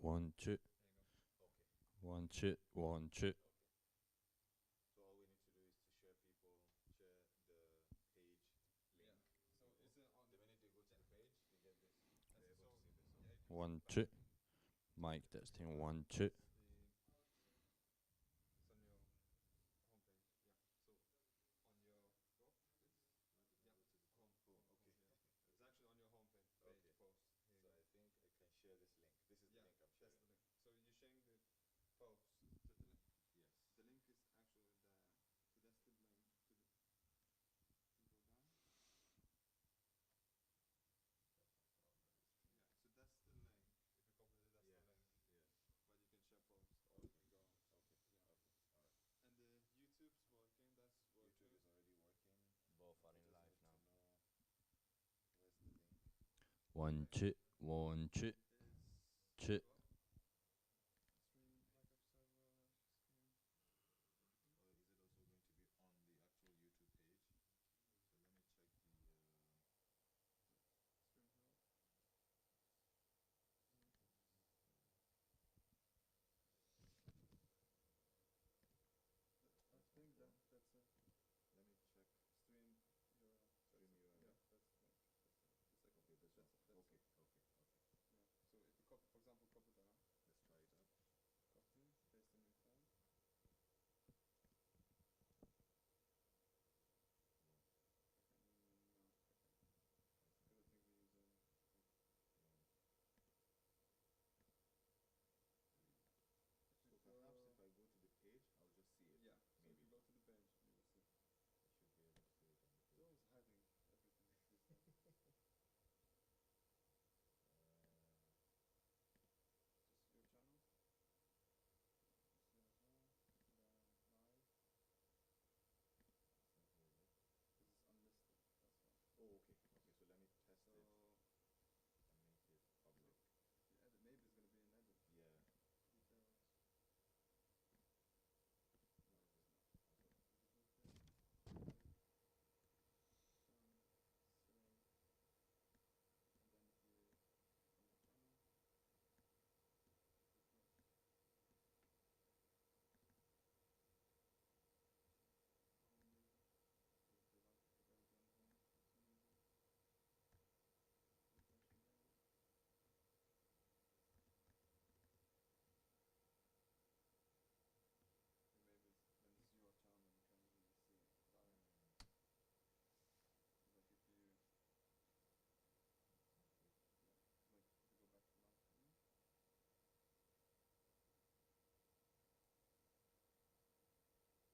One, two. Okay. One, two. One, two. So all we need to do is to share the page link. So is it on? The minute they go to the page, they get this. They're able to see this. Yeah, you can One, see two. Mic testing. One, two. it's on your homepage. Yeah. So on your go. This. Yeah. Home. Okay. Yeah. It's actually on your homepage Okay. post. Here So you go. I think I can share this link. This is the link I'm sharing. That's the link. So you're sharing the post to the link. Yes. The link is actually there. So that's the link to the. You go down. Yeah. So that's the link. If you copy it, that's the link. Yes. But you can share post. Okay. You go. Okay. Yeah. Okay. All right. And the YouTube's working. That's working. YouTube is already working. Both are We in just live need now. to know where's the link. One, two. One, two. It's Two. stream backup server stream. Or is it also going to be on the actual YouTube page? So let me check the. Stream help. I think that's a Let me check. stream URL. Stream URL. Yeah, that's the second. Okay, this one. Okay. Okay. Okay. Yeah. So if you copy, for example, copy that. Let's try it out. Copy, paste in your phone. No. Okay. Because I think we're using. So perhaps if I go to the page, I'll just see it. Yeah. So if Maybe. you go to the page, you will see. I should be able to see it on the It's page. always hiding everything. Just your channel. See as well. Then live. This is unlisted. That's why. Oh, okay. Okay, so let me test So it and make it public. the edit maybe it's gonna be an edit. Yeah. Details. No, Okay. it's not. Okay.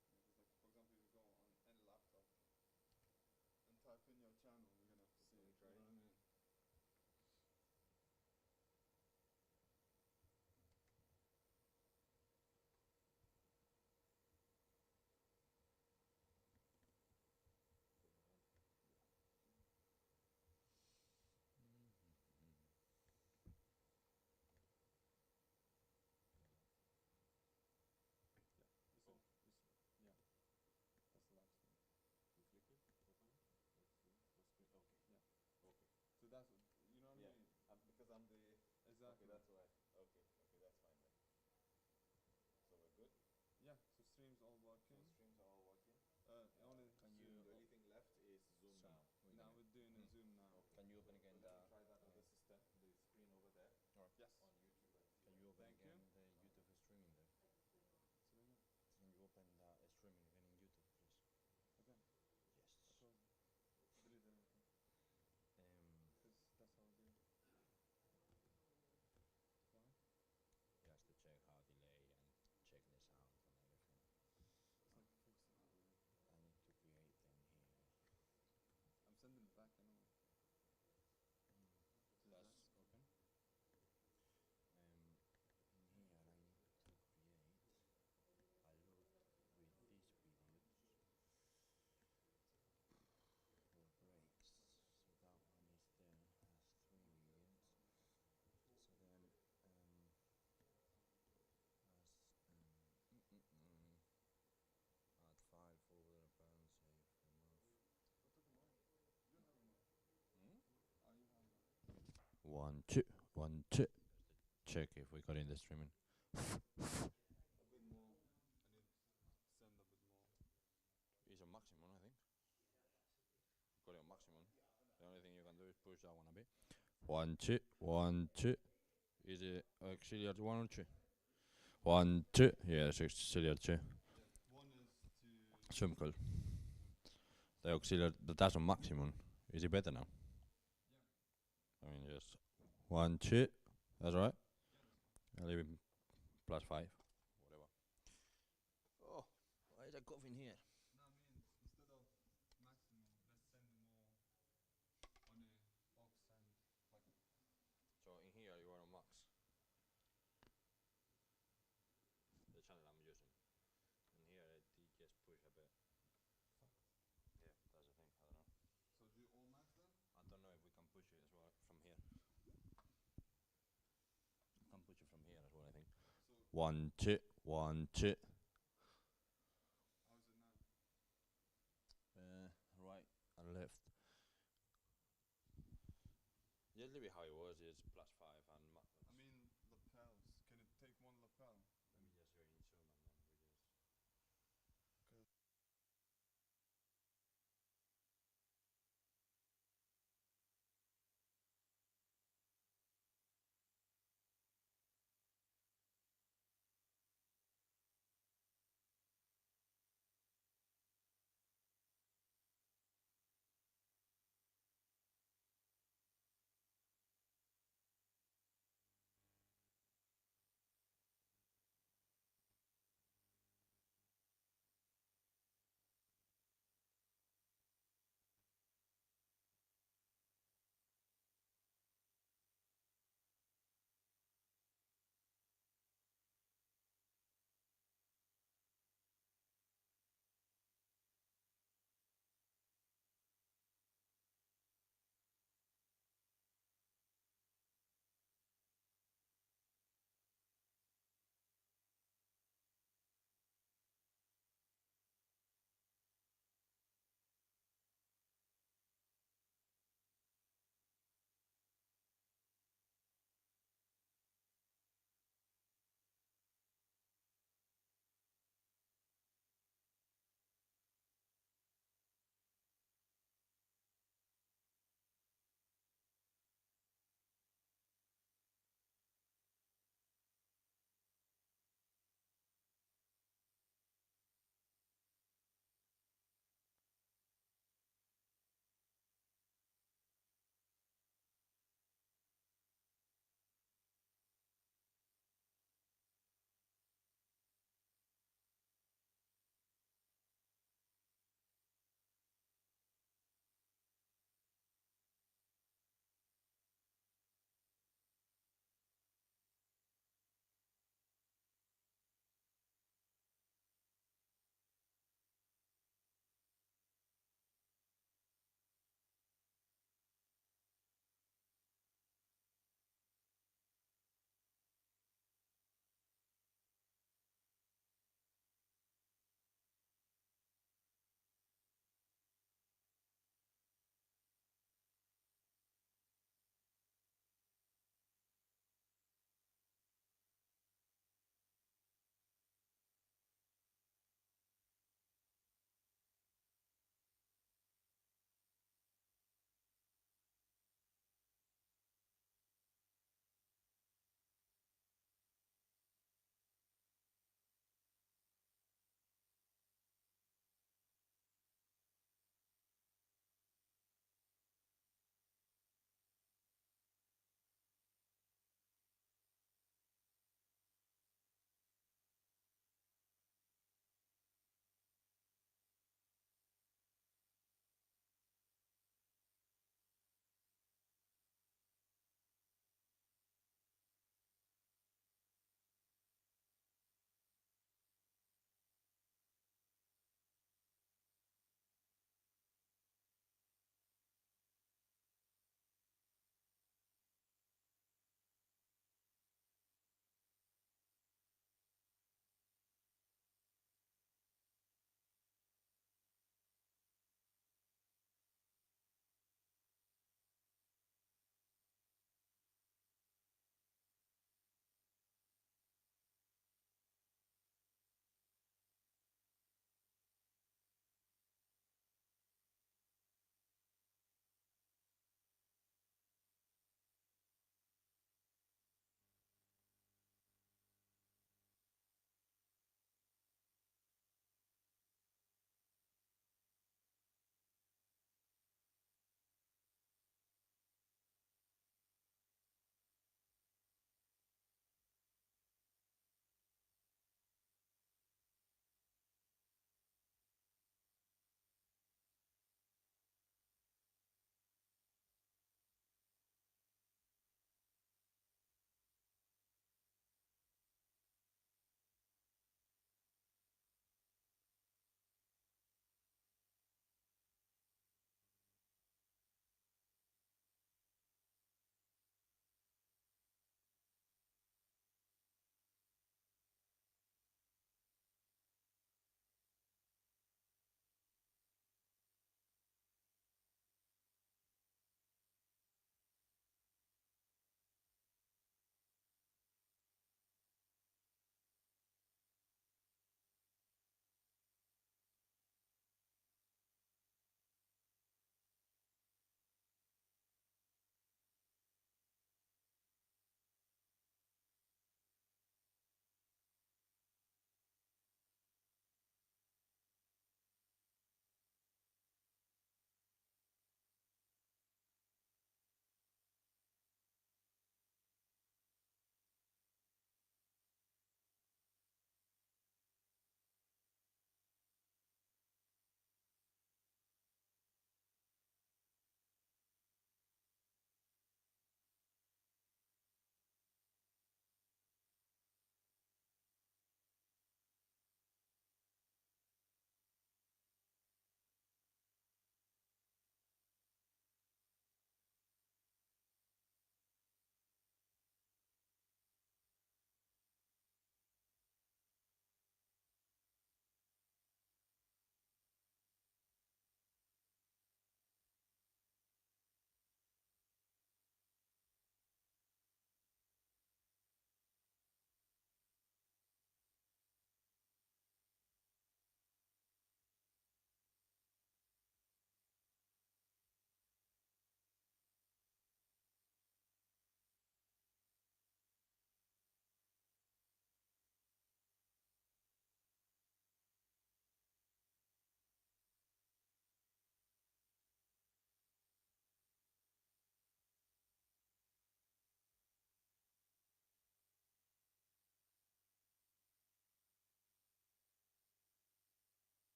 Save. And then if you on your channel. If you like to put everything on home, it's easy. Refresh again. Okay, maybe it's, when it's your channel you can really see it direct. Like if you like if you go back to last week. Yeah, because like for example if you go on any laptop and type in your channel you're gonna see Can we it, try you know it? what I mean? Yeah. Yeah. That's the last thing. You click it, open it. Let's see. What screen? Okay. Yeah. Okay. So that's you know what I Yeah. mean? Because I'm the. Exactly. Okay, that's why. Okay. Okay, that's fine then. So we're good. Yeah. So streams all working. So streams are all working. Only Can So you- the only thing left is Zoom Zoom. now. now we're doing a Zoom now. Okay. Can you open So again let me the- try that on the system, the screen over there Alright. Yes. on YouTube and see. Can you open Thank again you. the YouTube streaming there? So again. Can you open the streaming again in YouTube, please? Again. Yes. So delete everything. Because that's how we do it. Why? Just to check how delay and check the sound and everything. It's like a full sound. I need to create them here. I'm sending it back anyway. That's open. In here I need to create a loop with these videos for breaks. So that one is there, has 3 videos. So then as add file folder, parent save, remove. What took a moment? You don't have a moment. Hmm? Oh, you have one. One, two, one, two. check if we got in the streaming. A bit more. I need send a bit more. It's on maximum, I think. Got it on maximum. The only thing you can do is push that one a bit. 1, 2, 1, 2. Is it auxiliary 1 or 2? 1, 2. Yeah, it's auxiliary 2. Yeah. One is to Zoom call. The auxiliary, but that's on maximum. Is it better now? yeah. I mean, just 1, 2. That's right. Yeah, that's fine. I'll leave it +5. Whatever. Oh, why is that coughing here? No, I mean instead of maximum, let's send more on a aux and like So in here you are on max. The channel I'm using. And here it just push a bit. fuck. Yeah, that's the thing. I don't know. So do all max then? I don't know if we can push it as well from here. We can push it from here as well, I think. So 1, 2, 1, 2. how is it now? Right and left. Just leave it how it was. It's +5 and. I mean lapels. Can it take one lapel? Let me just go in zoom and then we just.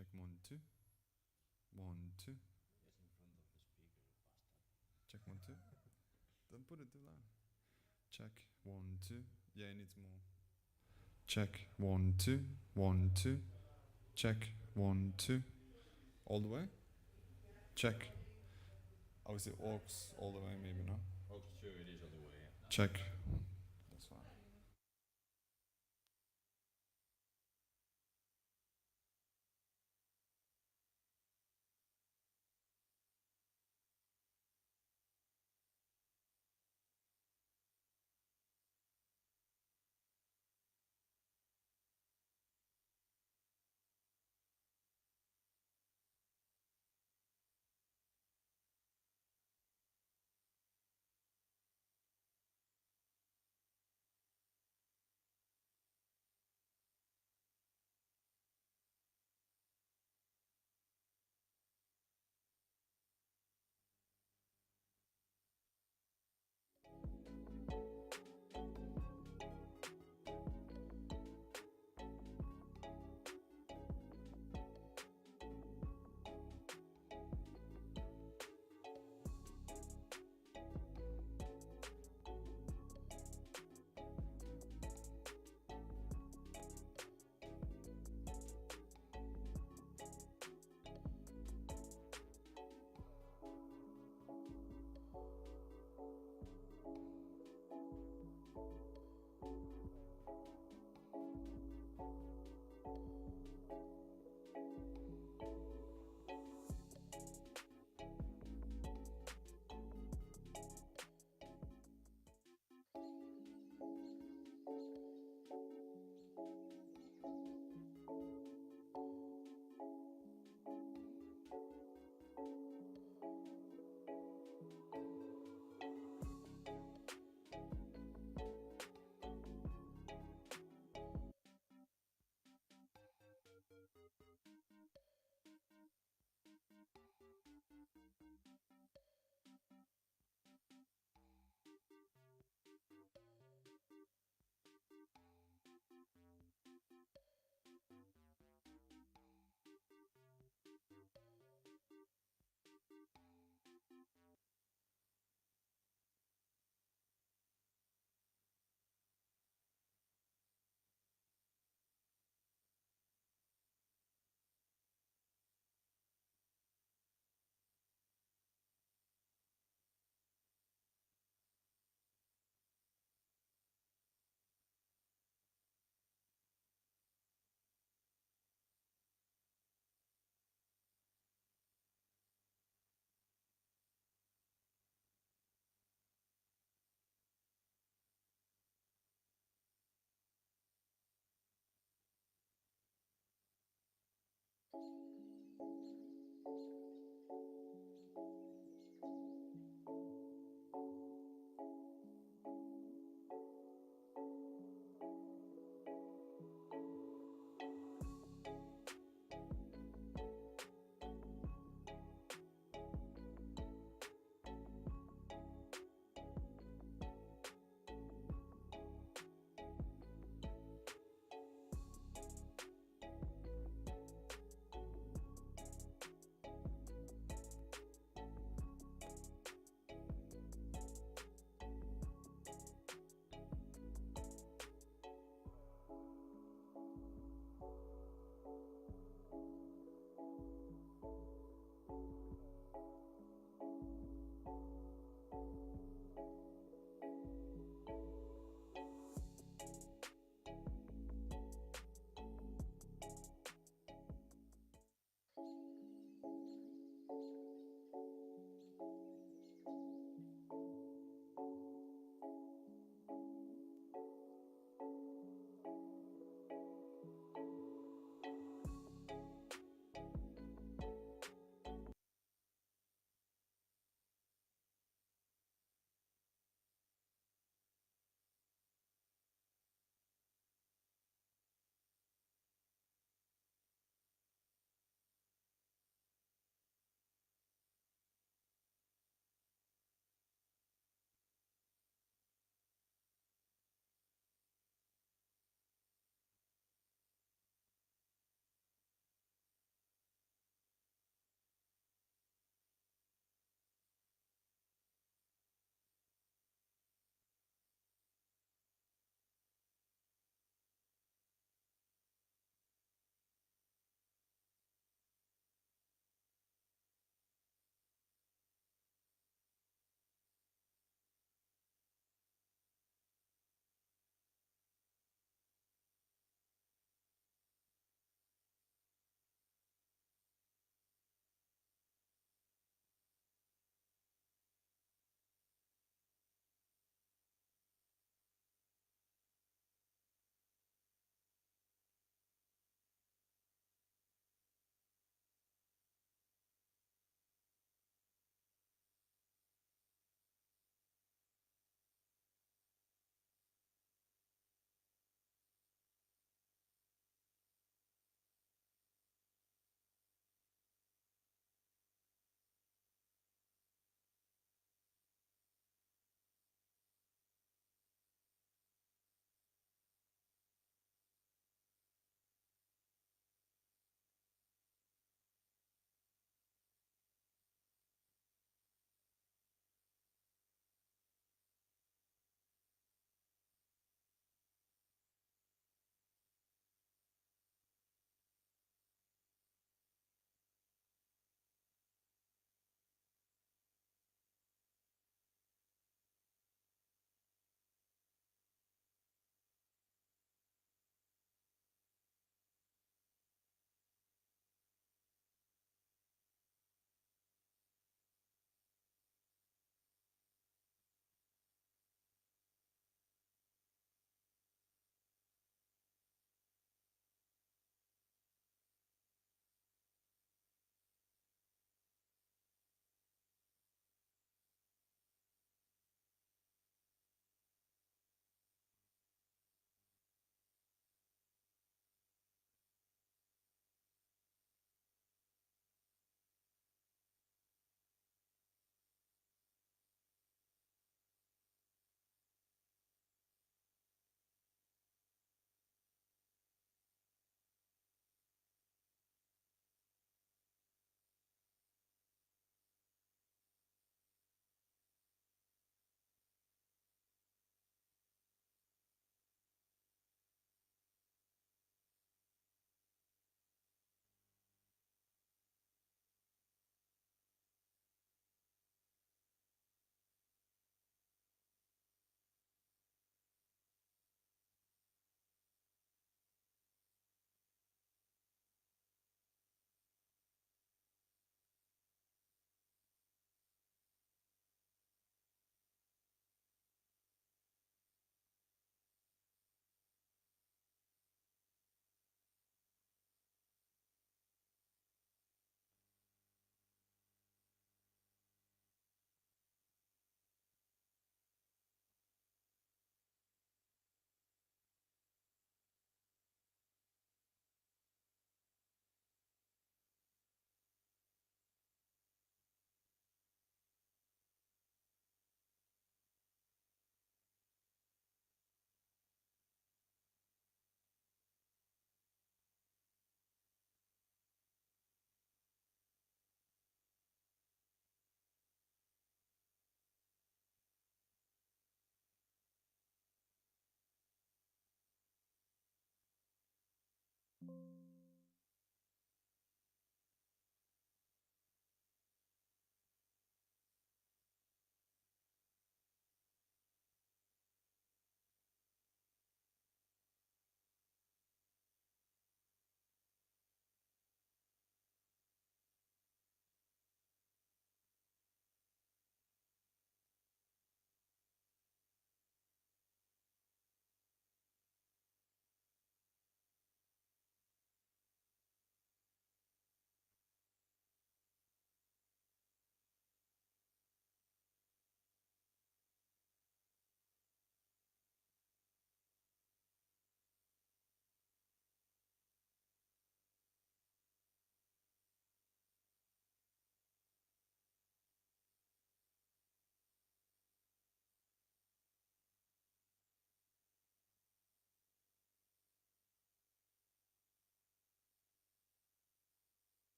Check 1 2. 1 2. Yes, in front of the speaker, you bastard. Check 1 2. Don't put it too loud. Check 1 2. Yeah, it needs more. Check 1 2. 1 2. Check 1 2. All the way. Check. I would say aux all the way, maybe no. Oh, sure, it is all the way. Yeah. Check. That's fine.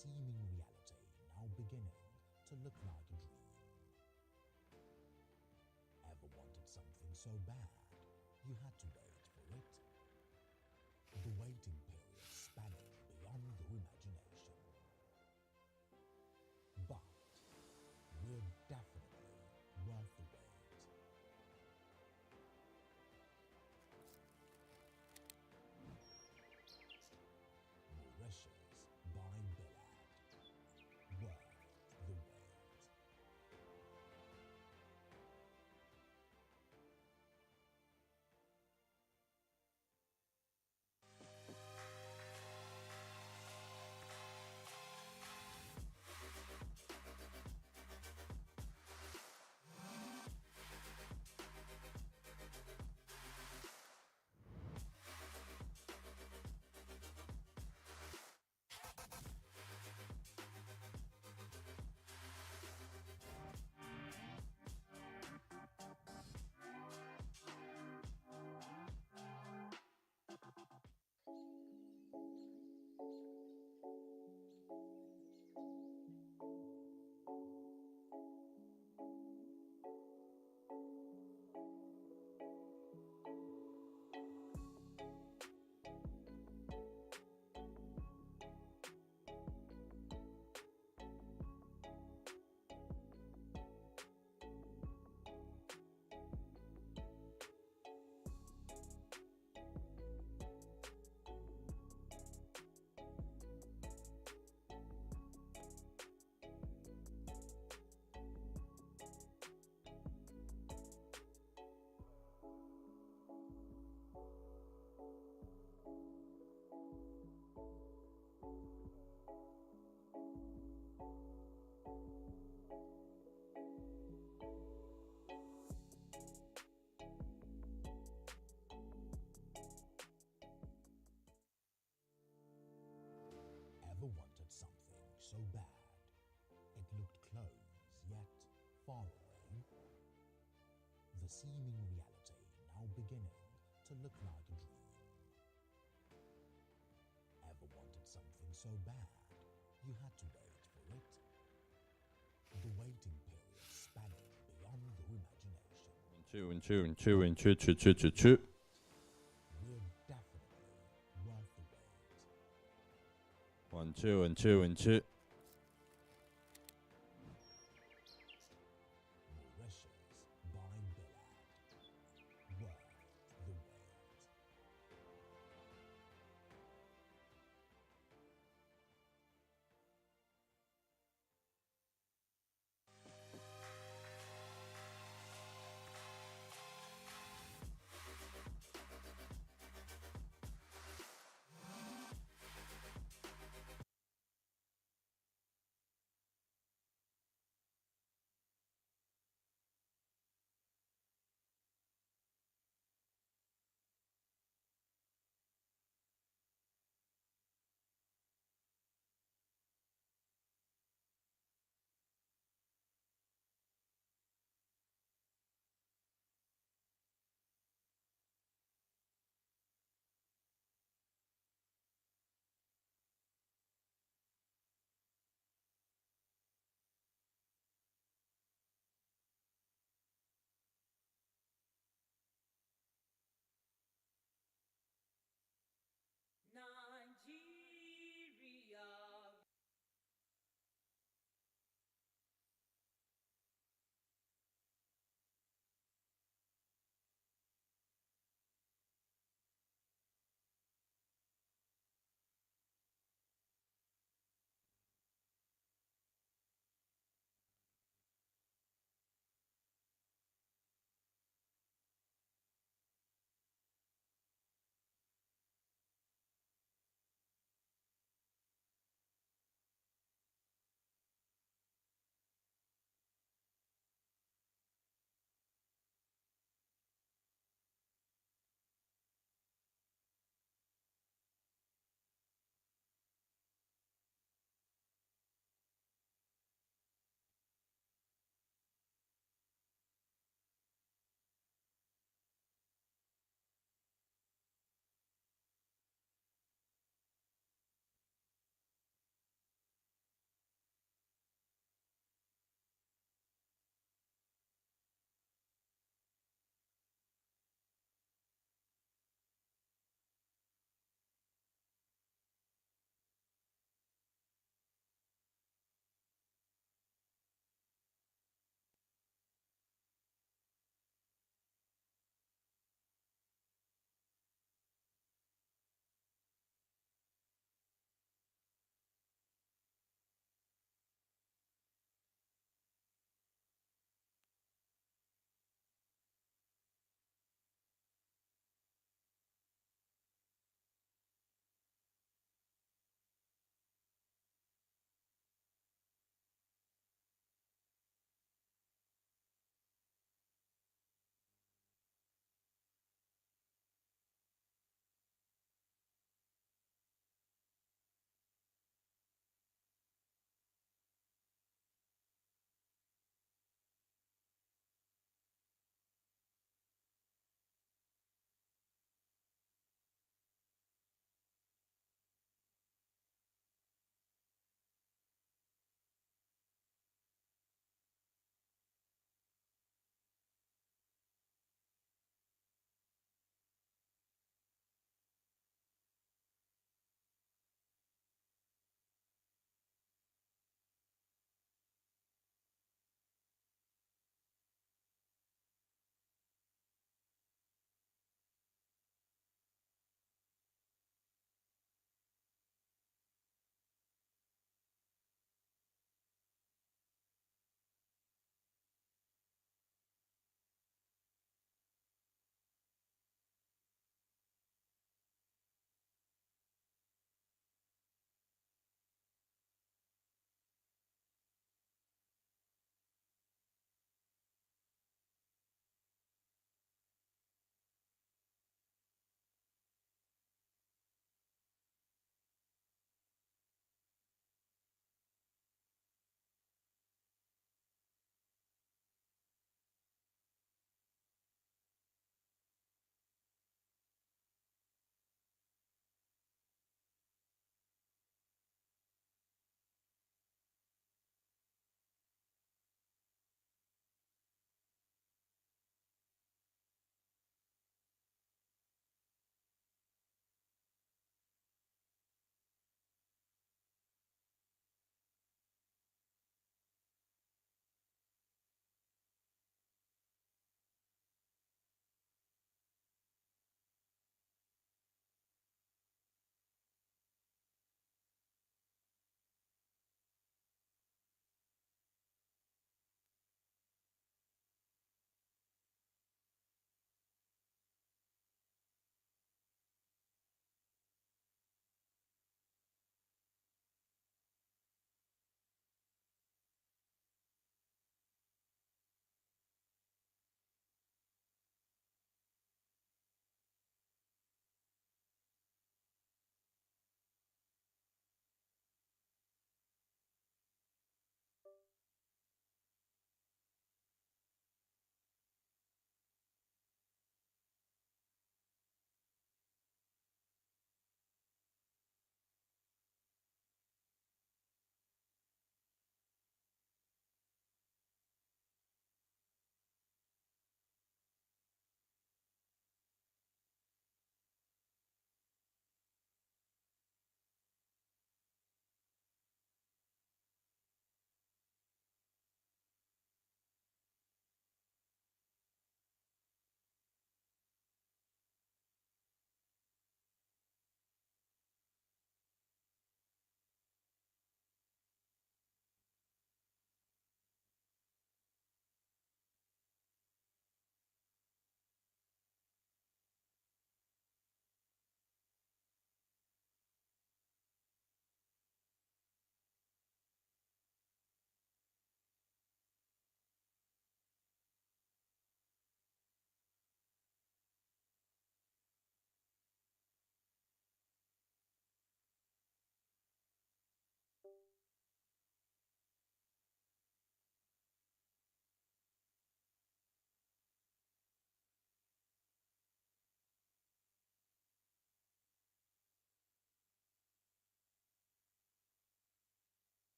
seeming reality now beginning to look like a dream. Ever wanted something so bad you had to wait for it? The waiting period spanning beyond your imagination. But we're definitely worth the wait. Mauritius by Bilaad. Worth the wait. Ever wanted something so bad it looked close yet far away? The seeming reality now beginning to look like a dream. Ever wanted something so bad you had to wait for it? The waiting period spanning beyond your imagination. We're definitely worth the wait. 1 2 1 2 1 2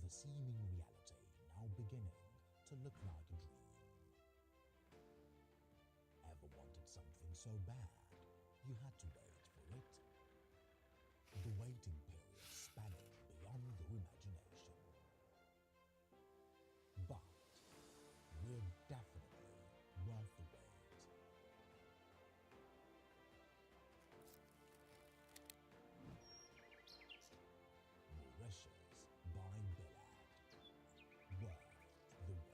The seeming reality now beginning to look like a dream. Ever wanted something so bad you had to wait for it? The waiting period spanning beyond your imagination. But we're definitely worth the wait. Mauritius by Bilaad. Worth the wait.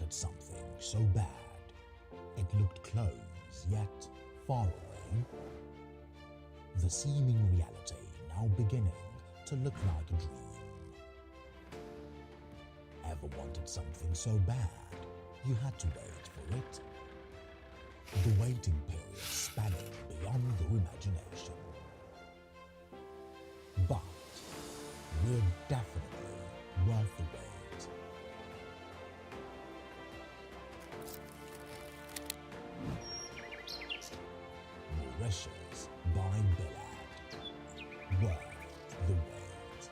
wanted something so bad. It looked close, yet far away. The seeming reality now beginning to look like a dream. Ever wanted something so bad you had to wait for it? The waiting period spanning beyond your imagination. But we're definitely worth the wait. Roadshow by Bilaad. Worth the wait.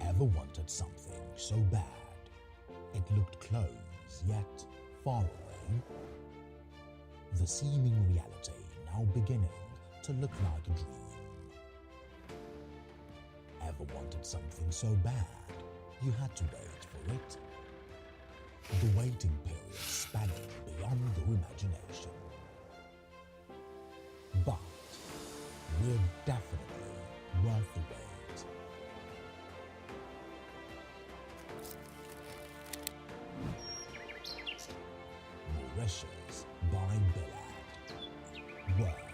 Ever wanted something so bad it looked close, yet far away? The seeming reality now beginning to look like a dream. Ever wanted something so bad you had to wait for it? The waiting period spanning beyond your imagination. But we're definitely worth the wait. Roadshow by Bilaad. Worth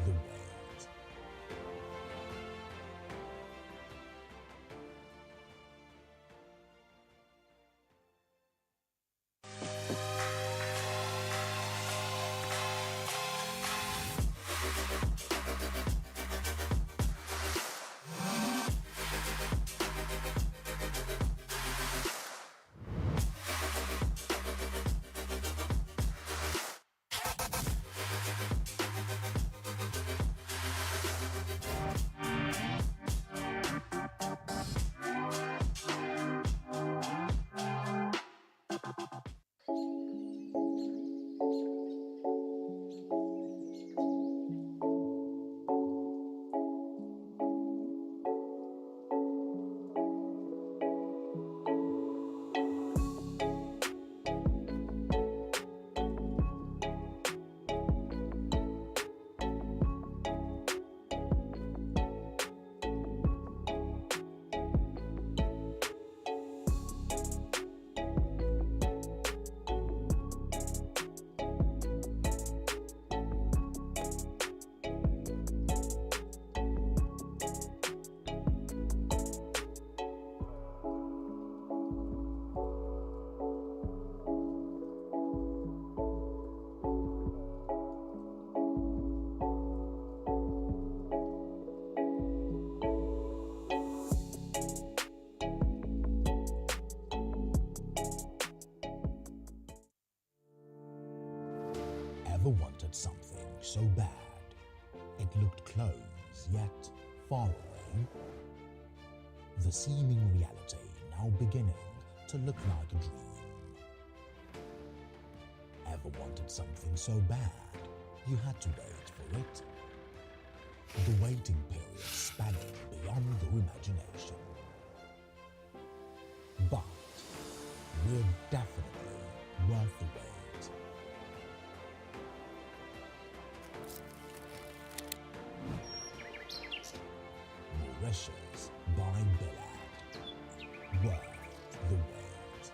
the wait. Ever wanted something so bad it looked close, yet far away? The seeming reality now beginning to look like a dream. Ever wanted something so bad you had to wait it, the waiting period spanning beyond your imagination. But we're definitely worth the wait. Mauritius by Bilaad. Worth the wait.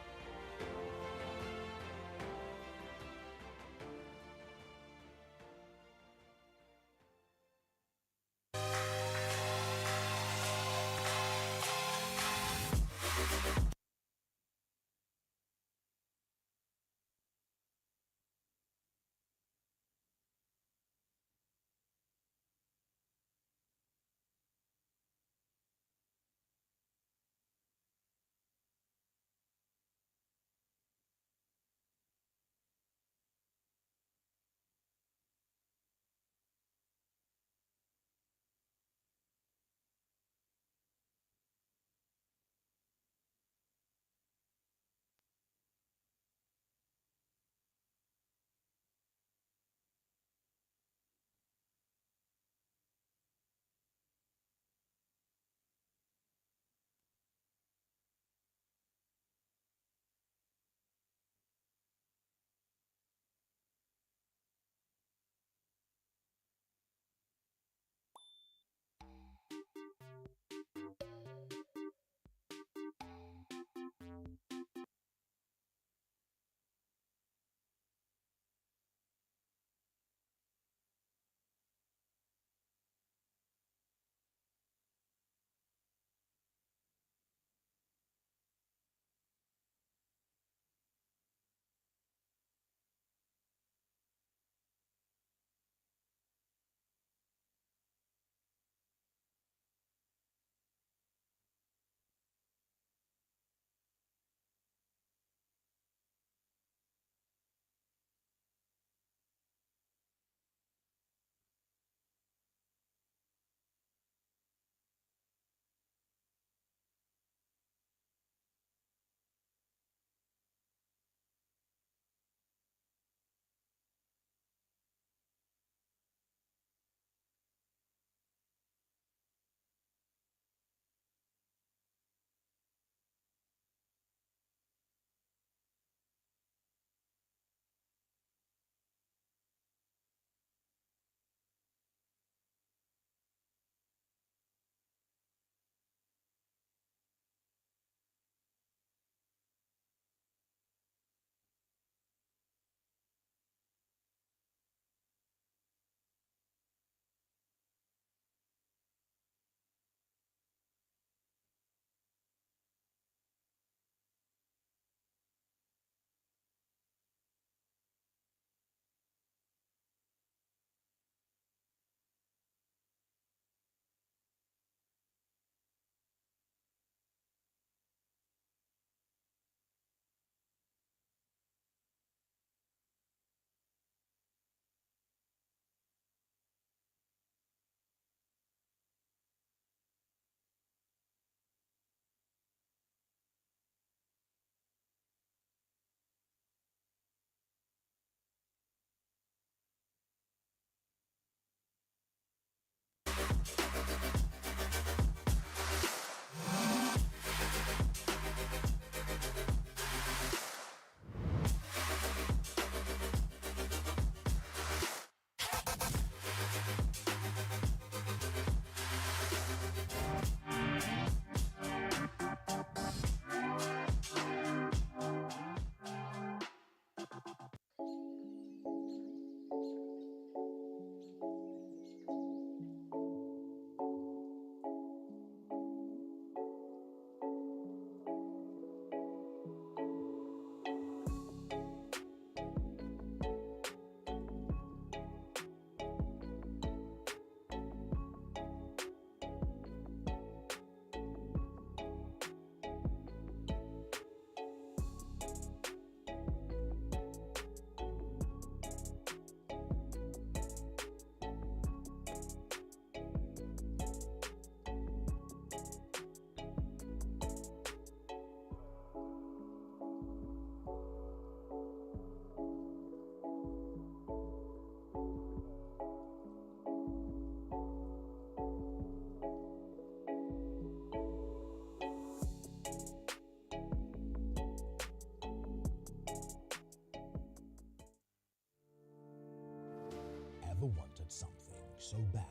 something so bad,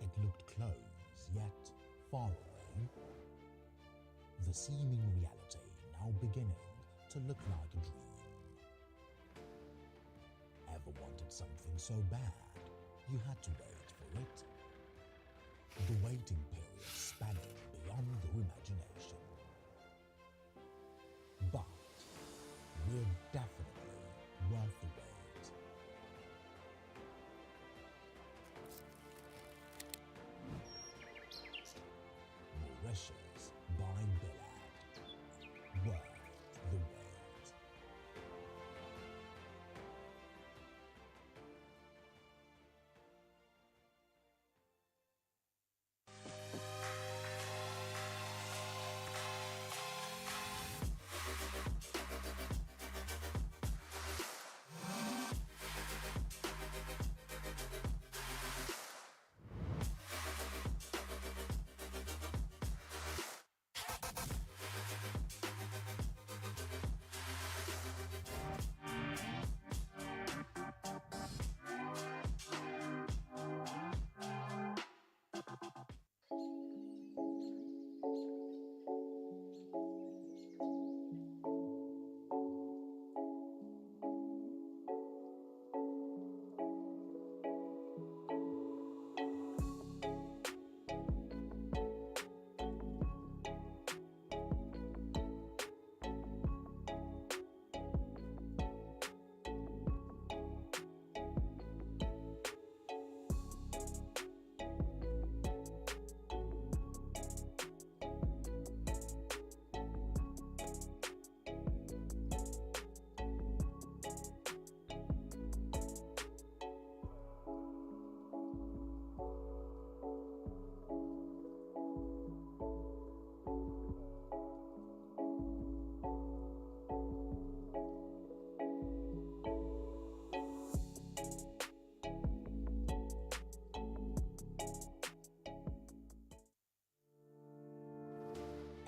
it looked close yet far away. The seeming reality now beginning to look like a dream. Ever wanted something so bad, you had to wait for it? The waiting period spanning beyond your imagination. But we're definitely worth the wait. Roadshow by Bilaad. Worth the wait.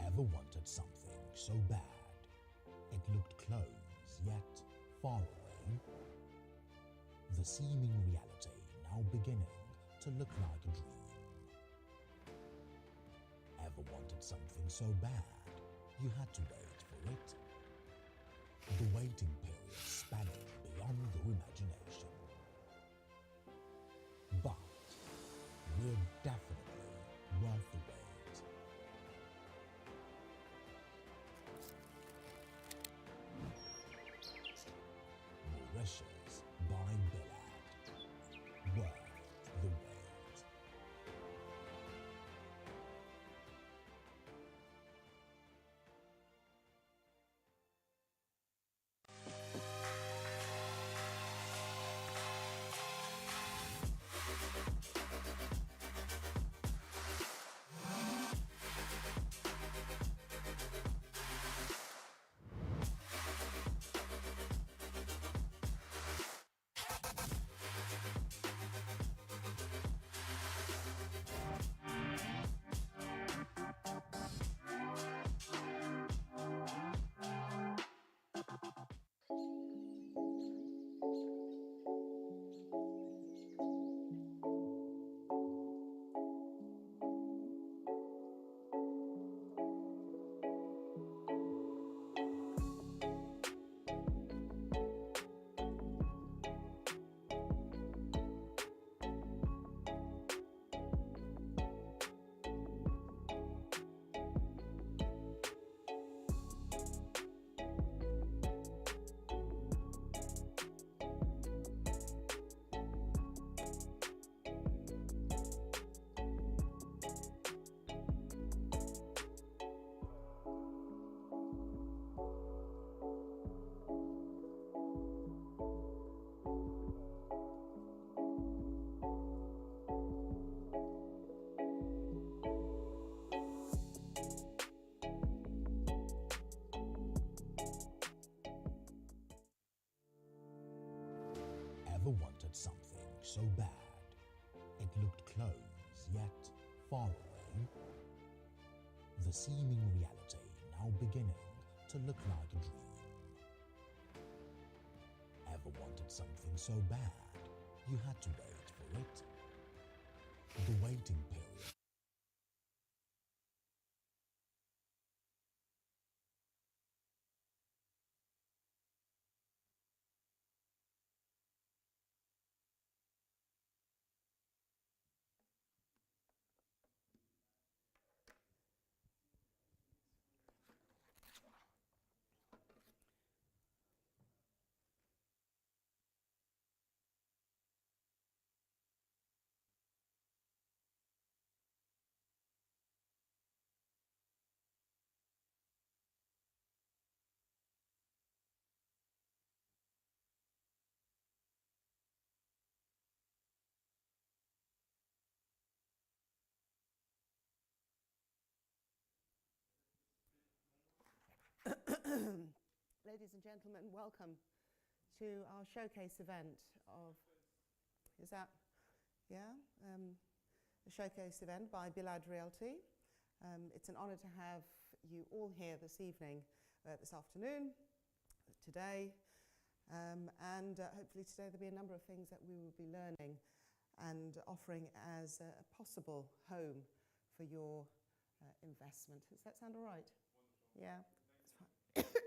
Ever wanted something so bad, it looked close yet far away? The seeming reality now beginning to look like a dream. Ever wanted something so bad, you had to wait for it? The waiting period spanning beyond your imagination. But we're definitely worth the wait. Roadshow by Bilaad. Worth the wait. Ever wanted something so bad, it looked close yet far away? The seeming reality now beginning to look like a dream. Ever wanted something so bad, you had to wait for it the waiting period. Ladies and gentlemen, welcome to our showcase event of, is that, yeah, a showcase event by Bilaad Realty. It's an honour to have you all here this evening, this afternoon, today, and hopefully today there'll be a number of things that we will be learning and offering as a possible home for your investment. Does that sound all right? Wonderful. Yeah. That's fine.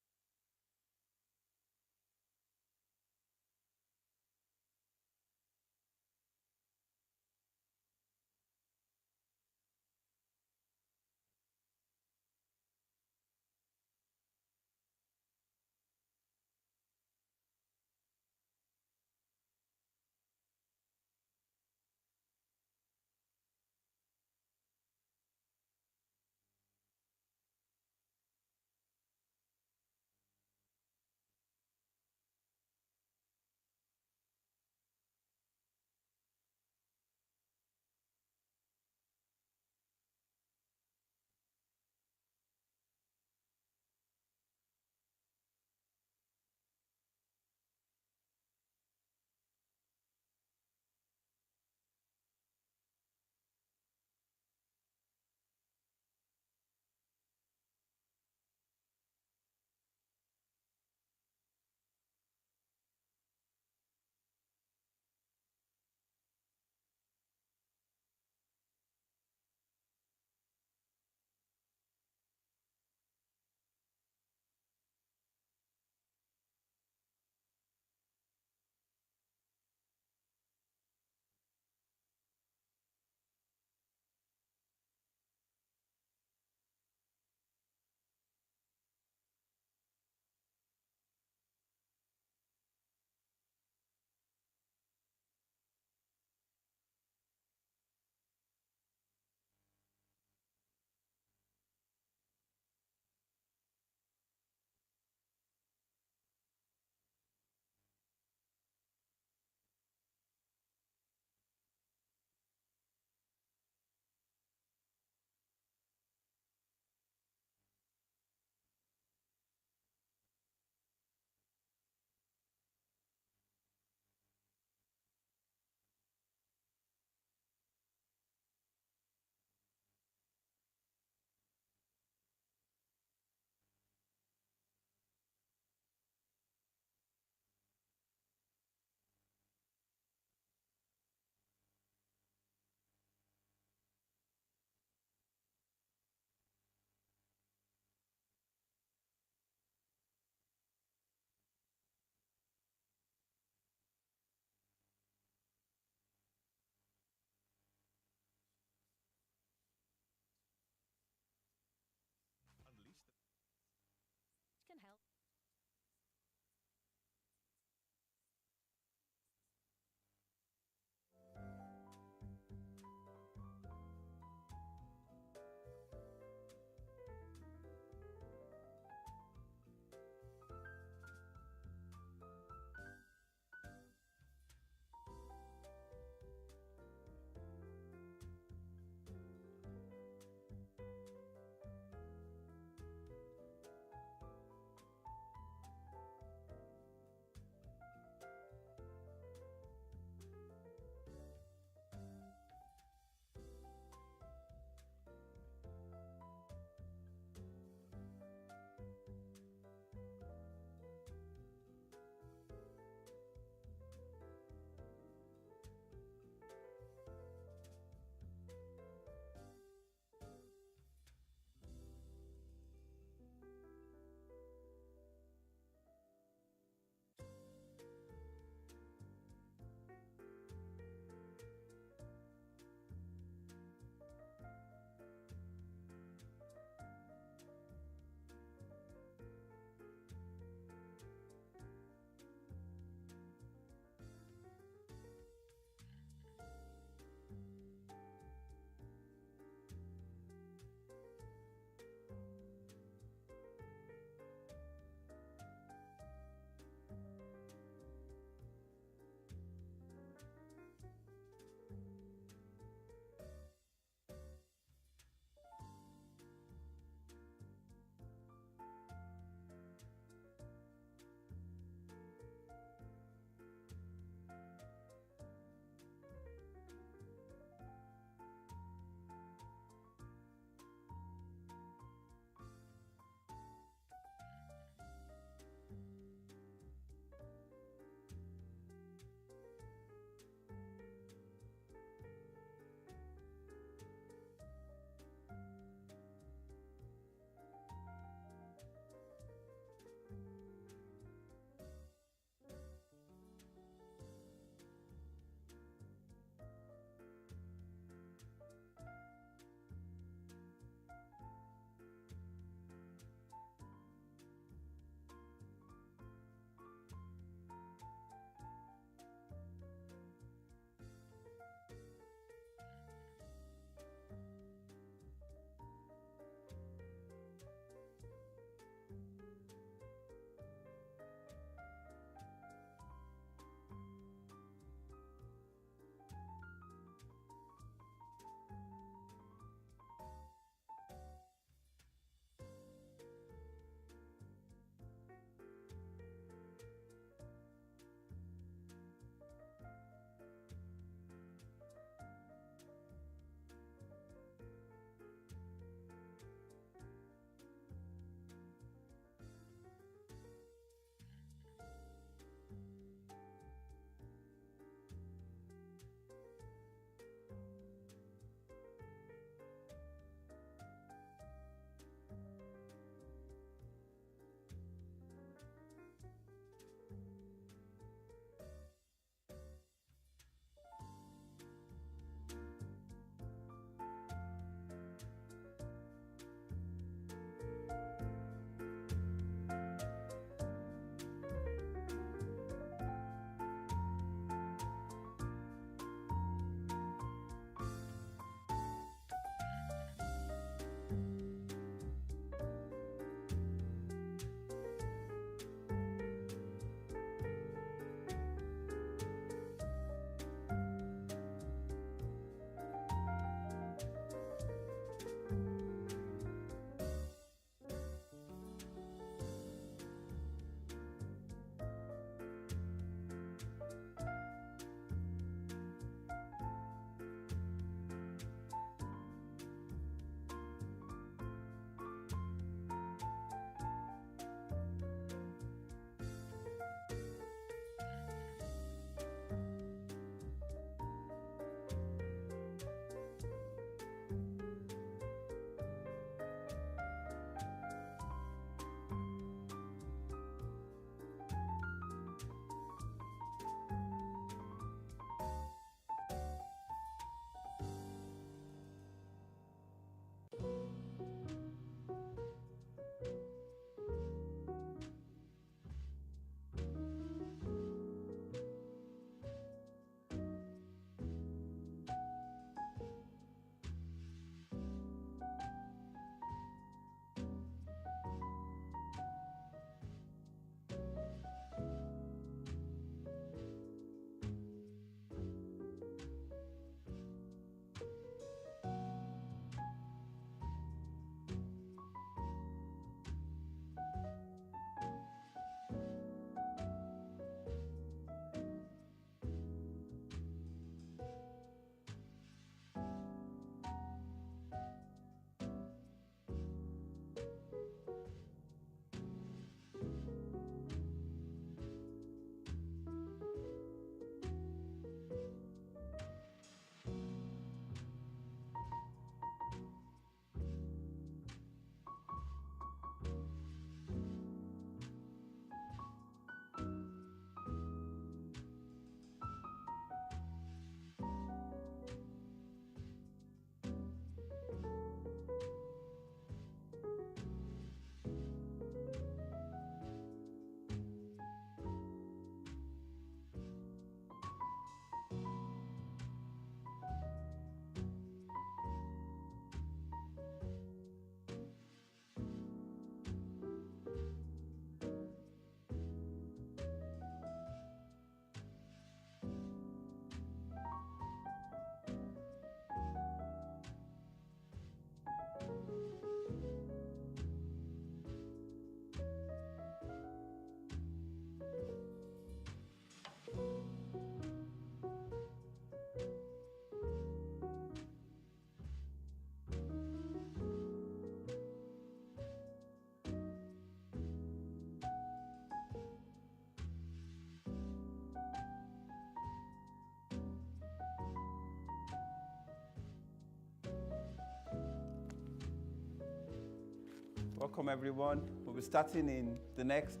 Welcome everyone. We'll be starting in the next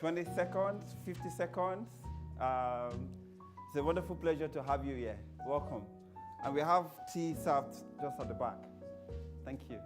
20 seconds, 50 seconds. It's a wonderful pleasure to have you here. Welcome. And we have tea served just at the back. Thank you.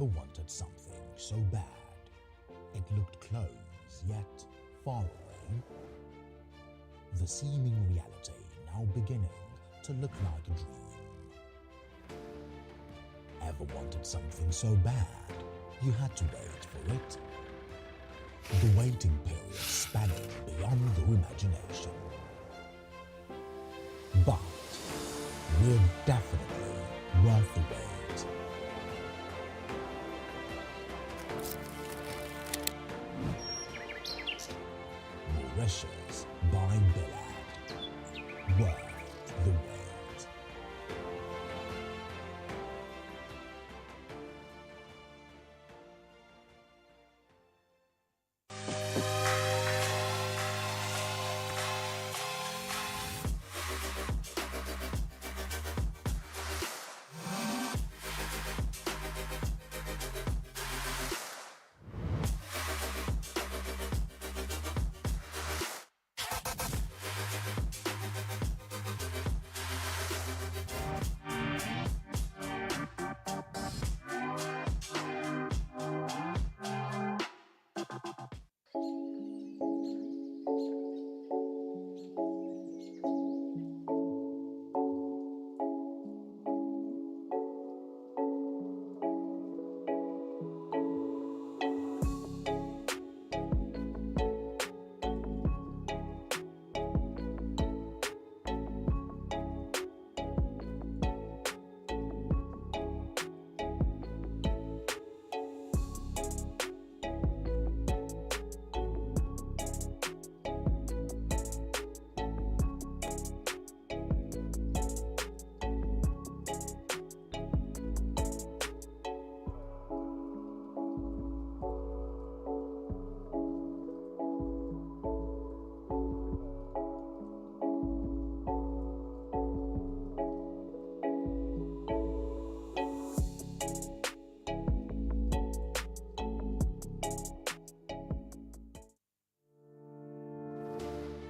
Ever wanted something so bad it looked close yet far away? The seeming reality now beginning to look like a dream. Ever wanted something so bad you had to wait for it? The waiting period spanning beyond your imagination. But we're definitely worth the wait. Roadshow by Bilaad. Worth the wait.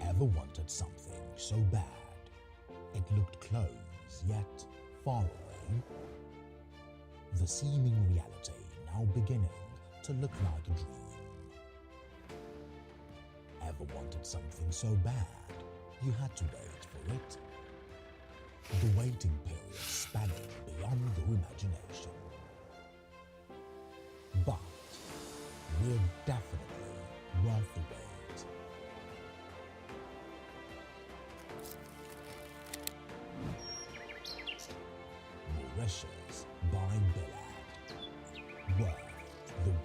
Ever wanted something so bad it looked close yet far away? The seeming reality now beginning to look like a dream. Ever wanted something so bad you had to wait for it? The waiting period spanning beyond your imagination. But we're definitely worth the wait. Roadshow by Bilaad. Worth the wait.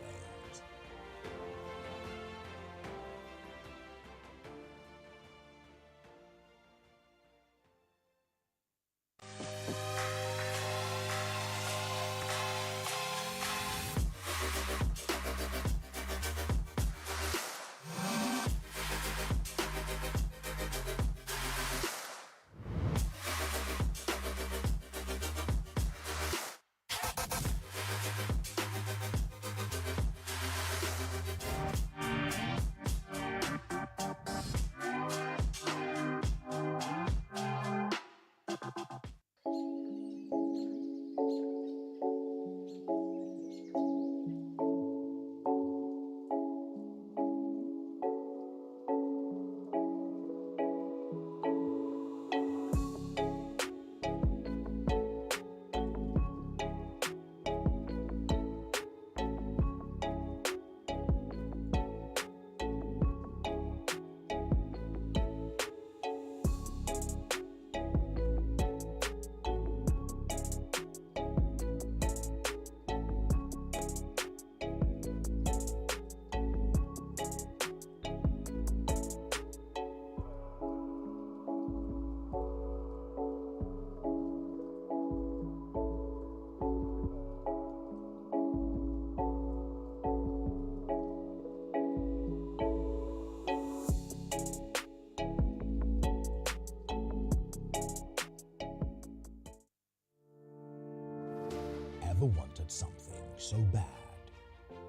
Ever wanted something so bad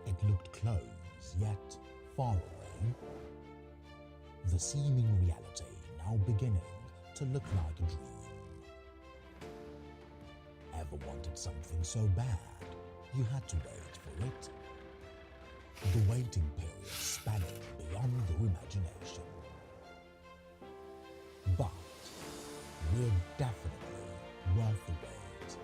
it looked close yet far away? The seeming reality now beginning to look like a dream. Ever wanted something so bad you had to wait for it. The waiting period spanning beyond your imagination. But we're definitely worth the wait.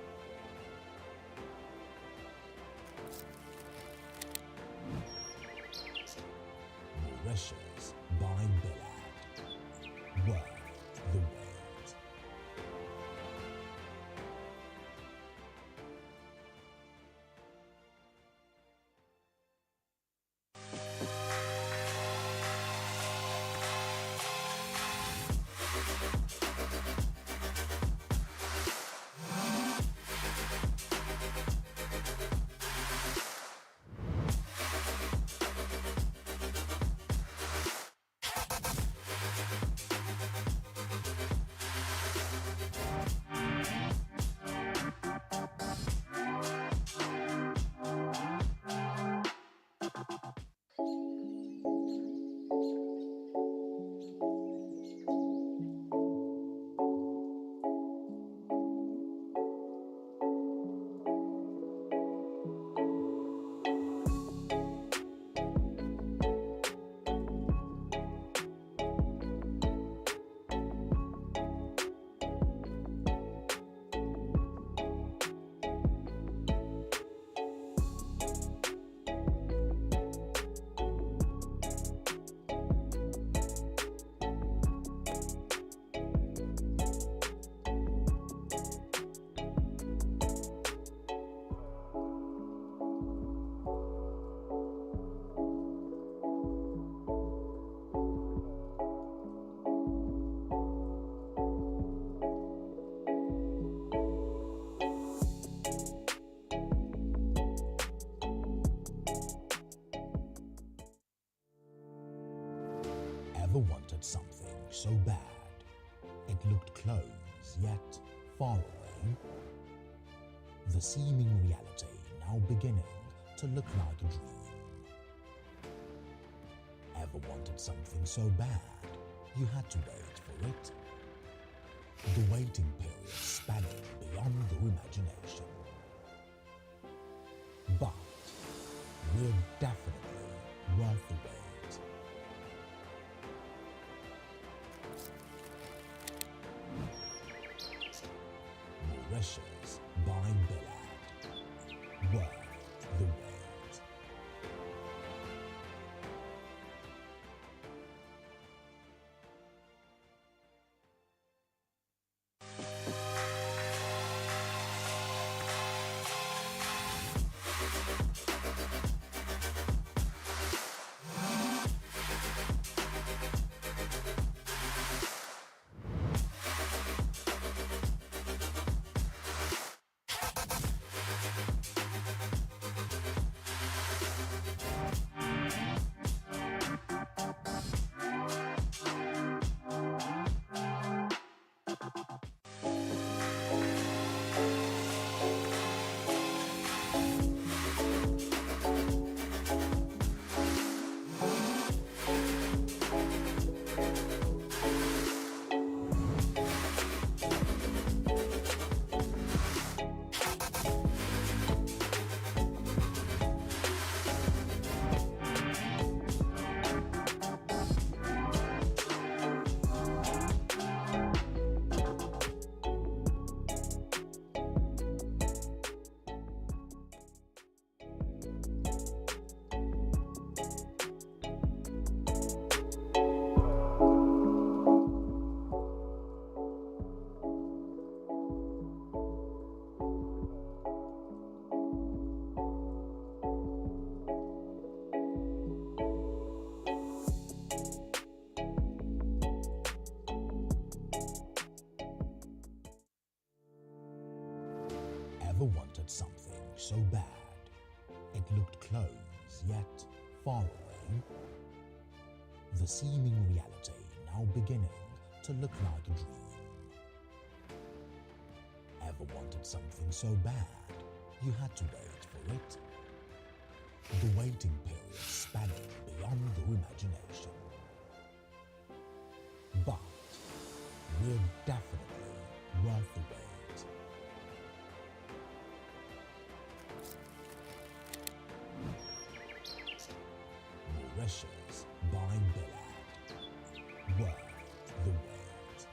Mauritius by Bilaad. Worth the wait. Ever wanted something so bad it looked close yet far away? The seeming reality now beginning to look like a dream. Ever wanted something so bad you had to wait for it? The waiting period spanning beyond your imagination. But we're definitely worth the wait. Mauritius by Bilaad. Worth the wait. Ever wanted something so bad it looked close yet far away? The seeming reality now beginning to look like a dream. Ever wanted something so bad you had to wait for it? The waiting period spanning beyond your imagination. But we're definitely worth the wait. Mauritius by Bilaad. Worth the wait.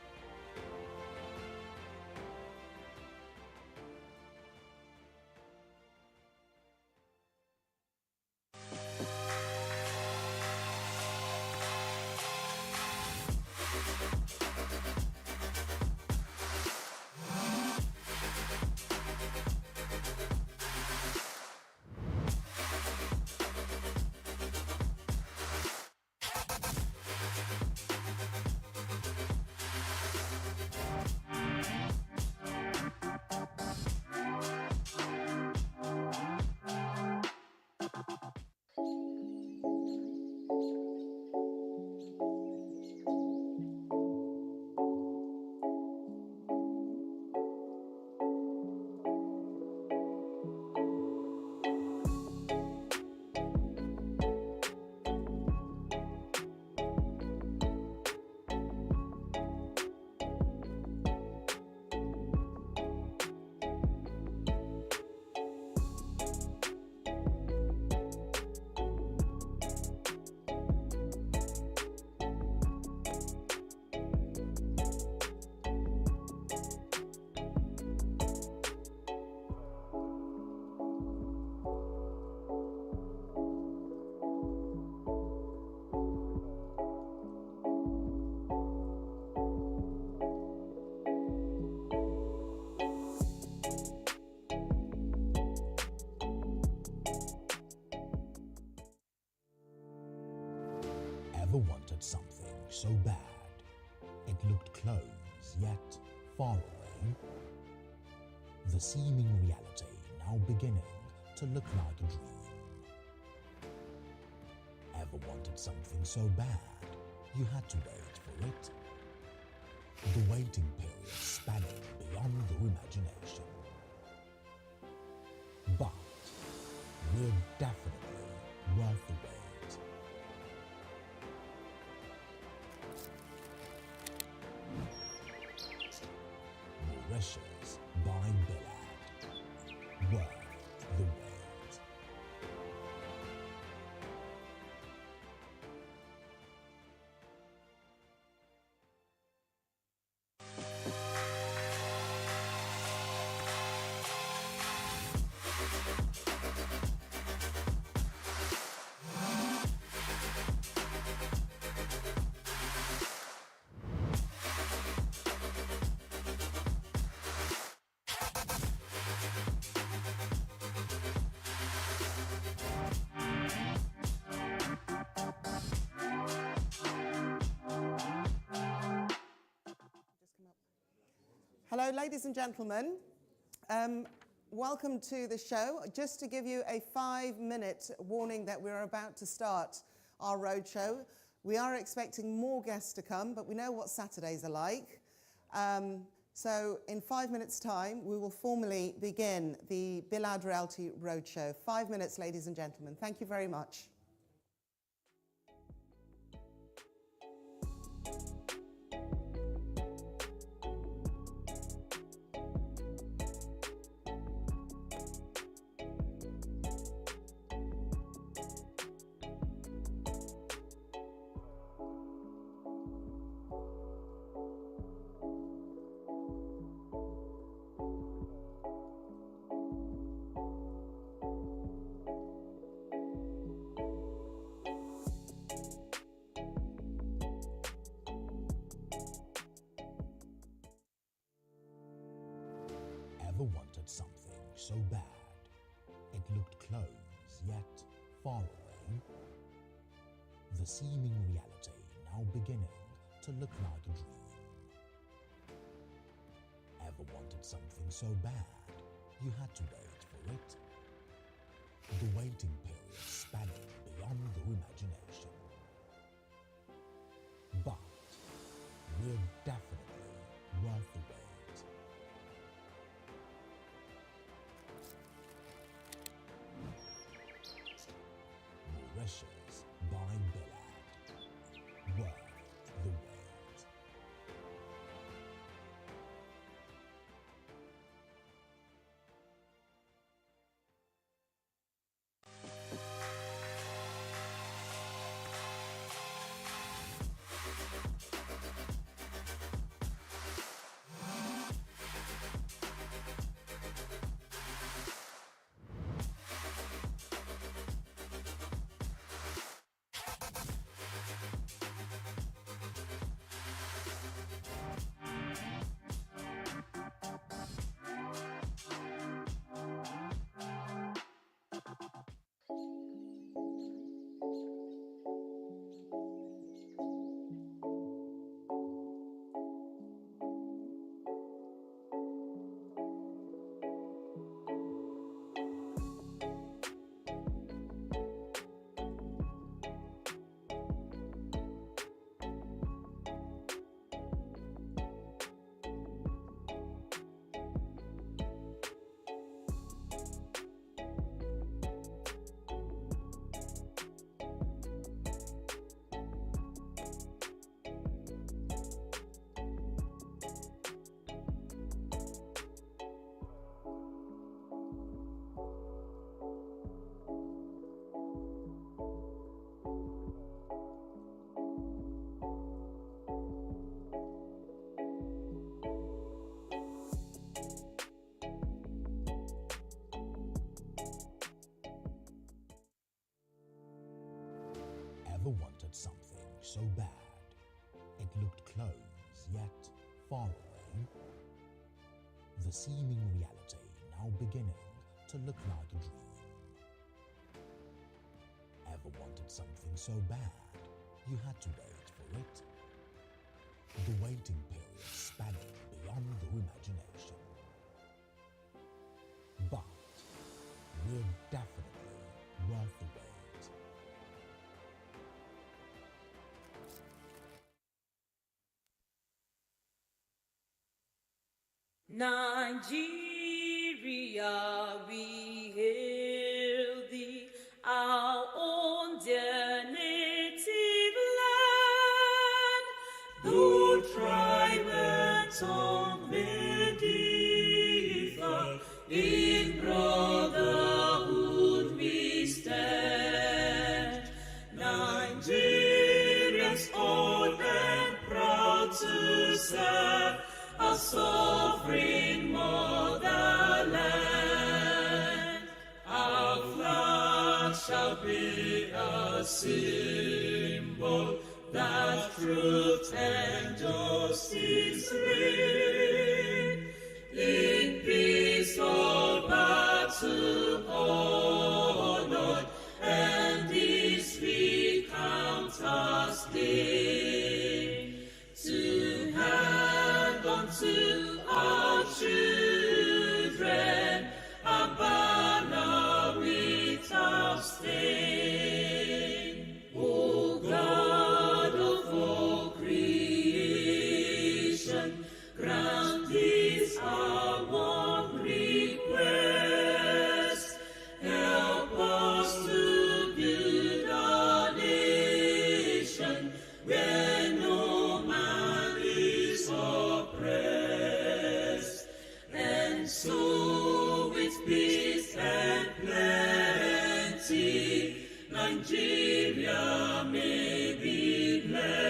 Ever wanted something so bad it looked close yet far away? The seeming reality now beginning to look like a dream. Ever wanted something so bad you had to wait for it? The waiting period spanning beyond your imagination. But we're definitely worth the wait. Mauritius by Bilaad. Worth the wait. Hello, ladies and gentlemen. Welcome to the show. Just to give you a 5-minute warning that we're about to start our roadshow. We are expecting more guests to come, but we know what Saturdays are like. So in 5 minutes' time, we will formally begin the Bilaad Realty Roadshow. 5 minutes, ladies and gentlemen. Thank you very much. Ever wanted something so bad it looked close yet far away? The seeming reality now beginning to look like a dream. Ever wanted something so bad you had to wait for it? The waiting period spanning beyond your imagination. But we're definitely worth the wait. Mauritius by Bilaad. Worth the wait. Ever wanted something so bad it looked close yet far away? The seeming reality now beginning to look like a dream. Ever wanted something so bad you had to wait for it? The waiting period spanning beyond your imagination. But we're definitely worth the wait. Nigeria, we hail thee, our own dear native land. Though tribe and tongue may differ, in brotherhood we stand. Nigerians old and proud to serve our sovereign motherland. Our flag shall be a symbol that truth and justice reign. In peace all battle honored, and this we count as gain. To hand unto our children a banner without stain. O God of all creation, grant this our one request. Help us to build a nation where no man is oppressed, and so with peace and plenty Nigeria may be blessed.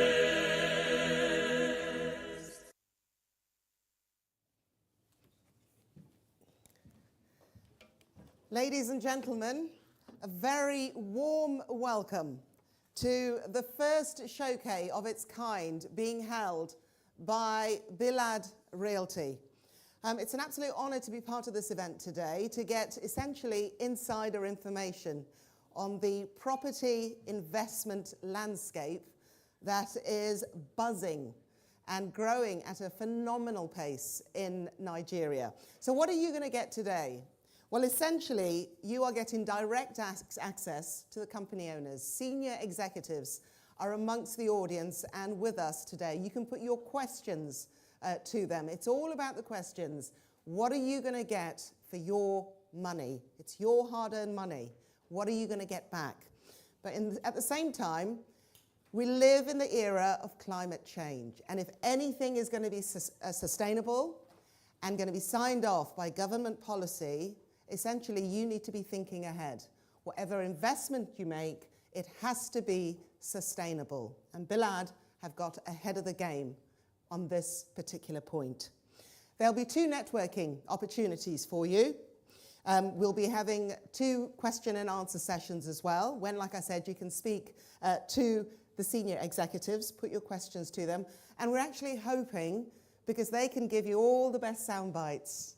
Ladies and gentlemen, a very warm welcome to the first showcase of its kind being held by Bilaad Realty. It's an absolute honor to be part of this event today, to get essentially insider information on the property investment landscape that is buzzing and growing at a phenomenal pace in Nigeria. So what are you going to get today? Well, essentially, you are getting direct access to the company owners. Senior executives are amongst the audience and with us today. You can put your questions to them. It's all about the questions. What are you going to get for your money? It's your hard-earned money. What are you going to get back? But at the same time, we live in the era of climate change. And if anything is going to be sustainable and going to be signed off by government policy, essentially you need to be thinking ahead. Whatever investment you make, it has to be sustainable. And Bilaad have got ahead of the game on this particular point. There'll be 2 networking opportunities for you. We'll be having 2 question and answer sessions as well, when, like I said, you can speak to the senior executives, put your questions to them. And we're actually hoping, because they can give you all the best sound bites,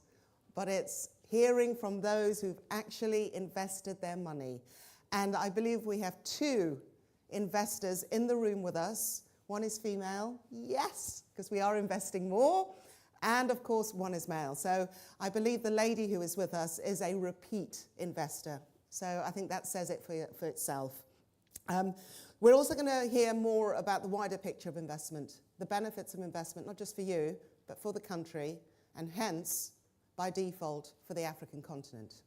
but it's hearing from those who've actually invested their money. And I believe we have 2 investors in the room with us. One is female, yes, because we are investing more. And of course, one is male. So I believe the lady who is with us is a repeat investor. So I think that says it for itself. We're also going to hear more about the wider picture of investment, the benefits of investment, not just for you, but for the country, and hence, by default, for the African continent.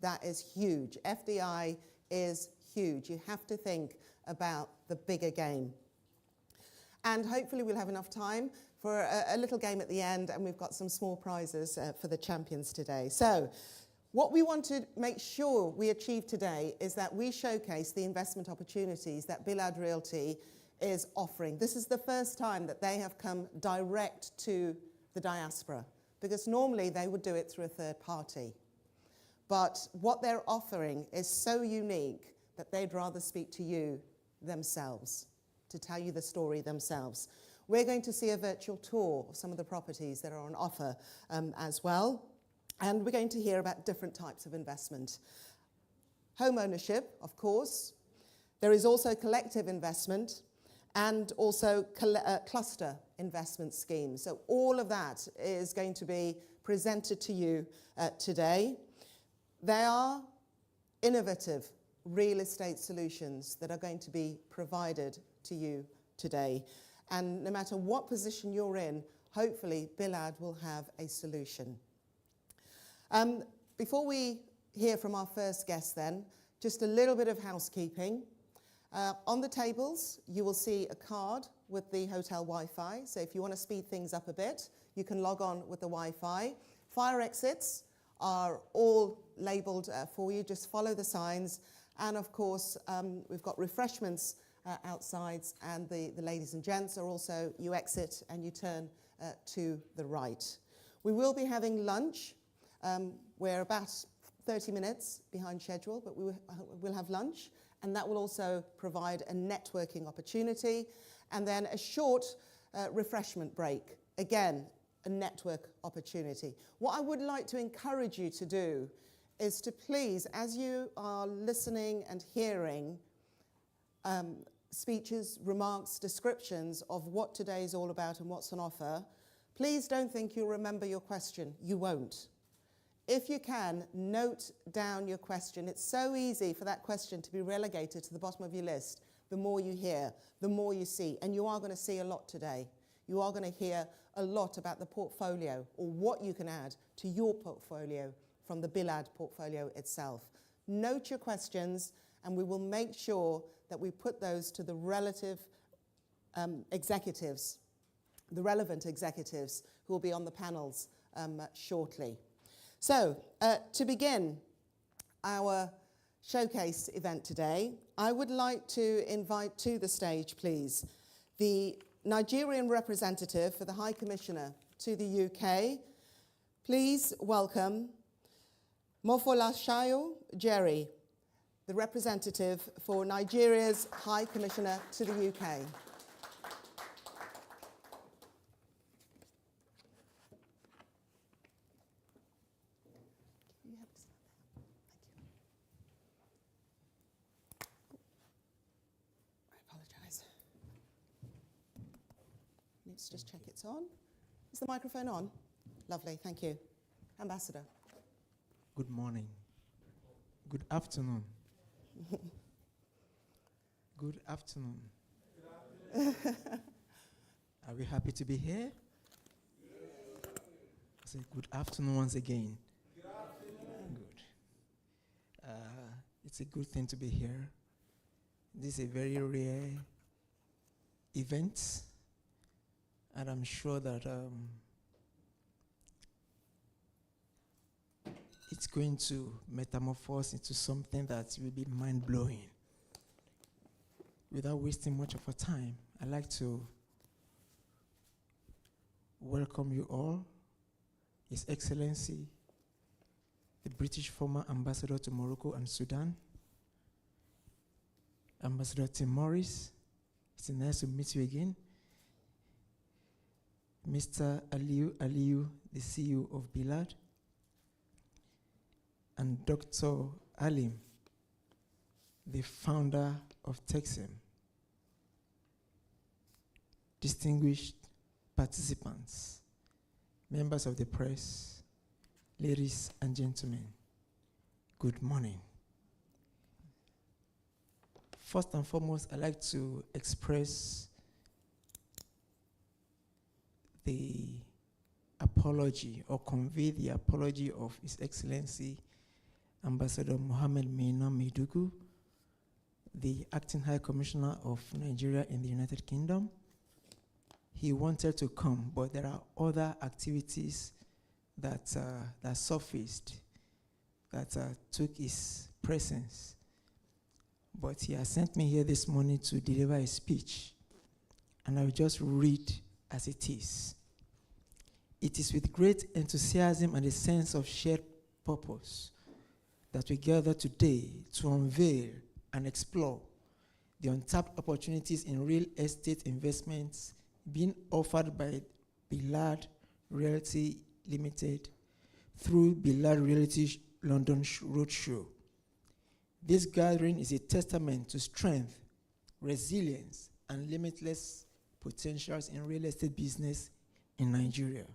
That is huge. FDI is huge. You have to think about the bigger game. And hopefully we'll have enough time for a little game at the end, and we've got some small prizes for the champions today. So what we want to make sure we achieve today is that we showcase the investment opportunities that Bilaad Realty is offering. This is the first time that they have come direct to the diaspora, because normally they would do it through a third party. But what they're offering is so unique that they'd rather speak to you themselves, to tell you the story themselves. We're going to see a virtual tour of some of the properties that are on offer as well. And we're going to hear about different types of investment. Home ownership, of course. There is also collective investment and also cluster investment schemes. So all of that is going to be presented to you today. They are innovative real estate solutions that are going to be provided to you today. And no matter what position you're in, hopefully Bilaad will have a solution. Before we hear from our first guest then, just a little bit of housekeeping. On the tables, you will see a card with the hotel Wi-Fi. So if you want to speed things up a bit, you can log on with the Wi-Fi. Fire exits are all labelled for you. Just follow the signs. And of course, we've got refreshments outside, and the ladies and gents are also, you exit and you turn to the right. We will be having lunch. We're about 30 minutes behind schedule, but we'll have lunch, and that will also provide a networking opportunity, and then a short refreshment break. Again, a network opportunity. What I would like to encourage you to do is to please, as you are listening and hearing speeches, remarks, descriptions of what today is all about and what's on offer, please don't think you'll remember your question. You won't. If you can, note down your question. It's so easy for that question to be relegated to the bottom of your list. The more you hear, the more you see. And you are going to see a lot today. You are going to hear a lot about the portfolio, or what you can add to your portfolio from the Bilaad portfolio itself. Note your questions, and we will make sure that we put those to the relative executives, the relevant executives who will be on the panels shortly. So, to begin our showcase event today, I would like to invite to the stage, please, the Nigerian representative for the High Commissioner to the UK. Please welcome Mofolashayo Jerry, the representative for Nigeria's High Commissioner to the UK. Let's just check it's on. Is the microphone on? Lovely, thank you. Ambassador. Good morning. Good afternoon. Good afternoon. Are we happy to be here? I say good afternoon once again. Good afternoon. Good. It's a good thing to be here. This is a very rare event. And I'm sure that it's going to metamorphose into something that will be mind-blowing. Without wasting much of our time, I'd like to welcome you all, His Excellency, the British former ambassador to Morocco and Sudan, Ambassador Tim Morris. It's nice to meet you again. Mr. Aliyu, the CEO of Bilaad, and Dr. Alim, the founder of Texim. Distinguished participants, members of the press, ladies and gentlemen, good morning. First and foremost, I'd like to express the apology, or convey the apology of His Excellency Ambassador Mohammed Maina Medugu, the Acting High Commissioner of Nigeria in the United Kingdom. He wanted to come, but there are other activities that surfaced, that took his presence. But he has sent me here this morning to deliver a speech, and I will just read as it is. It is with great enthusiasm and a sense of shared purpose that we gather today to unveil and explore the untapped opportunities in real estate investments being offered by Bilaad Realty Limited through Bilaad Realty London Roadshow. This gathering is a testament to strength, resilience, and limitless potentials in real estate business in Nigeria.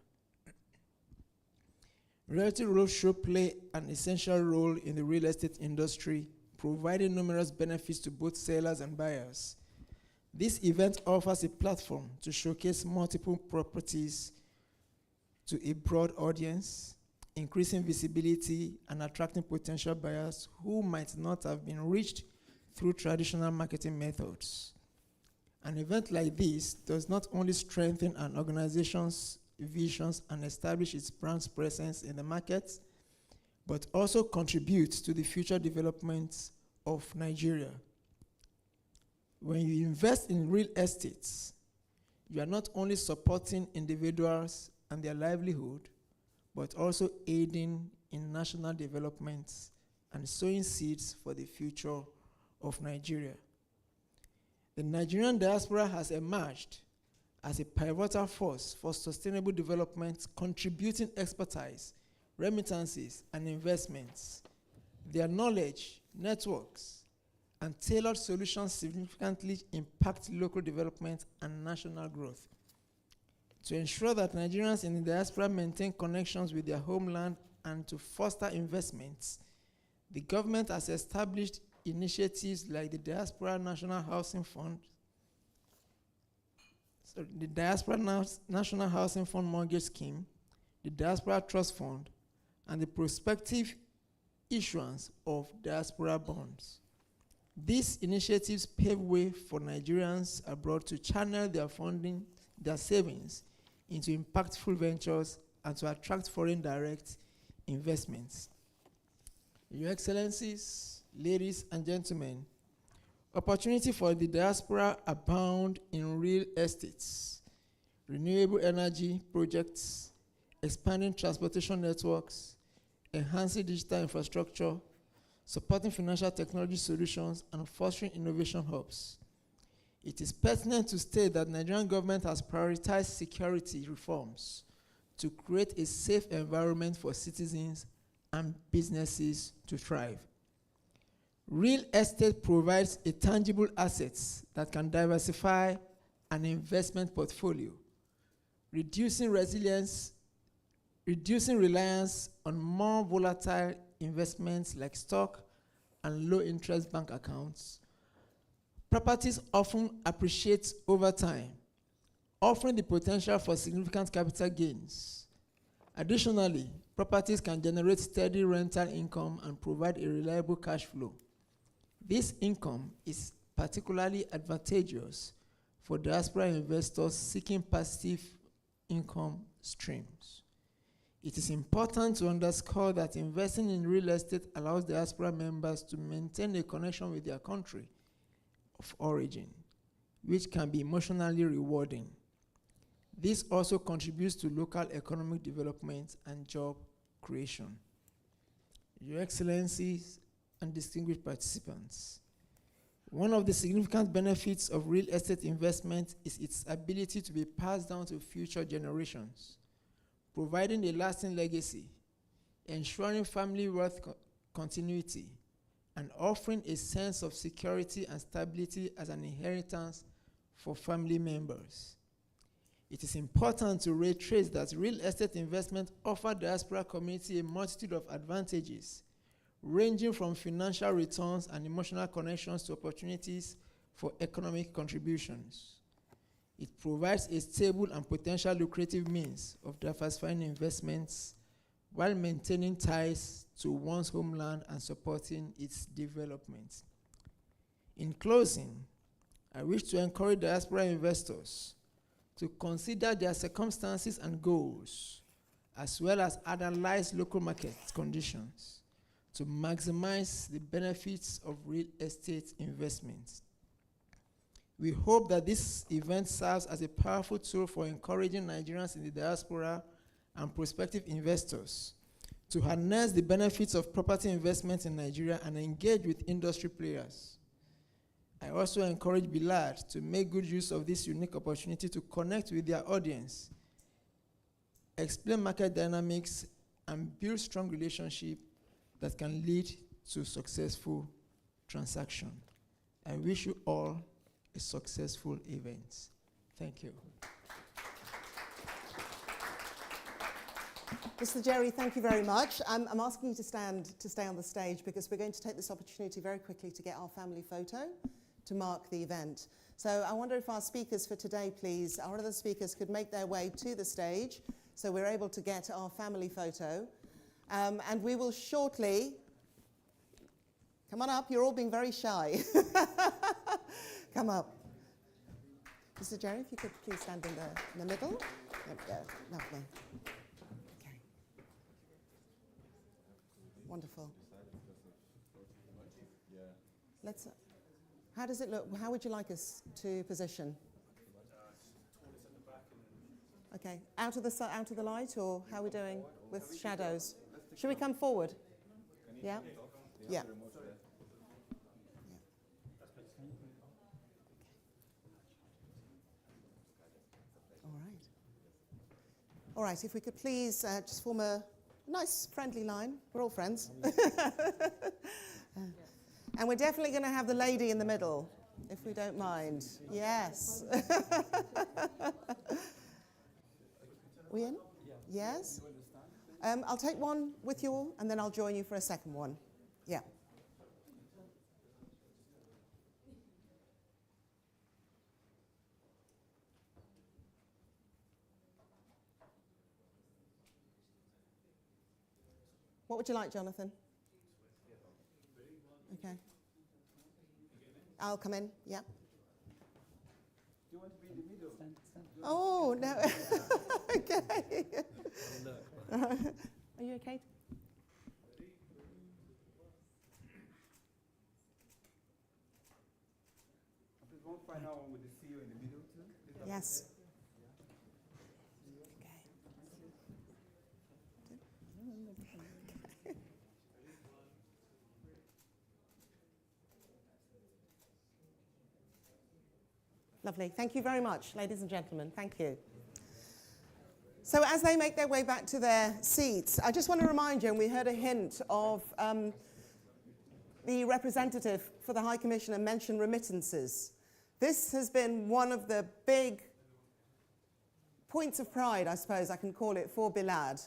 Realty Roadshow play an essential role in the real estate industry, providing numerous benefits to both sellers and buyers. This event offers a platform to showcase multiple properties to a broad audience, increasing visibility and attracting potential buyers who might not have been reached through traditional marketing methods. An event like this does not only strengthen an organization's visions and establish its brand's presence in the market, but also contributes to the future development of Nigeria. When you invest in real estate, you are not only supporting individuals and their livelihood, but also aiding in national development and sowing seeds for the future of Nigeria. The Nigerian diaspora has emerged as a pivotal force for sustainable development, contributing expertise, remittances, and investments. Their knowledge, networks, and tailored solutions significantly impact local development and national growth. To ensure that Nigerians in the diaspora maintain connections with their homeland and to foster investments, the government has established initiatives like the Diaspora National Housing Fund, the Diaspora National Housing Fund Mortgage Scheme, the Diaspora Trust Fund, and the prospective issuance of diaspora bonds. These initiatives pave way for Nigerians abroad to channel their funding, their savings, into impactful ventures and to attract foreign direct investments. Your Excellencies, ladies and gentlemen, opportunity for the diaspora abound in real estates, renewable energy projects, expanding transportation networks, enhancing digital infrastructure, supporting financial technology solutions, and fostering innovation hubs. It is pertinent to state that the Nigerian government has prioritized security reforms to create a safe environment for citizens and businesses to thrive. Real estate provides a tangible assets that can diversify an investment portfolio, reducing reliance on more volatile investments like stock and low-interest bank accounts. Properties often appreciate over time, offering the potential for significant capital gains. Additionally, properties can generate steady rental income and provide a reliable cash flow. This income is particularly advantageous for diaspora investors seeking passive income streams. It is important to underscore that investing in real estate allows diaspora members to maintain a connection with their country of origin, which can be emotionally rewarding. This also contributes to local economic development and job creation. Your Excellencies and distinguished participants, one of the significant benefits of real estate investment is its ability to be passed down to future generations, providing a lasting legacy, ensuring family wealth continuity, and offering a sense of security and stability as an inheritance for family members. It is important to reiterate that real estate investment offers the diaspora community a multitude of advantages, ranging from financial returns and emotional connections to opportunities for economic contributions. It provides a stable and potential lucrative means of diversifying investments while maintaining ties to one's homeland and supporting its development. In closing, I wish to encourage diaspora investors to consider their circumstances and goals, as well as analyze local market conditions to maximize the benefits of real estate investments. We hope that this event serves as a powerful tool for encouraging Nigerians in the diaspora and prospective investors to harness the benefits of property investment in Nigeria and engage with industry players. I also encourage Bilaad to make good use of this unique opportunity to connect with their audience, explain market dynamics, and build strong relationships that can lead to successful transaction. I wish you all a successful event. Thank you. Mr. Jerry, thank you very much. I'm asking you to stay on the stage because we're going to take this opportunity very quickly to get our family photo to mark the event. So I wonder if our speakers for today, please, our other speakers could make their way to the stage so we're able to get our family photo. And we will shortly, come on up, you're all being very shy. Come up. Mr. Jerry, if you could please stand in the middle. There we go, lovely. Okay. Wonderful. Let's, how does it look? How would you like us to position? Okay, out of the light, or how are we doing with shadows? Should we come forward? Yeah? Yeah. All right, if we could please just form a nice friendly line. We're all friends. And we're definitely going to have the lady in the middle, if we don't mind. Yes. We in? Yes? I'll take one with you all, and then I'll join you for a second one. Yeah. What would you like, Jonathan? Okay. I'll come in, yeah. Do you want to be in the middle? Oh, no. Okay. Are you okay? There's one final one with the CEO in the middle too. Yes. Lovely. Thank you very much, ladies and gentlemen. Thank you. So as they make their way back to their seats, I just want to remind you, and we heard a hint of the representative for the High Commissioner mention remittances. This has been one of the big points of pride, I suppose I can call it, for Bilaad,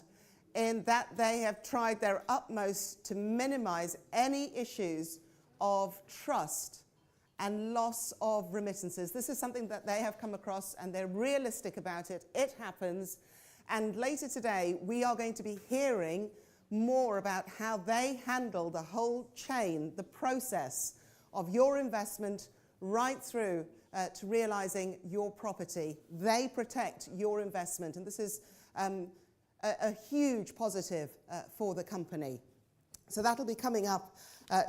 in that they have tried their utmost to minimize any issues of trust and loss of remittances. This is something that they have come across, and they're realistic about it. It happens. And later today, we are going to be hearing more about how they handle the whole chain, the process of your investment right through to realizing your property. They protect your investment, and this is a huge positive for the company. So that'll be coming up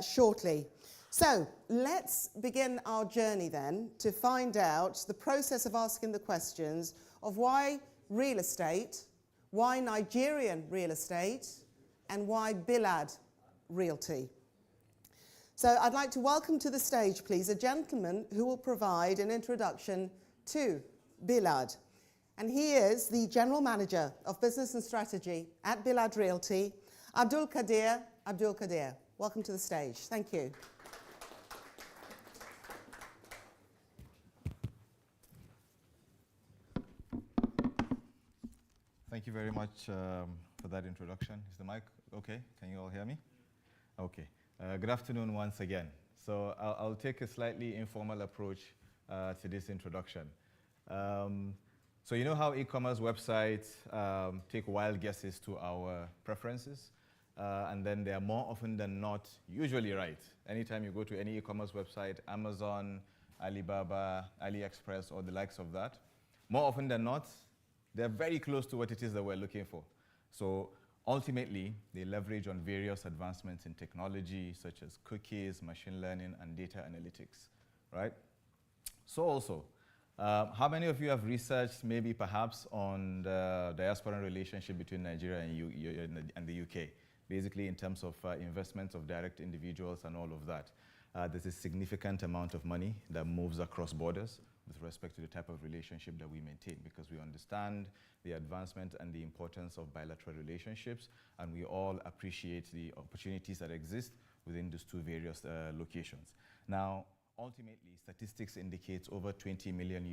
shortly. So let's begin our journey then to find out the process of asking the questions of why real estate, why Nigerian real estate, and why Bilaad Realty. So I'd like to welcome to the stage, please, a gentleman who will provide an introduction to Bilaad. And he is the General Manager of Business and Strategy at Bilaad Realty, Abdul Qadir. Abdul Qadir, welcome to the stage. Thank you. Thank you very much for that introduction. Is the mic okay? Can you all hear me? Okay. Good afternoon once again. So I'll take a slightly informal approach to this introduction. So you know how e-commerce websites take wild guesses to our preferences, and then they are more often than not usually right. Anytime you go to any e-commerce website, Amazon, Alibaba, AliExpress, or the likes of that, more often than not, they're very close to what it is that we're looking for. So ultimately, they leverage on various advancements in technology, such as cookies, machine learning, and data analytics, right? So also, how many of you have researched maybe perhaps on the diaspora relationship between Nigeria and the UK? basically in terms of investments of direct individuals and all of that. There's a significant amount of money that moves across borders with respect to the type of relationship that we maintain, because we understand the advancement and the importance of bilateral relationships, and we all appreciate the opportunities that exist within these two various locations. Now, ultimately, statistics indicates over $20 million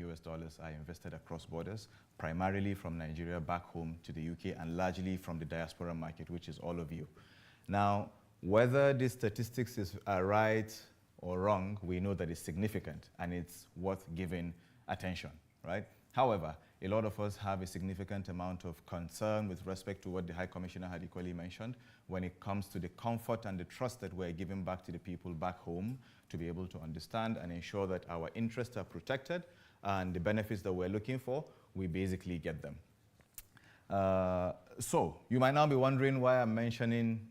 are invested across borders, primarily from Nigeria back home to the UK, and largely from the diaspora market, which is all of you. Now, whether these statistics are right or wrong, we know that it's significant and it's worth giving attention, right? However, a lot of us have a significant amount of concern with respect to what the High Commissioner had equally mentioned when it comes to the comfort and the trust that we're giving back to the people back home to be able to understand and ensure that our interests are protected and the benefits that we're looking for, we basically get them. So you might now be wondering why I'm mentioning,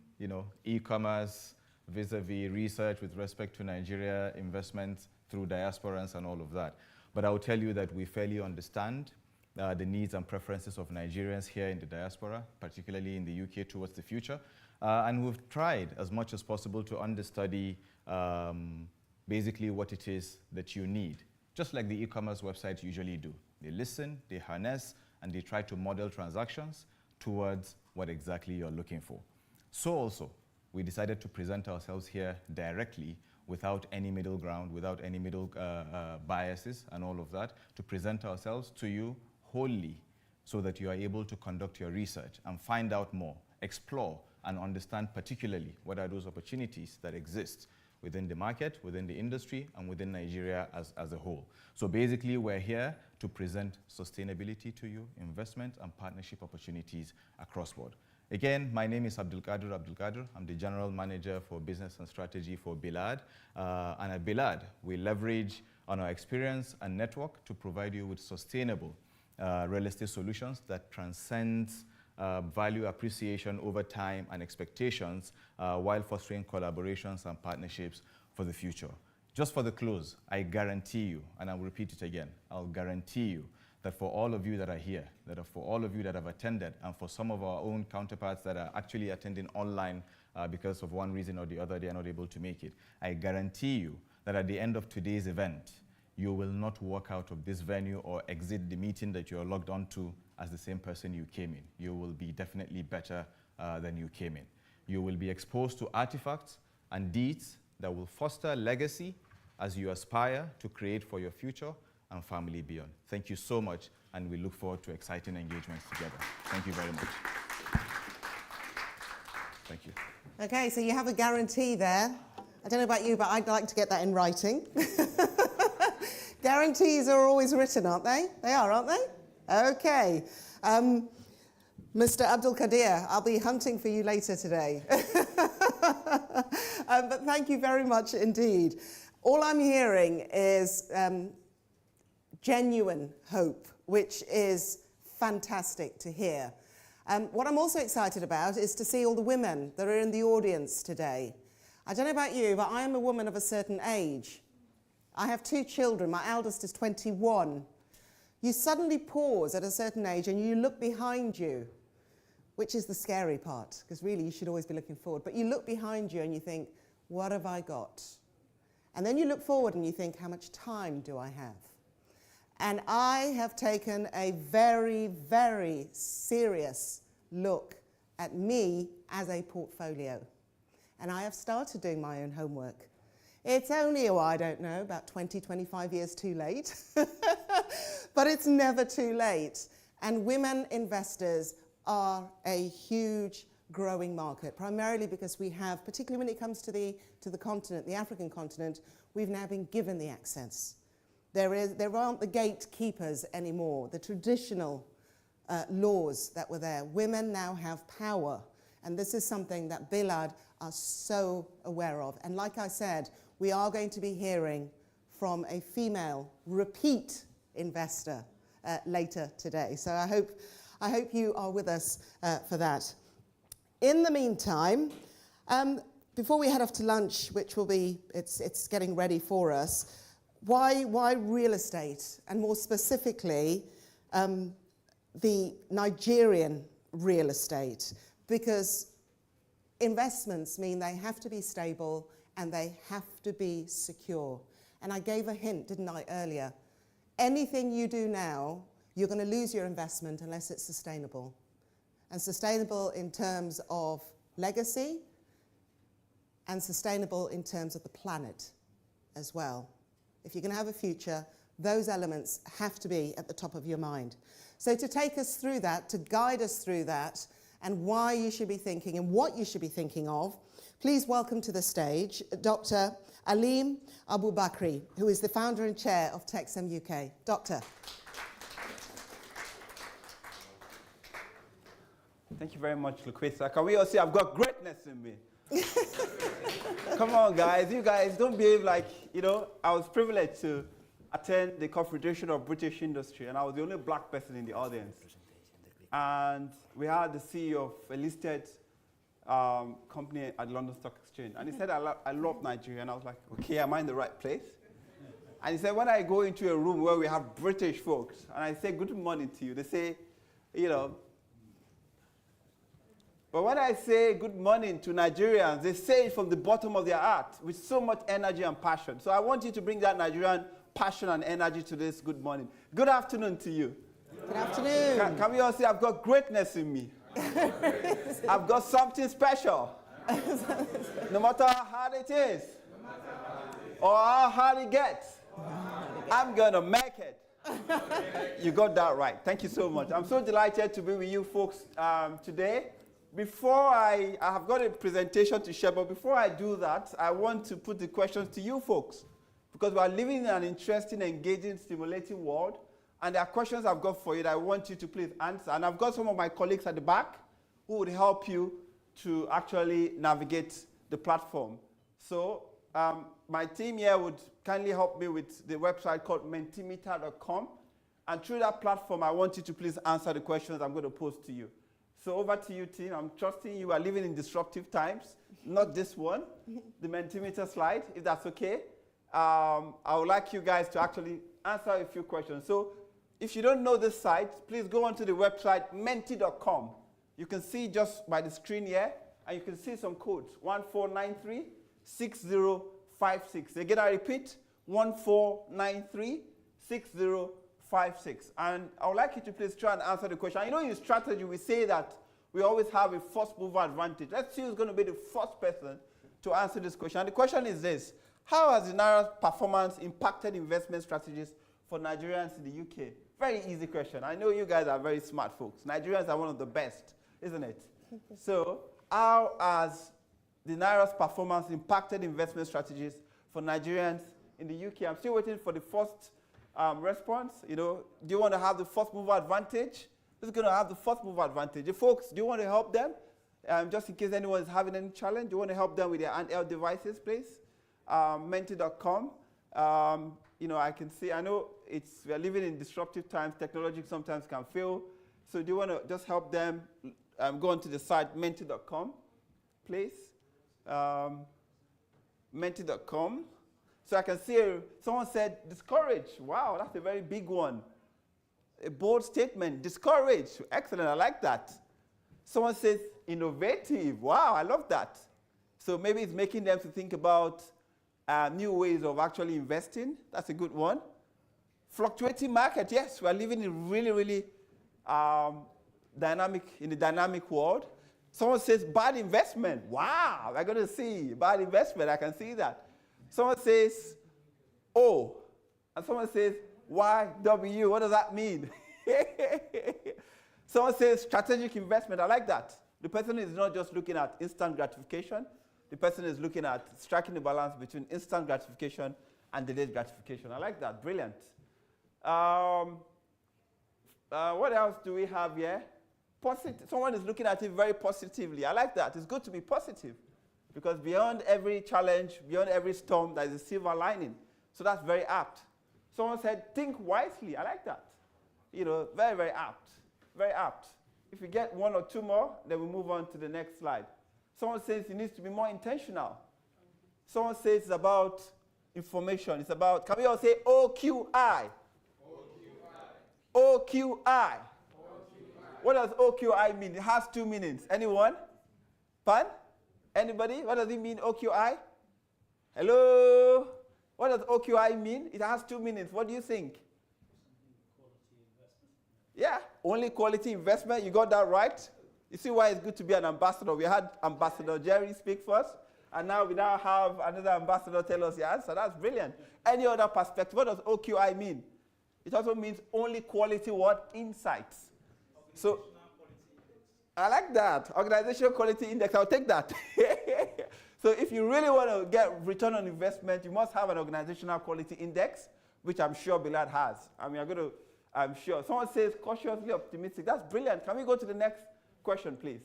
e-commerce vis-a-vis research with respect to Nigeria investments through diasporans and all of that. But I will tell you that we fairly understand the needs and preferences of Nigerians here in the diaspora, particularly in the UK towards the future. And we've tried as much as possible to understudy basically what it is that you need, just like the e-commerce websites usually do. They listen, they harness, and they try to model transactions towards what exactly you're looking for. So also, we decided to present ourselves here directly without any middle ground, without any middle biases and all of that, to present ourselves to you wholly so that you are able to conduct your research and find out more, explore, and understand particularly what are those opportunities that exist within the market, within the industry, and within Nigeria as a whole. So basically, we're here to present sustainability to you, investment and partnership opportunities across board. Again, my name is Abdulkader. I'm the General Manager for Business and Strategy for Bilaad. And at Bilaad, we leverage on our experience and network to provide you with sustainable real estate solutions that transcends value appreciation over time and expectations while fostering collaborations and partnerships for the future. Just for the close, I guarantee you, and I'll repeat it again, I'll guarantee you that for all of you that are here, for all of you that have attended, and for some of our own counterparts that are actually attending online because of one reason or the other, they are not able to make it, I guarantee you that at the end of today's event, you will not walk out of this venue or exit the meeting that you're logged onto as the same person you came in. You will be definitely better than you came in. You will be exposed to artifacts and deeds that will foster legacy as you aspire to create for your future and family beyond. Thank you so much, and we look forward to exciting engagements together. Thank you very much. Thank you. Okay, so you have a guarantee there. I don't know about you, but I'd like to get that in writing. Guarantees are always written, aren't they? They are, aren't they? Okay. Mr. Abdulkader, I'll be hunting for you later today. But thank you very much indeed. All I'm hearing is genuine hope, which is fantastic to hear. What I'm also excited about is to see all the women that are in the audience today. I don't know about you, but I am a woman of a certain age. I have 2 children. My eldest is 21. You suddenly pause at a certain age and you look behind you, which is the scary part, because really you should always be looking forward. But you look behind you and you think, what have I got? And then you look forward and you think, how much time do I have? And I have taken a very, very serious look at me as a portfolio. And I have started doing my own homework. It's only, I don't know, about 20, 25 years too late. But it's never too late. And women investors are a huge growing market, primarily because we have, particularly when it comes to the continent, the African continent, we've now been given the access. There aren't the gatekeepers anymore, the traditional laws that were there. Women now have power, and this is something that Bilaad are so aware of. And like I said, we are going to be hearing from a female repeat investor later today. So I hope you are with us for that. In the meantime, before we head off to lunch, which will be, it's getting ready for us, why real estate, and more specifically, the Nigerian real estate? Because investments mean they have to be stable and they have to be secure. And I gave a hint, didn't I, earlier? Anything you do now, you're going to lose your investment unless it's sustainable. And sustainable in terms of legacy and sustainable in terms of the planet as well. If you're going to have a future, those elements have to be at the top of your mind. So to take us through that, to guide us through that, and why you should be thinking and what you should be thinking of, please welcome to the stage Dr. Aleem Abubakri, who is the founder and chair of TechSem UK. Doctor. Thank you very much, Lucrezia. Can we all see I've got greatness in me? Come on, guys. You guys don't behave like, I was privileged to attend the Confederation of British Industry, and I was the only black person in the audience. And we had the CEO of a listed company at London Stock Exchange. And he said, I love Nigeria. And I was like, okay, am I in the right place? And he said, when I go into a room where we have British folks, and I say, good morning to you, they say, but when I say good morning to Nigerians, they say it from the bottom of their heart with so much energy and passion. So I want you to bring that Nigerian passion and energy to this good morning. Good afternoon to you. Good afternoon. Can we all say I've got greatness in me? I've got something special. No matter how hard it is, or how hard it gets, I'm going to make it. You got that right. Thank you so much. I'm so delighted to be with you folks today. Before I have got a presentation to share, but before I do that, I want to put the questions to you folks, because we are living in an interesting, engaging, stimulating world, and there are questions I've got for you that I want you to please answer. And I've got some of my colleagues at the back who would help you to actually navigate the platform. So my team here would kindly help me with the website called mentimeter.com, and through that platform, I want you to please answer the questions I'm going to pose to you. So over to you, team. I'm trusting you are living in disruptive times, not this one, the Mentimeter slide, if that's okay. I would like you guys to actually answer a few questions. So if you don't know this site, please go onto the website menti.com. You can see just by the screen here, and you can see some codes, 1493-6056. Again, I repeat, 1493-6056. And I would like you to please try and answer the question. In strategy, we say that we always have a first mover advantage. Let's see who's going to be the first person to answer this question. And the question is this: how has the Naira's performance impacted investment strategies for Nigerians in the UK? Very easy question. I know you guys are very smart folks. Nigerians are one of the best, isn't it? So how has the Naira's performance impacted investment strategies for Nigerians in the UK? I'm still waiting for the first response. Do you want to have the first mover advantage? Who's going to have the first mover advantage? The folks, do you want to help them? Just in case anyone is having any challenge, do you want to help them with their handheld devices, please? Menti.com. I can see, I know we are living in disruptive times. Technology sometimes can fail. So do you want to just help them go onto the site, Menti.com, please? Menti.com. So I can see someone said discourage. Wow, that's a very big one. A bold statement, discourage. Excellent, I like that. Someone says innovative. Wow, I love that. So maybe it's making them to think about new ways of actually investing. That's a good one. Fluctuating market. Yes, we are living in really, really dynamic world. Someone says bad investment. Wow, we're going to see bad investment. I can see that. Someone says O, and someone says YW. What does that mean? Someone says strategic investment. I like that. The person is not just looking at instant gratification. The person is looking at striking the balance between instant gratification and delayed gratification. I like that. Brilliant. What else do we have here? Positive. Someone is looking at it very positively. I like that. It's good to be positive, because beyond every challenge, beyond every storm, there is a silver lining. So that's very apt. Someone said, think wisely. I like that. Very, very apt. Very apt. If we get one or two more, then we move on to the next slide. Someone says it needs to be more intentional. Someone says it's about information. It's about, can we all say OQI? OQI. OQI. What does OQI mean? It has two meanings. Anyone? Pardon? Anybody? What does it mean, OQI? Hello? What does OQI mean? It has two meanings. What do you think? Yeah, only quality investment. You got that right. You see why it's good to be an ambassador. We had Ambassador Jerry speak first, and now we now have another ambassador tell us the answer. That's brilliant. Any other perspective? What does OQI mean? It also means only quality what? Insights. So, I like that. Organizational Quality Index. I'll take that. So if you really want to get return on investment, you must have an Organizational Quality Index, which I'm sure Bilaad has. I mean, I'm sure. Someone says cautiously optimistic. That's brilliant. Can we go to the next question, please?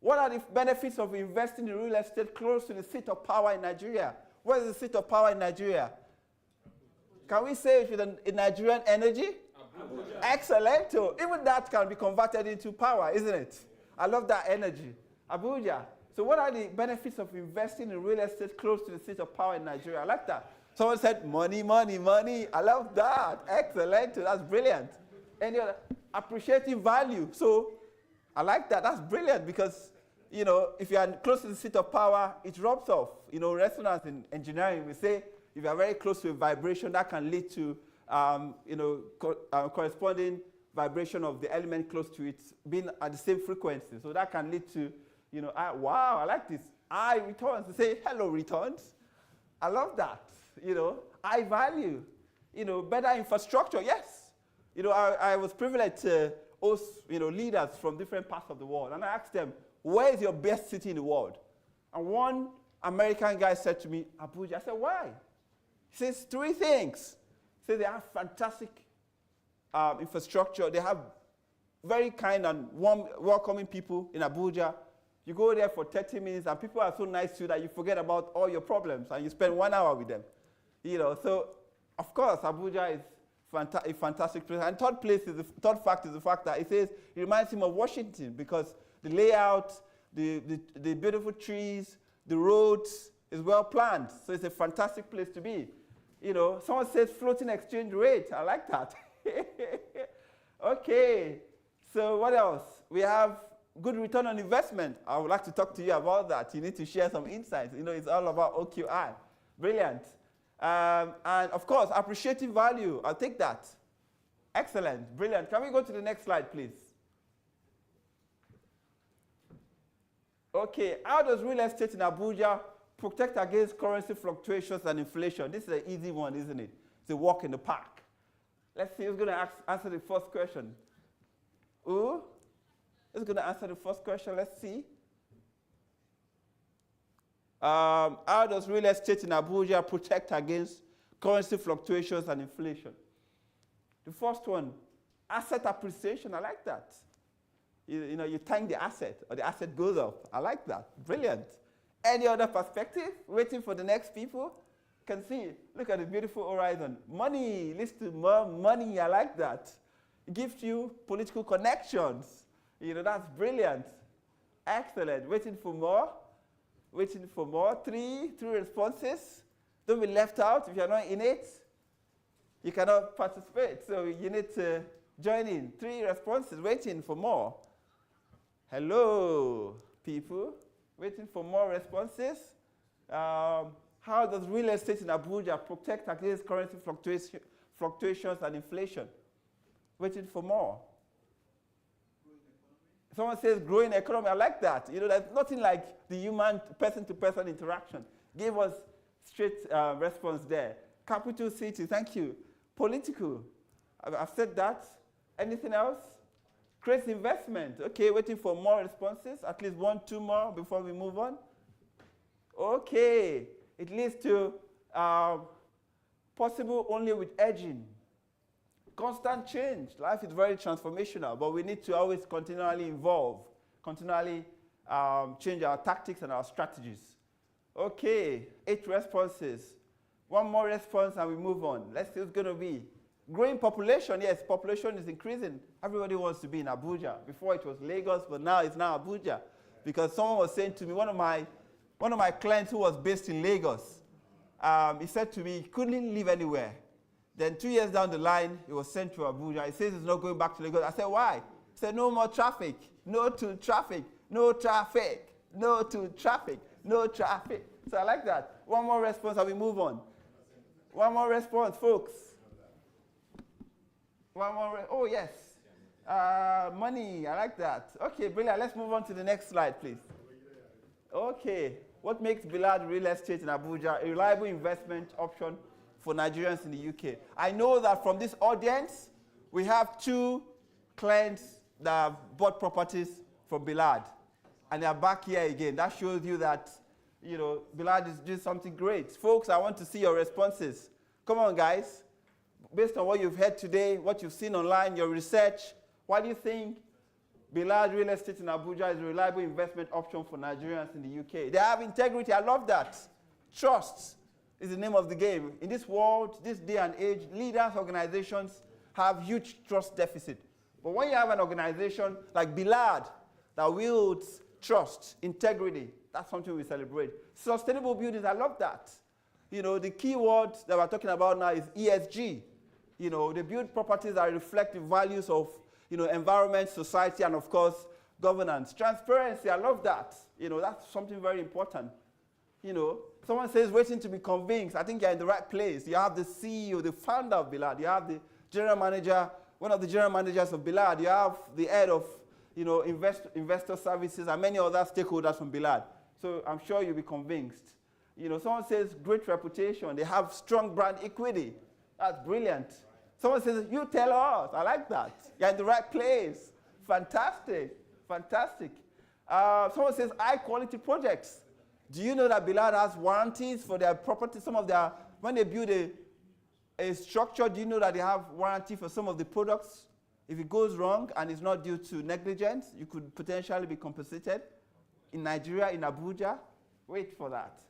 What are the benefits of investing in real estate close to the seat of power in Nigeria? Where is the seat of power in Nigeria? Can we say it with a Nigerian energy? Abuja. Excellent. So even that can be converted into power, isn't it? I love that energy. Abuja. So what are the benefits of investing in real estate close to the seat of power in Nigeria? I like that. Someone said money, money, money. I love that. Excellent. That's brilliant. Any other? Appreciating value. So I like that. That's brilliant because, you know, if you are close to the seat of power, it rubs off. You know, resonance in engineering, we say if you are very close to a vibration, that can lead to, you know, corresponding vibration of the element close to it being at the same frequency. So that can lead to, you know, wow, I like this. I returns. They say, hello, returns. I love that. You know, I value, you know, better infrastructure. Yes. You know, I was privileged to host, you know, leaders from different parts of the world. And I asked them, where is your best city in the world? And one American guy said to me, Abuja. I said, why? He says, three things. He says they have fantastic infrastructure. They have very kind and warm, welcoming people in Abuja. You go there for 30 minutes and people are so nice to you that you forget about all your problems and you spend 1 hour with them. You know, so of course Abuja is a fantastic place. And third fact is the fact that it says it reminds him of Washington because the layout, the beautiful trees, the roads is well planned. So it's a fantastic place to be. You know, someone says floating exchange rate. I like that. Okay, so what else? We have good return on investment. I would like to talk to you about that. You need to share some insights. You know, it's all about OQI. Brilliant. And of course, appreciating value. I'll take that. Excellent. Brilliant. Can we go to the next slide, please? Okay, how does real estate in Abuja protect against currency fluctuations and inflation? This is an easy one, isn't it? It's a walk in the park. Let's see who's going to answer the first question. Who? Who's going to answer the first question? Let's see. How does real estate in Abuja protect against currency fluctuations and inflation? The first one, asset appreciation. I like that. You know, you thank the asset or the asset goes up. I like that. Brilliant. Any other perspective? Waiting for the next people? Can see. Look at the beautiful horizon. Money leads to more money. I like that. It gives you political connections. You know, that's brilliant. Excellent. Waiting for more. Waiting for more. Three responses. Don't be left out. If you're not in it, you cannot participate. So you need to join in. 3 responses. Waiting for more. Hello, people. Waiting for more responses. How does real estate in Abuja protect against currency fluctuations and inflation? Waiting for more. Someone says growing economy. I like that. You know, there's nothing like the human person-to-person interaction. Give us straight response there. Capital city, thank you. Political, I've said that. Anything else? Creates investment. Okay, waiting for more responses. At least 1, 2 more before we move on. Okay, it leads to possible only with edging. Constant change. Life is very transformational, but we need to always continually evolve, continually change our tactics and our strategies. Okay, 8 responses. 1 more response and we move on. Let's see who's going to be. Growing population. Yes, population is increasing. Everybody wants to be in Abuja. Before it was Lagos, but now it's now Abuja. Because someone was saying to me, one of my clients who was based in Lagos, he said to me he couldn't live anywhere. Then 2 years down the line, he was sent to Abuja. He says he's not going back to Lagos. I said, why? He said, no more traffic. No to traffic. No traffic. No to traffic. No traffic. So I like that. One more response and we move on. One more response, folks. One more. Oh, yes. Money. I like that. Okay, brilliant. Let's move on to the next slide, please. Okay. What makes Bilaad real estate in Abuja a reliable investment option for Nigerians in the UK? I know that from this audience, we have 2 clients that have bought properties from Bilaad, and they are back here again. That shows you that, Bilaad is doing something great. Folks, I want to see your responses. Come on, guys. Based on what you've heard today, what you've seen online, your research, why do you think Bilaad Real Estate in Abuja is a reliable investment option for Nigerians in the UK? They have integrity. I love that. Trust is the name of the game. In this world, this day and age, leaders, organizations have huge trust deficit. But when you have an organization like Bilaad that wields trust, integrity, that's something we celebrate. Sustainable buildings, I love that. The key word that we're talking about now is ESG. They build properties that reflect the values of environment, society, and of course, governance. Transparency, I love that. That's something very important. Someone says waiting to be convinced. I think you're in the right place. You have the CEO, the founder of Bilaad. You have the general manager, one of the general managers of Bilaad. You have the head of, investor services and many other stakeholders from Bilaad. So I'm sure you'll be convinced. Someone says great reputation. They have strong brand equity. That's brilliant. Someone says, you tell us. I like that. You're in the right place. Fantastic. Fantastic. Someone says high quality projects. Do you know that Bilaad has warranties for their property? When they build a structure, do you know that they have warranty for some of the products? If it goes wrong and it's not due to negligence, you could potentially be compensated. In Nigeria, in Abuja, wait for that.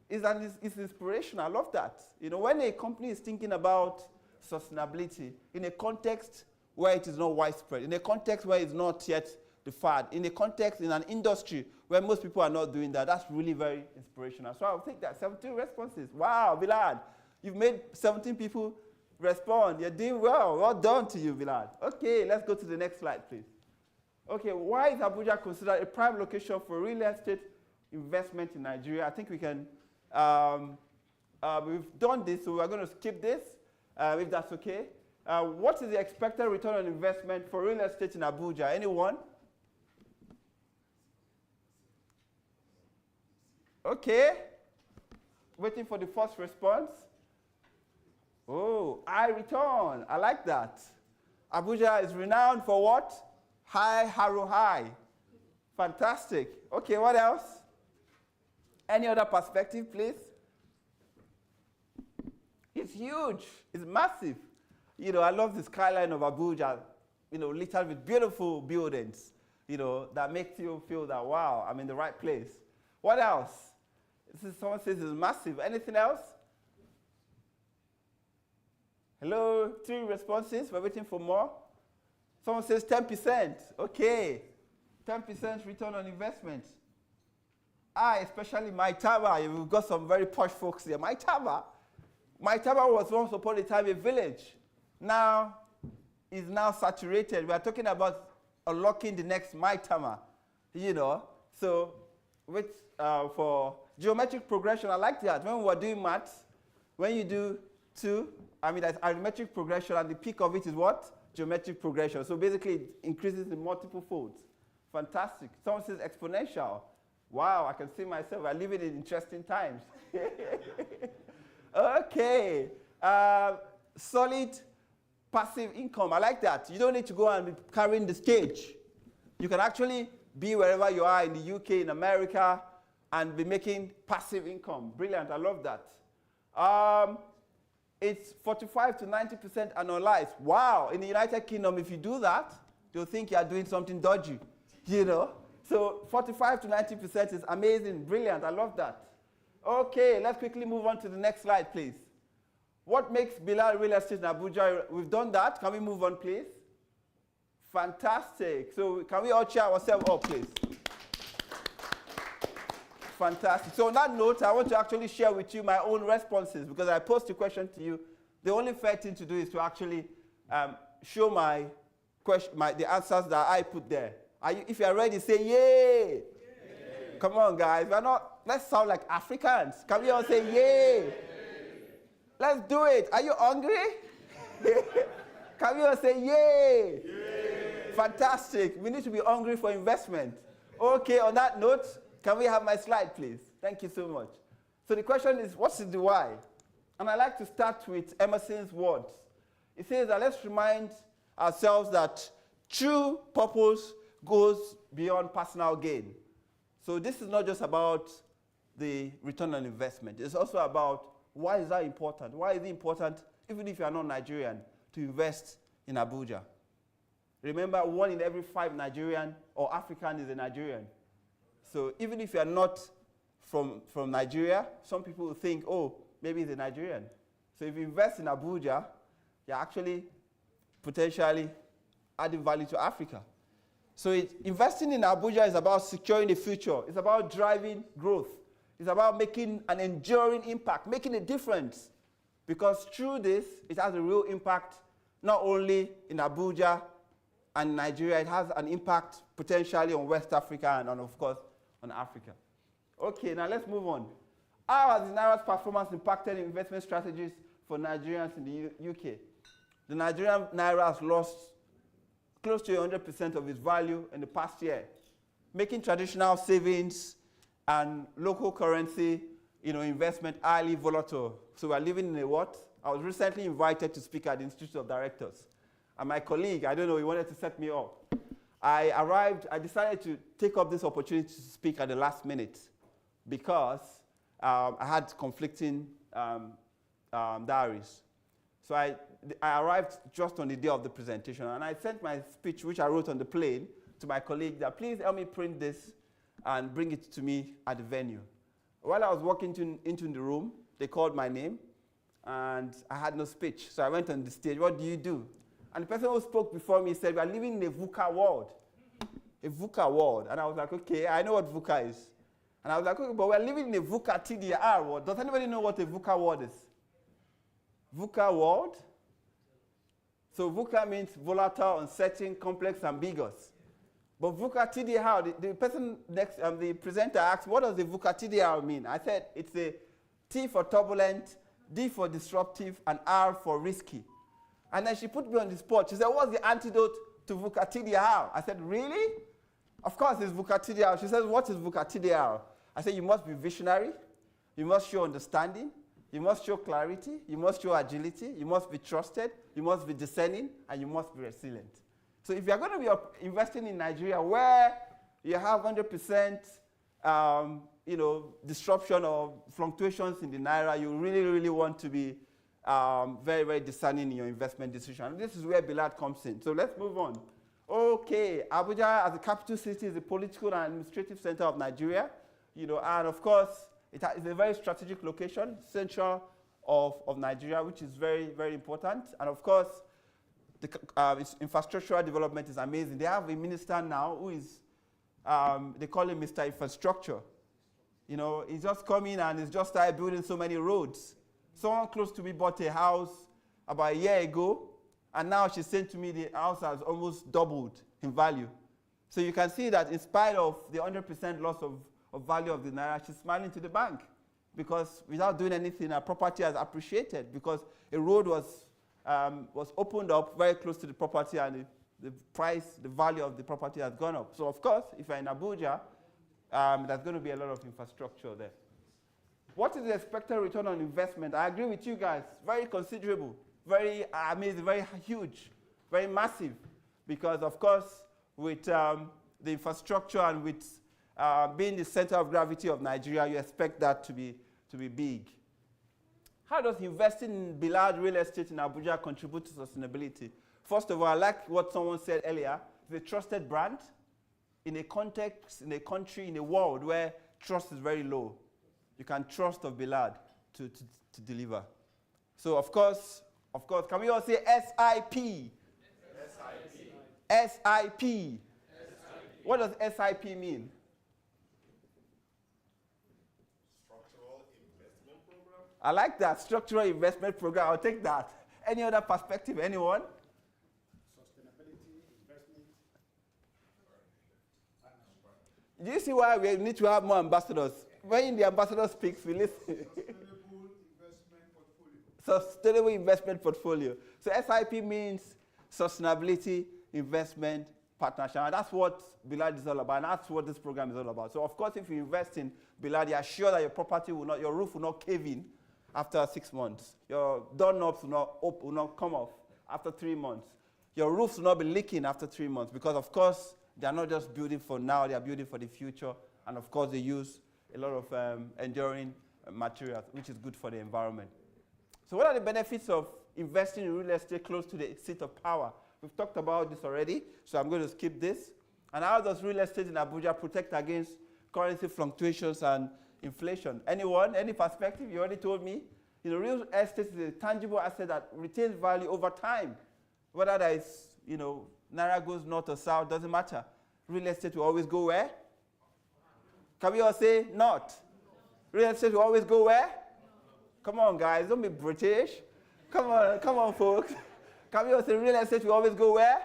It's inspirational. I love that. When a company is thinking about sustainability in a context where it is not widespread, in a context where it's not yet the fad, in a context, in an industry where most people are not doing that, that's really very inspirational. So I'll take that. 17 responses. Wow, Bilaad. You've made 17 people respond. You're doing well. Well done to you, Bilaad. Okay, let's go to the next slide, please. Okay, why is Abuja considered a prime location for real estate investment in Nigeria? I think we can, we've done this, so we're going to skip this, if that's okay. What is the expected return on investment for real estate in Abuja? Anyone? Okay. Waiting for the first response. Oh, high return. I like that. Abuja is renowned for what? High Harrow High. Fantastic. Okay, what else? Any other perspective, please? It's huge. It's massive. I love the skyline of Abuja, littered with beautiful buildings, that makes you feel that, wow, I'm in the right place. What else? Someone says it's massive. Anything else? Hello, 3 responses. We're waiting for more. Someone says 10%. Okay. 10% return on investment. Especially Maitaba. We've got some very posh folks here. Maitaba was once upon a time a village. Now, is now saturated. We are talking about unlocking the next Maitama, So, for geometric progression, I like that. When we were doing maths, when you do 2, that's arithmetic progression, and the peak of it is what? Geometric progression. So basically, it increases in multiple folds. Fantastic. Someone says exponential. Wow, I can see myself. I live in interesting times. Okay. Solid passive income. I like that. You don't need to go and be carrying the stage. You can actually be wherever you are in the UK, in America, and be making passive income. Brilliant. I love that. It's 45 to 90% annualized. Wow. In the United Kingdom, if you do that, they'll think you're doing something dodgy. So 45 to 90% is amazing. Brilliant. I love that. Okay, let's quickly move on to the next slide, please. What makes Bilaad Real Estate in Abuja? We've done that. Can we move on, please? Fantastic. So can we all cheer ourselves up, please? Fantastic. So on that note, I want to actually share with you my own responses because I posed a question to you. The only fair thing to do is to actually show the answers that I put there. If you are ready, say yay. Yay. Come on, guys. Let's sound like Africans. Can we all say yay? Yay. Let's do it. Are you hungry? Can we all say yay? Yay? Fantastic. We need to be hungry for investment. Okay, on that note, can we have my slide, please? Thank you so much. So the question is, what's the why? And I like to start with Emerson's words. He says that let's remind ourselves that true purpose goes beyond personal gain. So this is not just about the return on investment. It's also about why is that important? Why is it important, even if you are not Nigerian, to invest in Abuja? Remember, 1 in every 5 Nigerian or African is a Nigerian. So even if you are not from Nigeria, some people will think, oh, maybe he's a Nigerian. So if you invest in Abuja, you're actually potentially adding value to Africa. So investing in Abuja is about securing the future. It's about driving growth. It's about making an enduring impact, making a difference. Because through this, it has a real impact, not only in Abuja and Nigeria, it has an impact potentially on West Africa and of course, on Africa. Okay, now let's move on. How has the Naira's performance impacted investment strategies for Nigerians in the UK? The Nigerian Naira has lost close to 100% of its value in the past year, making traditional savings and local currency investment highly volatile. So we're living in a what? I was recently invited to speak at the Institute of Directors. And my colleague, I don't know, he wanted to set me up. I decided to take up this opportunity to speak at the last minute because I had conflicting diaries. So I arrived just on the day of the presentation, and I sent my speech, which I wrote on the plane, to my colleague that please help me print this and bring it to me at the venue. While I was walking into the room, they called my name, and I had no speech. So I went on the stage. What do you do? And the person who spoke before me said, we are living in a VUCA world. A VUCA world. And I was like, okay, I know what VUCA is. And I was like, okay, but we're living in a VUCA TDR world. Does anybody know what a VUCA world is? VUCA world? So VUCA means volatile, uncertain, complex, ambiguous. But VUCA TDR, the person next, the presenter asked, what does the VUCA TDR mean? I said, it's a T for turbulent, D for disruptive, and R for risky. And then she put me on the spot. She said, what's the antidote to VUCA TDR? I said, really? Of course it's VUCA TDR. She says, what is VUCA TDR? I said, you must be visionary. You must show understanding. You must show clarity. You must show agility. You must be trusted. You must be discerning. And you must be resilient. So if you're going to be investing in Nigeria where you have 100% disruption or fluctuations in the Naira, you really, really want to be very, very discerning in your investment decision. And this is where Bilaad comes in. So let's move on. Okay, Abuja as a capital city is the political and administrative center of Nigeria. And of course, it's a very strategic location, central of Nigeria, which is very, very important. And of course, its infrastructural development is amazing. They have a minister now who is, they call him Mr. Infrastructure. He's just come in and he's just started building so many roads. Someone close to me bought a house about a year ago, and now she's saying to me the house has almost doubled in value. So you can see that in spite of the 100% loss of value of the Naira, she's smiling to the bank because without doing anything, her property has appreciated because a road was opened up very close to the property and the value of the property has gone up. So of course, if you're in Abuja, there's going to be a lot of infrastructure there. What is the expected return on investment? I agree with you guys. Very considerable, very amazing, very huge, very massive. Because of course, with the infrastructure and with being the center of gravity of Nigeria, you expect that to be big. How does investing in Bilaad real estate in Abuja contribute to sustainability? First of all, I like what someone said earlier. It's a trusted brand in a context, in a country, in a world where trust is very low. You can trust of Bilaad to deliver. So of course, can we all say SIP? SIP. SIP. What does SIP mean? Structural Investment Program. I like that, structural investment program. I'll take that. Any other perspective, anyone? Sustainability, investment. Do you see why we need to have more ambassadors? When the ambassador speaks, we listen. Sustainable investment portfolio. So SIP means sustainability investment partnership. And that's what Bilaad is all about. And that's what this program is all about. So of course, if you invest in Bilaad, you are sure that your property will not, your roof will not cave in after 6 months. Your doorknobs will not come off after 3 months. Your roofs will not be leaking after 3 months, because of course, they are not just building for now, they are building for the future. And of course, they use a lot of enduring materials, which is good for the environment. So what are the benefits of investing in real estate close to the seat of power? We've talked about this already, so I'm going to skip this. And how does real estate in Abuja protect against currency fluctuations and inflation? Anyone? Any perspective? You already told me. You know, real estate is a tangible asset that retains value over time. Whether that is, you know, Naira goes north or south, doesn't matter. Real estate will always go where? Can we all say not? Real estate will always go where? Come on, guys, don't be British. Come on, folks. Can we all say real estate will always go where?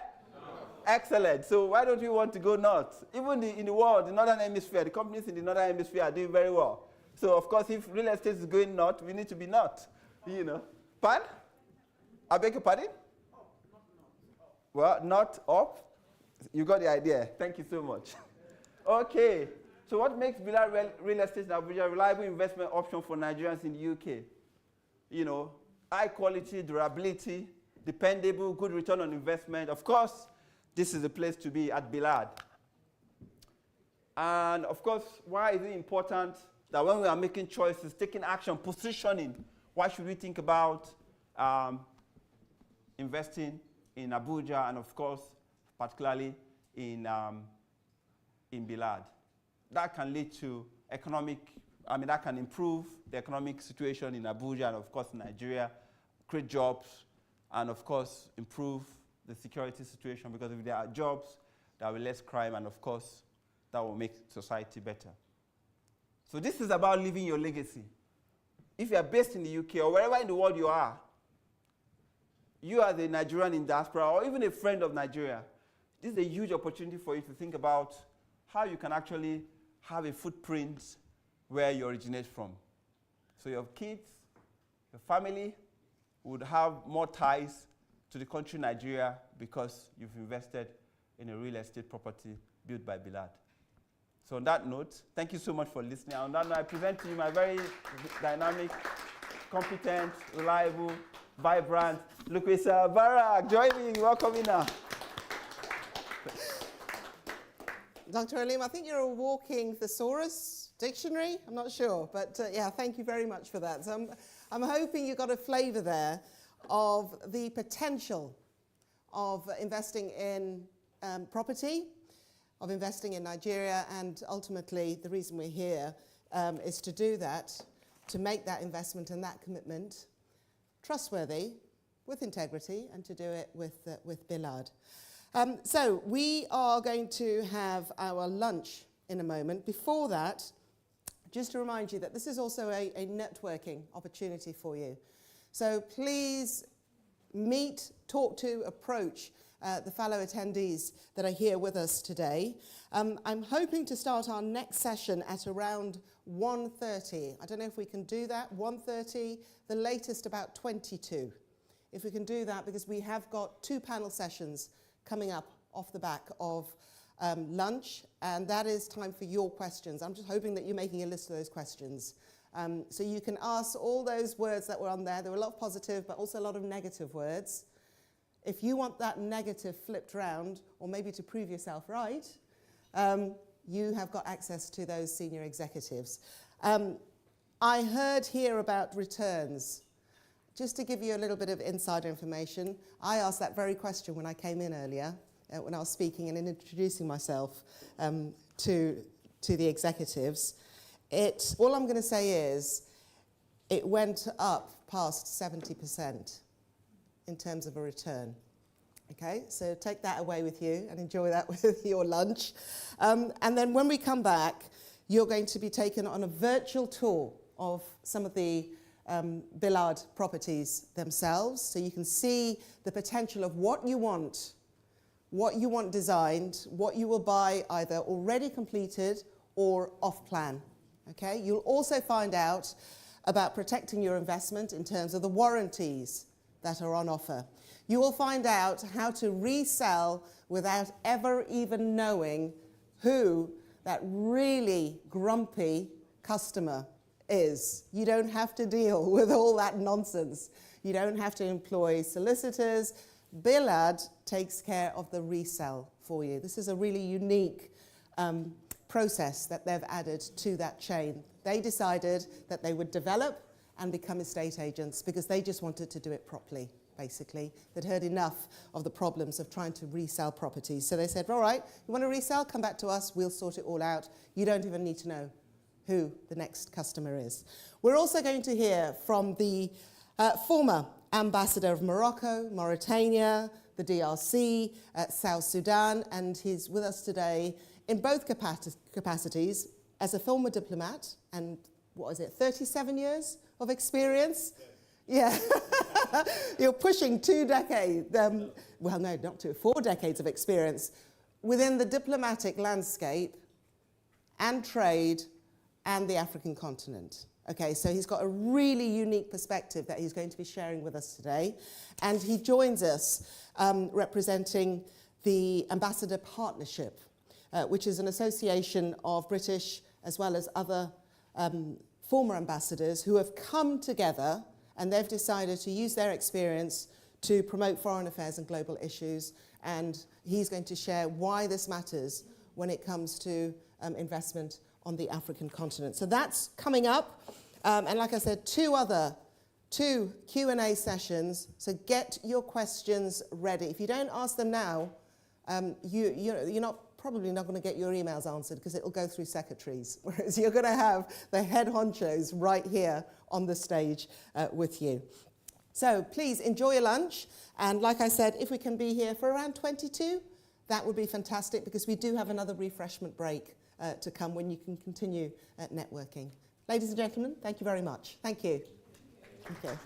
Excellent. So why don't we want to go north? Even in the world, the northern hemisphere, the companies in the northern hemisphere are doing very well. So of course, if real estate is going north, we need to be north. You know. Pardon? I beg your pardon? Well, not up. You got the idea. Thank you so much. Okay. So what makes Bilaad real estate in Abuja a reliable investment option for Nigerians in the UK? You know, high quality, durability, dependable, good return on investment. Of course, this is the place to be at Bilaad. And of course, why is it important that when we are making choices, taking action, positioning, why should we think about investing in Abuja and of course, particularly in Bilaad? That can lead to that can improve the economic situation in Abuja and of course Nigeria, create jobs, and of course improve the security situation, because if there are jobs, there will be less crime, and of course that will make society better. So this is about leaving your legacy. If you are based in the UK or wherever in the world you are, you as a Nigerian in diaspora or even a friend of Nigeria, this is a huge opportunity for you to think about how you can actually have a footprint where you originate from. So your kids, your family would have more ties to the country Nigeria because you've invested in a real estate property built by Bilaad. So on that note, thank you so much for listening. On that note, I present to you my very dynamic, competent, reliable, vibrant Lukwesa Barak. Join me, welcome in now. Dr. Alim, I think you're a walking thesaurus dictionary. I'm not sure, but yeah, thank you very much for that. So I'm hoping you got a flavor there of the potential of investing in property, of investing in Nigeria, and ultimately the reason we're here is to do that, to make that investment and that commitment trustworthy, with integrity, and to do it with Bilaad. So we are going to have our lunch in a moment. Before that, just to remind you that this is also a networking opportunity for you. So please meet, talk to, approach the fellow attendees that are here with us today. I'm hoping to start our next session at around 1:30. I don't know if we can do that, 1:30, the latest about 22. If we can do that, because we have got 2 panel sessions coming up off the back of lunch, and that is time for your questions. I'm just hoping that you're making a list of those questions. So you can ask all those words that were on there. There were a lot of positive, but also a lot of negative words. If you want that negative flipped around, or maybe to prove yourself right, you have got access to those senior executives. I heard here about returns. Just to give you a little bit of insider information, I asked that very question when I came in earlier, when I was speaking and introducing myself to the executives. All I'm going to say is it went up past 70% in terms of a return. Okay, so take that away with you and enjoy that with your lunch. And then when we come back, you're going to be taken on a virtual tour of some of the Bilaad properties themselves, so you can see the potential of what you want what you want designed, what you will buy either already completed or off plan. Okay? You'll also find out about protecting your investment in terms of the warranties that are on offer. You will find out how to resell without ever even knowing who that really grumpy customer is. You don't have to deal with all that nonsense. You don't have to employ solicitors. Bilaad takes care of the resell for you. This is a really unique process that they've added to that chain. They decided that they would develop and become estate agents because they just wanted to do it properly, basically. They'd heard enough of the problems of trying to resell properties. So they said, all right, you want to resell? Come back to us. We'll sort it all out. You don't even need to know who the next customer is. We're also going to hear from the former ambassador of Morocco, Mauritania, the DRC, South Sudan, and he's with us today in both capacities as a former diplomat and, 37 years of experience? Yeah. You're pushing 2 decades, well, no, not 2, 4 decades of experience within the diplomatic landscape and trade and the African continent. Okay, so he's got a really unique perspective that he's going to be sharing with us today. And he joins us representing the Ambassador Partnership, which is an association of British as well as other former ambassadors who have come together and they've decided to use their experience to promote foreign affairs and global issues. And he's going to share why this matters when it comes to investment on the African continent. So that's coming up. And like I said, two Q&A sessions. So get your questions ready. If you don't ask them now, you're probably not going to get your emails answered because it'll go through secretaries, whereas you're going to have the head honchos right here on the stage with you. So please enjoy your lunch. And like I said, if we can be here for around 22, that would be fantastic because we do have another refreshment break to come when you can continue networking. Ladies and gentlemen, thank you very much. Thank you. Okay.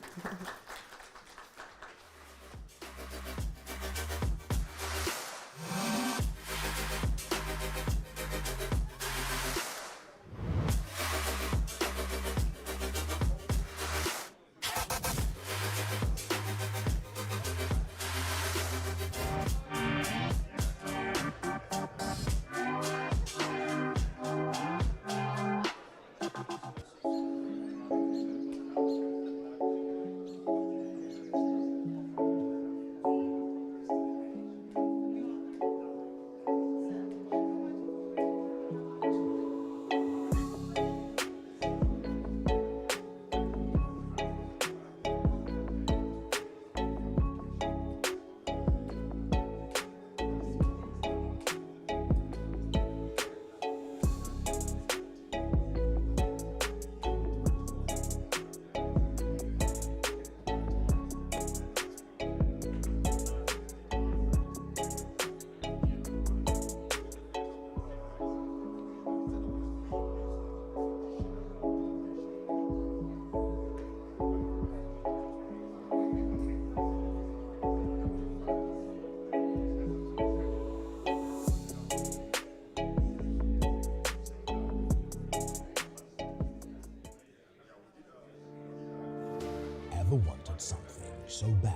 Wanted something so bad,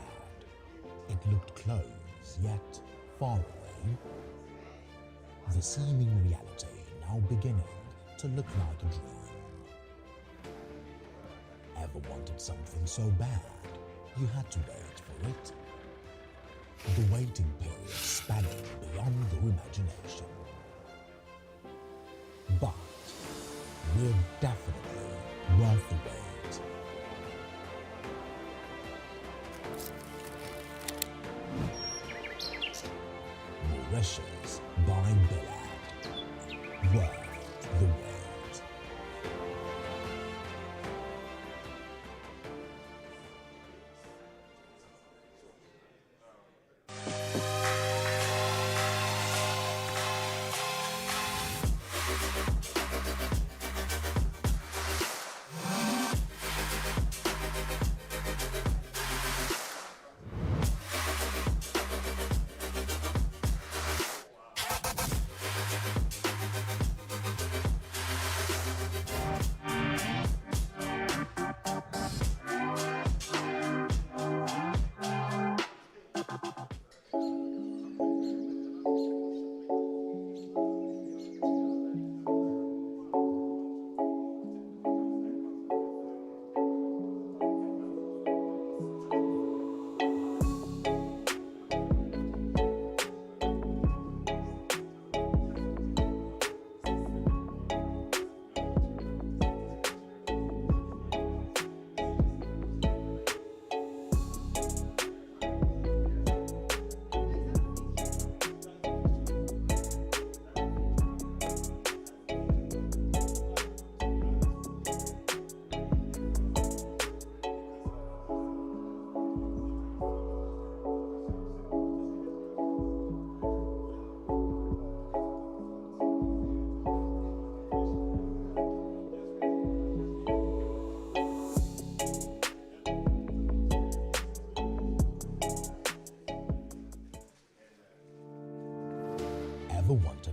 it looked close, yet far away. The seeming reality now beginning to look like a dream. Ever wanted something so bad, you had to wait for it? The waiting period spanning beyond your imagination. But we're definitely worth the wait. Mauritius by Bilaad. Worth the wait.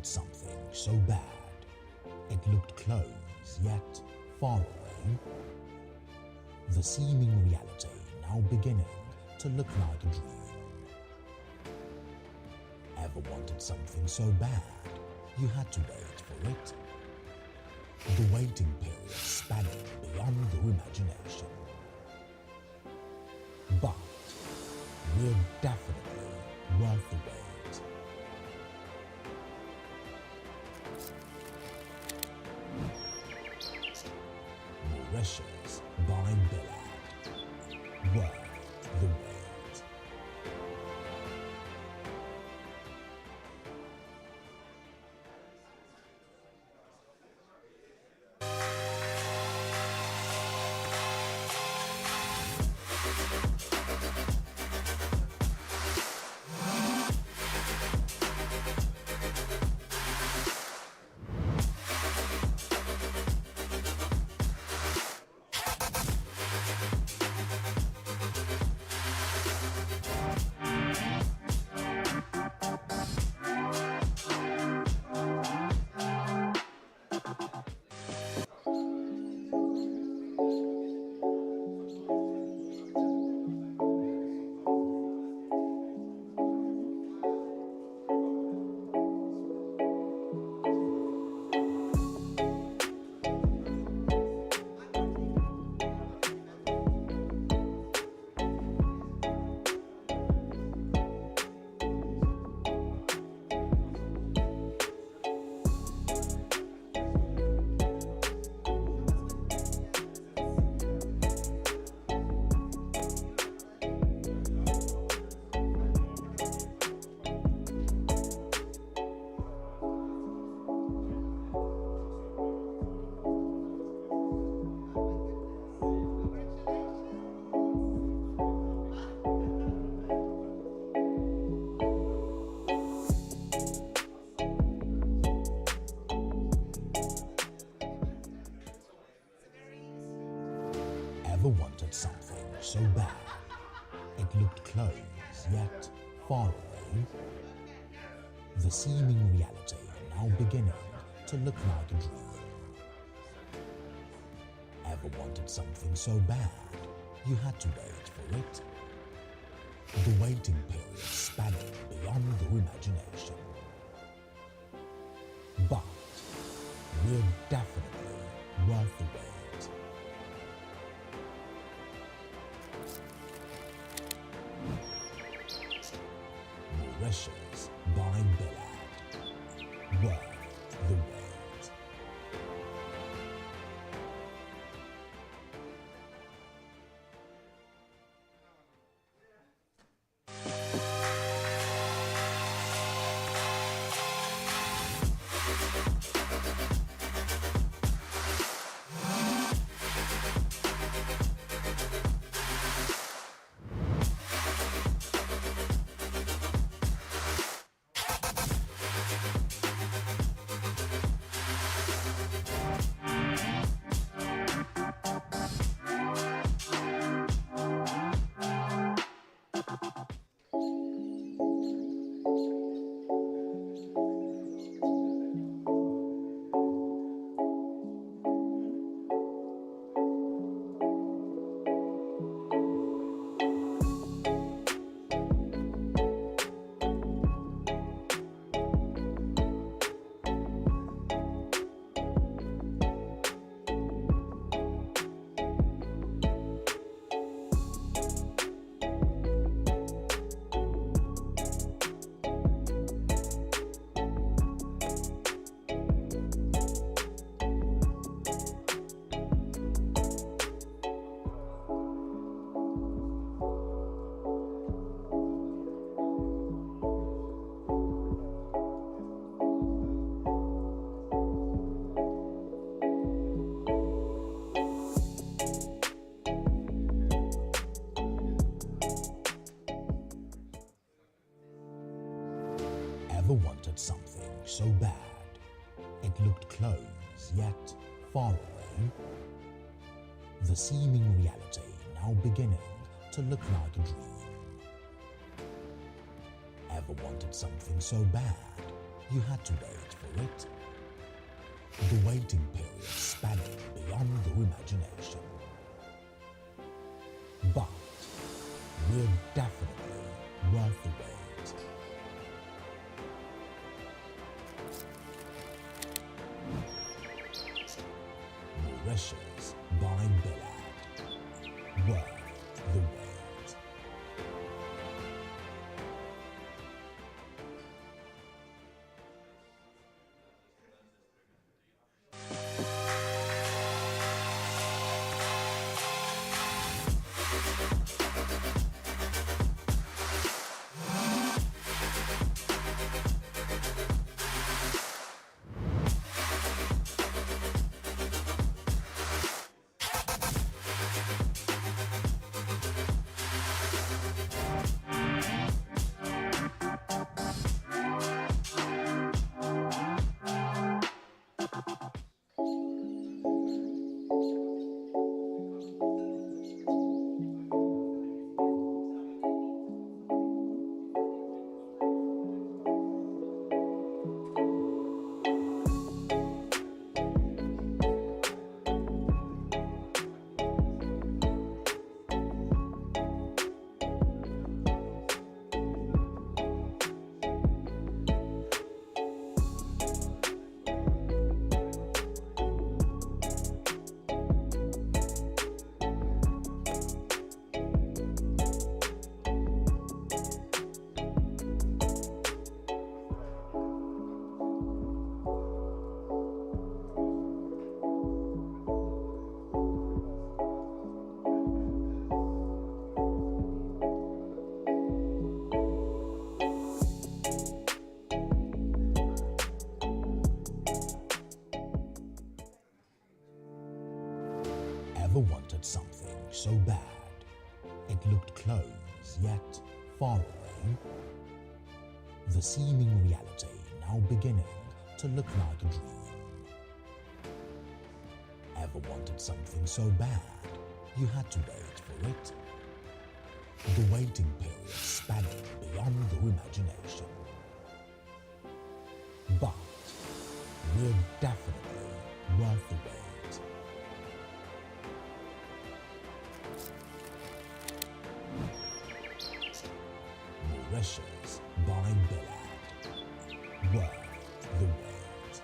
wanted something so bad. It looked close, yet far away. The seeming reality now beginning to look like a dream. Ever wanted something so bad you had to wait for it? The waiting period spanning beyond your imagination. But we're definitely worth the wait. Mauritius by Bilaad. Worth the wait. Ever wanted something so bad it looked close, yet far away? The seeming reality now beginning to look like a dream. Ever wanted something so bad you had to wait for it? The waiting period spanning beyond your imagination. But we're definitely worth the wait. Mauritius by Bilaad. Worth the wait. Ever wanted something so bad it looked close, yet far away? The seeming reality now beginning to look like a dream. Ever wanted something so bad you had to wait for it. The waiting period spanning beyond your imagination. But we're definitely worth the wait. Mauritius by Bilaad. Worth the wait. Ever wanted something so bad it looked close yet far away? The seeming reality now beginning to look like a dream. Ever wanted something so bad you had to wait for it? The waiting period spanning beyond your imagination. But we're definitely worth the wait. Mauritius by Bilaad. Worth the wait.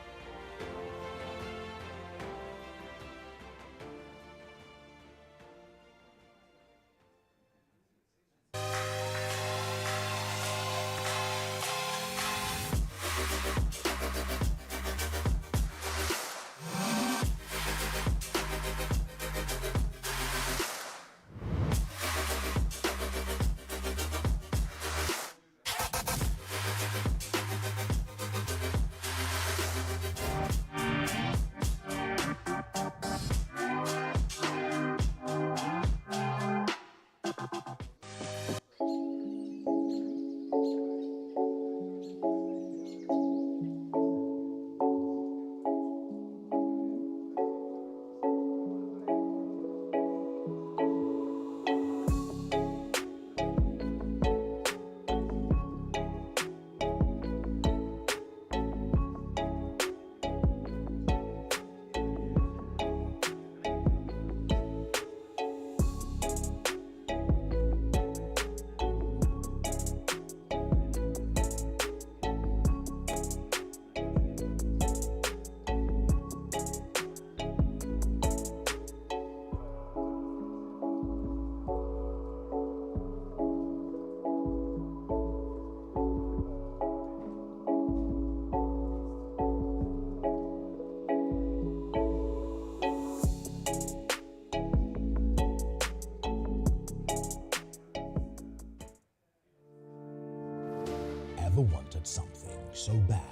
Ever wanted something so bad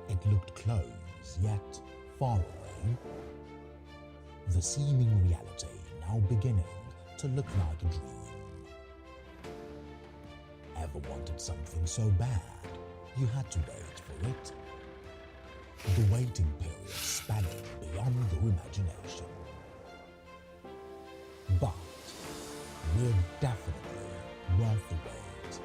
it looked close yet far away? The seeming reality now beginning to look like a dream. Ever wanted something so bad you had to wait for it? The waiting period spanning beyond your imagination. But we're definitely worth the wait.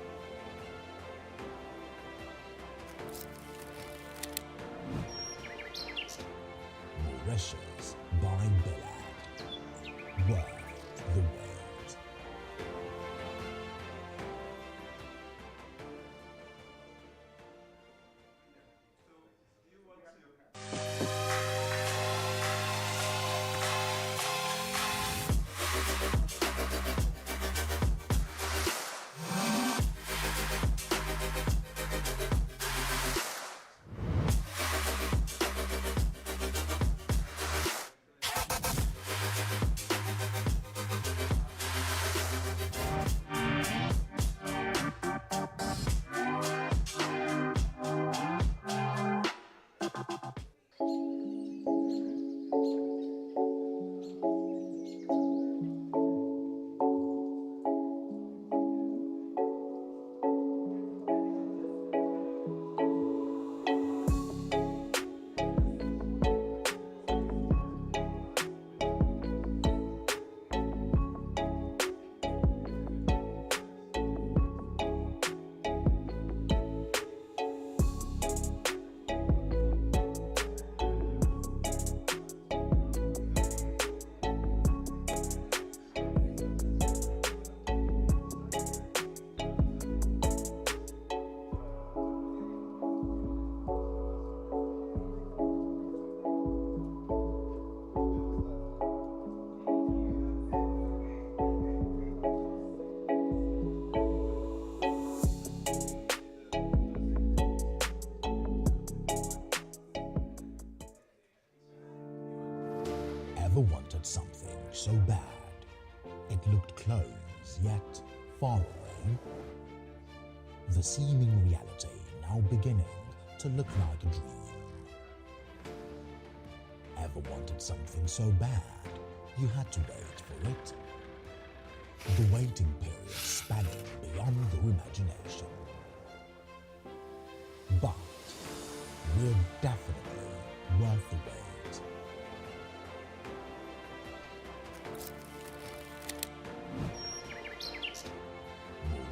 It looked close, yet far away. The seeming reality now beginning to look like a dream. Ever wanted something so bad you had to wait for it? The waiting period spanning beyond your imagination. But we're definitely worth the wait.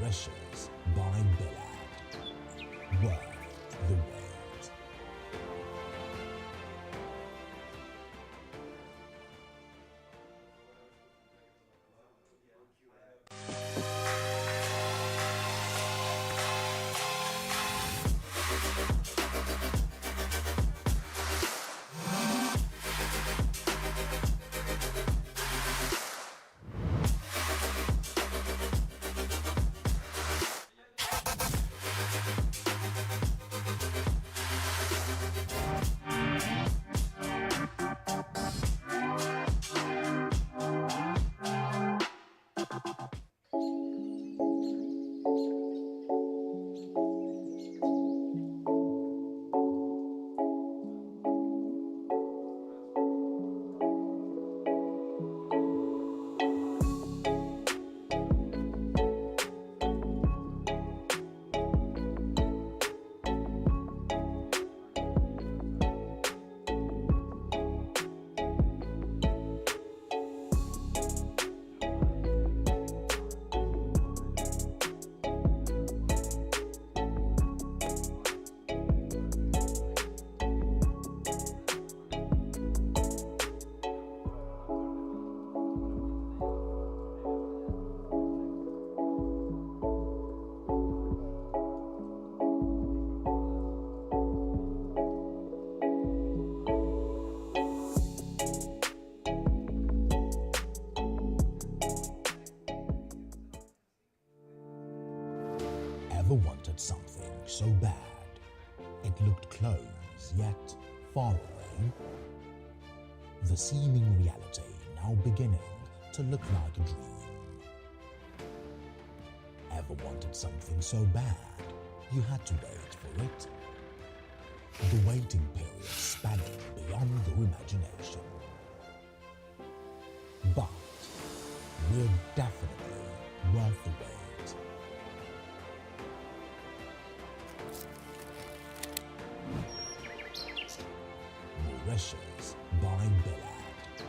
Mauritius by Bilaad. Worth the wait. Ever wanted something so bad it looked close, yet far away? The seeming reality now beginning to look like a dream. Ever wanted something so bad you had to wait for it? The waiting period spanning beyond your imagination. But we're definitely worth the wait. Mauritius by Bilaad.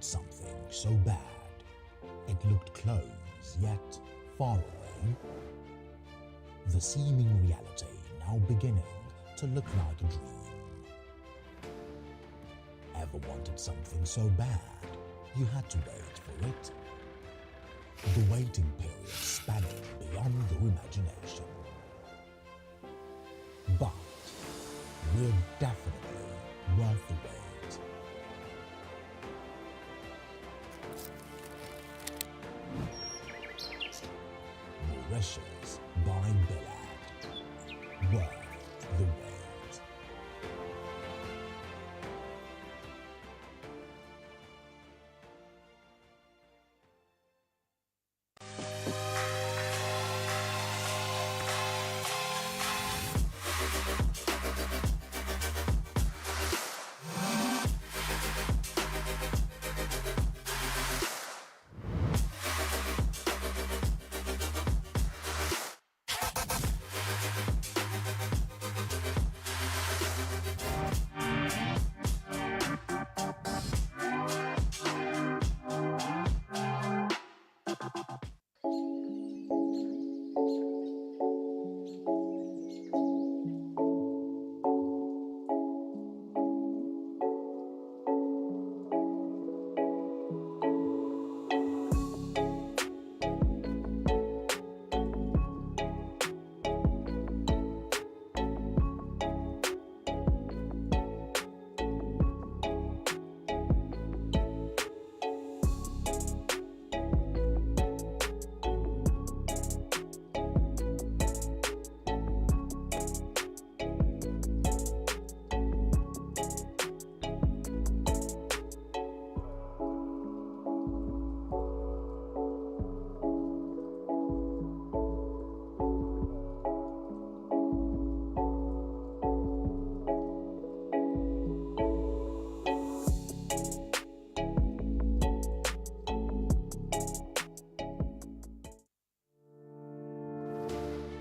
something so bad it looked close yet far away? The seeming reality now beginning to look like a dream. Ever wanted something so bad you had to wait for it? The waiting period spanning beyond your imagination. But we're definitely worth the wait. Roadshow by Bilaad. Worth the wait.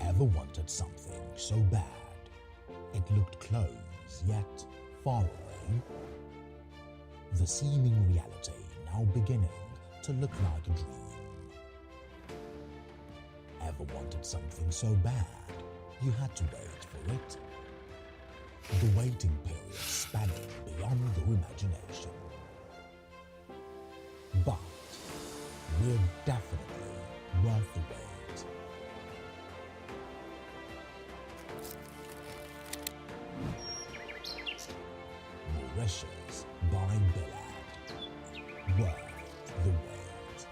Ever wanted something so bad it looked close yet far away? The seeming reality now beginning to look like a dream. Ever wanted something so bad you had to wait for it? The waiting period spanning beyond your imagination. But we're definitely worth the wait. Roadshow by Bilaad. Worth the wait.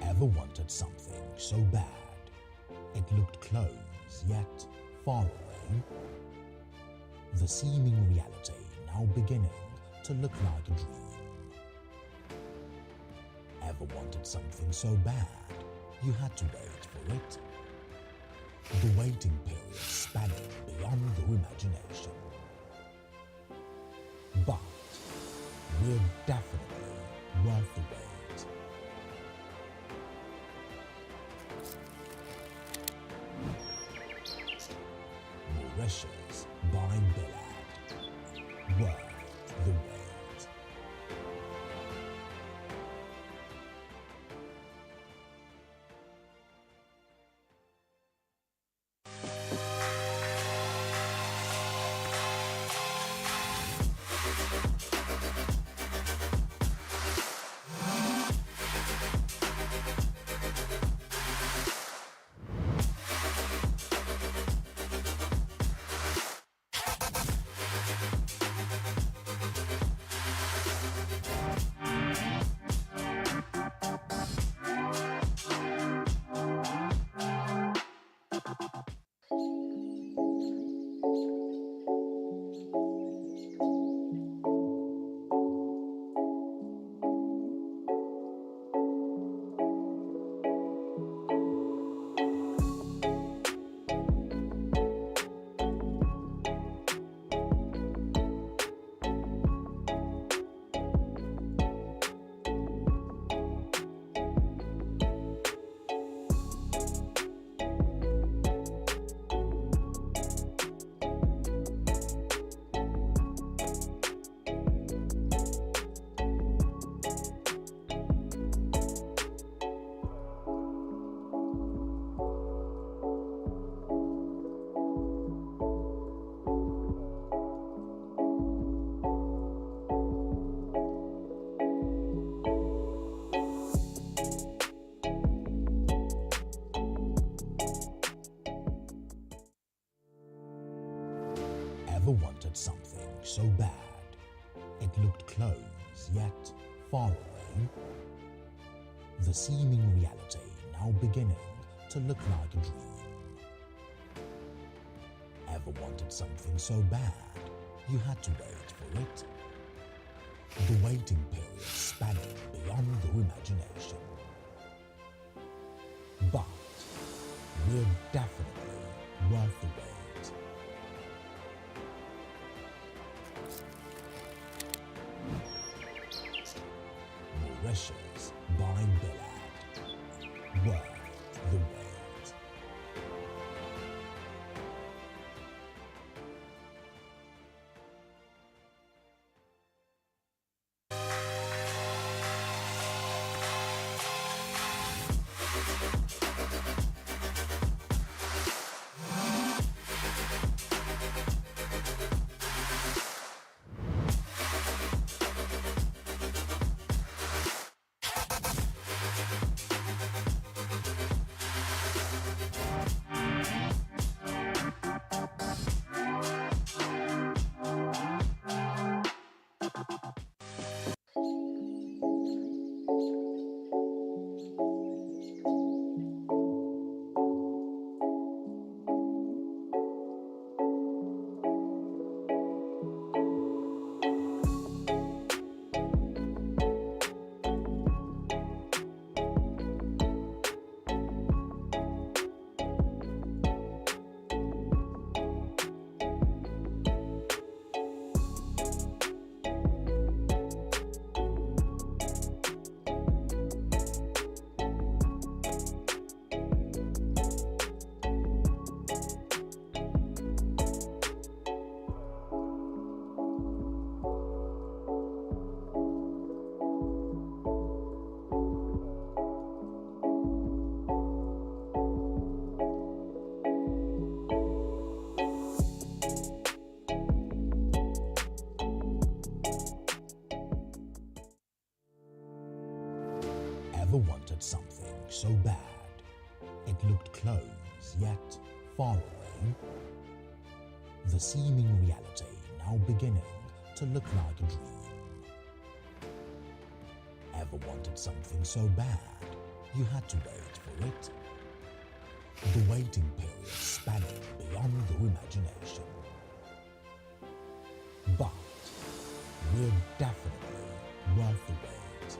Ever wanted something so bad it looked close yet far away? The seeming reality now beginning to look like a dream. Ever wanted something so bad you had to wait for it. The waiting period spanning beyond your imagination. But we're definitely worth the wait. Mauritius by Bilaad. Worth the wait. Ever wanted something so bad it looked close yet far away? The seeming reality now beginning to look like a dream. Ever wanted something so bad you had to wait for it? The waiting period spanning beyond your imagination. But we're definitely worth the wait. Mauritius by Bilaad. Worth the wait. Ever wanted something so bad it looked close yet far away? The seeming reality now beginning to look like a dream. Ever wanted something so bad you had to wait for it? The waiting period spanning beyond your imagination. But we're definitely worth the wait.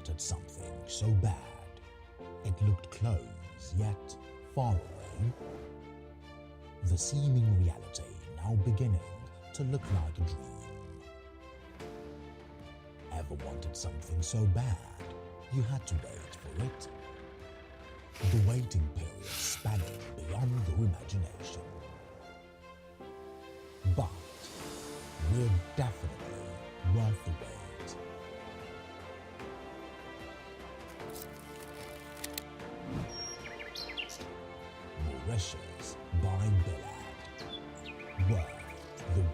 wanted something so bad. It looked close, yet far away. The seeming reality now beginning to look like a dream. Ever wanted something so bad, you had to wait for it? The waiting period spanning beyond your imagination. But we're definitely worth the wait. Mauritius by Bilaad. Worth the wait.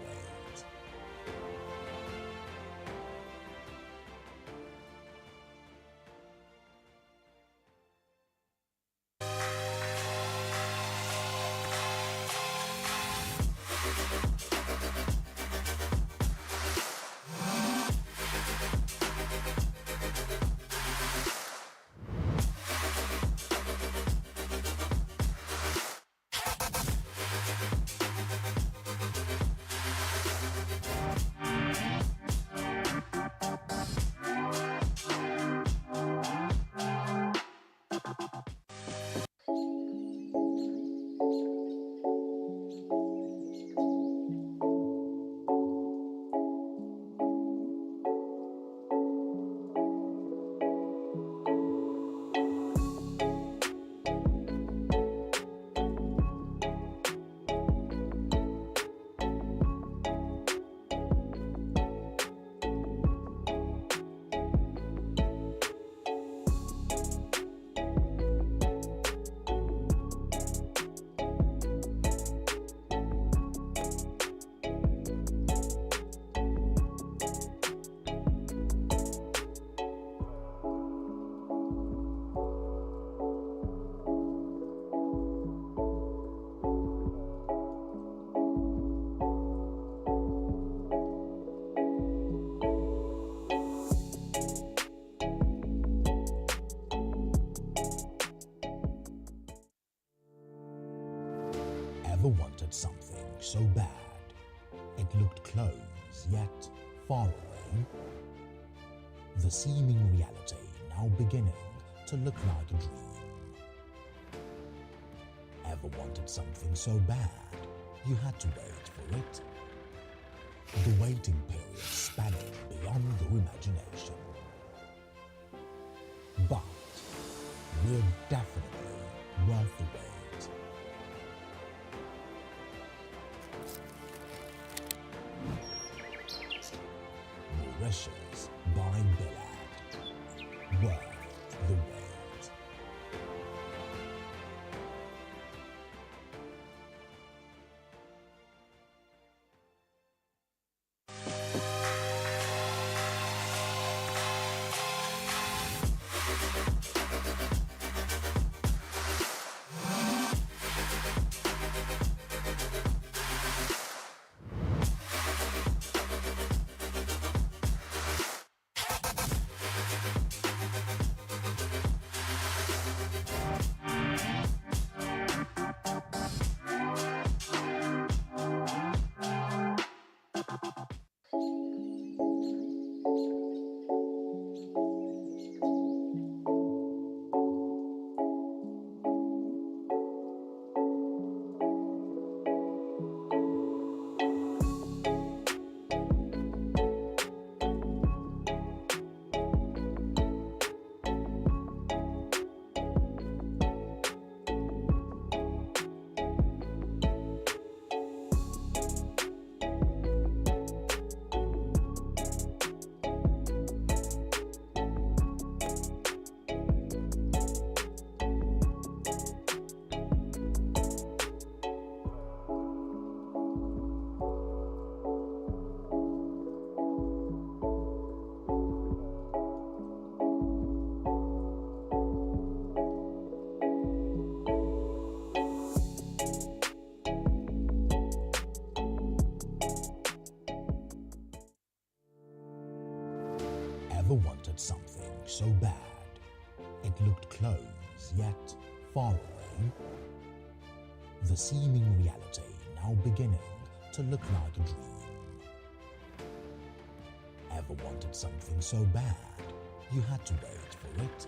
Ever wanted something so bad, it looked close, yet far away? The seeming reality now beginning to look like a dream. Ever wanted something so bad, you had to wait for it? The waiting period spanning beyond your imagination. But we're definitely worth the wait. Mauritius by Bilaad. Worth the wait. Ever wanted something so bad, it looked close, yet far away? The seeming reality now beginning to look like a dream. Ever wanted something so bad, you had to wait for it.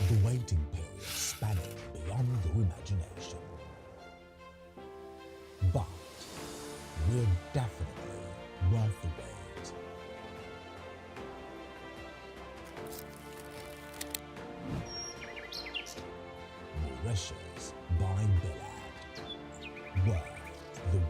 The waiting period spanning beyond your imagination. But we're definitely worth the wait. Mauritius by Bilaad. Worth the wait.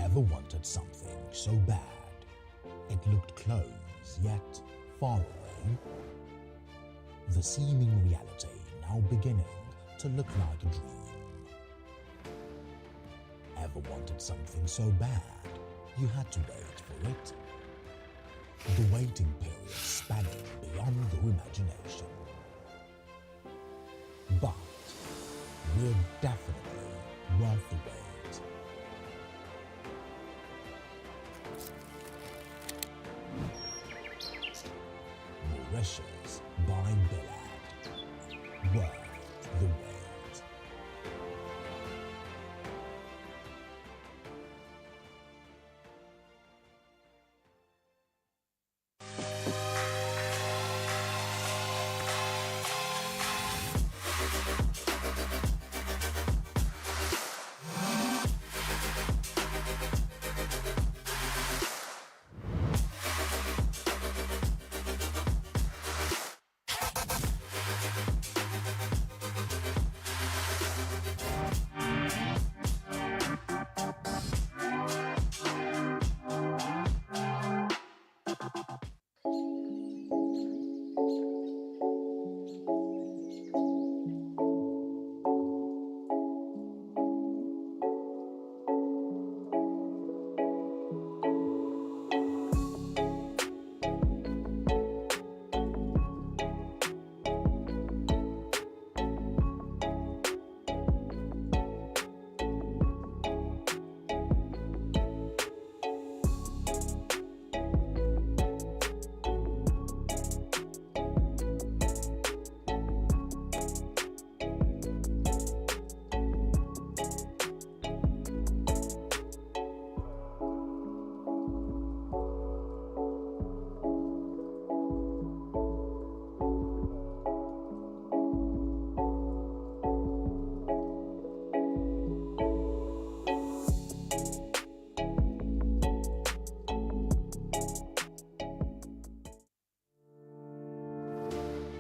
Ever wanted something so bad it looked close yet far away? The seeming reality now beginning to look like a dream. Ever wanted something so bad you had to wait for it? The waiting period spanning beyond your imagination. But we're definitely worth the wait. Mauritius by Bilaad. Worth the wait.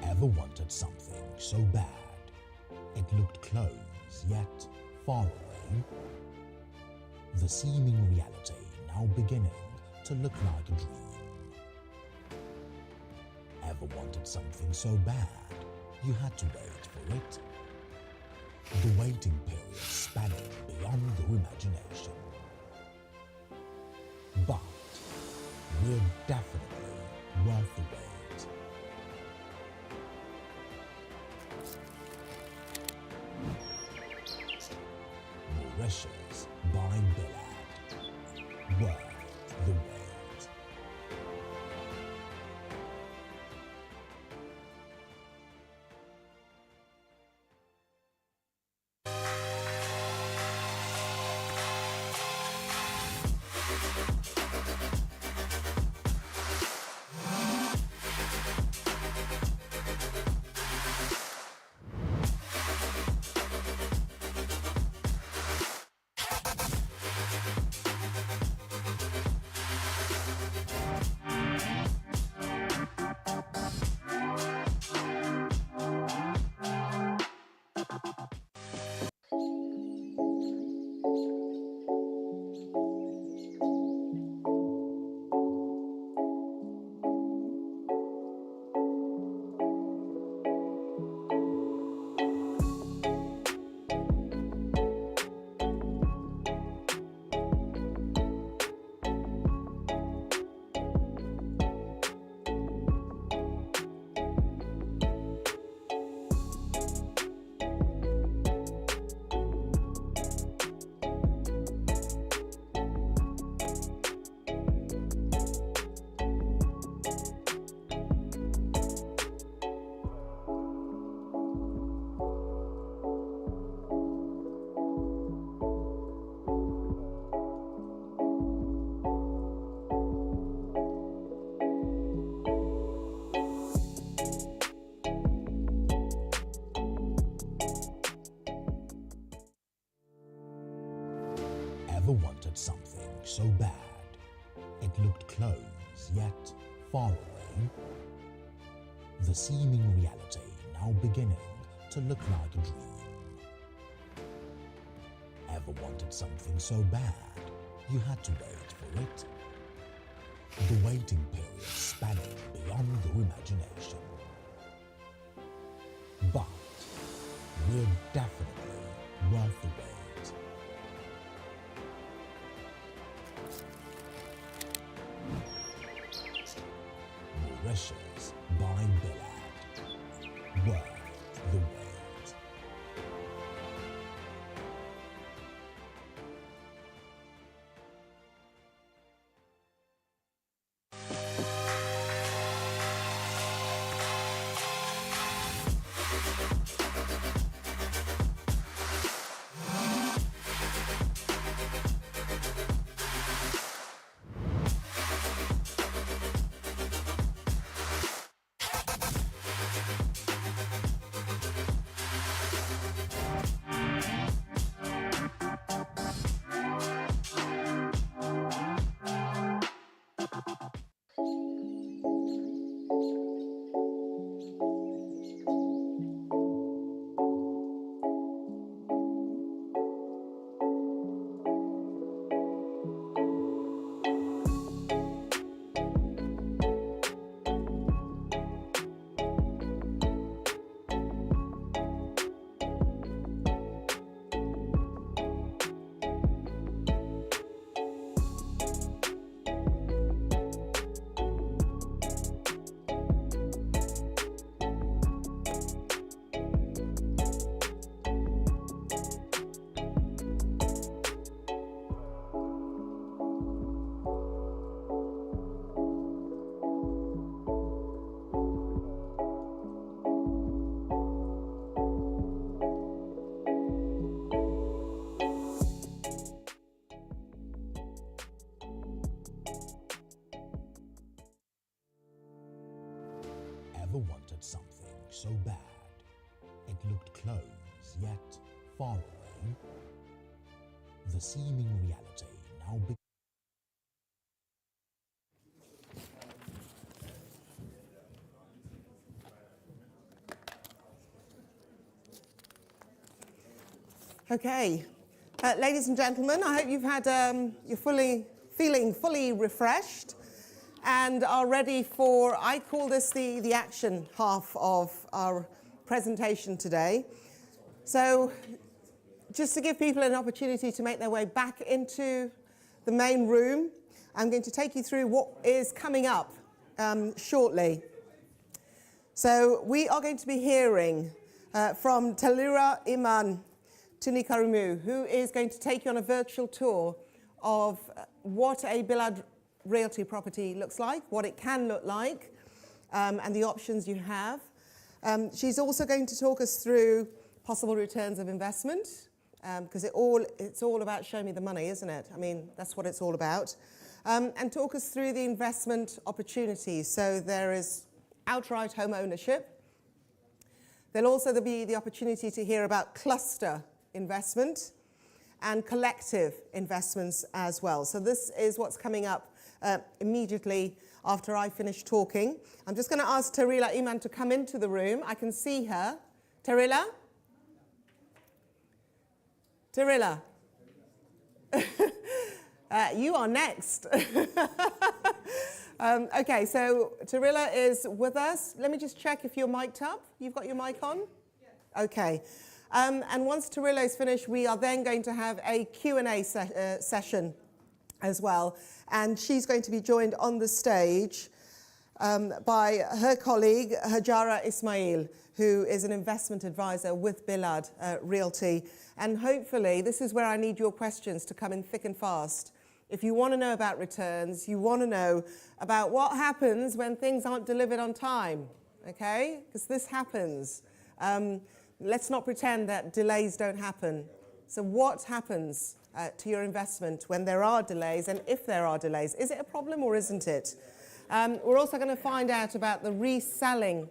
Ever wanted something so bad it looked close yet far away? The seeming reality now beginning to look like a dream. Ever wanted something so bad you had to wait for it? The waiting period spanning beyond your imagination. But we're definitely worth the wait. Mauritius by Bilaad. Worth the wait. Ever wanted something so bad it looked close yet far away? The seeming reality now beginning to look like a dream. Ever wanted something so bad you had to wait for it? The waiting period spanning beyond your imagination. But we're definitely worth the wait. Mauritius by Bilaad. Worth the wait. Ever wanted something so bad it looked close yet far away? The seeming reality now becomes Okay, ladies and gentlemen, I hope you've had, you're feeling fully refreshed and are ready for, I call this the action half of our presentation today. So just to give people an opportunity to make their way back into the main room, I'm going to take you through what is coming up shortly. So we are going to be hearing from Talira Iman Tuni Karumu, who is going to take you on a virtual tour of what a Bilaad Realty property looks like, what it can look like, and the options you have. She's also going to talk us through possible returns of investment, because it's all about show me the money, isn't it? I mean, that's what it's all about. And talk us through the investment opportunities. So there is outright home ownership. There'll also be the opportunity to hear about cluster investment and collective investments as well. So this is what's coming up immediately after I finish talking. I'm just going to ask Tarila Iman to come into the room. I can see her. Tarila? Tarila? You are next. Okay, so Tarila is with us. Let me just check if you're mic'd up. You've got your mic on? Yes. Okay. And once Tarila is finished, we are then going to have a Q&A session as well. And she's going to be joined on the stage by her colleague, Hajara Ismail, who is an investment advisor with Bilaad Realty. And hopefully, this is where I need your questions to come in thick and fast. If you want to know about returns, you want to know about what happens when things aren't delivered on time, okay? Because this happens. Let's not pretend that delays don't happen. So what happens to your investment when there are delays, and if there are delays? Is it a problem or isn't it? We're also going to find out about the reselling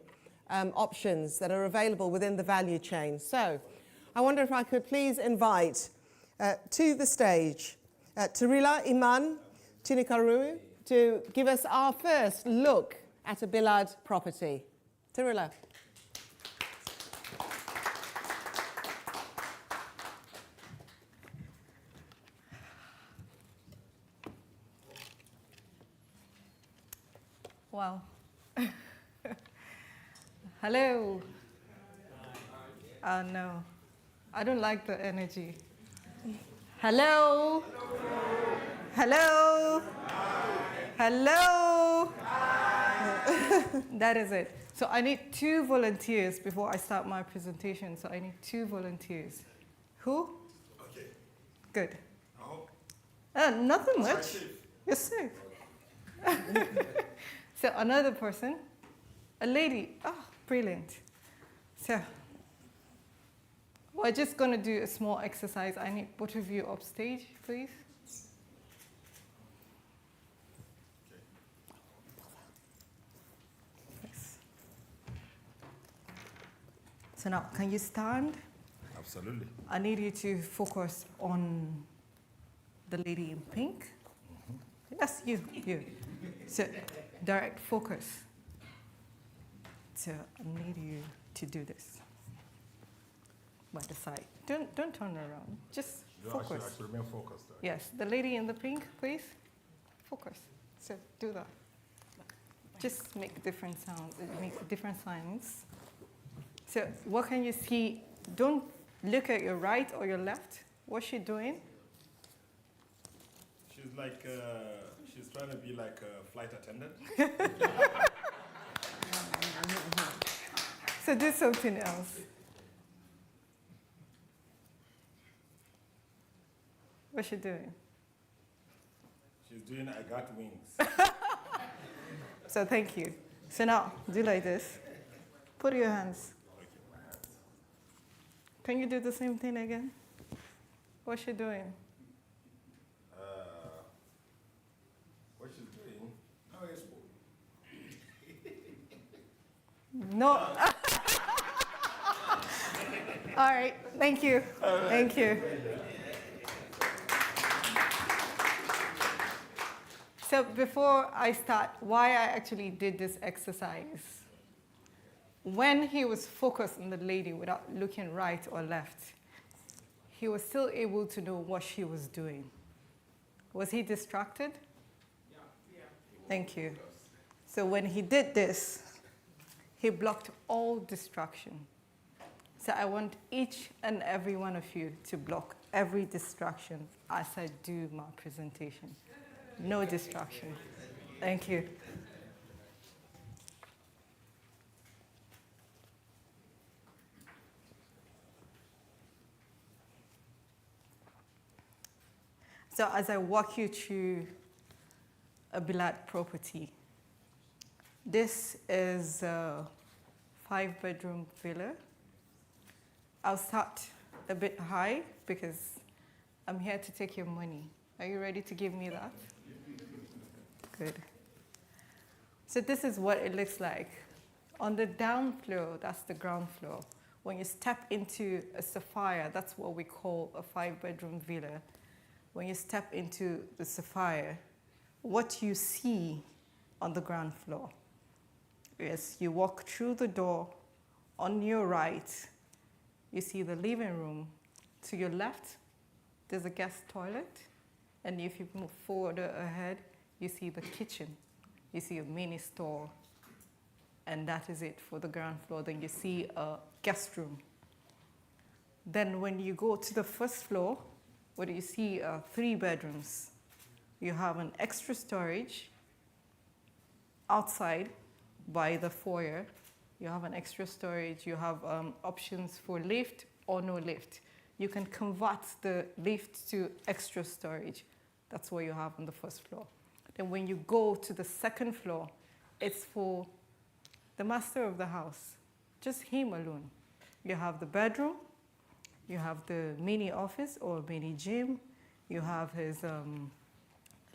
options that are available within the value chain. So I wonder if I could please invite to the stage Tarila Iman Tunikaru to give us our first look at a Bilaad property. Tarila. Wow. Hello. No, I don't like the energy. Hello. Hello. Hello. That is it. So I need 2 volunteers before I start my presentation. So I need 2 volunteers. Who? Okay. Good. I hope. Nothing much. You're safe. So another person, a lady. Oh, brilliant. So we're just going to do a small exercise. I need both of you up stage, please. Yes. So now, can you stand? Absolutely. I need you to focus on the lady in pink. Yes, you. So, direct focus. So, I need you to do this. By the side. Don't turn around. Just focus. I should remain focused. Right? Yes, the lady in the pink, please. Focus. So, do that. Just make different sounds, make different signs. So, what can you see? Don't look at your right or your left. What's she doing? She's like, she's trying to be like a flight attendant. So do something else. What's she doing? She's doing I got wings. So thank you. So now, do like this. Put your hands. Can you do the same thing again? What's she doing? What she's doing? No, it's No. All right. Thank you. Thank you. So before I start, why I actually did this exercise. When he was focused on the lady without looking right or left, he was still able to know what she was doing. Was he distracted? Yeah. Thank you. So when he did this, he blocked all distraction. So I want each and every one of you to block every distraction as I do my presentation. No distraction. Thank you. So as I walk you through a Bilaad property, this is a 5-bedroom villa. I'll start a bit high because I'm here to take your money. Are you ready to give me that? Good. So this is what it looks like. On the down floor, that's the ground floor. When you step into a Sapphire, that's what we call a 5-bedroom villa. When you step into the Sapphire, what you see on the ground floor is you walk through the door. On your right, you see the living room. To your left, there's a guest toilet. And if you move forward ahead, you see the kitchen. You see a mini store. And that is it for the ground floor. Then you see a guest room. Then when you go to the first floor, what do you see? 3 bedrooms. You have an extra storage outside by the foyer. You have an extra storage. You have options for lift or no lift. You can convert the lift to extra storage. That's what you have on the first floor. Then when you go to the second floor, it's for the master of the house, just him alone. You have the bedroom, you have the mini office or mini gym, you have his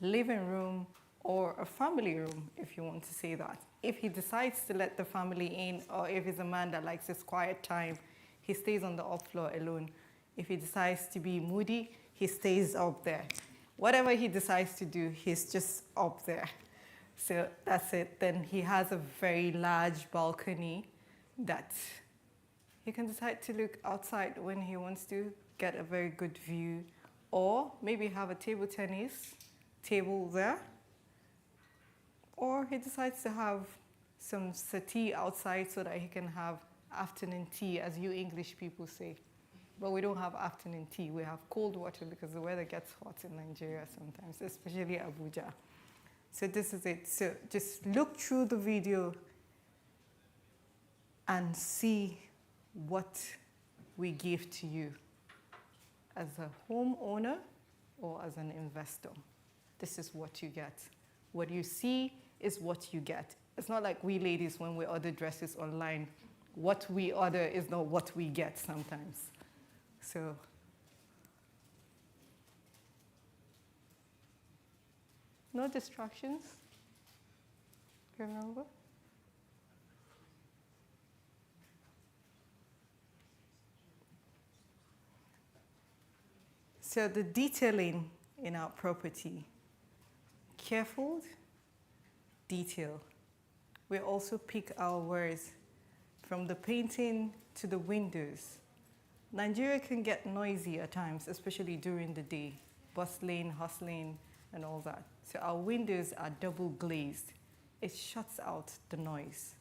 living room or a family room, if you want to say that. If he decides to let the family in, or if he's a man that likes his quiet time, he stays on the up floor alone. If he decides to be moody, he stays up there. Whatever he decides to do, he's just up there. So that's it. Then he has a very large balcony that he can decide to look outside when he wants to get a very good view, or maybe have a table tennis table there, or he decides to have some settee outside so that he can have afternoon tea, as you English people say. But we don't have afternoon tea. We have cold water because the weather gets hot in Nigeria sometimes, especially Abuja. So this is it. So just look through the video and see what we give to you as a homeowner or as an investor. This is what you get. What you see is what you get. It's not like we ladies when we order dresses online. What we order is not what we get sometimes. So no distractions, remember? So the detailing in our property, careful detail. We also pick our words from the painting to the windows. Nigeria can get noisy at times, especially during the day, bustling, hustling, and all that. So our windows are double glazed. It shuts out the noise.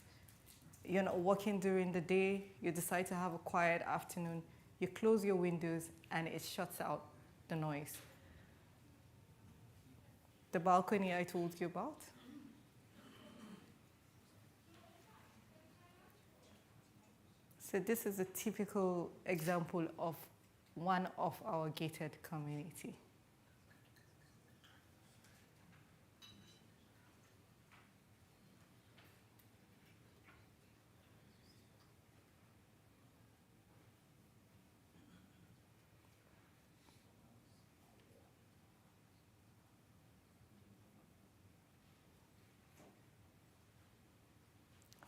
You're not working during the day, you decide to have a quiet afternoon, you close your windows and it shuts out the noise. The balcony I told you about. So this is a typical example of one of our gated community.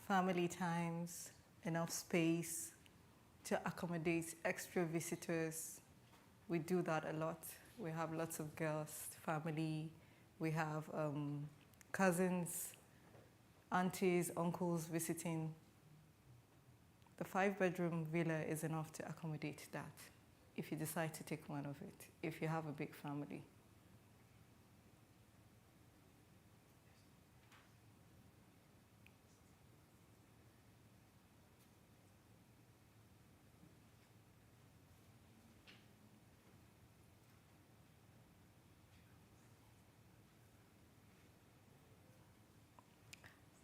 Family times, enough space to accommodate extra visitors. We do that a lot. We have lots of girls, family. We have cousins, aunties, uncles visiting. The 5-bedroom villa is enough to accommodate that if you decide to take one of it, if you have a big family.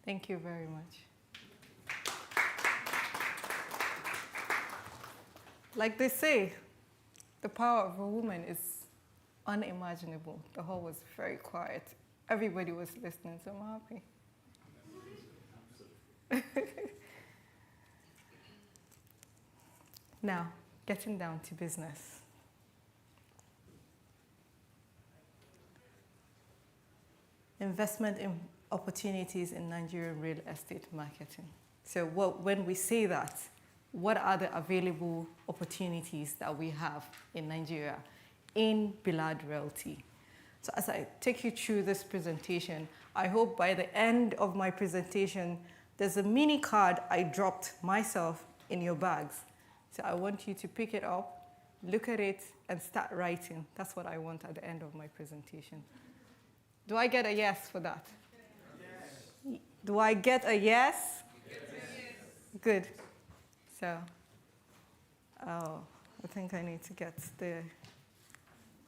Thank you very much. Like they say, the power of a woman is unimaginable. The hall was very quiet. Everybody was listening, so I'm happy. Now, getting down to business. Investment in opportunities in Nigerian real estate marketing. So when we say that, what are the available opportunities that we have in Nigeria in Bilaad Realty? So as I take you through this presentation, I hope by the end of my presentation, there's a mini card I dropped myself in your bags. So I want you to pick it up, look at it, and start writing. That's what I want at the end of my presentation. Do I get a yes for that? Yes. Do I get a yes? Yes. Good. So, I think I need to get the,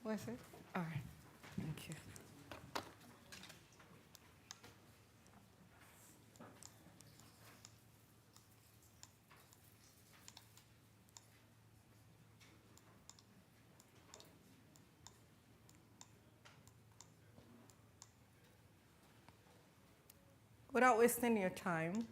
what is it? All right, thank you. Without wasting your time,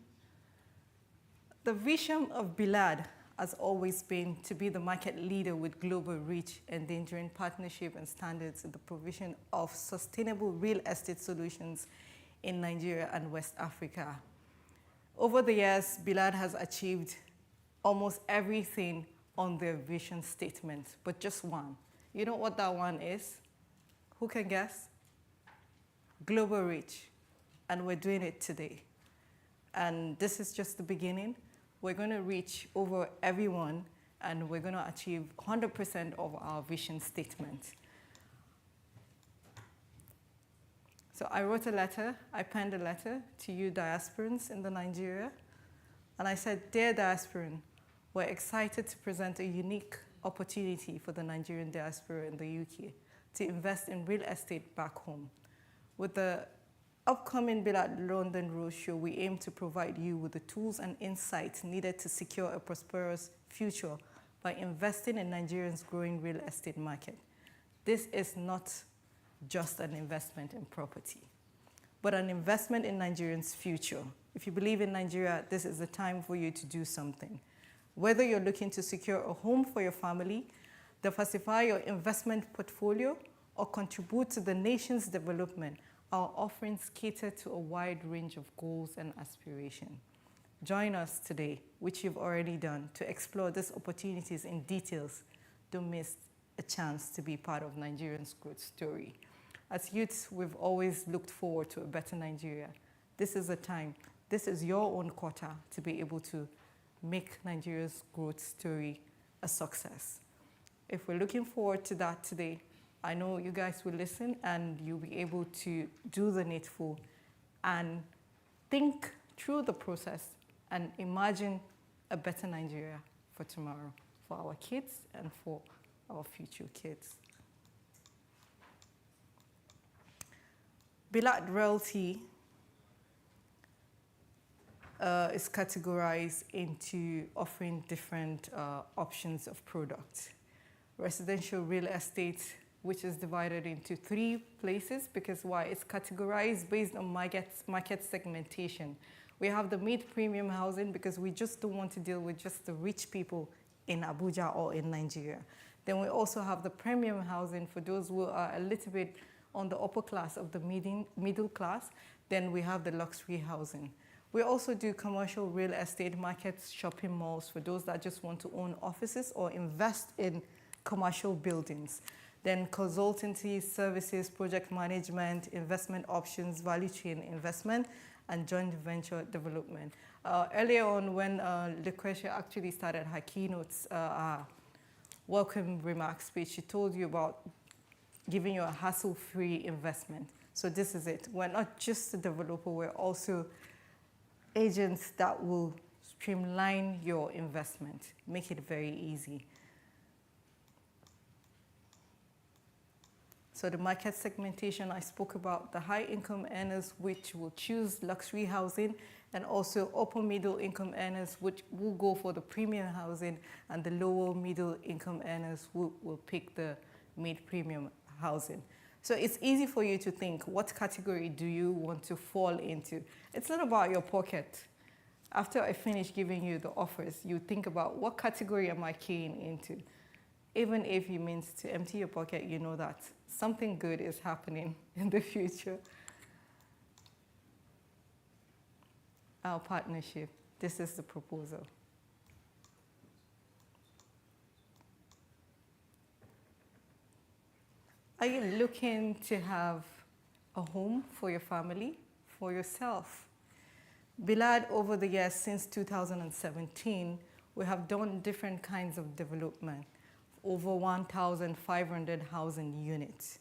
the vision of Bilaad has always been to be the market leader with global reach, endangering partnership and standards in the provision of sustainable real estate solutions in Nigeria and West Africa. Over the years, Bilaad has achieved almost everything on their vision statement, but just one. You know what that one is? Who can guess? Global reach. And we're doing it today. And this is just the beginning. We're going to reach over everyone, and we're going to achieve 100% of our vision statement. So I wrote a letter, I penned a letter to you diasporans in Nigeria, and I said, dear diasporan, we're excited to present a unique opportunity for the Nigerian diaspora in the UK to invest in real estate back home. With the upcoming Bilaad London Roadshow, we aim to provide you with the tools and insights needed to secure a prosperous future by investing in Nigeria's growing real estate market. This is not just an investment in property, but an investment in Nigerians' future. If you believe in Nigeria, this is the time for you to do something. Whether you're looking to secure a home for your family, diversify your investment portfolio, or contribute to the nation's development, our offerings cater to a wide range of goals and aspirations. Join us today, which you've already done, to explore these opportunities in details. Don't miss a chance to be part of Nigerians' growth story. As youths, we've always looked forward to a better Nigeria. This is the time. This is your own quota to be able to make Nigeria's growth story a success. If we're looking forward to that today, I know you guys will listen and you'll be able to do the needful and think through the process and imagine a better Nigeria for tomorrow, for our kids and for our future kids. Bilaad Realty is categorized into offering different options of products. Residential real estate, which is divided into 3 places, because why? It's categorized based on market segmentation. We have the mid-premium housing because we just don't want to deal with just the rich people in Abuja or in Nigeria. Then we also have the premium housing for those who are a little bit on the upper class of the middle class. Then we have the luxury housing. We also do commercial real estate markets, shopping malls for those that just want to own offices or invest in commercial buildings. Then consultancy services, project management, investment options, value chain investment, and joint venture development. Earlier on, when Lucretia actually started her keynotes, welcome remarks speech, she told you about giving you a hassle-free investment. So this is it. We're not just a developer, we're also agents that will streamline your investment, make it very easy. So the market segmentation I spoke about, the high income earners which will choose luxury housing, and also upper middle income earners which will go for the premium housing, and the lower middle income earners will pick the mid-premium housing. So it's easy for you to think, what category do you want to fall into? It's not about your pocket. After I finish giving you the offers, you think about what category am I keying into? Even if it means to empty your pocket, you know that something good is happening in the future. Our partnership, this is the proposal. Are you looking to have a home for your family, for yourself? Bilaad, over the years since 2017, we have done different kinds of development, over 1,500 housing units.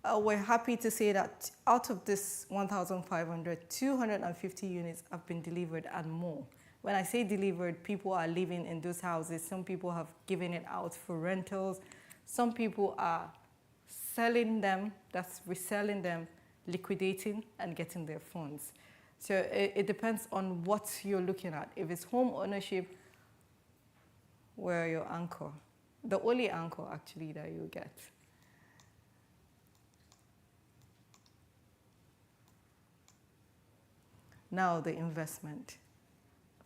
We're happy to say that out of this 1,500, 250 units have been delivered and more. When I say delivered, people are living in those houses. Some people have given it out for rentals. Some people are selling them, that's reselling them, liquidating and getting their funds. So it depends on what you're looking at. If it's home ownership, we're your anchor. The only anchor actually that you get. Now the investment.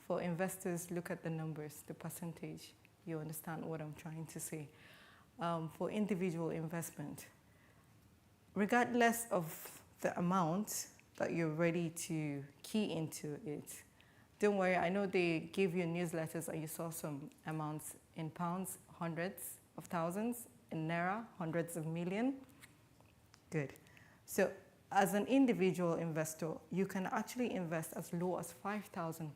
For investors, look at the numbers, the percentage. You understand what I'm trying to say. For individual investment, regardless of the amount that you're ready to key into it, don't worry, I know they gave you newsletters and you saw some amounts in pounds, hundreds of thousands, in naira, hundreds of millions. Good. So as an individual investor, you can actually invest as low as £5,000.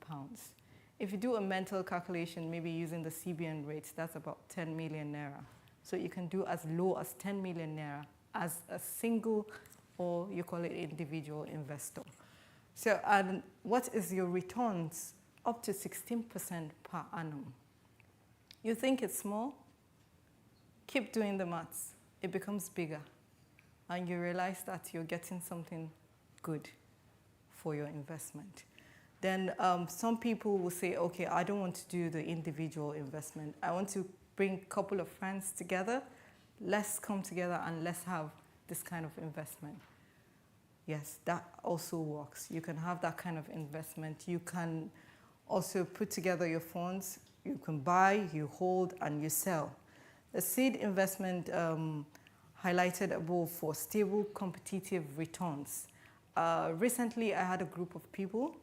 If you do a mental calculation, maybe using the CBN rates, that's about 10 million naira. So you can do as low as 10 million naira as a single, or you call it individual investor. So and what is your returns? Up to 16% per annum. You think it's small? Keep doing the maths. It becomes bigger. And you realize that you're getting something good for your investment. Then some people will say, okay, I don't want to do the individual investment. I want to bring a couple of friends together. Let's come together and let's have this kind of investment. Yes, that also works. You can have that kind of investment. You can also put together your funds. You can buy, you hold, and you sell. The seed investment highlighted above for stable, competitive returns. Recently, I had a group of people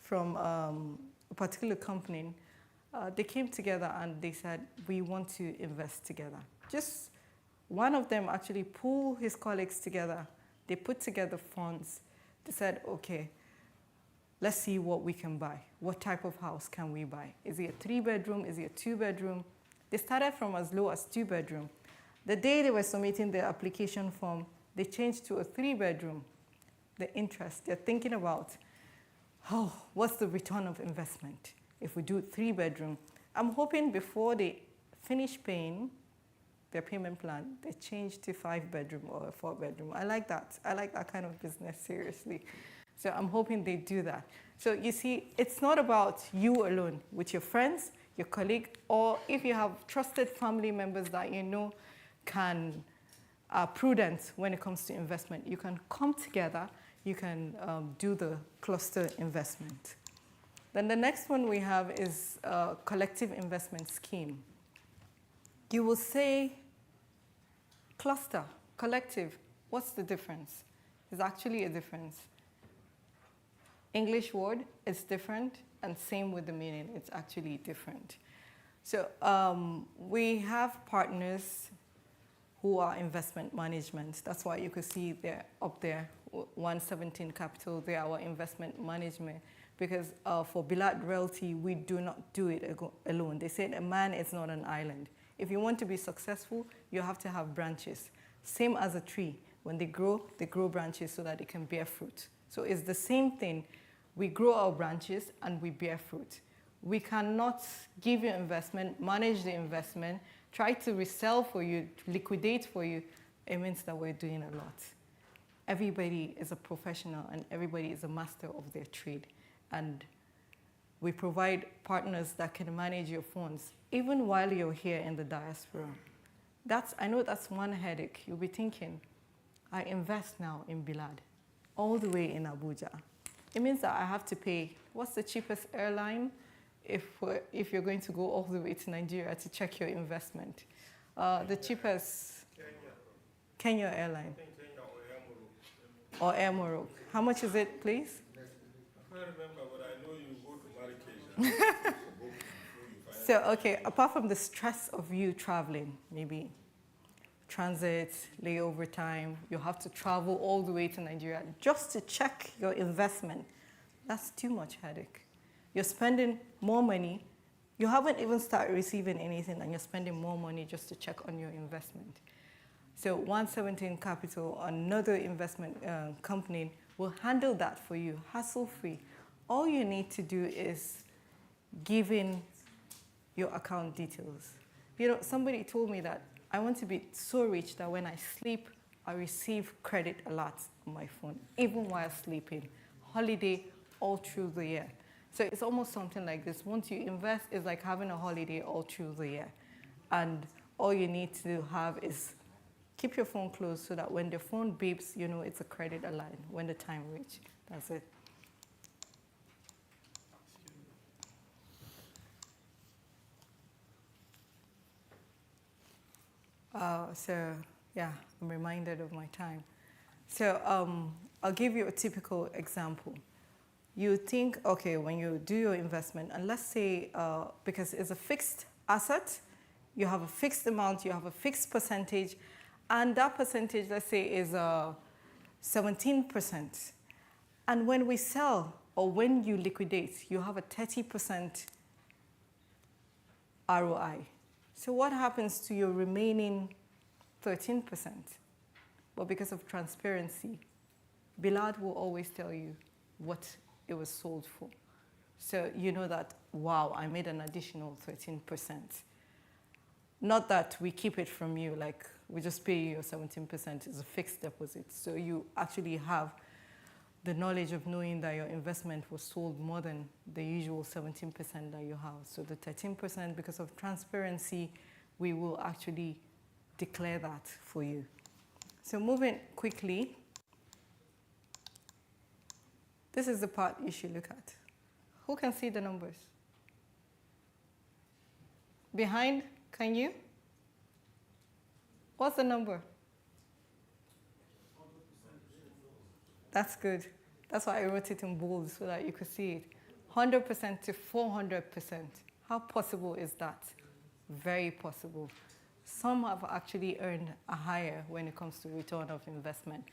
from a particular company. They came together and they said, we want to invest together. Just one of them actually pulled his colleagues together. They put together funds. They said, okay, let's see what we can buy. What type of house can we buy? Is it a 3-bedroom? Is it a 2-bedroom? They started from as low as 2-bedroom. The day they were submitting their application form, they changed to a 3-bedroom. The interest, they're thinking about, oh, what's the return of investment if we do 3-bedroom? I'm hoping before they finish paying their payment plan, they change to 5-bedroom or a 4-bedroom. I like that. I like that kind of business, seriously. So I'm hoping they do that. So you see, it's not about you alone, with your friends, your colleague, or if you have trusted family members that you know are prudent when it comes to investment. You can come together, you can do the cluster investment. Then the next one we have is a collective investment scheme. You will say, cluster, collective, what's the difference? There's actually a difference. English word is different, and same with the meaning, it's actually different. So we have partners who are investment management. That's why you could see they're up there, 117 Capital, they're our investment management. Because for Bilaad Realty, we do not do it alone. They said a man is not an island. If you want to be successful, you have to have branches. Same as a tree. When they grow branches so that they can bear fruit. So it's the same thing. We grow our branches and we bear fruit. We cannot give you investment, manage the investment, try to resell for you, liquidate for you. It means that we're doing a lot. Everybody is a professional and everybody is a master of their trade. And we provide partners that can manage your funds, even while you're here in the diaspora. I know that's one headache. You'll be thinking, I invest now in Bilaad, all the way in Abuja. It means that I have to pay, what's the cheapest airline if you're going to go all the way to Nigeria to check your investment? The cheapest, Kenya Airline. Or Air Morocco. How much is it, please? I can't remember, but I know you go to Marrakesh. So, okay, apart from the stress of you traveling, maybe transit, layover time, you have to travel all the way to Nigeria just to check your investment. That's too much headache. You're spending more money. You haven't even started receiving anything, and you're spending more money just to check on your investment. So 117 Capital, another investment company, will handle that for you, hassle-free. All you need to do is give in your account details. You know, somebody told me that I want to be so rich that when I sleep, I receive credit alerts on my phone, even while sleeping. Holiday all through the year. So it's almost something like this. Once you invest, it's like having a holiday all through the year. And all you need to have is keep your phone closed so that when the phone beeps, you know it's a credit alert when the time reaches. That's it. So, yeah, I'm reminded of my time. So I'll give you a typical example. You think, okay, when you do your investment, and let's say, because it's a fixed asset, you have a fixed amount, you have a fixed percentage, and that percentage, let's say, is 17%. And when we sell, or when you liquidate, you have a 30% ROI. So what happens to your remaining 13%? Well, because of transparency, Bilaad will always tell you what it was sold for. So you know that, wow, I made an additional 13%. Not that we keep it from you, like we just pay you your 17%, it's a fixed deposit. So you actually have the knowledge of knowing that your investment was sold more than the usual 17% that you have. So the 13%, because of transparency, we will actually declare that for you. So moving quickly, this is the part you should look at. Who can see the numbers? Behind, can you? What's the number? That's good. That's why I wrote it in bold so that you could see it. 100% to 400%. How possible is that? Very possible. Some have actually earned a higher when it comes to return of investment.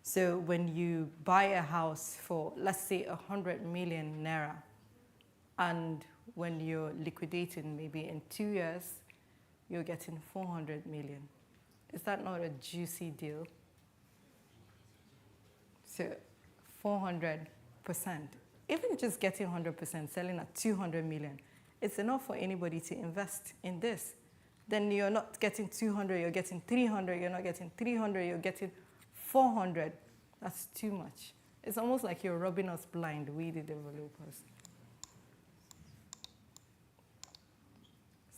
So when you buy a house for, let's say, 100 million naira, and when you're liquidating maybe in 2 years, you're getting 400 million. Is that not a juicy deal? So 400%. Even just getting 100%, selling at 200 million, it's enough for anybody to invest in this. Then you're not getting 200, you're getting 300, you're not getting 300, you're getting 400. That's too much. It's almost like you're robbing us blind, we the developers.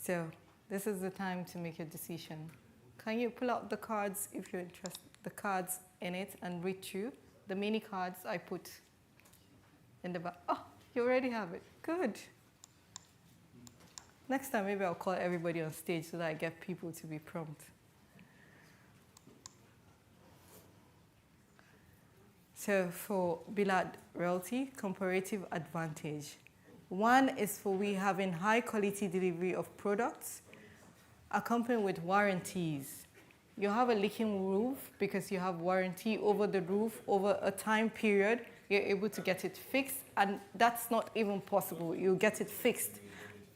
So this is the time to make a decision. Can you pull out the cards if you're interested, the cards in it, and read through? The mini cards I put in the back. Oh, you already have it. Good. Next time, maybe I'll call everybody on stage so that I get people to be prompt. So for Bilaad Realty, comparative advantage. One is for we having high quality delivery of products accompanied with warranties. You have a leaking roof because you have warranty over the roof over a time period. You're able to get it fixed, and that's not even possible. You get it fixed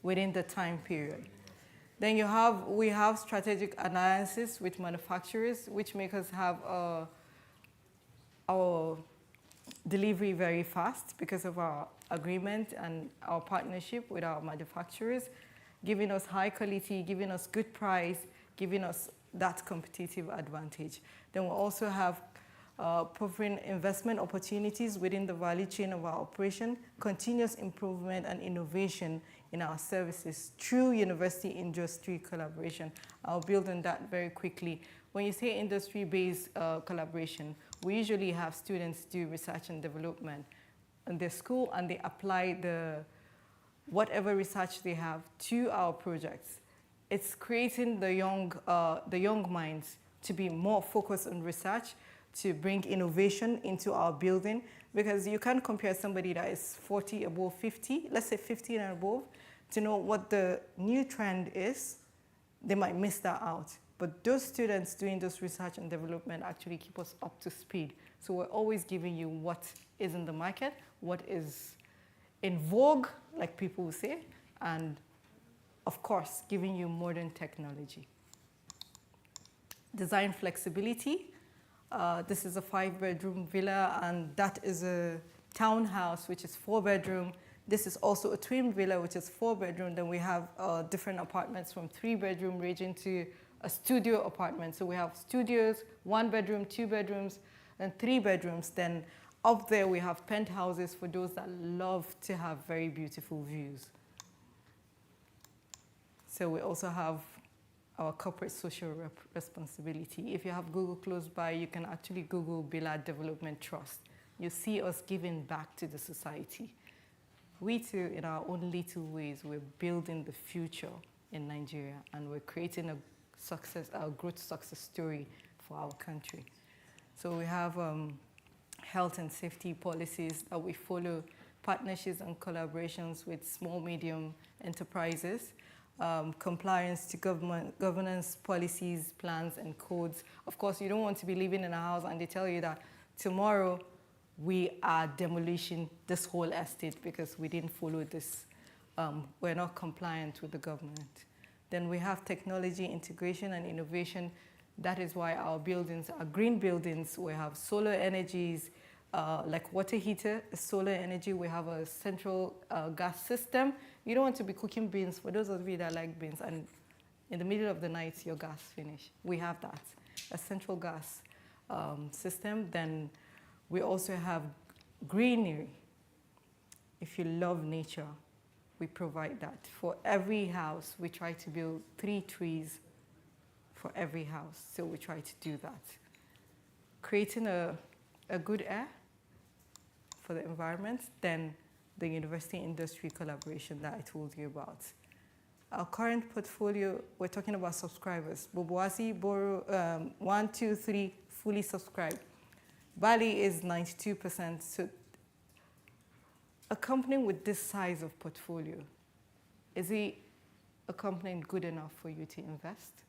within the time period. Then we have strategic alliances with manufacturers, which make us have our delivery very fast because of our agreement and our partnership with our manufacturers, giving us high quality, giving us good price, giving us that competitive advantage. Then we also have proven investment opportunities within the value chain of our operation, continuous improvement and innovation in our services through university-industry collaboration. I'll build on that very quickly. When you say industry-based collaboration, we usually have students do research and development in their school, and they apply whatever research they have to our projects. It's creating the young minds to be more focused on research, to bring innovation into our building, because you can't compare somebody that is 40 above 50, let's say 50 and above, to know what the new trend is. They might miss that out. But those students doing this research and development actually keep us up to speed. So we're always giving you what is in the market, what is in vogue, like people will say, and of course, giving you modern technology. Design flexibility. This is a 5-bedroom villa, and that is a townhouse, which is 4-bedroom. This is also a twin villa, which is 4-bedroom. Then we have different apartments from 3-bedroom ranging to a studio apartment. So we have studios, 1-bedroom, 2 bedrooms, and 3 bedrooms. Then up there, we have penthouses for those that love to have very beautiful views. So we also have our corporate social responsibility. If you have Google close by, you can actually Google Bilaad Development Trust. You see us giving back to the society. We too, in our own little ways, we're building the future in Nigeria, and we're creating a growth success story for our country. So we have health and safety policies that we follow, partnerships and collaborations with small, medium enterprises, compliance to governance policies, plans, and codes. Of course, you don't want to be living in a house and they tell you that tomorrow we are demolishing this whole estate because we didn't follow this. We're not compliant with the government. Then we have technology integration and innovation. That is why our buildings are green buildings. We have solar energies, like water heater, solar energy. We have a central gas system. You don't want to be cooking beans, for those of you that like beans, and in the middle of the night, your gas finish. We have that, a central gas system. Then we also have greenery. If you love nature, we provide that. For every house, we try to build 3 trees for every house, so we try to do that. Creating a good air for the environment, then the university-industry collaboration that I told you about. Our current portfolio, we're talking about subscribers. Boboasi, Boro, 1, 2, 3, fully subscribed. Bali is 92%. So a company with this size of portfolio, is a company good enough for you to invest?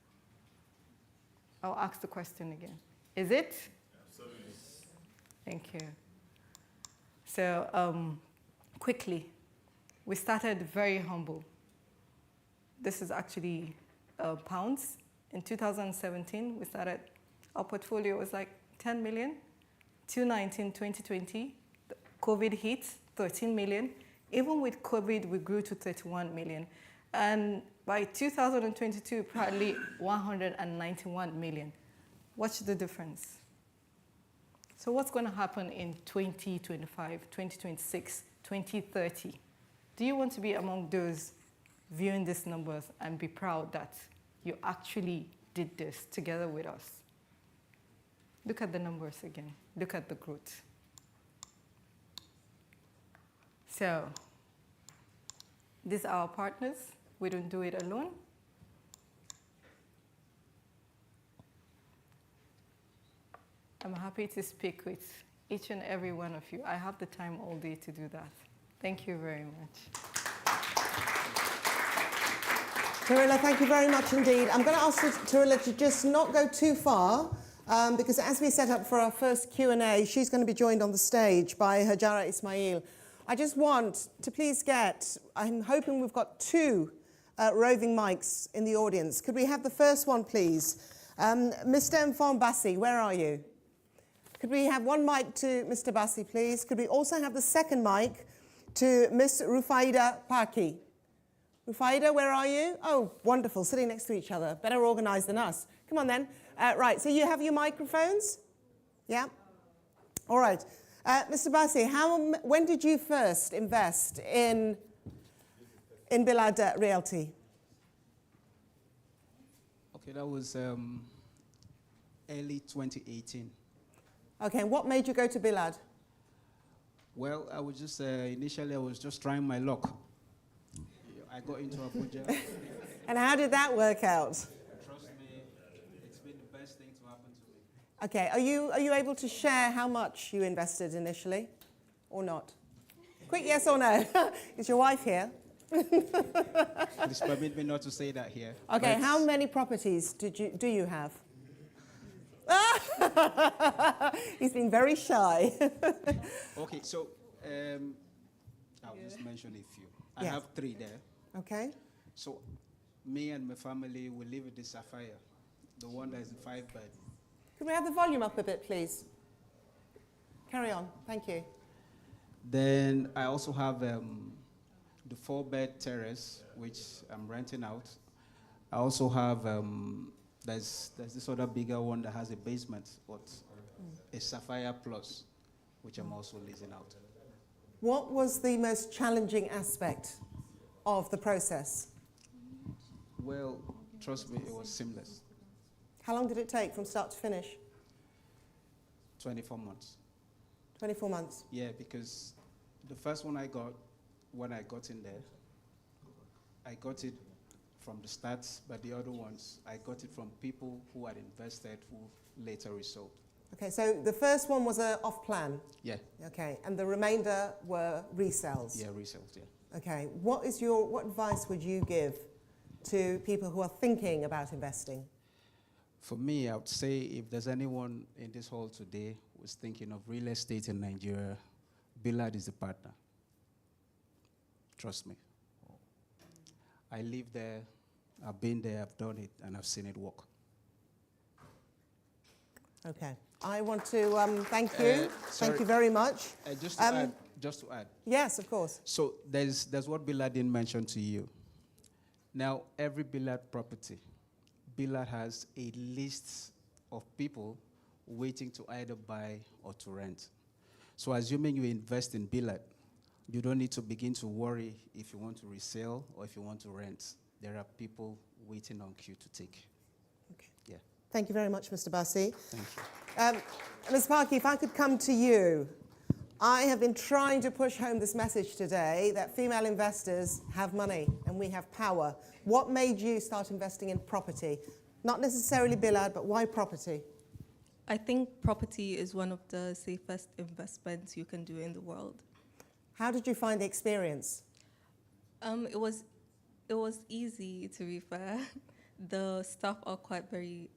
I'll ask the question again. Is it? Absolutely. Thank you. So quickly, we started very humble. This is actually pounds. In 2017, we started, our portfolio was like 10 million. 2019, 2020, COVID hit, 13 million. Even with COVID, we grew to 31 million. And by 2022, probably 191 million. What's the difference? So what's going to happen in 2025, 2026, 2030? Do you want to be among those viewing these numbers and be proud that you actually did this together with us? Look at the numbers again. Look at the growth. So these are our partners. We don't do it alone. I'm happy to speak with each and every one of you. I have the time all day to do that. Thank you very much. Tarilla, thank you very much indeed. I'm going to ask Tarilla to just not go too far, because as we set up for our first Q&A, she's going to be joined on the stage by Hajara Ismail. I just want to please I'm hoping we've got 2 roving mics in the audience. Could we have the first one, please? Mr. Mfon Bassi, where are you? Could we have 1 mic to Mr. Bassi, please? Could we also have the second mic to Miss Rufaida Paki? Rufaida, where are you? Oh, wonderful, sitting next to each other. Better organized than us. Come on then. Right, so you have your microphones? Yeah? All right. Mr. Bassi, when did you first invest in in Bilaad Realty? Okay, that was early 2018. Okay, and what made you go to Bilaad? Well, I was just, initially I was just trying my luck. I got into Abuja. And how did that work out? Trust me, it's been the best thing to happen to me. Okay, are you able to share how much you invested initially, or not? Quick yes or no? Is your wife here? Please permit me not to say that here. Okay, how many properties do you have? He's been very shy. Okay, so I'll just mention a few. I have 3 there. Okay. So me and my family, we live in the Sapphire, the one that is 5-bed. Can we have the volume up a bit, please? Carry on, thank you. Then I also have the 4-bed terrace, which I'm renting out. I also have, there's this other bigger one that has a basement, but a Sapphire Plus, which I'm also leasing out. What was the most challenging aspect of the process? Well, trust me, it was seamless. How long did it take from start to finish? 24 months. 24 months? Yeah, because the first one I got, when I got in there, I got it from the start, but the other ones, I got it from people who had invested who later resold. Okay, so the first one was off plan? Yeah. Okay, and the remainder were resales? Yeah, resales, yeah. Okay, what advice would you give to people who are thinking about investing? For me, I would say if there's anyone in this hall today who's thinking of real estate in Nigeria, Bilaad is the partner. Trust me. I live there, I've been there, I've done it, and I've seen it work. Okay. I want to thank you. Thank you very much. Just to add. Yes, of course. So there's what Bilaad didn't mention to you. Now, every Bilaad property, Bilaad has a list of people waiting to either buy or to rent. So assuming you invest in Bilaad, you don't need to begin to worry if you want to resell or if you want to rent. There are people waiting on queue to take. Okay. Yeah. Thank you very much, Mr. Bassi. Thank you. Ms. Parkey, if I could come to you. I have been trying to push home this message today that female investors have money and we have power. What made you start investing in property? Not necessarily Bilaad, but why property? I think property is one of the safest investments you can do in the world. How did you find the experience? It was easy, to be fair. The staff are quite very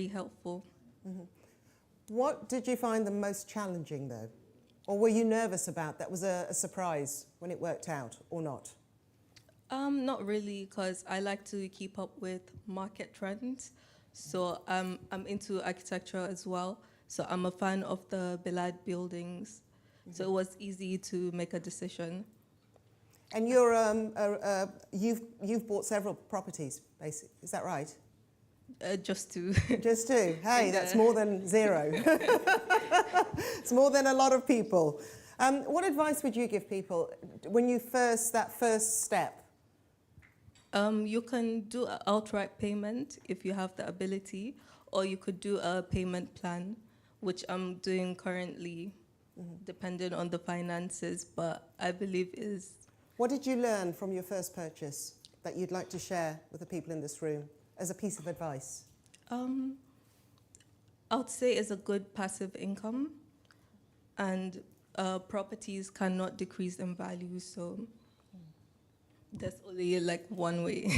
helpful. Mm-hmm. What did you find the most challenging, though? Or were you nervous about that was a surprise when it worked out, or not? Not really, because I like to keep up with market trends. So I'm into architecture as well. So I'm a fan of the Bilaad buildings. Mm-hmm. So it was easy to make a decision. And you've bought several properties, basically. Is that right? Just 2. Just 2. Hey, that's more than 0. It's more than a lot of people. What advice would you give people when that first step? You can do an outright payment if you have the ability, or you could do a payment plan, which I'm doing currently, depending on the finances, but I believe is... What did you learn from your first purchase that you'd like to share with the people in this room as a piece of advice? I would say it's a good passive income, and properties cannot decrease in value, so there's only like one way.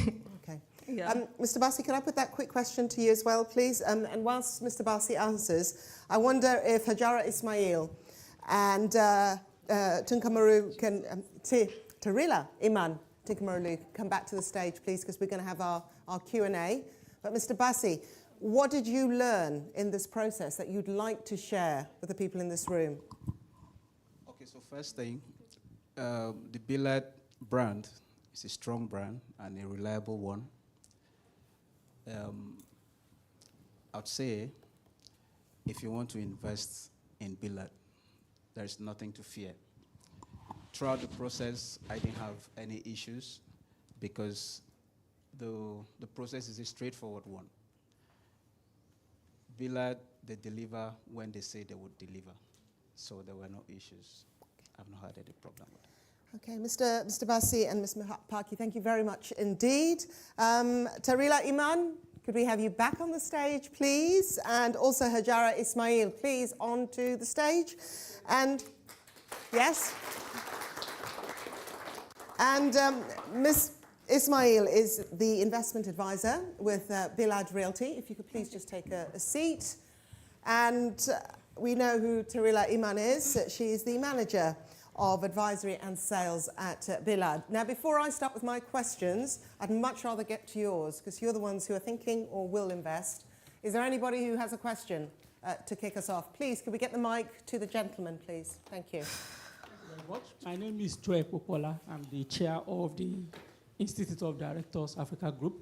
Okay. Yeah. Mr. Bassi, can I put that quick question to you as well, please? And whilst Mr. Bassi answers, I wonder if Hajara Ismail and Tunkamaru can, Tarila Iman Tunkamaru, come back to the stage, please, because we're going to have our Q&A. But Mr. Bassi, what did you learn in this process that you'd like to share with the people in this room? Okay, so first thing, the Bilaad brand is a strong brand and a reliable one. I'd say if you want to invest in Bilaad, there's nothing to fear. throughout the process, I didn't have any issues because the process is a straightforward one. Bilaad, they deliver when they say they would deliver. So there were no issues. I've not had any problem with it. Okay, Mr. Bassi and Ms. Paki, thank you very much indeed. Tarila Iman, could we have you back on the stage, please? And also Hajara Ismail, please, onto the stage. And yes. And Ms. Ismail is the investment advisor with Bilaad Realty. If you could please just take a seat. And we know who Tarila Iman is. She is the manager of advisory and sales at Bilaad. Now, before I start with my questions, I'd much rather get to yours because you're the ones who are thinking or will invest. Is there anybody who has a question to kick us off? Please, could we get the mic to the gentleman, please? Thank you. My name is Troy Popola. I'm the chair of the Institute of Directors Africa Group.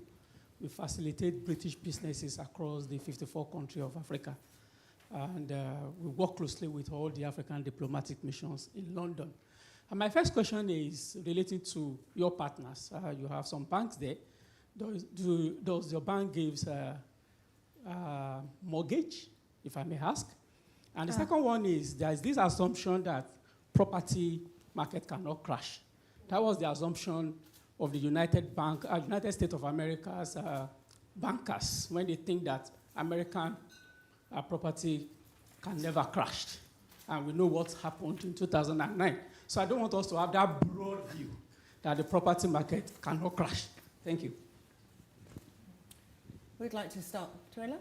We facilitate British businesses across the 54 countries of Africa. And we work closely with all the African diplomatic missions in London. And my first question is relating to your partners. You have some banks there. Does your bank give mortgage, if I may ask? And the second one is, there is this assumption that property market cannot crash. That was the assumption of the United States of America's bankers when they think that American property can never crash. And we know what happened in 2009. So I don't want us to have that broad view that the property market cannot crash. Thank you. We'd like to start. Tarila?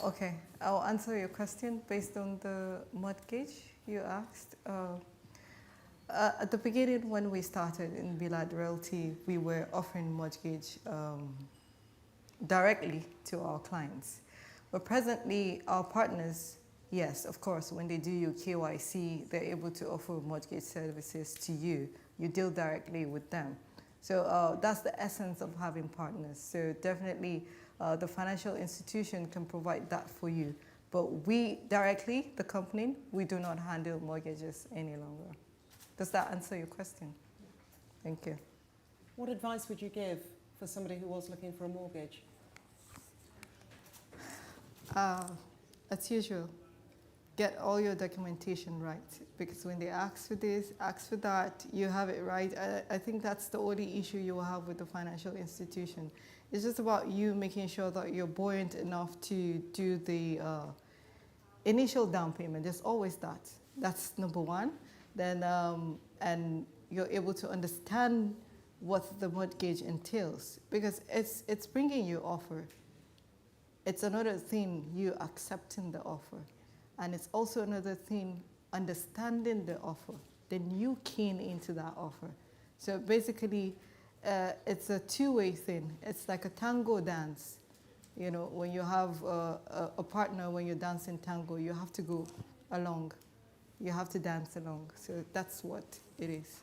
Okay, I'll answer your question based on the mortgage you asked. At the beginning, when we started in Bilaad Realty, we were offering mortgage directly to our clients. But presently, our partners, yes, of course, when they do your KYC, they're able to offer mortgage services to you. You deal directly with them. So that's the essence of having partners. So definitely, the financial institution can provide that for you. But we directly, the company, we do not handle mortgages any longer. Does that answer your question? Thank you. What advice would you give for somebody who was looking for a mortgage? As usual, get all your documentation right. Because when they ask for this, ask for that, you have it right. I think that's the only issue you will have with the financial institution. It's just about you making sure that you're buoyant enough to do the initial down payment. There's always that. That's number one. Then, and you're able to understand what the mortgage entails. Because it's bringing you offer. It's another thing, you accepting the offer. And it's also another thing, understanding the offer. Then you keen into that offer. So basically, it's a two-way thing. It's like a tango dance. You know, when you have a partner, when you're dancing tango, you have to go along. You have to dance along. So that's what it is.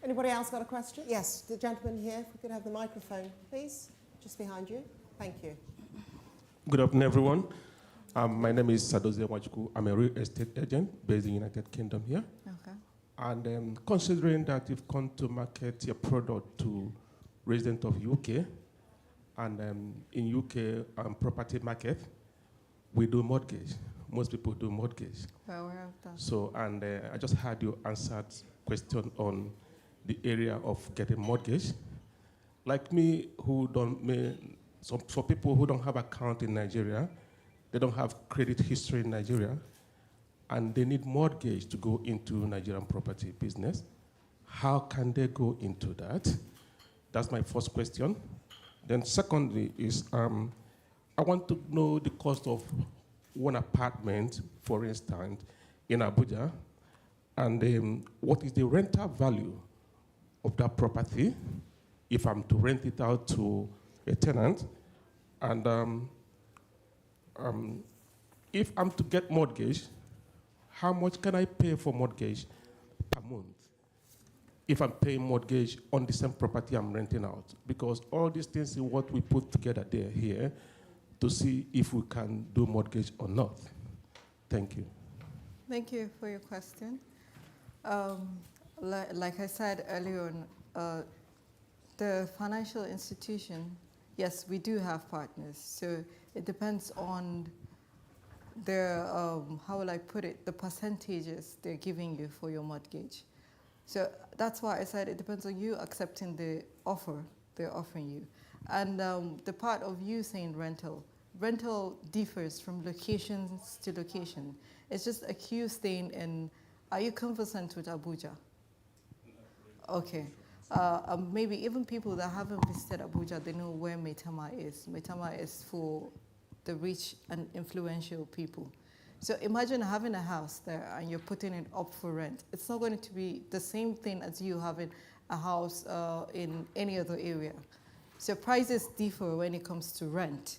Anybody else got a question? Yes, the gentleman here, if we could have the microphone, please. Just behind you. Thank you. Good afternoon, everyone. My name is Sadoze Wajuku. I'm a real estate agent based in the United Kingdom here. Okay. And considering that you've come to market your product to residents of UK, and in UK property market, we do mortgage. Most people do mortgage. Well, we have that. So, and I just had you answered question on the area of getting mortgage. Like me, for people who don't have account in Nigeria, they don't have credit history in Nigeria, and they need mortgage to go into Nigerian property business. How can they go into that? That's my first question. Then secondly is, I want to know the cost of one apartment, for instance, in Abuja, and what is the rental value of that property if I'm to rent it out to a tenant, and if I'm to get mortgage, how much can I pay for mortgage per month if I'm paying mortgage on the same property I'm renting out? Because all these things is what we put together here to see if we can do mortgage or not. Thank you. Thank you for your question. Like I said earlier on, the financial institution, yes, we do have partners. So it depends on their, how will I put it, the percentages they're giving you for your mortgage. So that's why I said it depends on you accepting the offer they're offering you. And the part of you saying rental differs from locations to location. It's just a queue staying in, are you conversant with Abuja? Okay. Maybe even people that haven't visited Abuja, they know where Maitama is. Maitama is for the rich and influential people. So imagine having a house there and you're putting it up for rent. It's not going to be the same thing as you having a house in any other area. So prices differ when it comes to rent.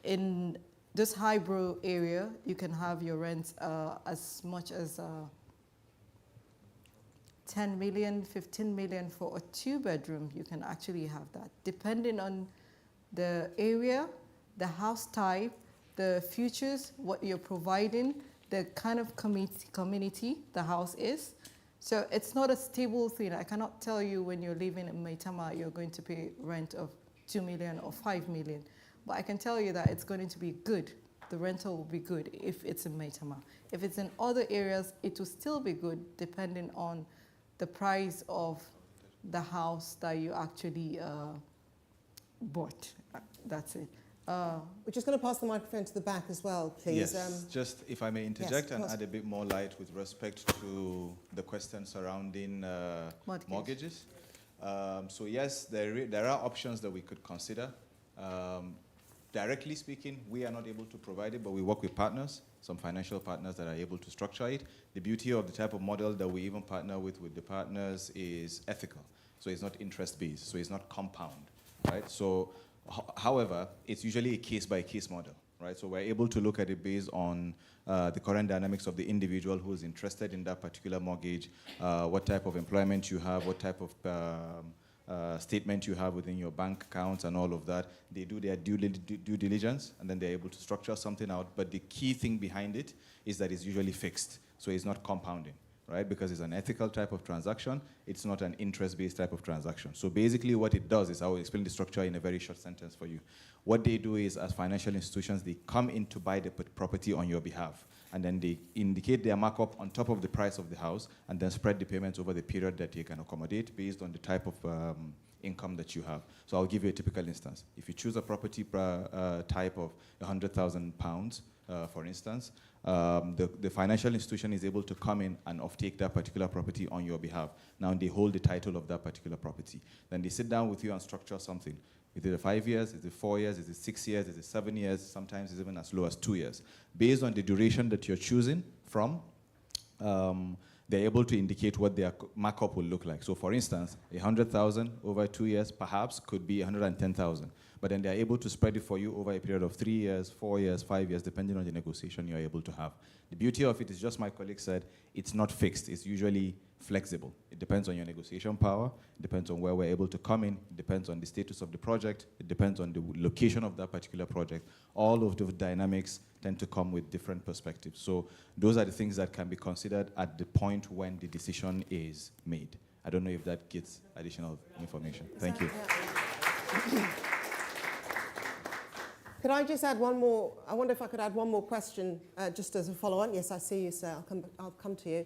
In this highbrow area, you can have your rent as much as 10 million, 15 million for a 2-bedroom. You can actually have that. Depending on the area, the house type, the features, what you're providing, the kind of community the house is. So it's not a stable thing. I cannot tell you when you're living in Maitama, you're going to pay rent of 2 million or 5 million. But I can tell you that it's going to be good. The rental will be good if it's in Maitama. If it's in other areas, it will still be good depending on the price of the house that you actually bought. That's it. We're just going to pass the microphone to the back as well, please. Yes, just if I may interject yes, and add a bit more light with respect to the question surrounding mortgages. So yes, there are options that we could consider. Directly speaking, we are not able to provide it, but we work with partners, some financial partners that are able to structure it. The beauty of the type of model that we even partner with the partners is ethical. So it's not interest-based, so it's not compound, right? So, however, it's usually a case-by-case model, right? So we're able to look at it based on the current dynamics of the individual who's interested in that particular mortgage, what type of employment you have, what type of statement you have within your bank accounts and all of that. They do their due diligence, and then they're able to structure something out. But the key thing behind it is that it's usually fixed, so it's not compounding, right? Because it's an ethical type of transaction. It's not an interest-based type of transaction. So basically what it does is, I will explain the structure in a very short sentence for you. What they do is, as financial institutions, they come in to buy the property on your behalf, and then they indicate their markup on top of the price of the house, and then spread the payments over the period that you can accommodate based on the type of income that you have. So I'll give you a typical instance. If you choose a property type of £100,000, for instance, the financial institution is able to come in and offtake that particular property on your behalf. Now they hold the title of that particular property. Then they sit down with you and structure something. Is it 5 years? Is it 4 years? Is it 6 years? Is it 7 years? Sometimes it's even as low as 2 years. Based on the duration that you're choosing from, they're able to indicate what their markup will look like. So for instance, 100,000 over 2 years perhaps could be 110,000. But then they're able to spread it for you over a period of 3 years, 4 years, 5 years, depending on the negotiation you're able to have. The beauty of it is, just my colleague said, it's not fixed. It's usually flexible. It depends on your negotiation power. It depends on where we're able to come in. It depends on the status of the project. It depends on the location of that particular project. All of those dynamics tend to come with different perspectives. So those are the things that can be considered at the point when the decision is made. I don't know if that gets additional information. Thank you. Could I just add one more? I wonder if I could add one more question just as a follow-on. Yes, I see you, sir. I'll come to you.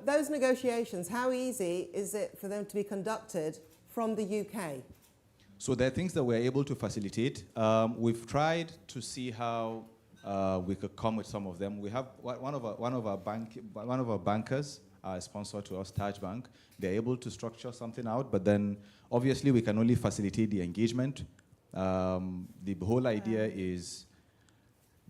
Those negotiations, how easy is it for them to be conducted from the UK? So there are things that we're able to facilitate. We've tried to see how we could come with some of them. We have one of our bankers, a sponsor to us, Taj Bank. They're able to structure something out, but then obviously we can only facilitate the engagement. The whole idea is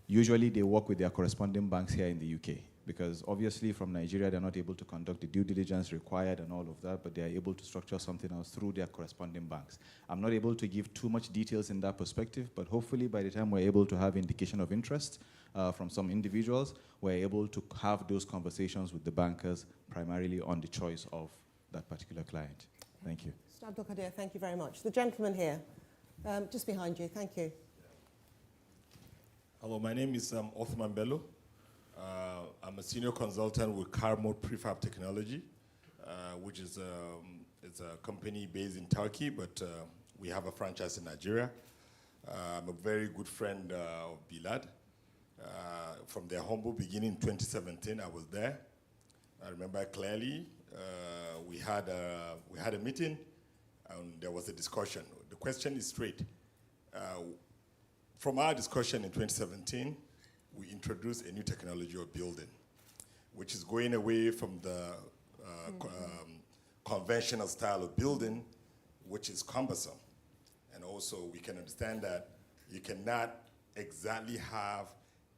usually they work with their corresponding banks here in the UK, because obviously from Nigeria they're not able to conduct the due diligence required and all of that, but they're able to structure something else through their corresponding banks. I'm not able to give too much details in that perspective, but hopefully by the time we're able to have indication of interest from some individuals, we're able to have those conversations with the bankers primarily on the choice of that particular client. Thank you. Mr. Abdul Qadir, thank you very much. The gentleman here. Just behind you, thank you. Hello, my name is Othman Bello. I'm a senior consultant with Carmode Prefab Technology, which is it's a company based in Turkey, but we have a franchise in Nigeria. I'm a very good friend of Bilaad. From their humble beginning in 2017, I was there. I remember clearly. We had a meeting, and there was a discussion. The question is straight. From our discussion in 2017, we introduced a new technology of building, which is going away from the conventional style of building, which is cumbersome. And also, we can understand that you cannot exactly have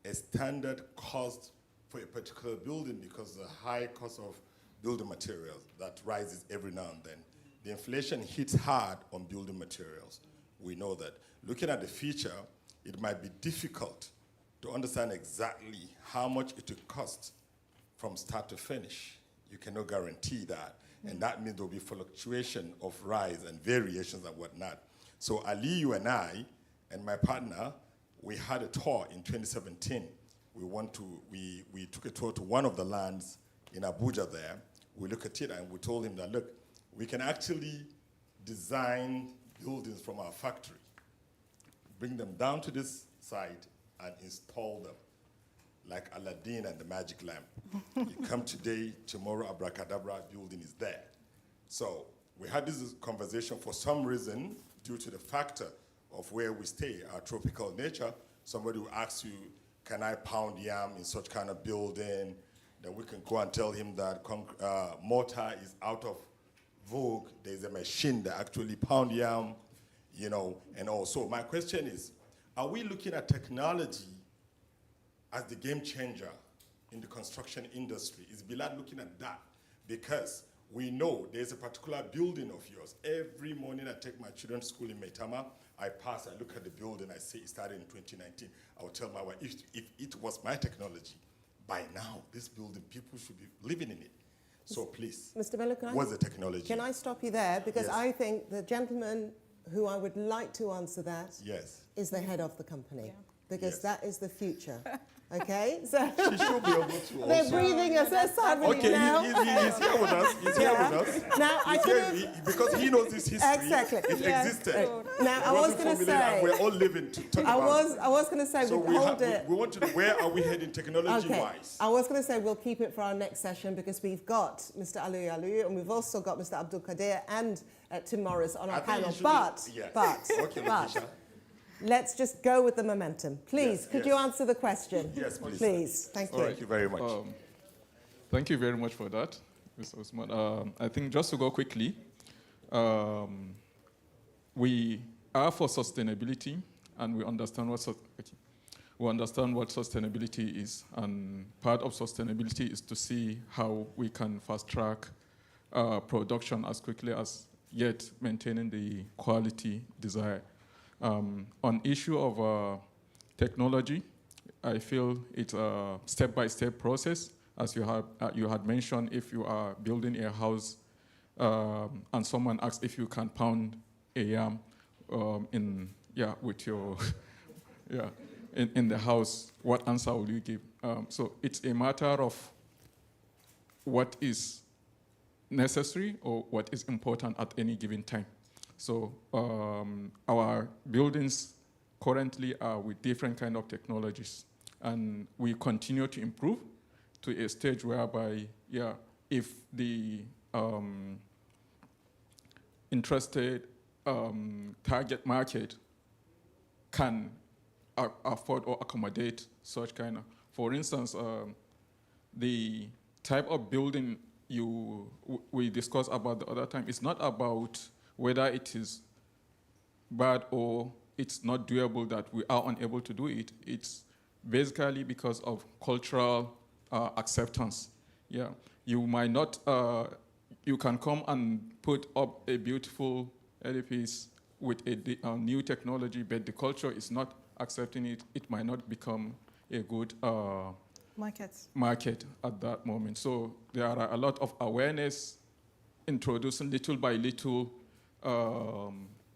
a standard cost for a particular building because of the high cost of building materials that rises every now and then. The inflation hits hard on building materials. We know that. Looking at the future, it might be difficult to understand exactly how much it will cost from start to finish. You cannot guarantee that. And that means there will be fluctuation of rise and variations and whatnot. So Ali, you and I, and my partner, we had a tour in 2017. We took a tour to one of the lands in Abuja there. We looked at it and we told him that, look, we can actually design buildings from our factory, bring them down to this site and install them like Aladdin and the magic lamp. You come today, tomorrow, abracadabra, building is there. So we had this conversation. For some reason, due to the factor of where we stay, our tropical nature, somebody will ask you, can I pound yam in such kind of building? Then we can go and tell him that mortar is out of vogue. There's a machine that actually pound yam, you know, and also. My question is, are we looking at technology as the game changer in the construction industry? Is Bilaad looking at that? Because we know there's a particular building of yours. Every morning I take my children to school in Maitama. I pass, I look at the building, I say it started in 2019. I will tell my wife, if it was my technology, by now, this building, people should be living in it. So please, Mr. Bello, what's the technology? Can I stop you there? Because Yes. I think the gentleman who I would like to answer that Yes. is the head of the company. Because Yes. that is the future. Okay? So She should be able to they're also. breathing us sadly Okay, now. he's here with us. He's here with us. Now, I He's could here- have... because he knows this history. Exactly. It existed. Now, It I was wasn't going to formulated and say... we're all living to talk about I was going to say, So we'll hold we it... want to know, where are we heading technology-wise? I was going to say we'll keep it for our next session because we've got Mr. Aluy Aluy and we've also got Mr. Abdul Qadir and Tim Morris on our I think panel. you should But, Okay, Latisha. let's just go with the momentum. Please, Yes, could yes. you answer the question? Yes, please. Please, thank you. Thank you very much. Thank you very much for that, Mr. Usman. I think just to go quickly, we are for sustainability, and we understand what sustainability is. And part of sustainability is to see how we can fast track production as quickly as yet maintaining the quality desired. On issue of technology, I feel it's a step-by-step process. As you had mentioned, if you are building a house and someone asks if you can pound a yam with your in the house, what answer will you give? So it's a matter of what is necessary or what is important at any given time. So our buildings currently are with different kind of technologies, and we continue to improve to a stage whereby, if the interested target market can afford or accommodate such kind of, for instance, the type of building we discussed about the other time, it's not about whether it is bad or it's not doable that we are unable to do it. It's basically because of cultural acceptance. Yeah, you might not, you can come and put up a beautiful edifice with a new technology, but the culture is not accepting it. It might not become a good market at that moment. So there are a lot of awareness, introducing little by little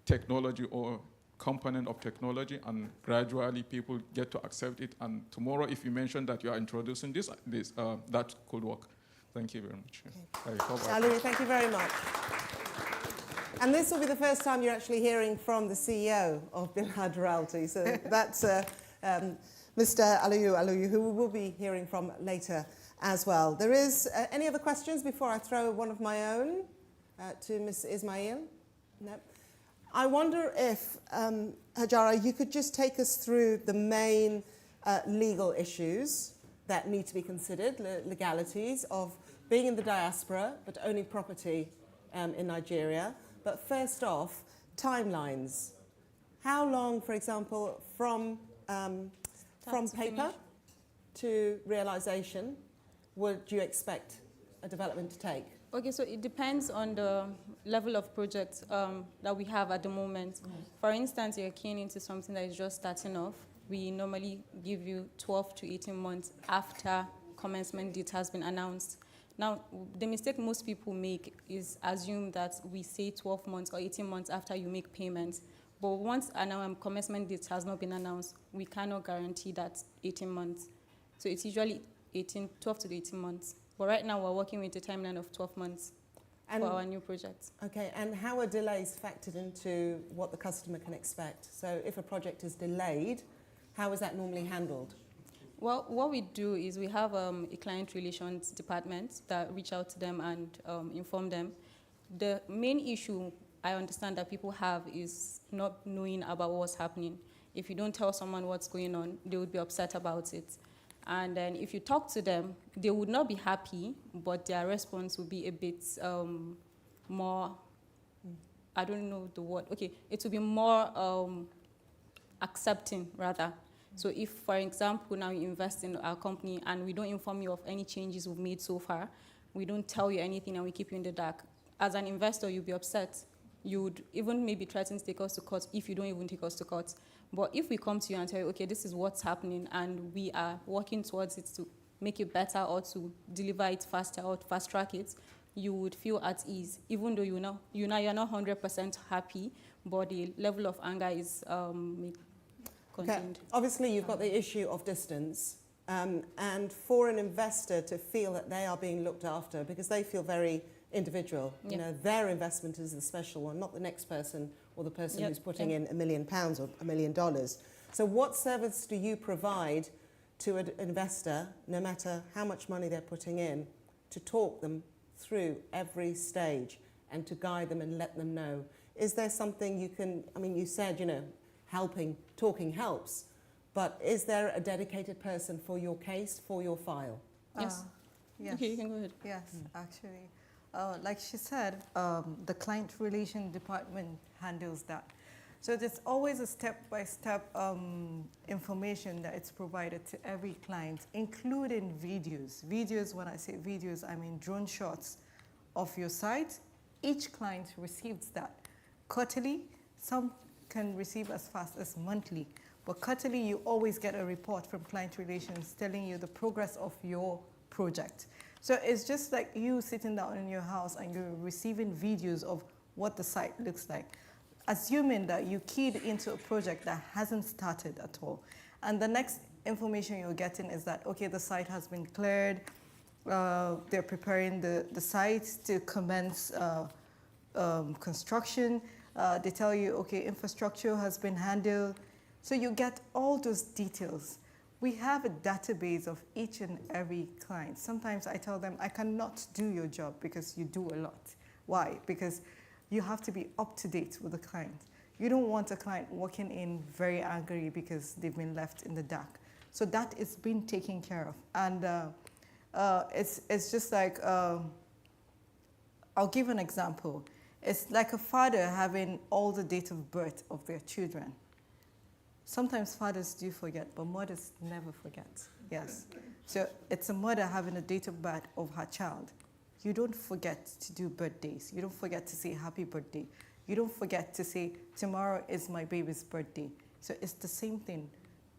technology or component of technology, and gradually people get to accept it. And tomorrow, if you mention that you are introducing this, that could work. Thank you very much. Okay. Louis, thank you very much. And this will be the first time you're actually hearing from the CEO of Bilaad Realty. So that's Mr. Aliyu, who we will be hearing from later as well. There is any other questions before I throw one of my own to Ms. Ismail? No. I wonder if, Hajara, you could just take us through the main legal issues that need to be considered, legalities of being in the diaspora but owning property in Nigeria. But first off, timelines. How long, for example, from paper to realization would you expect a development to take? Okay, so it depends on the level of project that we have at the moment. For instance, you're keying into something that is just starting off. We normally give you 12 to 18 months after commencement date has been announced. Now, the mistake most people make is assume that we say 12 months or 18 months after you make payments. But once a commencement date has not been announced, we cannot guarantee that 18 months. So it's usually 12 to 18 months. But right now, we're working with a timeline of 12 months for our new projects. Okay, and how are delays factored into what the customer can expect? So if a project is delayed, how is that normally handled? Well, what we do is we have a client relations department that reach out to them and inform them. The main issue I understand that people have is not knowing about what's happening. If you don't tell someone what's going on, they would be upset about it. And then if you talk to them, they would not be happy, but their response would be a bit more, I don't know the word. Okay, it would be more accepting, rather. So if, for example, now you invest in our company and we don't inform you of any changes we've made so far, we don't tell you anything and we keep you in the dark, as an investor, you'll be upset. You would even maybe threaten to take us to court if you don't even take us to court. But if we come to you and tell you, okay, this is what's happening and we are working towards it to make it better or to deliver it faster or fast track it, you would feel at ease, even though you're not 100% happy, but the level of anger is contained. Okay. Obviously, you've got the issue of distance, and for an investor to feel that they are being looked after, because they feel very individual. Yeah. You know, their investment is the special one, not the next person or the person who's putting in £1 million or $1 million. So what service do you provide to an investor, no matter how much money they're putting in, to talk them through every stage and to guide them and let them know? Is there something you can, I mean, you said, you know, talking helps, but is there a dedicated person for your case, for your file? Yes. Yes. Okay, you can go ahead. Yes, actually. Like she said, the client relation department handles that. So there's always a step-by-step information that is provided to every client, including videos. Videos, when I say videos, I mean drone shots of your site. Each client receives that quarterly. Some can receive as fast as monthly. But quarterly, you always get a report from client relations telling you the progress of your project. So it's just like you sitting down in your house and you're receiving videos of what the site looks like, assuming that you keyed into a project that hasn't started at all. And the next information you're getting is that, okay, the site has been cleared, they're preparing the site to commence construction. They tell you, okay, infrastructure has been handled. So you get all those details. We have a database of each and every client. Sometimes I tell them, I cannot do your job because you do a lot. Why? Because you have to be up to date with the client. You don't want a client walking in very angry because they've been left in the dark. So that is being taken care of. And it's just like, I'll give an example. It's like a father having all the date of birth of their children. Sometimes fathers do forget, but mothers never forget. Yes. So it's a mother having a date of birth of her child. You don't forget to do birthdays. You don't forget to say happy birthday. You don't forget to say tomorrow is my baby's birthday. So it's the same thing.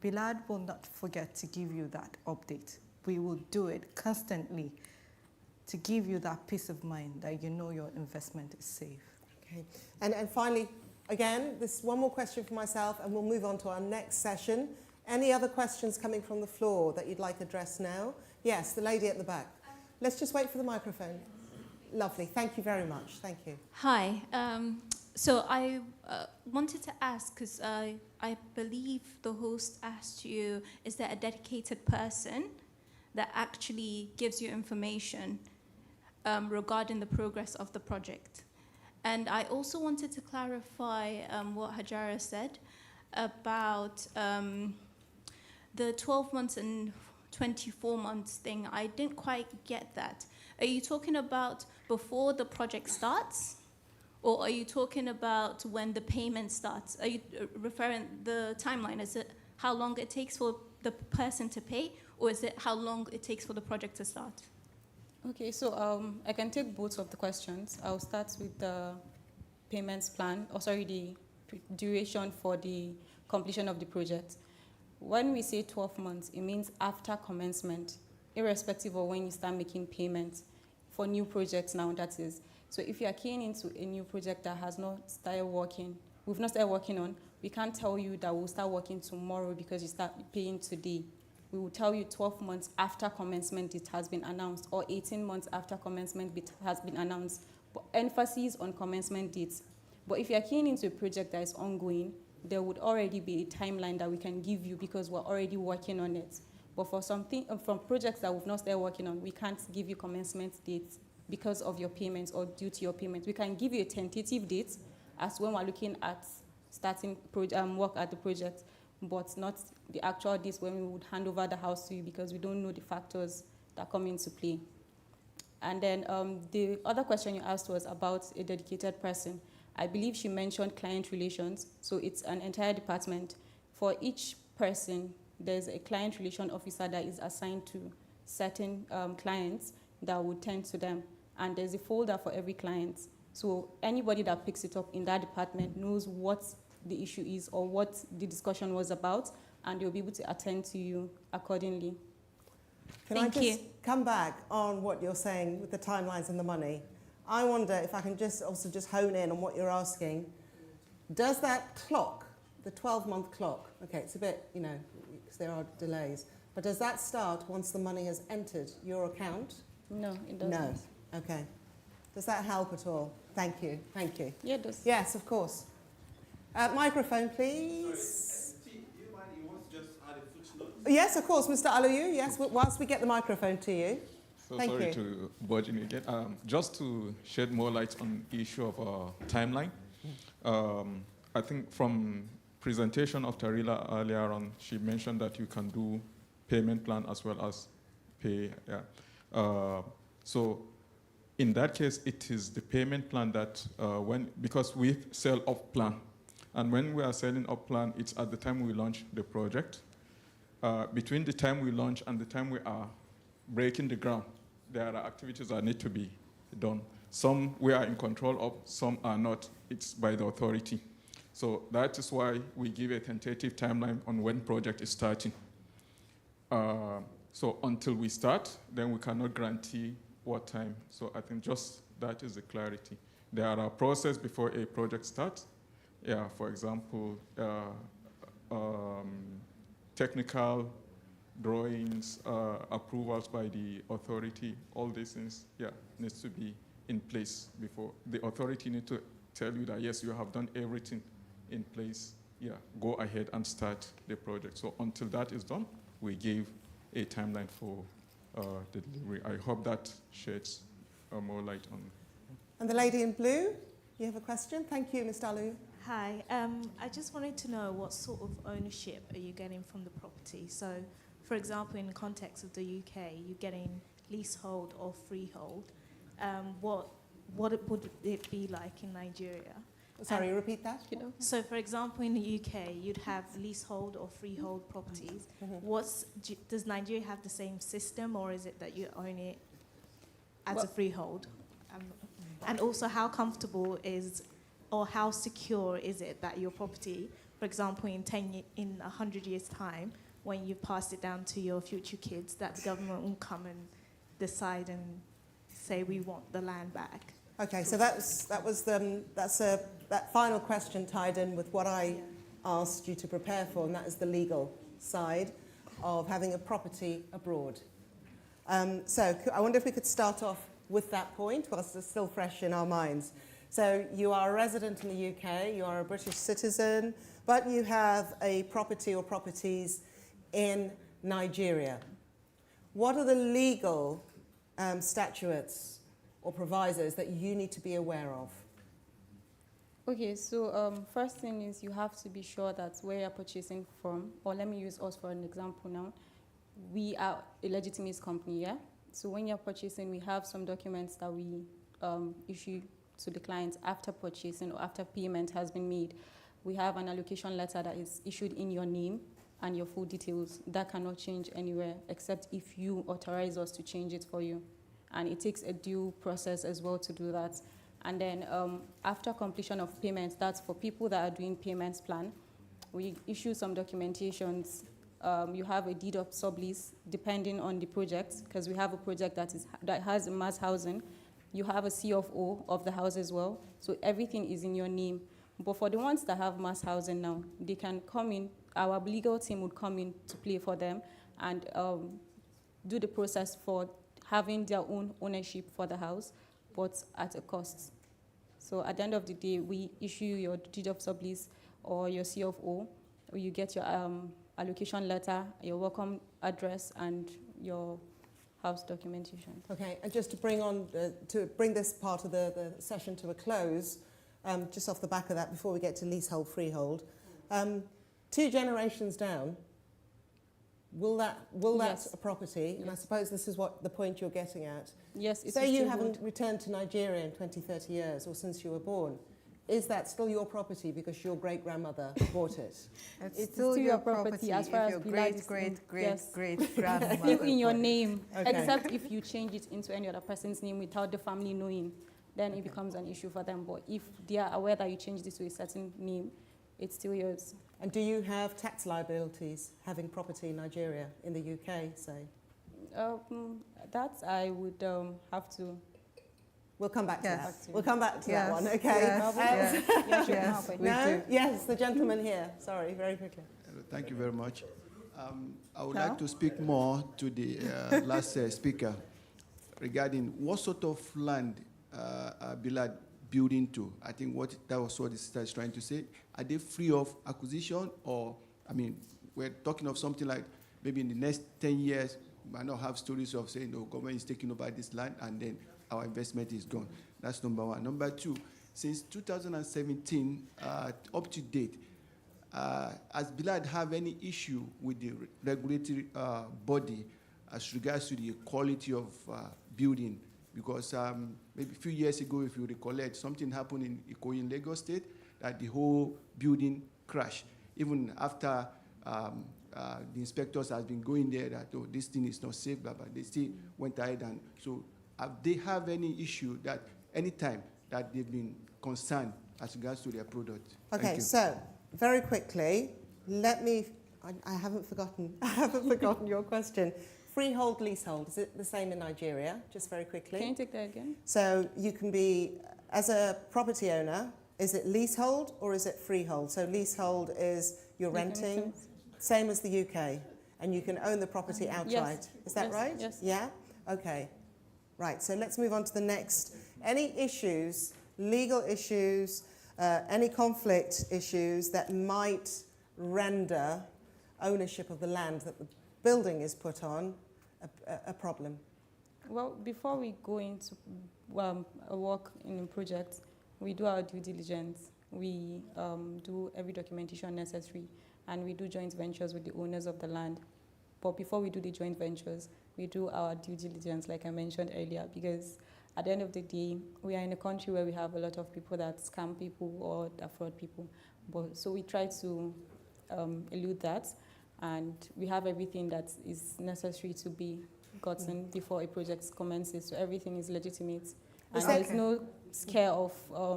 Bilaad will not forget to give you that update. We will do it constantly to give you that peace of mind that you know your investment is safe. Okay. And finally, again, this one more question for myself and we'll move on to our next session. Any other questions coming from the floor that you'd like addressed now? Yes, the lady at the back. Let's just wait for the microphone. Lovely. Thank you very much. Thank you. Hi. So I wanted to ask, because I believe the host asked you, is there a dedicated person that actually gives you information regarding the progress of the project? And I also wanted to clarify what Hajara said about the 12 months and 24 months thing. I didn't quite get that. Are you talking about before the project starts? Or are you talking about when the payment starts? Are you referring the timeline? Is it how long it takes for the person to pay? Or is it how long it takes for the project to start? Okay, so I can take both of the questions. I'll start with the payments plan, the duration for the completion of the project. When we say 12 months, it means after commencement, irrespective of when you start making payments for new projects now, that is. So if you are keying into a new project that has not started working, we've not started working on, we can't tell you that we'll start working tomorrow because you start paying today. We will tell you 12 months after commencement it has been announced, or 18 months after commencement it has been announced. But emphasis on commencement dates. But if you are keying into a project that is ongoing, there would already be a timeline that we can give you because we're already working on it. But for something, from projects that we've not started working on, we can't give you commencement dates because of your payments or due to your payments. We can give you a tentative date as when we're looking at starting work at the project, but not the actual dates when we would hand over the house to you because we don't know the factors that come into play. And then the other question you asked was about a dedicated person. I believe she mentioned client relations, so it's an entire department. For each person, there's a client relation officer that is assigned to certain clients that would tend to them. And there's a folder for every client. So anybody that picks it up in that department knows what the issue is or what the discussion was about, and they'll be able to attend to you accordingly. Can I just come back on what you're saying with the timelines and the money? I wonder if I can just hone in on what you're asking. Does that clock, the 12-month clock, okay, it's a bit, because there are delays, but does that start once the money has entered your account? No, it doesn't. No, okay. Does that help at all? Thank you, thank you. Yeah, it does. Yes, of course. Microphone, please. Do you mind, you want to just add a footnote? Yes, of course, Mr. Alayu. Yes, whilst we get the microphone to you. So Thank sorry you. to budge in again. Just to shed more light on the issue of timeline. I think from presentation of Tarila earlier on, she mentioned that you can do payment plan as well as pay. Yeah. So in that case, it is the payment plan that because we sell off plan. And when we are selling off plan, it's at the time we launch the project. Between the time we launch and the time we are breaking the ground, there are activities that need to be done. Some we are in control of, some are not. It's by the authority. So that is why we give a tentative timeline on when project is starting. So until we start, then we cannot guarantee what time. So I think just that is the clarity. There are a process before a project starts. Yeah, for example, technical drawings, approvals by the authority, all these things, needs to be in place before. The authority needs to tell you that, yes, you have done everything in place. Yeah, go ahead and start the project. So until that is done, we give a timeline for the delivery. I hope that sheds more light on. And the lady in blue, you have a question? Thank you, Mr. Alu. Hi, I just wanted to know what sort of ownership are you getting from the property? So, for example, in the context of the UK, you're getting leasehold or freehold. What would it be like in Nigeria? Sorry, repeat that? So, for example, in the UK, you'd have leasehold or freehold properties. Does Nigeria have the same system, or is it that you own it as a freehold? And also, how comfortable is, or how secure is it that your property, for example, in 100 years' time, when you've passed it down to your future kids, that the government will come and decide and say we want the land back? Okay, so that final question tied in with what I asked you to prepare for, and that is the legal side of having a property abroad. So I wonder if we could start off with that point, whilst it's still fresh in our minds. So you are a resident in the UK, you are a British citizen, but you have a property or properties in Nigeria. What are the legal statutes or provisos that you need to be aware of? Okay, so first thing is you have to be sure that where you're purchasing from, or let me use us for an example now. We are a legitimate company, yeah? So when you're purchasing, we have some documents that we issue to the client after purchasing or after payment has been made. We have an allocation letter that is issued in your name and your full details. That cannot change anywhere except if you authorize us to change it for you. And it takes a due process as well to do that. And then after completion of payments, that's for people that are doing payments plan, we issue some documentations. You have a deed of sublease depending on the project, because we have a project that has a mass housing. You have a C of O of the house as well. So everything is in your name. But for the ones that have mass housing now, they can come in, our legal team would come in to play for them and do the process for having their own ownership for the house, but at a cost. So at the end of the day, we issue your deed of sublease or your C of O, or you get your allocation letter, your welcome address, and your house documentation. Okay, and just to bring this part of the session to a close, just off the back of that, before we get to leasehold, freehold, 2 generations down, will that Yes. a property, and I suppose this is what the point you're getting at. Yes, it's Say you still haven't good. returned to Nigeria in 20, 30 years, or since you were born, is that still your property because your great-grandmother bought it? It's still your property as far if as your Bilaad is great-great-great-grandmother still in your bought it. name, Okay. except if you change it into any other person's name without the family knowing, then it becomes an issue for them. But if they are aware that you changed it to a certain name, it's still yours. And do you have tax liabilities having property in Nigeria, in the UK, say? That I would have to. We'll come back to Yes. that. We'll come back to that Yes. one, okay? Yes. Yes. Yes. We No? do. Yes, the gentleman here. Sorry, very quickly. Thank you very much. I would Carl? like to speak more to the last speaker regarding what sort of land Bilaad building to. I think that was what the sister is trying to say. Are they free of acquisition, or, I mean, we're talking of something like maybe in the next 10 years, we might not have stories of saying, no, government is taking over this land and then our investment is gone. That's number one. Number two, since 2017 up to date, has Bilaad have any issue with the regulatory body as regards to the quality of building? Because maybe a few years ago, if you recollect, something happened in Ikoyi in Lagos State, that the whole building crashed. Even after the inspectors has been going there that, oh, this thing is not safe, but they still went ahead. And so they have any issue that any time that they've been concerned as regards to their product? Okay, so very quickly, I haven't forgotten your question. Freehold, leasehold, is it the same in Nigeria? Just very quickly. Can you take that again? So you can be, as a property owner, is it leasehold or is it freehold? So leasehold is you're renting, same as the UK, and you can own the property outright. Yes. Is that Yes. right? Yes. Yeah? Okay. Right, so let's move on to the next. Any issues, legal issues, any conflict issues that might render ownership of the land that the building is put on a problem? Well, before we go into a work in a project, we do our due diligence. We do every documentation necessary, and we do joint ventures with the owners of the land. But before we do the joint ventures, we do our due diligence, like I mentioned earlier, because at the end of the day, we are in a country where we have a lot of people that scam people or that fraud people. So we try to elude that, and we have everything that is necessary to be gotten before a project commences. So everything is legitimate. And there's no scare of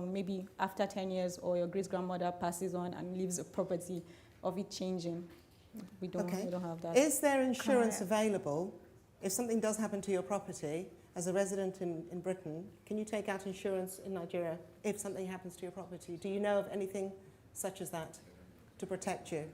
maybe after 10 years or your great-grandmother passes on and leaves a property of it changing. We don't have that. Is there insurance available if something does happen to your property as a resident in Britain, can you take out insurance in Nigeria if something happens to your property? Do you know of anything such as that to protect you?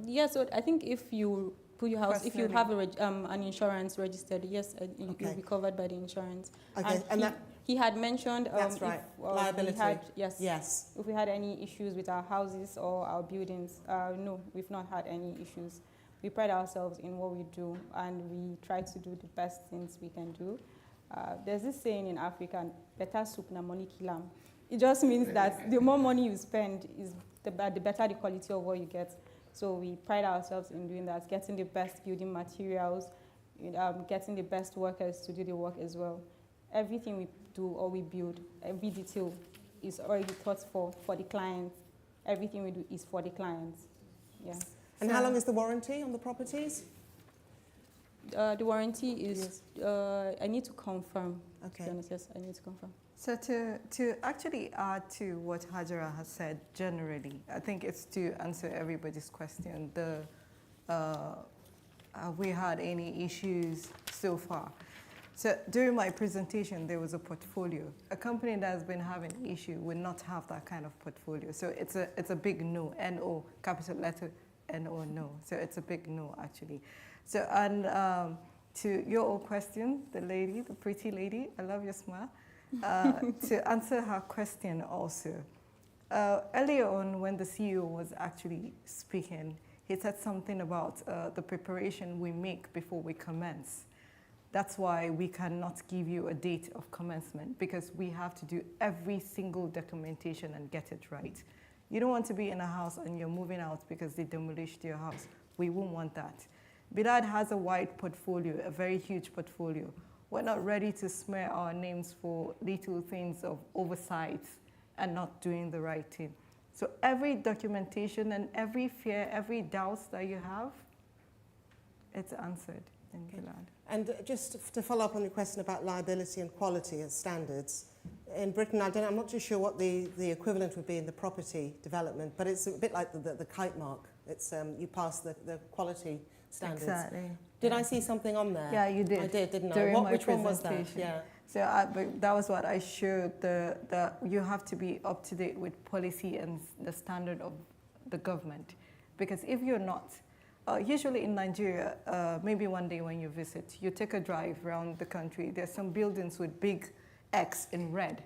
Yes, so I think if you put your house, if you have an insurance registered, yes, you'll be covered by the insurance. Okay, and he had mentioned that's right. Liability. Yes. If we had any issues with our houses or our buildings, no, we've not had any issues. We pride ourselves in what we do, and we try to do the best things we can do. There's this saying in Africa, better soup na money kill 'em. It just means that the more money you spend, the better the quality of what you get. So we pride ourselves in doing that, getting the best building materials, getting the best workers to do the work as well. Everything we do or we build, every detail is already thought for the clients. Everything we do is for the clients. Yeah. And how long is the warranty on the properties? The warranty is, I need to confirm. Okay. To be honest, yes, I need to confirm. So to actually add to what Hajara has said generally, I think it's to answer everybody's question. Have we had any issues so far? So during my presentation, there was a portfolio. A company that has been having an issue will not have that kind of portfolio. So it's a big no, N-O, capital letter N-O, no. So it's a big no, actually. So, and to your old question, the lady, the pretty lady, I love your smile. To answer her question also, earlier on when the CEO was actually speaking, he said something about the preparation we make before we commence. That's why we cannot give you a date of commencement, because we have to do every single documentation and get it right. You don't want to be in a house and you're moving out because they demolished your house. We won't want that. Bilaad has a wide portfolio, a very huge portfolio. We're not ready to smear our names for little things of oversight and not doing the right thing. So every documentation and every fear, every doubt that you have, it's answered in Bilaad. And just to follow up on your question about liability and quality and standards, in Britain, I'm not too sure what the equivalent would be in the property development, but it's a bit like the kite mark. It's you pass the quality standards. Exactly. Did I see something on there? Yeah, you did. I did, didn't During I? my Which one was that? presentation. Yeah. So but that was what I showed, that you have to be up to date with policy and the standard of the government. Because if you're not, usually in Nigeria, maybe one day when you visit, you take a drive around the country, there's some buildings with big X in red.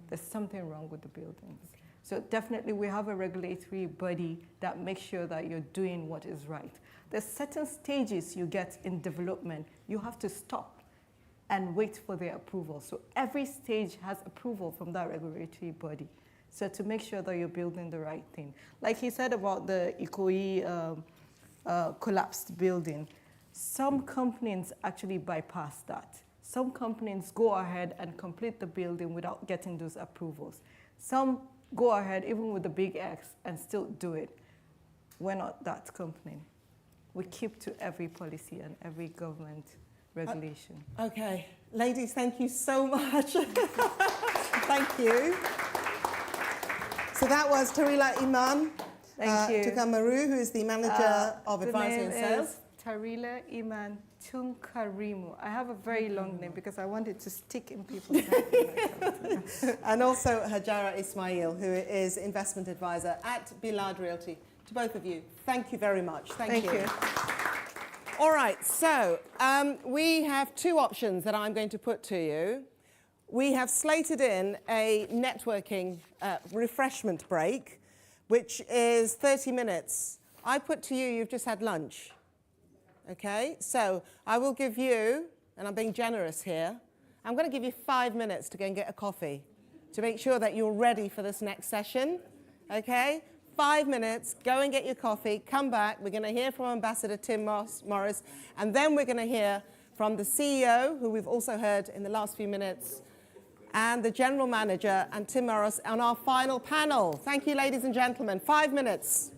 There's something wrong with the buildings. So definitely we have a regulatory body that makes sure that you're doing what is right. There's certain stages you get in development, you have to stop and wait for their approval. So every stage has approval from that regulatory body. So to make sure that you're building the right thing. Like he said about the Ikoyi collapsed building, some companies actually bypass that. Some companies go ahead and complete the building without getting those approvals. Some go ahead even with the big X and still do it. We're not that company. We keep to every policy and every government regulation. Okay. Ladies, thank you so much. Thank you. So that was Tarila Iman Tukamaru, who is the manager of advisory and sales. Tarila Iman Tunkarimu. I have a very long name because I want it to stick in people's heads. And also Hajara Ismail, who is investment advisor at Bilaad Realty. To both of you, thank you very much. Thank you. All right, so we have two options that I'm going to put to you. We have slated in a networking refreshment break, which is 30 minutes. I put to you, you've just had lunch. Okay, so I will give you, and I'm being generous here, I'm going to give you 5 minutes to go and get a coffee to make sure that you're ready for this next session. Okay, 5 minutes, go and get your coffee, come back. We're going to hear from Ambassador Tim Morris, and then we're going to hear from the CEO, who we've also heard in the last few minutes, and the General Manager and Tim Morris on our final panel. Thank you, ladies and gentlemen. 5 minutes.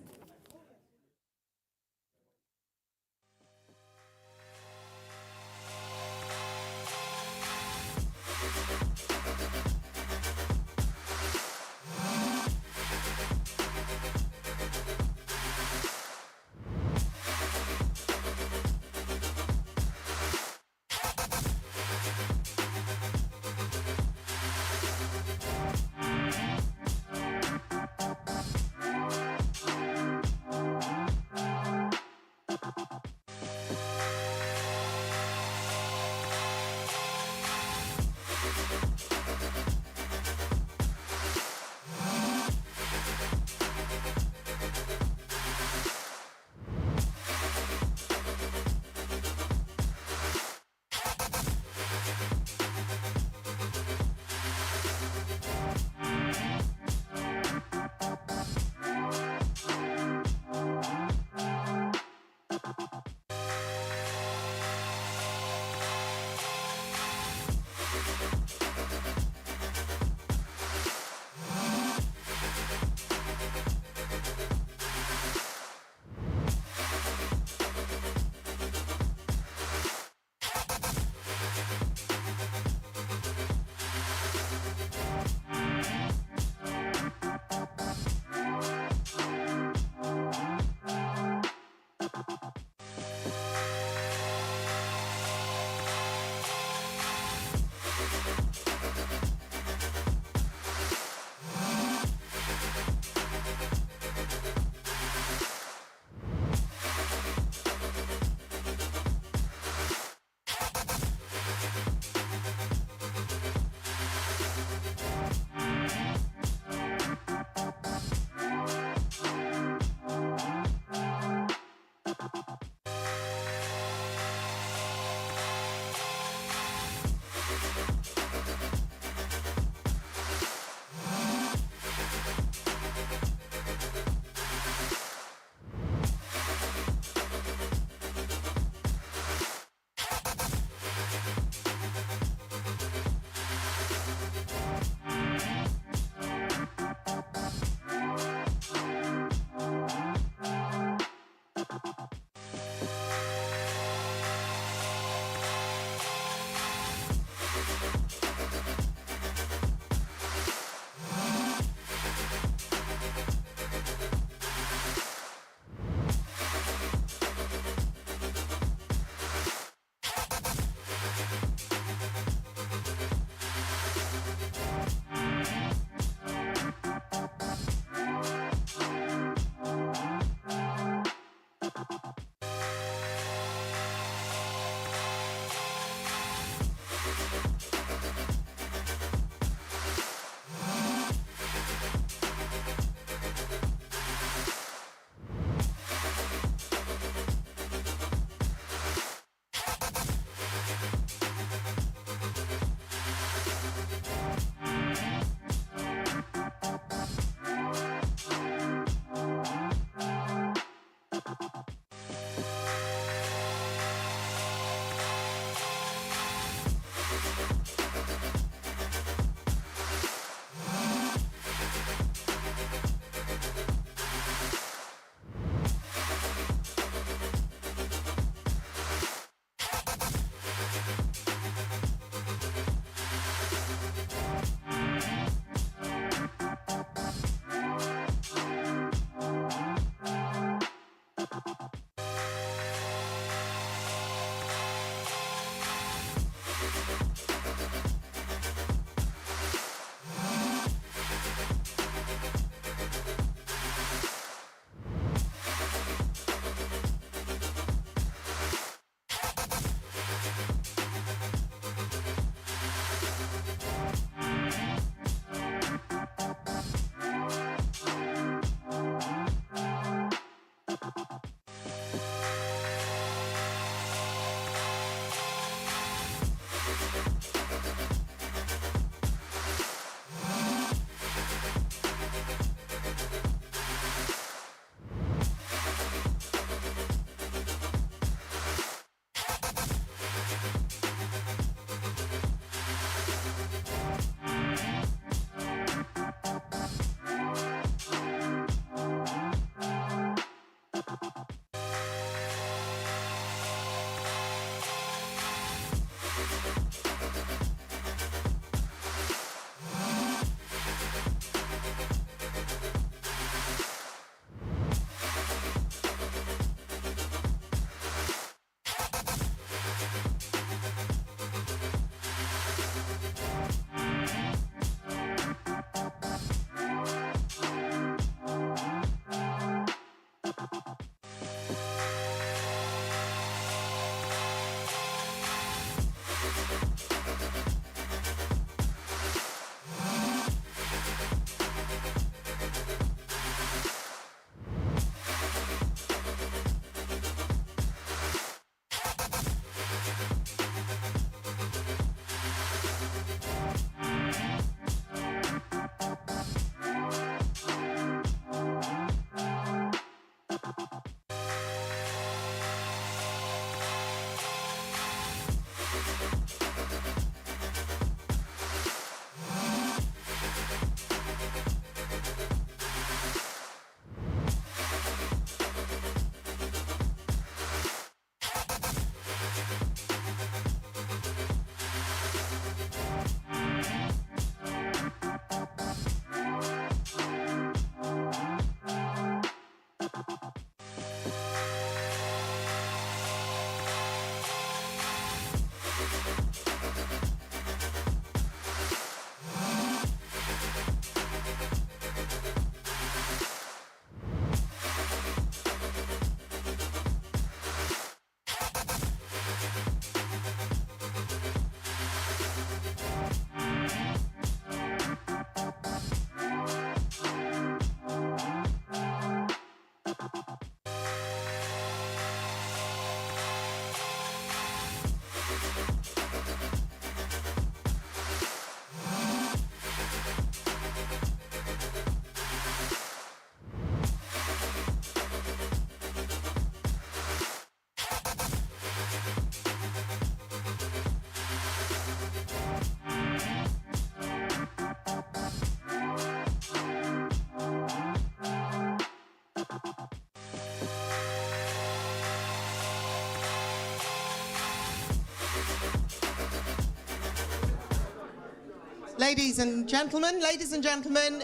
Ladies and gentlemen,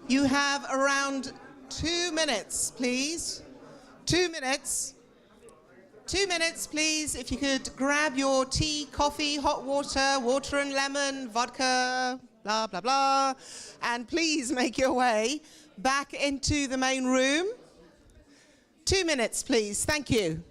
you have around 2 minutes, please. 2 minutes. 2 minutes, please. If you could grab your tea, coffee, hot water, water and lemon, vodka, blah, blah, blah. And please make your way back into the main room. 2 minutes, please. Thank you.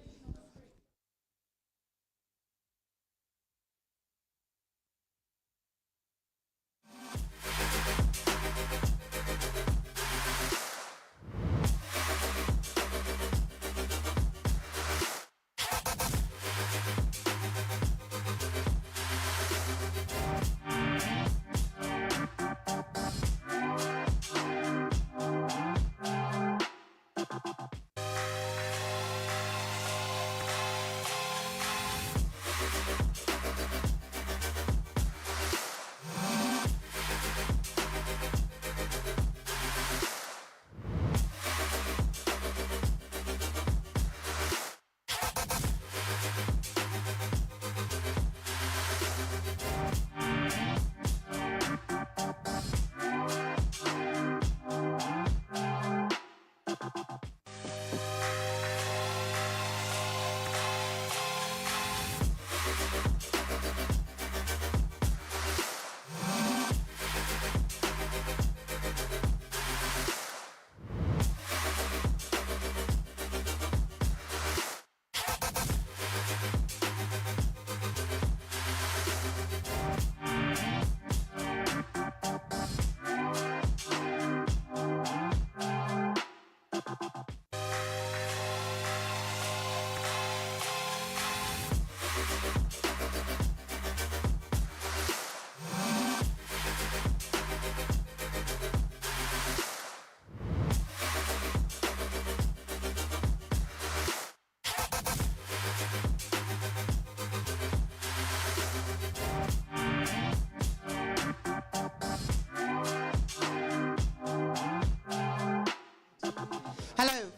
Hello,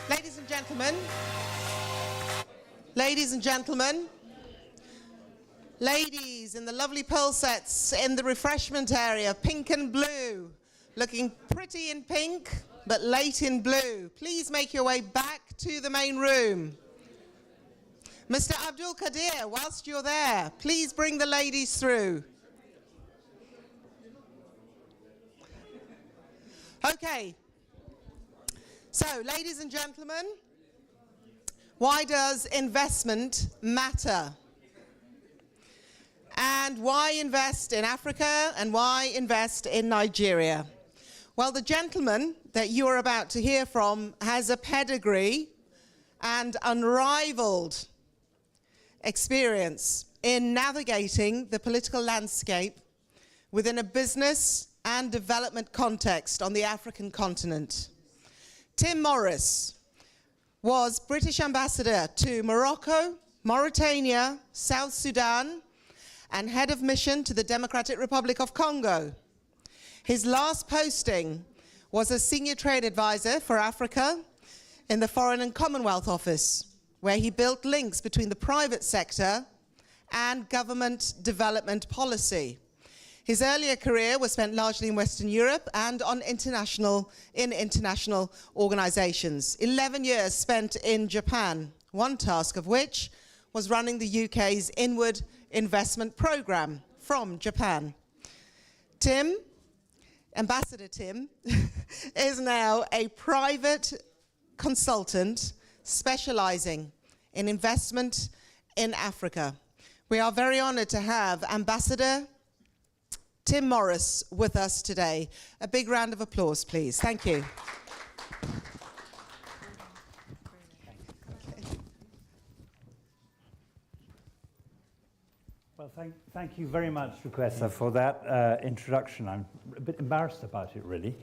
ladies and gentlemen. Ladies and gentlemen. Ladies in the lovely pearl sets in the refreshment area, pink and blue. Looking pretty in pink, but late in blue. Please make your way back to the main room. Mr. Abdul Qadir, whilst you're there, please bring the ladies through. Okay. So, ladies and gentlemen, why does investment matter? And why invest in Africa and why invest in Nigeria? Well, the gentleman that you are about to hear from has a pedigree and unrivaled experience in navigating the political landscape within a business and development context on the African continent. Tim Morris was British ambassador to Morocco, Mauritania, South Sudan, and head of mission to the Democratic Republic of Congo. His last posting was as senior trade advisor for Africa in the Foreign and Commonwealth Office, where he built links between the private sector and government development policy. His earlier career was spent largely in Western Europe and on international organizations. 11 years spent in Japan, one task of which was running the UK's inward investment program from Japan. Tim, Ambassador Tim, is now a private consultant specializing in investment in Africa. We are very honored to have Ambassador Tim Morris with us today. A big round of applause, please. Thank you. Well, thank you very much, Rukwesa, for that introduction. I'm a bit embarrassed about it, really,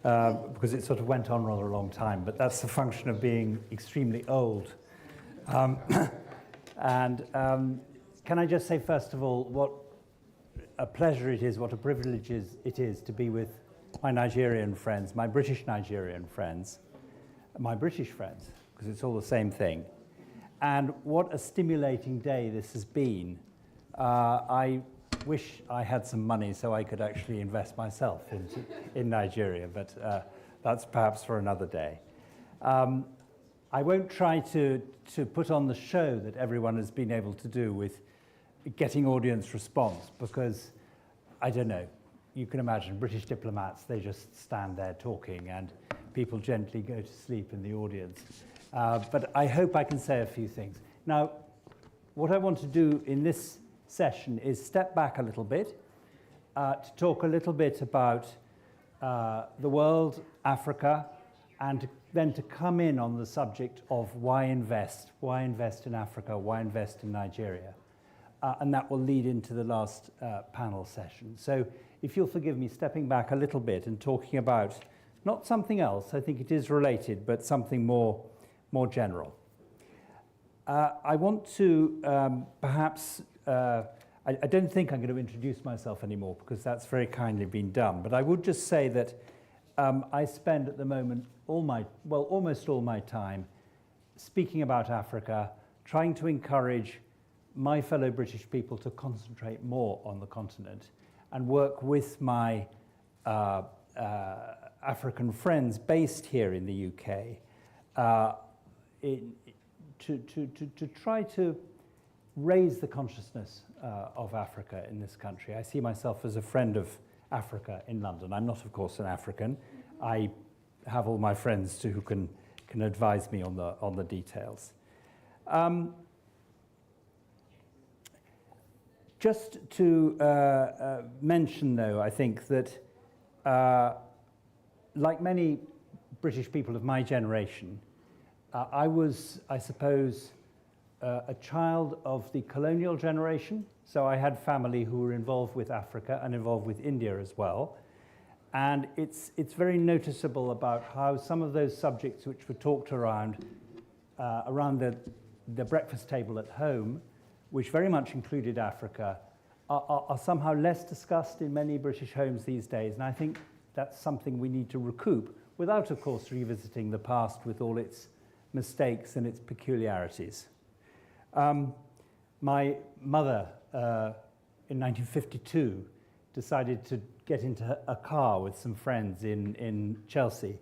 because it sort of went on rather a long time, but that's the function of being extremely old. Can I just say, first of all, what a pleasure it is, what a privilege it is to be with my Nigerian friends, my British Nigerian friends, my British friends, because it's all the same thing. And what a stimulating day this has been. I wish I had some money so I could actually invest myself in Nigeria, but that's perhaps for another day. I won't try to put on the show that everyone has been able to do with getting audience response, because, I don't know, you can imagine British diplomats, they just stand there talking and people gently go to sleep in the audience. But I hope I can say a few things. Now, what I want to do in this session is step back a little bit to talk a little bit about the world, Africa, and then to come in on the subject of why invest in Africa, why invest in Nigeria. And that will lead into the last panel session. So if you'll forgive me stepping back a little bit and talking about not something else, I think it is related, but something more general. I want to perhaps, I don't think I'm going to introduce myself anymore because that's very kindly been done, but I would just say that I spend at the moment almost all my time speaking about Africa, trying to encourage my fellow British people to concentrate more on the continent and work with my African friends based here in the UK to try to raise the consciousness of Africa in this country. I see myself as a friend of Africa in London. I'm not, of course, an African. I have all my friends who can advise me on the details. Just to mention, though, I think that like many British people of my generation, I was, I suppose, a child of the colonial generation. So I had family who were involved with Africa and involved with India as well. And it's very noticeable about how some of those subjects which were talked around the breakfast table at home, which very much included Africa, are somehow less discussed in many British homes these days. And I think that's something we need to recoup without, of course, revisiting the past with all its mistakes and its peculiarities. My mother, in 1952, decided to get into a car with some friends in Chelsea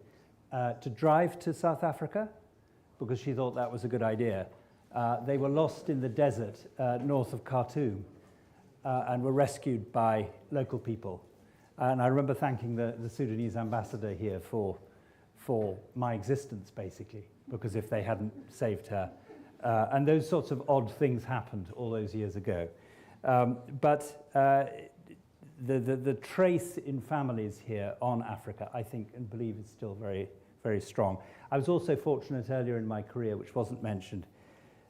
to drive to South Africa because she thought that was a good idea. They were lost in the desert north of Khartoum and were rescued by local people. And I remember thanking the Sudanese ambassador here for my existence, basically, because if they hadn't saved her, and those sorts of odd things happened all those years ago. But the trace in families here on Africa, I think and believe, is still very, very strong. I was also fortunate earlier in my career, which wasn't mentioned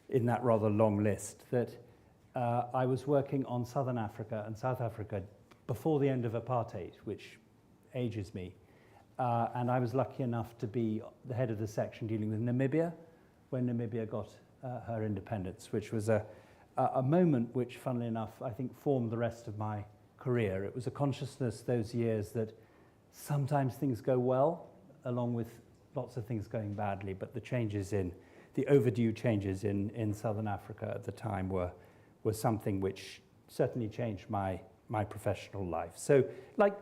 in that rather long list, that I was working on Southern Africa and South Africa before the end of apartheid, which ages me. And I was lucky enough to be the head of the section dealing with Namibia when Namibia got her independence, which was a moment which, funnily enough, I think formed the rest of my career. It was a consciousness those years that sometimes things go well, along with lots of things going badly, but the overdue changes in Southern Africa at the time were something which certainly changed my professional life. So, like,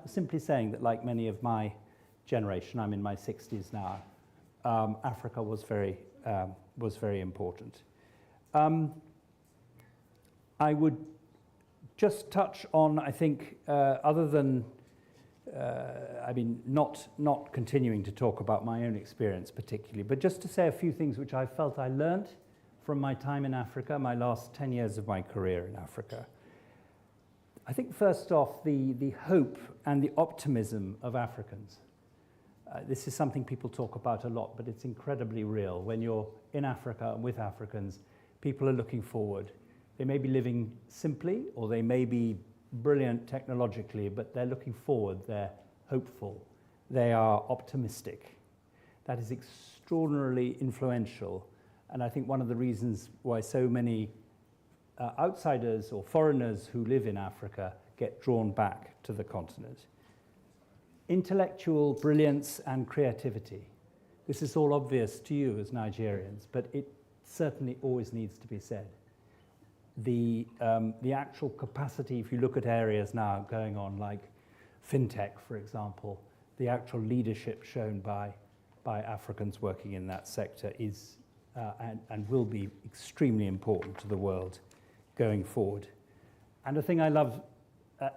simply saying that, like many of my generation, I'm in my 60s now, Africa was very important. I would just touch on, I think, other than, not continuing to talk about my own experience particularly, but just to say a few things which I felt I learned from my time in Africa, my last 10 years of my career in Africa. I think first off, the hope and the optimism of Africans. This is something people talk about a lot, but it's incredibly real. When you're in Africa and with Africans, people are looking forward. They may be living simply, or they may be brilliant technologically, but they're looking forward, they're hopeful, they are optimistic. That is extraordinarily influential, and I think one of the reasons why so many outsiders or foreigners who live in Africa get drawn back to the continent. Intellectual brilliance and creativity. This is all obvious to you as Nigerians, but it certainly always needs to be said. the actual capacity, if you look at areas now going on like fintech, for example, the actual leadership shown by Africans working in that sector is and will be extremely important to the world going forward. And the thing I love,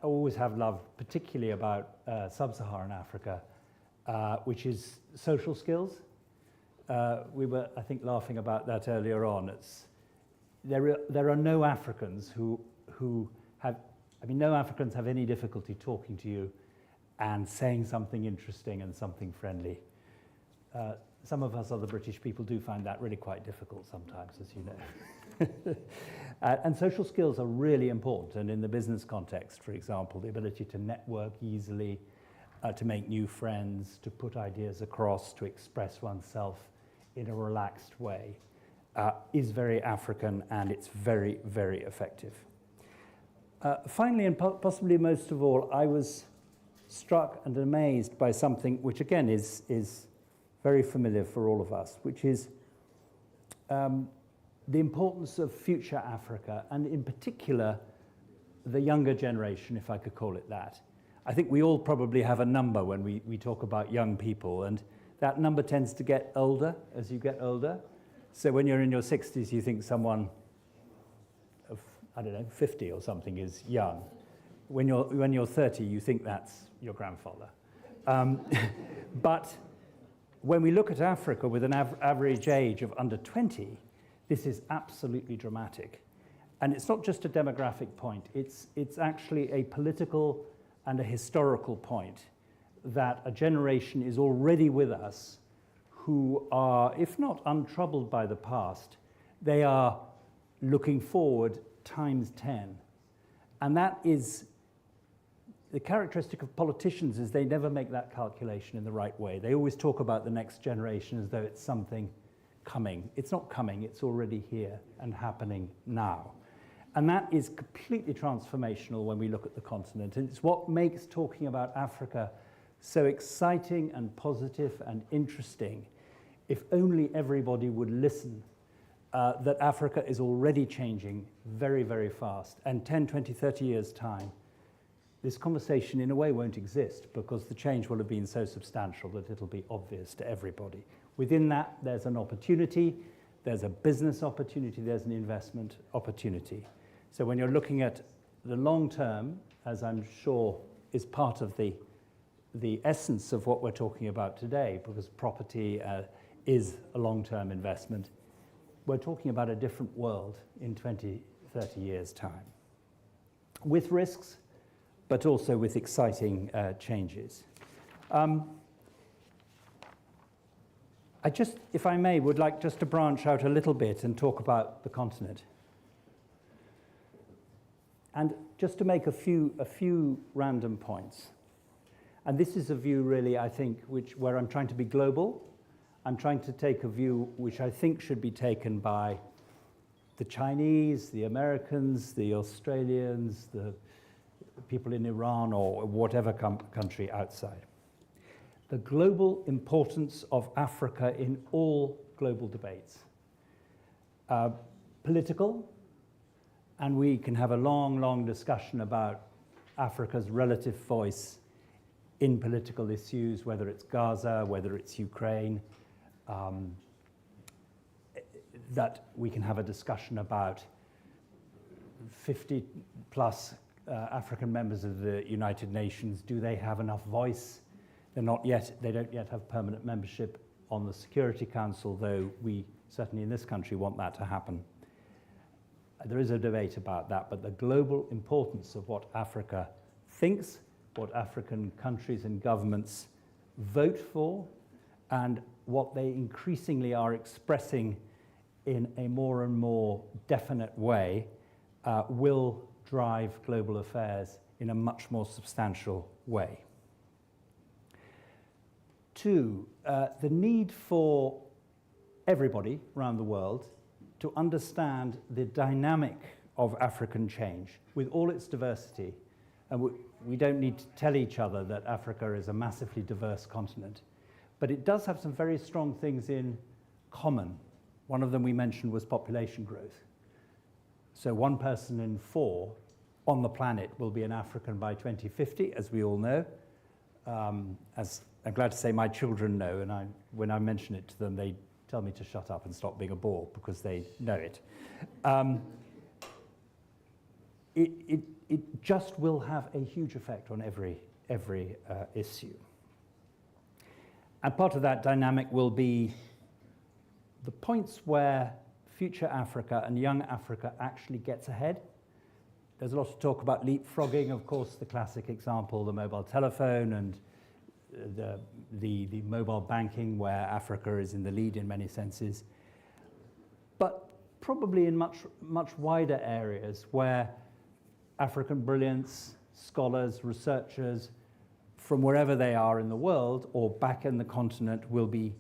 always have loved, particularly about sub-Saharan Africa, which is social skills. We were, I think, laughing about that earlier on. There are no Africans who have, no Africans have any difficulty talking to you and saying something interesting and something friendly. Some of us other British people do find that really quite difficult sometimes, as you know. And social skills are really important. And in the business context, for example, the ability to network easily, to make new friends, to put ideas across, to express oneself in a relaxed way, is very African, and it's very, very effective. Finally, and possibly most of all, I was struck and amazed by something which, again, is very familiar for all of us, which is the importance of future Africa, and in particular, the younger generation, if I could call it that. I think we all probably have a number when we talk about young people, and that number tends to get older as you get older. So when you're in your 60s, you think someone of, I don't know, 50 or something is young. When you're 30, you think that's your grandfather. But when we look at Africa with an average age of under 20, this is absolutely dramatic. And it's not just a demographic point, it's actually a political and a historical point that a generation is already with us who are, if not untroubled by the past, they are looking forward times 10. And that is the characteristic of politicians, is they never make that calculation in the right way. They always talk about the next generation as though it's something coming. It's not coming, it's already here and happening now. And that is completely transformational when we look at the continent. And it's what makes talking about Africa so exciting and positive and interesting. If only everybody would listen, that Africa is already changing very, very fast. And 10, 20, 30 years' time, this conversation in a way won't exist because the change will have been so substantial that it'll be obvious to everybody. Within that, there's an opportunity, there's a business opportunity, there's an investment opportunity. So when you're looking at the long term, as I'm sure is part of the essence of what we're talking about today, because property is a long-term investment, we're talking about a different world in 20, 30 years' time. With risks, but also with exciting changes. I just, if I may, would like just to branch out a little bit and talk about the continent. And just to make a few random points. And this is a view really, I think, where I'm trying to be global. I'm trying to take a view which I think should be taken by the Chinese, the Americans, the Australians, the people in Iran or whatever country outside. The global importance of Africa in all global debates. Political, and we can have a long, long discussion about Africa's relative voice in political issues, whether it's Gaza, whether it's Ukraine, that we can have a discussion about 50 plus African members of the United Nations. Do they have enough voice? They don't yet have permanent membership on the Security Council, though we certainly in this country want that to happen. There is a debate about that, but the global importance of what Africa thinks, what African countries and governments vote for, and what they increasingly are expressing in a more and more definite way will drive global affairs in a much more substantial way. Two, the need for everybody around the world to understand the dynamic of African change with all its diversity. And we don't need to tell each other that Africa is a massively diverse continent, but it does have some very strong things in common. One of them we mentioned was population growth. So 1 person in 4 on the planet will be an African by 2050, as we all know. As I'm glad to say my children know, and when I mention it to them, they tell me to shut up and stop being a bore because they know it. It just will have a huge effect on every issue. And part of that dynamic will be the points where future Africa and young Africa actually gets ahead. There's a lot of talk about leapfrogging, of course, the classic example, the mobile telephone and the mobile banking, where Africa is in the lead in many senses. But probably in much wider areas where African brilliance, scholars, researchers, from wherever they are in the world or back in the continent, will be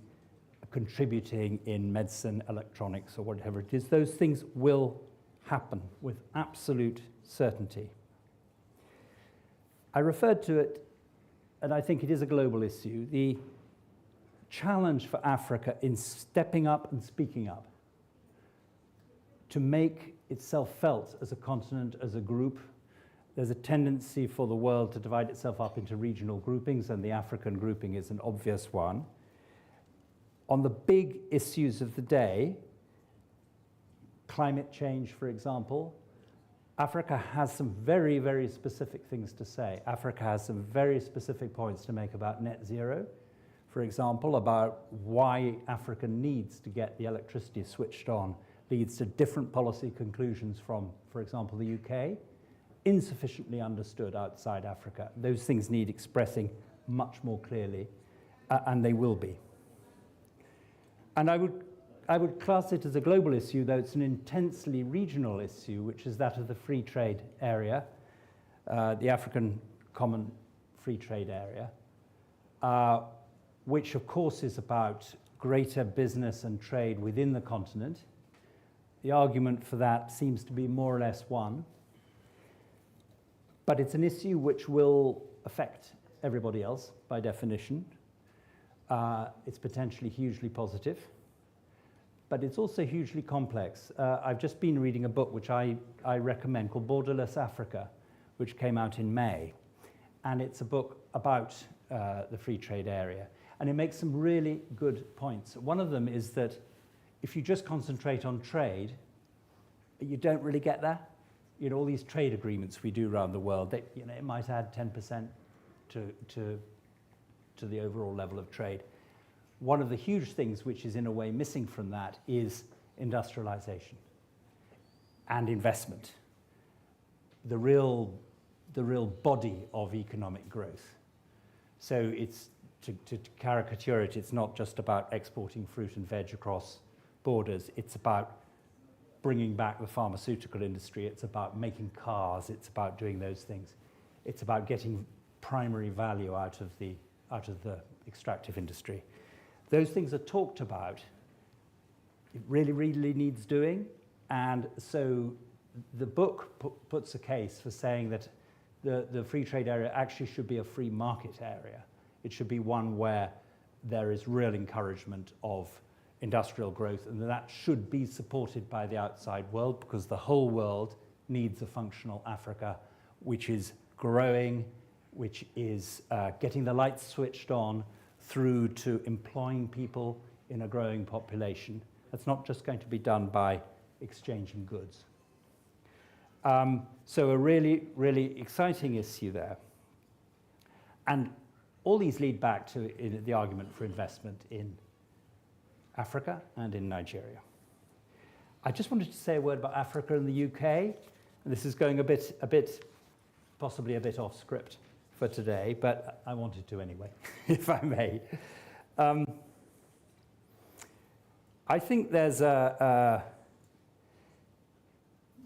contributing in medicine, electronics, or whatever it is. Those things will happen with absolute certainty. I referred to it, and I think it is a global issue, the challenge for Africa in stepping up and speaking up to make itself felt as a continent, as a group. There's a tendency for the world to divide itself up into regional groupings, and the African grouping is an obvious one. On the big issues of the day, climate change, for example, Africa has some very, very specific things to say. Africa has some very specific points to make about net zero, for example, about why Africa needs to get the electricity switched on, leads to different policy conclusions from, for example, the UK, insufficiently understood outside Africa. Those things need expressing much more clearly, and they will be. And I would class it as a global issue, though it's an intensely regional issue, which is that of the free trade area, the African Common Free Trade Area, which of course is about greater business and trade within the continent. The argument for that seems to be more or less one. But it's an issue which will affect everybody else by definition. It's potentially hugely positive, but it's also hugely complex. I've just been reading a book which I recommend called Borderless Africa, which came out in May. And it's a book about the free trade area. And it makes some really good points. One of them is that if you just concentrate on trade, you don't really get there. You know, all these trade agreements we do around the world, they, you know, it might add 10% to the overall level of trade. One of the huge things which is in a way missing from that is industrialization and investment, the real body of economic growth. So it's, to caricature it, it's not just about exporting fruit and veg across borders, it's about bringing back the pharmaceutical industry, it's about making cars, it's about doing those things. It's about getting primary value out of the extractive industry. Those things are talked about. It really, really needs doing. And so the book puts a case for saying that the free trade area actually should be a free market area. It should be one where there is real encouragement of industrial growth, and that should be supported by the outside world, because the whole world needs a functional Africa which is growing, which is getting the lights switched on through to employing people in a growing population. That's not just going to be done by exchanging goods. So a really, really exciting issue there. And all these lead back to the argument for investment in Africa and in Nigeria. I just wanted to say a word about Africa and the UK. And this is going possibly a bit off script for today, but I wanted to anyway, if I may. I think there's a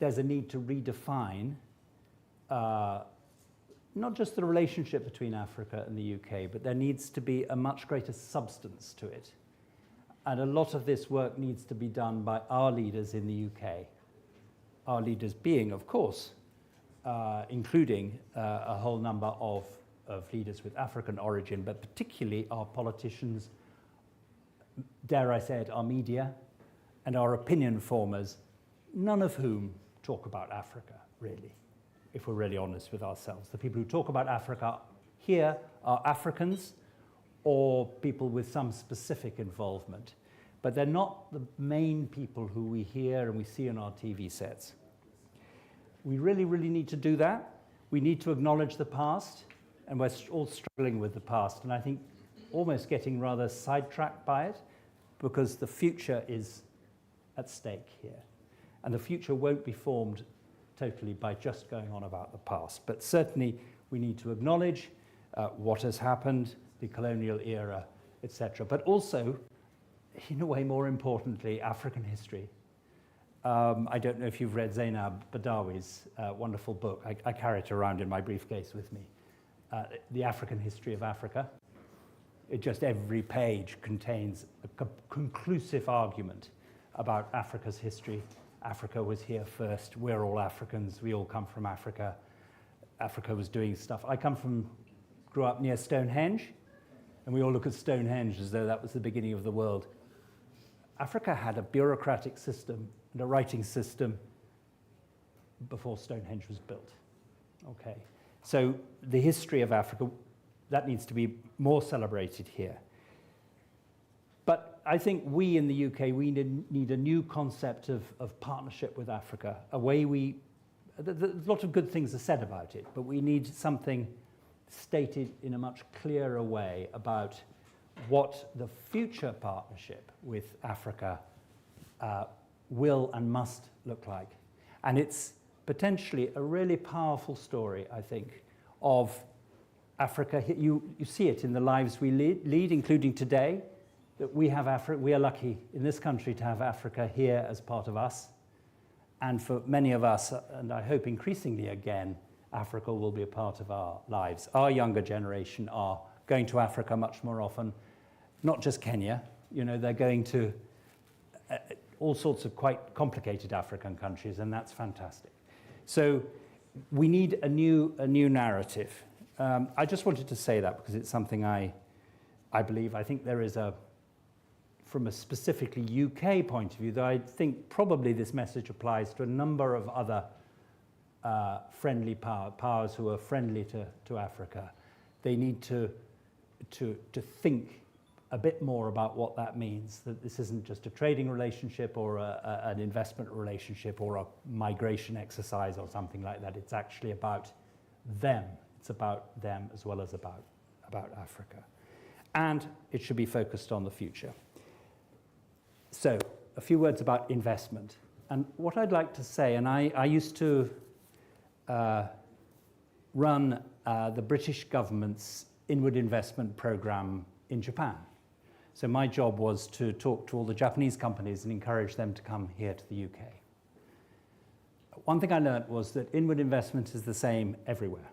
need to redefine not just the relationship between Africa and the UK, but there needs to be a much greater substance to it. And a lot of this work needs to be done by our leaders in the UK. Our leaders being, of course, including a whole number of leaders with African origin, but particularly our politicians, dare I say it, our media, and our opinion formers, none of whom talk about Africa, really, if we're really honest with ourselves. The people who talk about Africa here are Africans or people with some specific involvement, but they're not the main people who we hear and we see on our TV sets. We really, really need to do that. We need to acknowledge the past, and we're all struggling with the past, and I think almost getting rather sidetracked by it, because the future is at stake here. And the future won't be formed totally by just going on about the past. But certainly we need to acknowledge what has happened, the colonial era, etc. But also, in a way more importantly, African history. I don't know if you've read Zainab Badawi's wonderful book. I carry it around in my briefcase with me. The African History of Africa. It just every page contains a conclusive argument about Africa's history. Africa was here first. We're all Africans. We all come from Africa. Africa was doing stuff. I grew up near Stonehenge, and we all look at Stonehenge as though that was the beginning of the world. Africa had a bureaucratic system and a writing system before Stonehenge was built. Okay, so the history of Africa, that needs to be more celebrated here. But I think we in the UK, we need a new concept of partnership with Africa. A way there's a lot of good things are said about it, but we need something stated in a much clearer way about what the future partnership with Africa will and must look like. And it's potentially a really powerful story, I think, of Africa. You see it in the lives we lead, including today, that we have Africa. We are lucky in this country to have Africa here as part of us. And for many of us, and I hope increasingly again, Africa will be a part of our lives. Our younger generation are going to Africa much more often, not just Kenya. You know, they're going to all sorts of quite complicated African countries, and that's fantastic. So we need a new narrative. I just wanted to say that because it's something I believe. I think there is from a specifically UK point of view, though I think probably this message applies to a number of other friendly powers who are friendly to Africa. They need to think a bit more about what that means, that this isn't just a trading relationship or an investment relationship or a migration exercise or something like that. It's actually about them. It's about them as well as about Africa. And it should be focused on the future. So, a few words about investment. And what I'd like to say, and I used to run the British government's inward investment program in Japan. So my job was to talk to all the Japanese companies and encourage them to come here to the UK. One thing I learned was that inward investment is the same everywhere.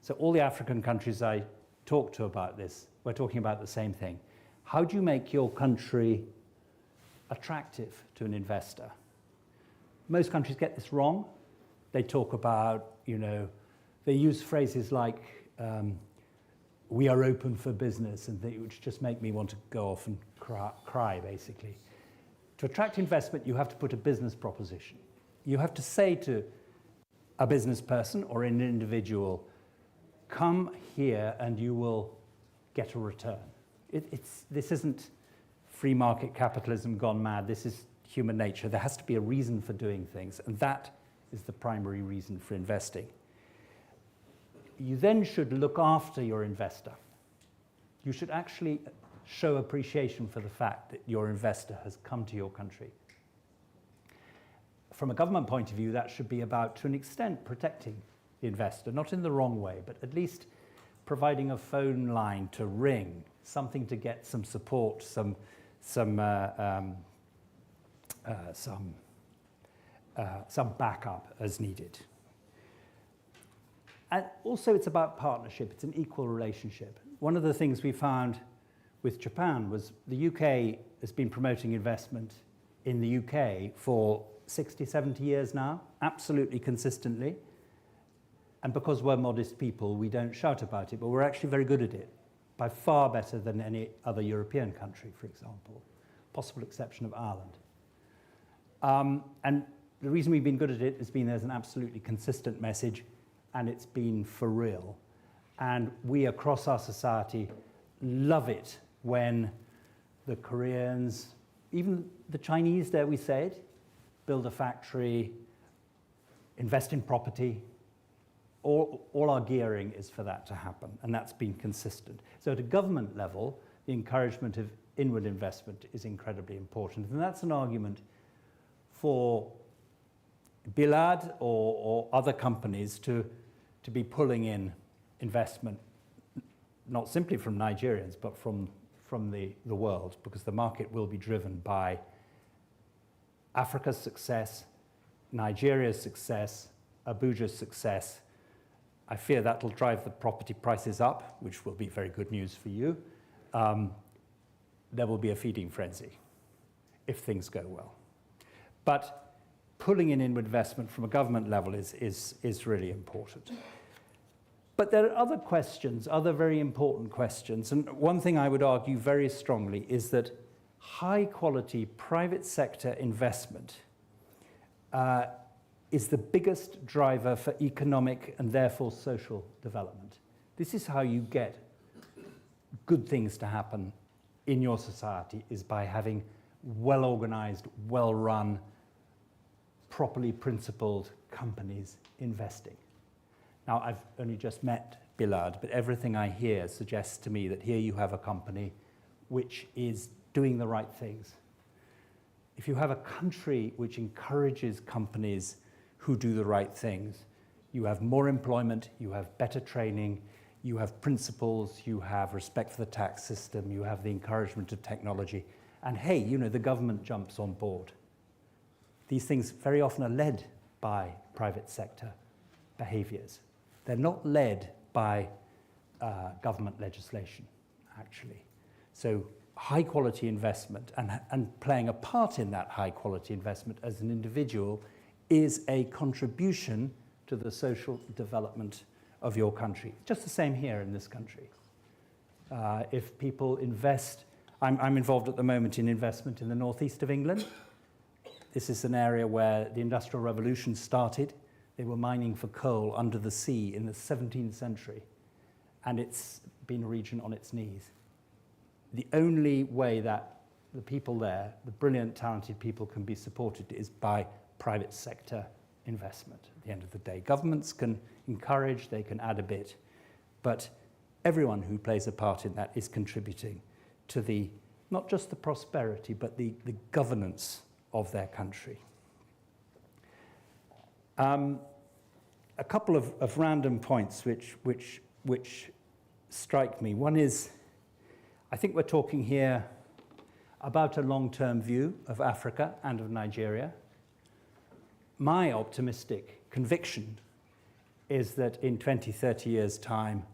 So all the African countries I talked to about this, we're talking about the same thing. How do you make your country attractive to an investor? Most countries get this wrong. They talk about, they use phrases like, we are open for business, and which just make me want to go off and cry, basically. To attract investment, you have to put a business proposition. You have to say to a business person or an individual, come here and you will get a return. This isn't free market capitalism gone mad. This is human nature. There has to be a reason for doing things, and that is the primary reason for investing. You then should look after your investor. You should actually show appreciation for the fact that your investor has come to your country. From a government point of view, that should be about, to an extent, protecting the investor, not in the wrong way, but at least providing a phone line to ring, something to get some support, some backup as needed. And also it's about partnership. It's an equal relationship. One of the things we found with Japan was the UK has been promoting investment in the UK for 60, 70 years now, absolutely consistently. And because we're modest people, we don't shout about it, but we're actually very good at it, by far better than any other European country, for example, possible exception of Ireland. And the reason we've been good at it has been there's an absolutely consistent message, and it's been for real. And we across our society love it when the Koreans, even the Chinese, dare we say it, build a factory, invest in property. All our gearing is for that to happen, and that's been consistent. So at a government level, the encouragement of inward investment is incredibly important. And that's an argument for Bilaad or other companies to be pulling in investment, not simply from Nigerians, but from the world, because the market will be driven by Africa's success, Nigeria's success, Abuja's success. I fear that'll drive the property prices up, which will be very good news for you. There will be a feeding frenzy if things go well. But pulling in inward investment from a government level is really important. But there are other questions, other very important questions. And one thing I would argue very strongly is that high-quality private sector investment is the biggest driver for economic and therefore social development. This is how you get good things to happen in your society, is by having well-organized, well-run, properly principled companies investing. Now, I've only just met Bilaad, but everything I hear suggests to me that here you have a company which is doing the right things. If you have a country which encourages companies who do the right things, you have more employment, you have better training, you have principles, you have respect for the tax system, you have the encouragement of technology, and hey, you know, the government jumps on board. These things very often are led by private sector behaviors. They're not led by government legislation, actually. So high quality investment and playing a part in that high quality investment as an individual is a contribution to the social development of your country. Just the same here in this country. If people invest, I'm involved at the moment in investment in the northeast of England. This is an area where the Industrial Revolution started. They were mining for coal under the sea in the 17th century, and it's been a region on its knees. The only way that the people there, the brilliant, talented people, can be supported is by private sector investment at the end of the day. Governments can encourage, they can add a bit, but everyone who plays a part in that is contributing to the, not just the prosperity, but the governance of their country. A couple of random points which strike me. One is, I think we're talking here about a long-term view of Africa and of Nigeria. My optimistic conviction is that in 20, 30 years' time,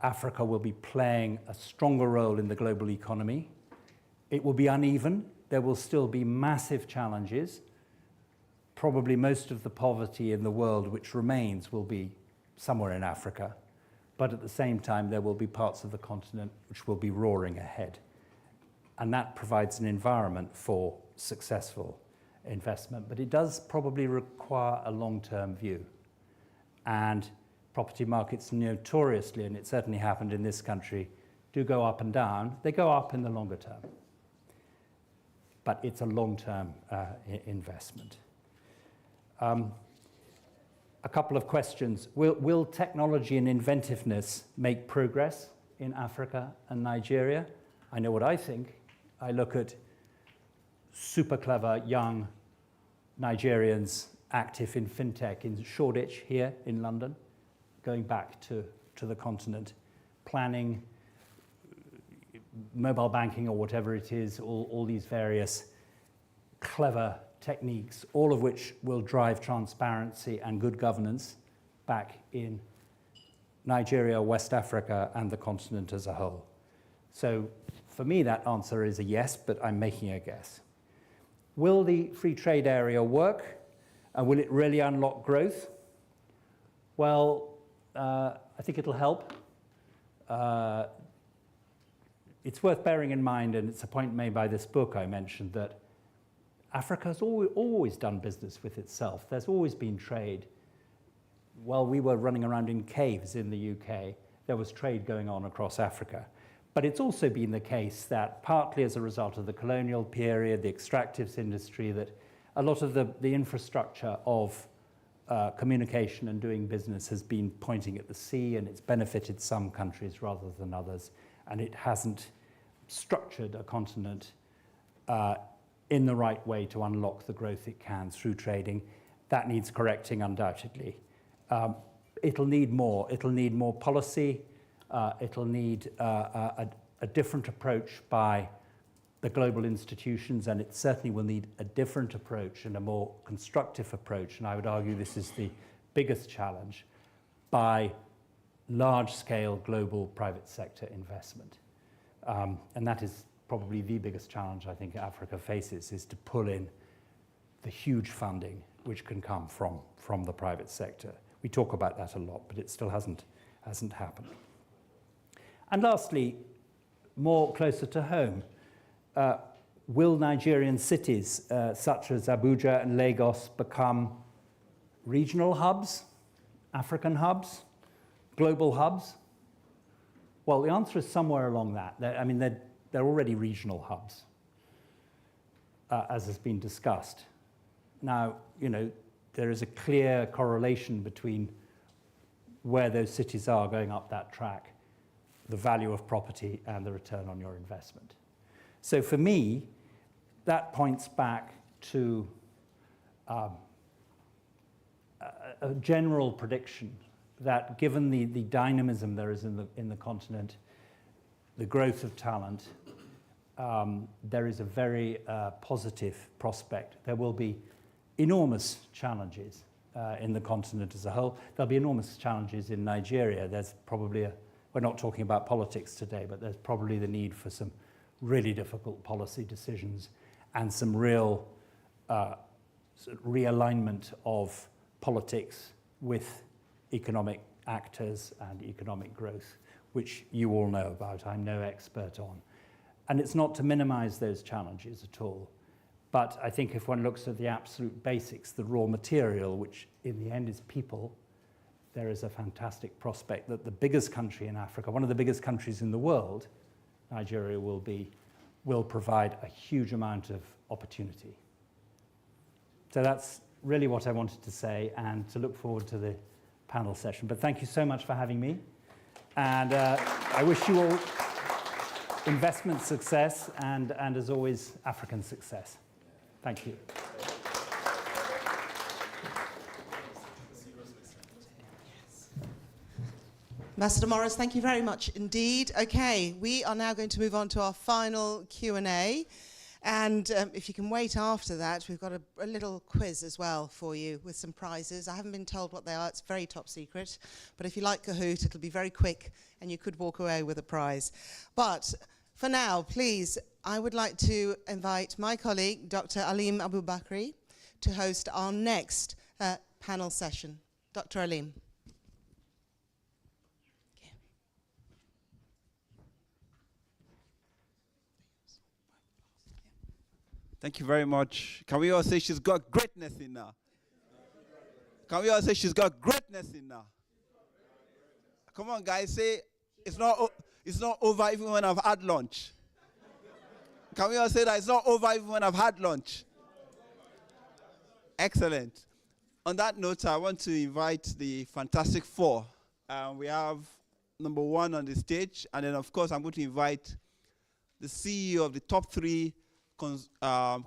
Africa will be playing a stronger role in the global economy. It will be uneven. There will still be massive challenges. Probably most of the poverty in the world which remains will be somewhere in Africa. But at the same time, there will be parts of the continent which will be roaring ahead. And that provides an environment for successful investment. But it does probably require a long-term view. And property markets notoriously, and it certainly happened in this country, do go up and down. They go up in the longer term. But it's a long-term investment. A couple of questions. Will technology and inventiveness make progress in Africa and Nigeria? I know what I think. I look at super clever young Nigerians active in fintech in Shoreditch here in London, going back to the continent, planning mobile banking or whatever it is, all these various clever techniques, all of which will drive transparency and good governance back in Nigeria, West Africa, and the continent as a whole. So for me, that answer is a yes, but I'm making a guess. Will the free trade area work? And will it really unlock growth? Well, I think it'll help. It's worth bearing in mind, and it's a point made by this book I mentioned, that Africa's always done business with itself. There's always been trade. While we were running around in caves in the UK, there was trade going on across Africa. But it's also been the case that partly as a result of the colonial period, the extractives industry, that a lot of the infrastructure of communication and doing business has been pointing at the sea, and it's benefited some countries rather than others, and it hasn't structured a continent in the right way to unlock the growth it can through trading. That needs correcting undoubtedly. It'll need more. It'll need more policy. It'll need a different approach by the global institutions, and it certainly will need a different approach and a more constructive approach, and I would argue this is the biggest challenge, by large-scale global private sector investment. And that is probably the biggest challenge I think Africa faces, is to pull in the huge funding which can come from the private sector. We talk about that a lot, but it still hasn't happened. And lastly, more closer to home, will Nigerian cities such as Abuja and Lagos become regional hubs, African hubs, global hubs? Well, the answer is somewhere along that. They're already regional hubs, as has been discussed. Now, there is a clear correlation between where those cities are going up that track, the value of property, and the return on your investment. So for me, that points back to a general prediction that given the dynamism there is in the continent, the growth of talent, there is a very positive prospect. There will be enormous challenges in the continent as a whole. There'll be enormous challenges in Nigeria. There's probably we're not talking about politics today, but there's probably the need for some really difficult policy decisions and some real realignment of politics with economic actors and economic growth, which you all know about. I'm no expert on. And it's not to minimize those challenges at all. But I think if one looks at the absolute basics, the raw material, which in the end is people, there is a fantastic prospect that the biggest country in Africa, one of the biggest countries in the world, Nigeria will provide a huge amount of opportunity. So that's really what I wanted to say, and to look forward to the panel session. But thank you so much for having me. And I wish you all investment success and as always, African success. Thank you. Ambassador Morris, thank you very much indeed. Okay, we are now going to move on to our final Q&A. And if you can wait after that, we've got a little quiz as well for you with some prizes. I haven't been told what they are. It's very top secret. But if you like Kahoot, it'll be very quick and you could walk away with a prize. But for now, please, I would like to invite my colleague, Dr. Aleem Abubakri, to host our next panel session. Dr. Aleem. Thank you very much. Can we all say she's got greatness in her? Can we all say she's got greatness in her? Come on, guys, say it's not over even when I've had lunch. Can we all say that it's not over even when I've had lunch? Excellent. On that note, I want to invite the Fantastic Four. We have number one on the stage, and then, of course, I'm going to invite the CEO of the top three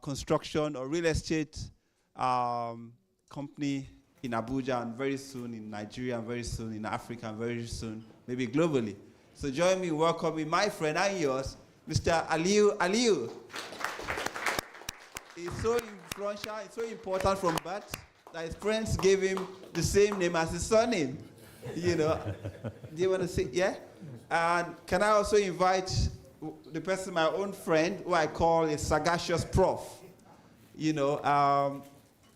construction or real estate company in Abuja, and very soon in Nigeria, and very soon in Africa, and very soon maybe globally. So join me in welcoming my friend and yours, Mr. Aliyu. He's so influential, he's so important from birth that his friends gave him the same name as his surname. You know, do you want to say, yeah? And can I also invite the person, my own friend, who I call a sagacious prof. You know,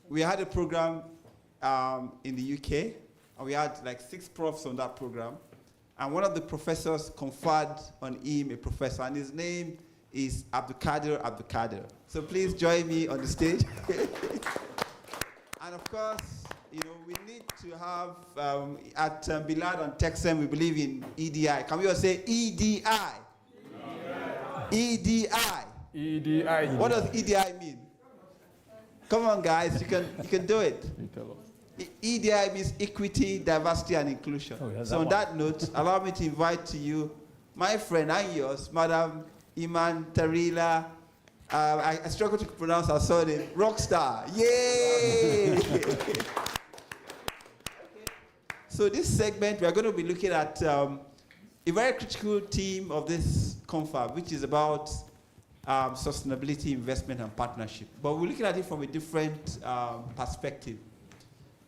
we had a program in the UK, and we had like 6 profs on that program. And one of the professors conferred on him a professor, and his name is Abdulkadir. So please join me on the stage. And of course, we need to have, at Bilaad and Texan, we believe in EDI. Can we all say EDI? EDI. EDI. What does EDI mean? Come on, guys, you can do it. EDI means equity, diversity, and inclusion. So on that note, allow me to invite to you my friend and yours, Madam Iman Tarila. I struggle to pronounce her surname. Rockstar. Yay! So this segment, we are going to be looking at a very critical theme of this confab, which is about sustainability, investment, and partnership. But we're looking at it from a different perspective.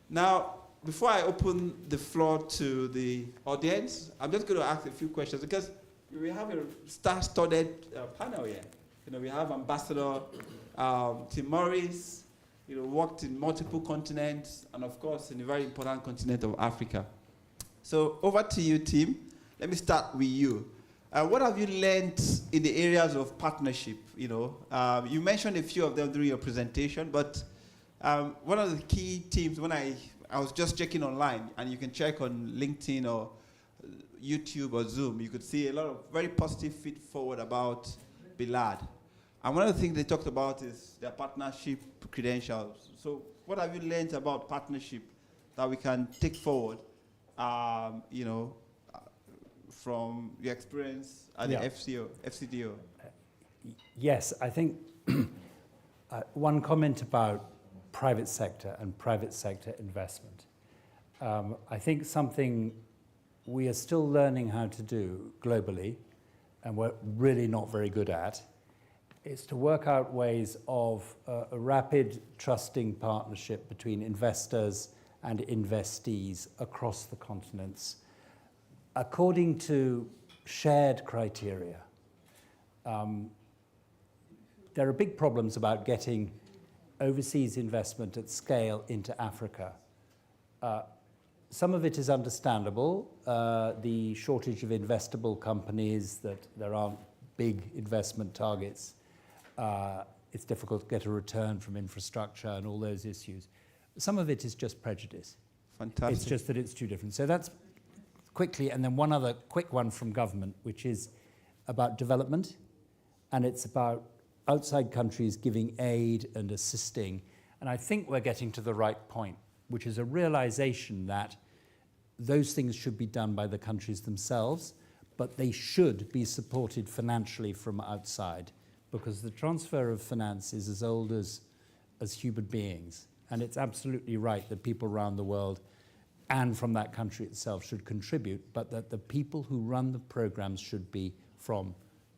Now, before I open the floor to the audience, I'm just going to ask a few questions because we have a star-studded panel here. We have Ambassador Tim Morris, worked in multiple continents, and of course, in a very important continent of Africa. So over to you, Tim. Let me start with you. What have you learned in the areas of partnership? You mentioned a few of them during your presentation, but one of the key themes, when I was just checking online, and you can check on LinkedIn or YouTube or Zoom, you could see a lot of very positive feed forward about Bilaad. And one of the things they talked about is their partnership credentials. So what have you learned about partnership that we can take forward, from your experience at the FCDO? Yes, I think one comment about private sector and private sector investment. I think something we are still learning how to do globally, and we're really not very good at, is to work out ways of a rapid, trusting partnership between investors and investees across the continents, according to shared criteria. There are big problems about getting overseas investment at scale into Africa. Some of it is understandable, the shortage of investable companies, that there aren't big investment targets. It's difficult to get a return from infrastructure and all those issues. Some of it is just prejudice. Fantastic. It's just that it's too different. So that's quickly, and then one other quick one from government, which is about development, and it's about outside countries giving aid and assisting. And I think we're getting to the right point, which is a realization that those things should be done by the countries themselves, but they should be supported financially from outside, because the transfer of finance is as old as human beings. And it's absolutely right that people around the world and from that country itself should contribute, but that the people who run the programs should be from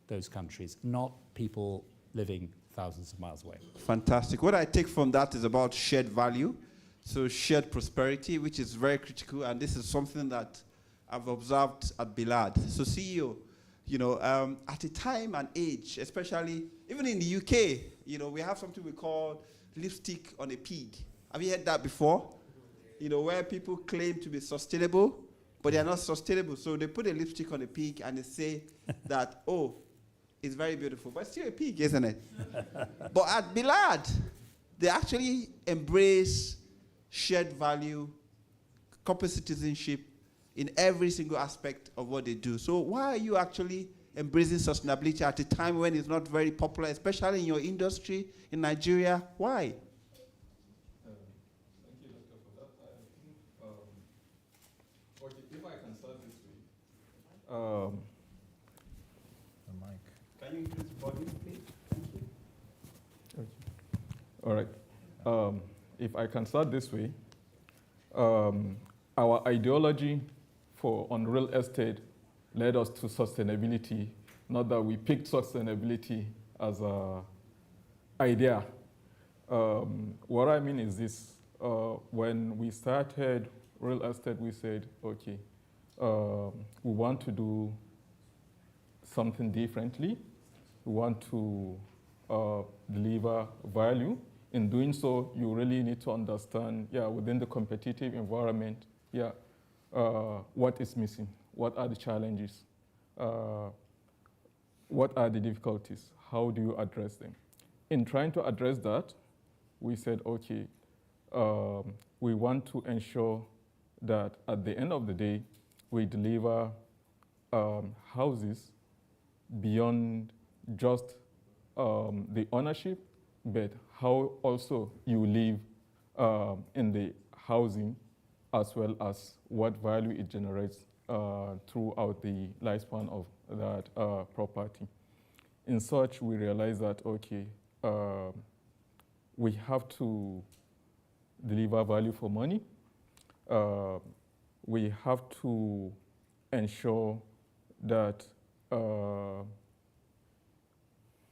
those countries, not people living thousands of miles away. Fantastic. What I take from that is about shared value, so shared prosperity, which is very critical, and this is something that I've observed at Bilaad. So CEO, at a time and age, especially even in the UK, we have something we call lipstick on a pig. Have you heard that before? Where people claim to be sustainable, but they are not sustainable. So they put a lipstick on a pig and they say that, oh, it's very beautiful, but it's still a pig, isn't it? But at Bilaad, they actually embrace shared value, corporate citizenship in every single aspect of what they do. So why are you actually embracing sustainability at a time when it's not very popular, especially in your industry in Nigeria? Why? Thank you, Doctor, for that. I think, if I can start this way. The mic. Can you increase volume, please? Thank you. All right. If I can start this way, our ideology on real estate led us to sustainability, not that we picked sustainability as an idea. What I mean is this. When we started real estate, we said, okay, we want to do something differently. We want to deliver value. In doing so, you really need to understand, within the competitive environment, what is missing? What are the challenges? What are the difficulties? how do you address them? In trying to address that, we said, okay, we want to ensure that at the end of the day, we deliver houses beyond just the ownership, but how also you live in the housing, as well as what value it generates throughout the lifespan of that property. In such, we realize that, okay, we have to deliver value for money. We have to ensure that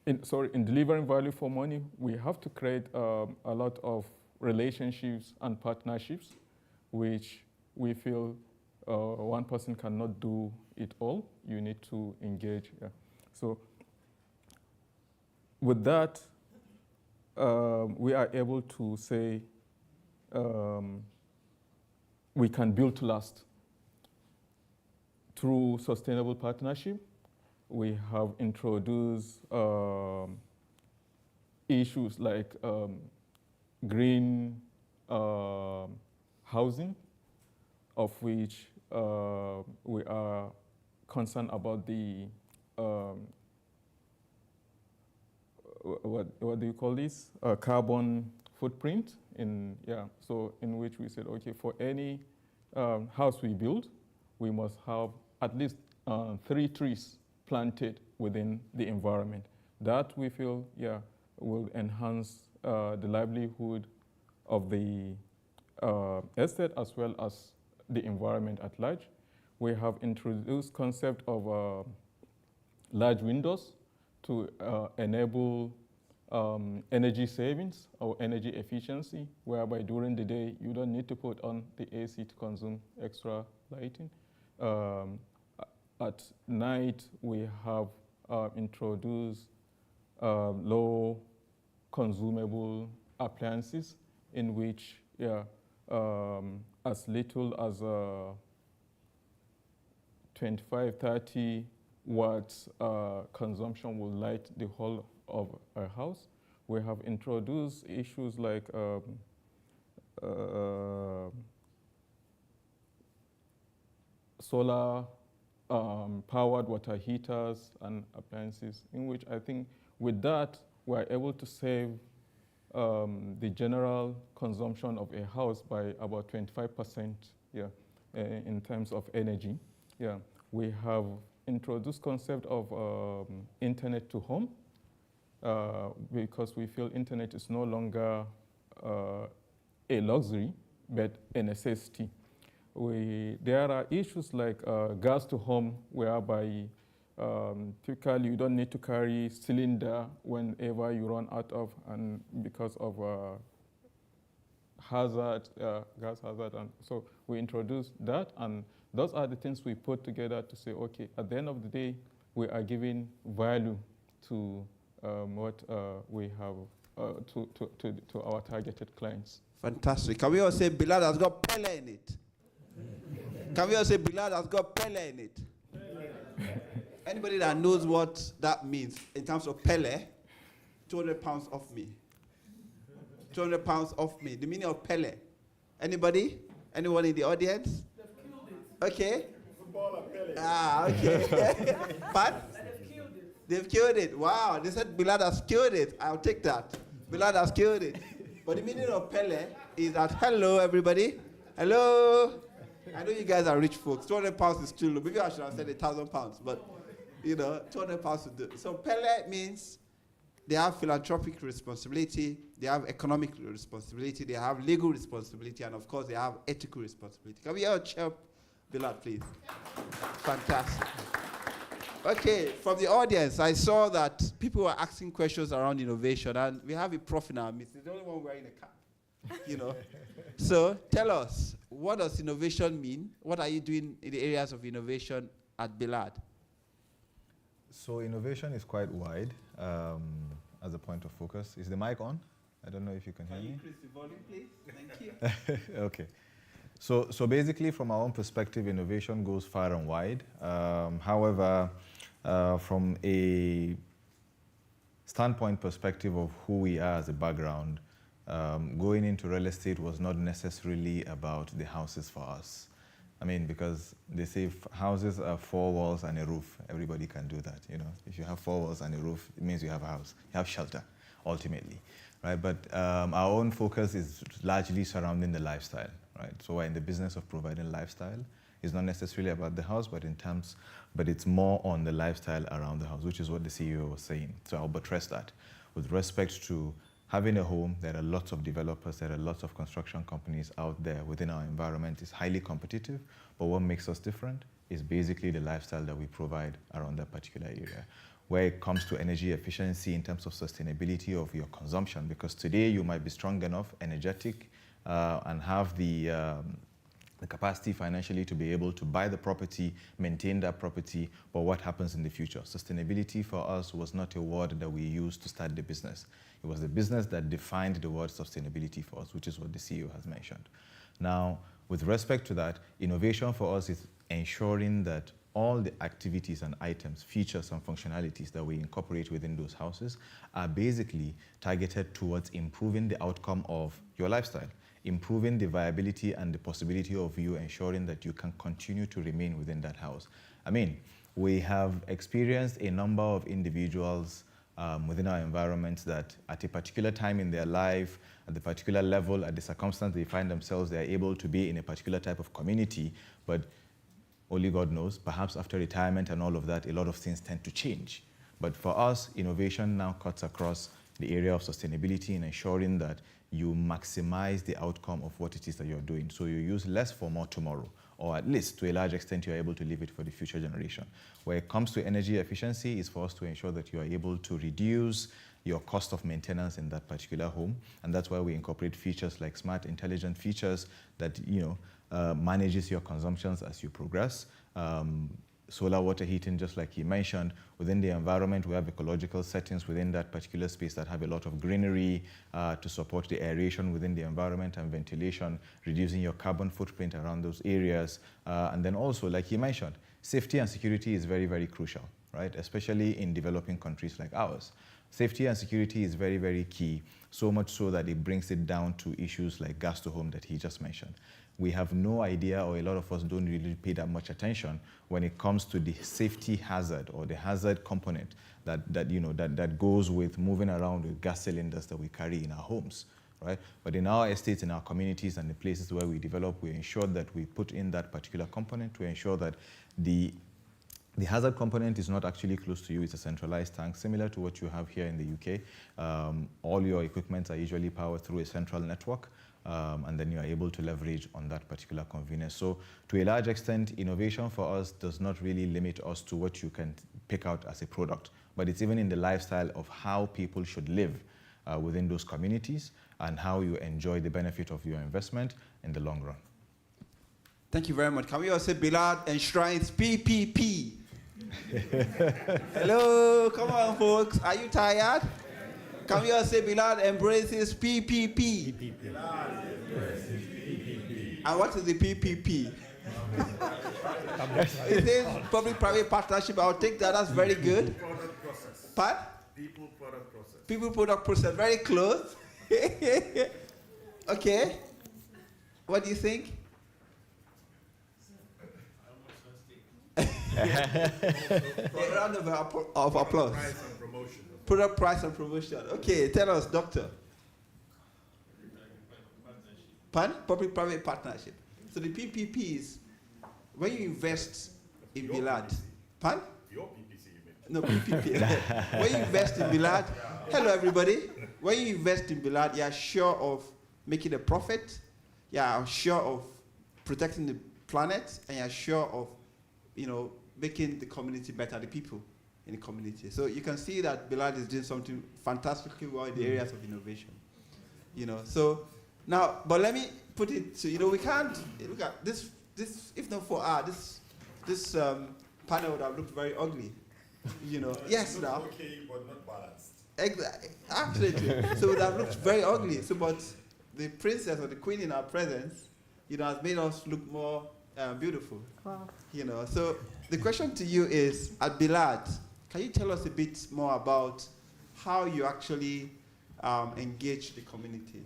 in delivering value for money, we have to create a lot of relationships and partnerships, which we feel one person cannot do it all. You need to engage. Yeah. So with that, we are able to say we can build to last. Through sustainable partnership, we have introduced issues like green housing, of which we are concerned about the what do you call this? Carbon footprint. So in which we said, okay, for any house we build, we must have at least 3 trees planted within the environment. That we feel, will enhance the livelihood of the estate as well as the environment at large. We have introduced concept of large windows to enable energy savings or energy efficiency, whereby during the day you don't need to put on the AC to consume extra lighting. At night, we have introduced low consumable appliances in which, as little as 25, 30 watts consumption will light the whole of a house. We have introduced issues like solar powered water heaters and appliances, in which I think with that we're able to save the general consumption of a house by about 25%, in terms of energy. We have introduced concept of internet to home, because we feel internet is no longer a luxury, but a necessity. There are issues like gas to home, whereby typically you don't need to carry cylinder whenever you run out of, and because of hazard, gas hazard. And so we introduced that, and those are the things we put together to say, okay, at the end of the day, we are giving value to what we have to our targeted clients. Fantastic. Can we all say Bilaad has got Pele in it? Can we all say Bilaad has got Pele in it? Anybody that knows what that means in terms of Pele, 200 pounds off me. 200 pounds off me. The meaning of Pele. Anybody? Anyone in the audience? Okay. Okay. But they've killed it. Wow. They said Bilaad has killed it. I'll take that. Bilaad has killed it. But the meaning of Pele is that, hello, everybody. Hello. I know you guys are rich folks. 200 pounds is too low. Maybe I should have said 1,000 pounds. But, 200 pounds would do. So Pele means they have philanthropic responsibility, they have economic responsibility, they have legal responsibility, and of course they have ethical responsibility. Can we all cheer Bilaad, please? Fantastic. Okay, from the audience, I saw that people were asking questions around innovation, and we have a prof in our midst. He's the only one wearing a cap, So tell us, what does innovation mean? What are you doing in the areas of innovation at Bilaad? So innovation is quite wide as a point of focus. Is the mic on? I don't know if you can hear me. Can you increase the volume, please? Thank you. Okay. So basically, from our own perspective, innovation goes far and wide. However, from a standpoint perspective of who we are as a background, going into real estate was not necessarily about the houses for us. I mean, because they say houses are 4 walls and a roof. Everybody can do that, you know. If you have 4 walls and a roof, it means you have a house. You have shelter, ultimately, right? But our own focus is largely surrounding the lifestyle, right? So we're in the business of providing lifestyle. It's not necessarily about the house, but it's more on the lifestyle around the house, which is what the CEO was saying. So I'll buttress that. With respect to having a home, there are lots of developers, there are lots of construction companies out there within our environment. It's highly competitive, but what makes us different is basically the lifestyle that we provide around that particular area. Where it comes to energy efficiency in terms of sustainability of your consumption, because today you might be strong enough, energetic, and have the capacity financially to be able to buy the property, maintain that property, but what happens in the future? Sustainability for us was not a word that we used to start the business. It was the business that defined the word sustainability for us, which is what the CEO has mentioned. Now, with respect to that, innovation for us is ensuring that all the activities and items, features and functionalities that we incorporate within those houses are basically targeted towards improving the outcome of your lifestyle, improving the viability and the possibility of you ensuring that you can continue to remain within that house. I mean, we have experienced a number of individuals within our environment that at a particular time in their life, at the particular level, at the circumstance they find themselves, they are able to be in a particular type of community, but only God knows, perhaps after retirement and all of that, a lot of things tend to change. But for us, innovation now cuts across the area of sustainability and ensuring that you maximize the outcome of what it is that you're doing. So you use less for more tomorrow, or at least to a large extent you're able to leave it for the future generation. Where it comes to energy efficiency, is for us to ensure that you are able to reduce your cost of maintenance in that particular home. And that's why we incorporate features like smart, intelligent features that, manages your consumptions as you progress. Solar water heating, just like he mentioned, within the environment, we have ecological settings within that particular space that have a lot of greenery to support the aeration within the environment and ventilation, reducing your carbon footprint around those areas. And then also, like he mentioned, safety and security is very, very crucial, right? Especially in developing countries like ours. Safety and security is very, very key, so much so that it brings it down to issues like gas to home that he just mentioned. We have no idea, or a lot of us don't really pay that much attention when it comes to the safety hazard or the hazard component that goes with moving around with gas cylinders that we carry in our homes, right? But in our estates, in our communities, and the places where we develop, we ensure that we put in that particular component to ensure that the hazard component is not actually close to you. It's a centralized tank, similar to what you have here in the UK. All your equipment are usually powered through a central network. And then you are able to leverage on that particular convenience. So to a large extent, innovation for us does not really limit us to what you can pick out as a product, but it's even in the lifestyle of how people should live within those communities and how you enjoy the benefit of your investment in the long run. Thank you very much. Can we all say Bilaad enshrines PPP? Hello, come on folks, are you tired? Can we all say Bilaad embraces PPP? And what is the PPP? It is public-private partnership. I'll take that. That's very good. Product process. Part? People, product process. People, product process. Very close. Okay. What do you think? A round of applause. Price and promotion. Product price and promotion. Okay, tell us, doctor. Public-private partnership. So the PPP is when you invest in Bilaad. Pan? Your PPC, you mean? No, PPP. When you invest in Bilaad, hello everybody. When you invest in Bilaad, you are sure of making a profit. You are sure of protecting the planet, and you are sure of, making the community better, the people in the community. So you can see that Bilaad is doing something fantastically well in the areas of innovation. So now, but let me put it to, we can't look at this, if not for this panel would have looked very ugly. Yes, now. Okay, but not balanced. Exactly, absolutely. So it would have looked very ugly. So, but the princess or the queen in our presence, has made us look more beautiful. Wow. So the question to you is, at Bilaad, can you tell us a bit more about how you actually engage the community.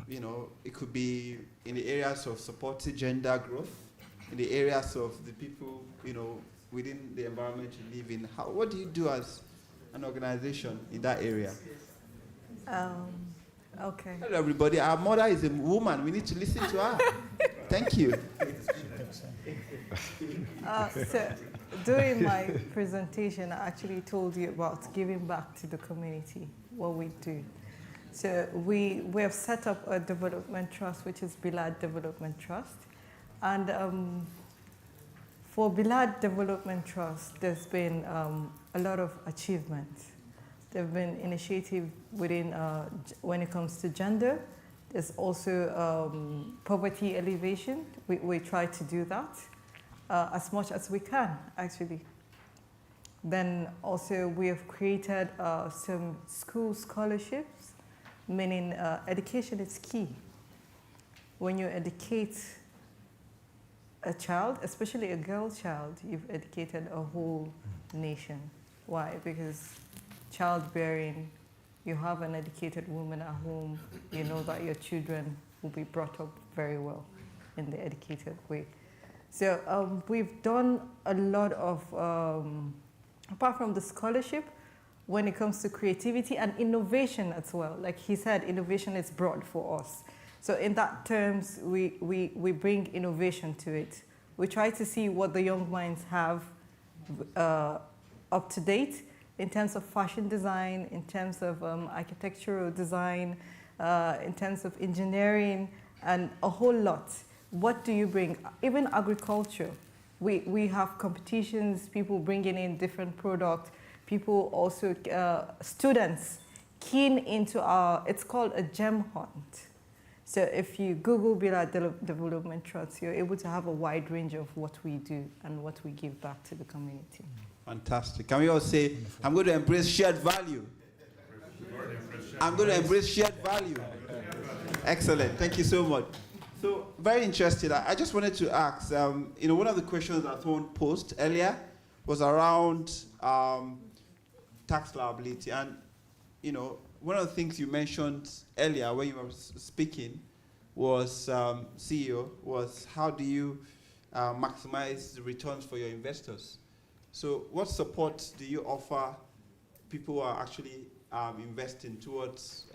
You know, it could be in the areas of supporting gender growth, in the areas of the people, you know, within the environment you live in. What do you do as an organization in that area? Okay. Hello, everybody. Our mother is a woman. We need to listen to her. Thank you. So during my presentation, I actually told you about giving back to the community, what we do. So we have set up a development trust, which is Bilaad Development Trust. And for Bilaad Development Trust, there's been a lot of achievements. There have been initiatives within, when it comes to gender. There's also poverty alleviation. We try to do that as much as we can, actually. Then also we have created some school scholarships, meaning education is key. When you educate a child, especially a girl child, you've educated a whole nation. Why? Because childbearing, you have an educated woman at home, you know that your children will be brought up very well in the educated way. So we've done a lot of, apart from the scholarship, when it comes to creativity and innovation as well. Like he said, innovation is broad for us. So in that terms, we bring innovation to it. We try to see what the young minds have up to date in terms of fashion design, in terms of architectural design, in terms of engineering, and a whole lot. What do you bring? Even agriculture. We have competitions, people bringing in different products, people also, students keen into it's called a gem hunt. So if you Google Bilaad Development Trust, you're able to have a wide range of what we do and what we give back to the community. Fantastic. Can we all say, I'm going to embrace shared value? I'm going to embrace shared value. Excellent. Thank you so much. So, very interested. I just wanted to ask, you know, one of the questions that someone posed earlier was around tax liability. And, you know, one of the things you mentioned earlier when you were speaking was, CEO, was how do you maximize the returns for your investors? So what support do you offer people who are actually investing towards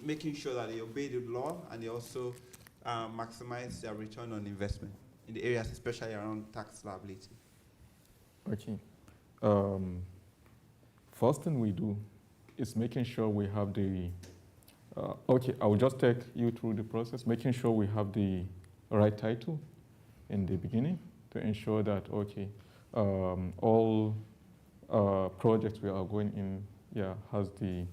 making sure that they obey the law and they also maximize their return on investment in the areas, especially around tax liability? Okay. First thing we do is making sure we have the, okay, I will just take you through the process, making sure we have the right title in the beginning to ensure that, okay, all projects we are going in, has the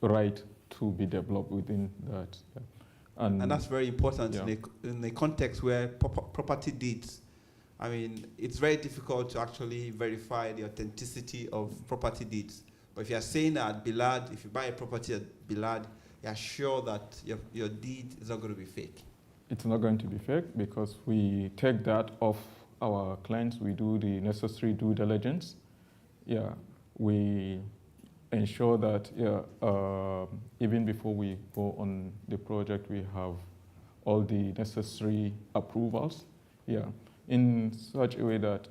right to be developed within that. Yeah. And that's very important in a context where property deeds, I mean, it's very difficult to actually verify the authenticity of property deeds. But if you're saying that at Bilaad, if you buy a property at Bilaad, you're sure that your deed is not going to be fake. It's not going to be fake because we take that off our clients. We do the necessary due diligence. Yeah, we ensure that even before we go on the project, we have all the necessary approvals. Yeah, in such a way that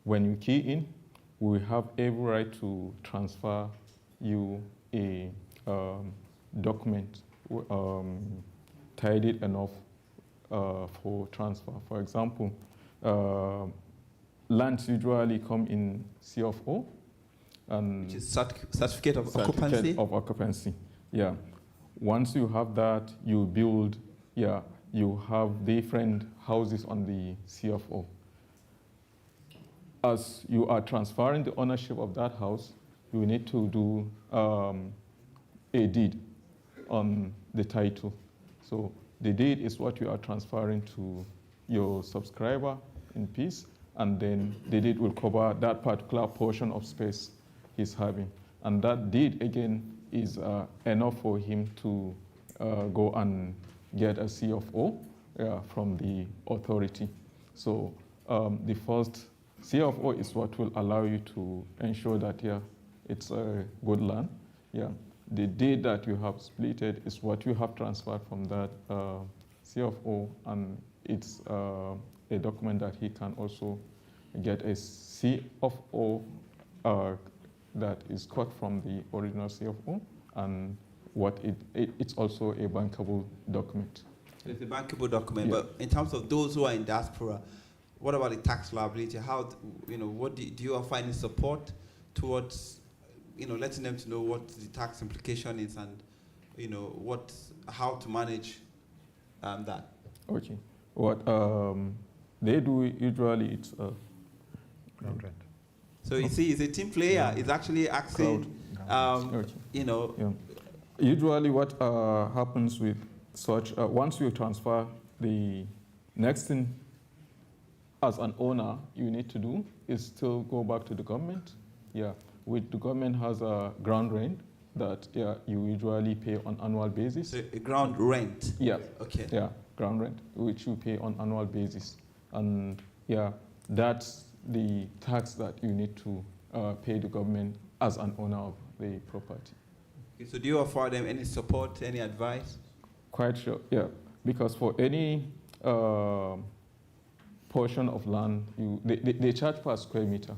when you key in, we have every right to transfer you a document tidied enough for transfer. For example, lands usually come in C of O. Which is certificate of occupancy? Of occupancy, yeah. Once you have that, you build, you have different houses on the C of O. As you are transferring the ownership of that house, you need to do a deed on the title. So the deed is what you are transferring to your subscriber in peace, and then the deed will cover that particular portion of space he's having. And that deed, again, is enough for him to go and get a C of O from the authority. So the first CFO is what will allow you to ensure that, yeah, it's a good land. Yeah. The deed that you have splitted is what you have transferred from that CFO, and it's a document that he can also get a CFO that is cut from the original CFO, and what it's also a bankable document. So it's a bankable document, Yeah. but in terms of those who are in diaspora, what about the tax liability? How, what do you offer any support towards, letting them to know what the tax implication is and, how to manage that? Okay. What they do usually, it's ground rent. So you see, it's a team player. It's actually asking, Yeah. Usually what happens with such, once you transfer, the next thing as an owner you need to do is still go back to the government. Yeah, the government has a ground rent that you usually pay on annual basis. So a ground rent? Yeah. Okay. Yeah, ground rent, which you pay on annual basis. And yeah, that's the tax that you need to pay the government as an owner of the property. Okay, so do you offer them any support, any advice? Quite sure, yeah. Because for any portion of land, they charge per square meter.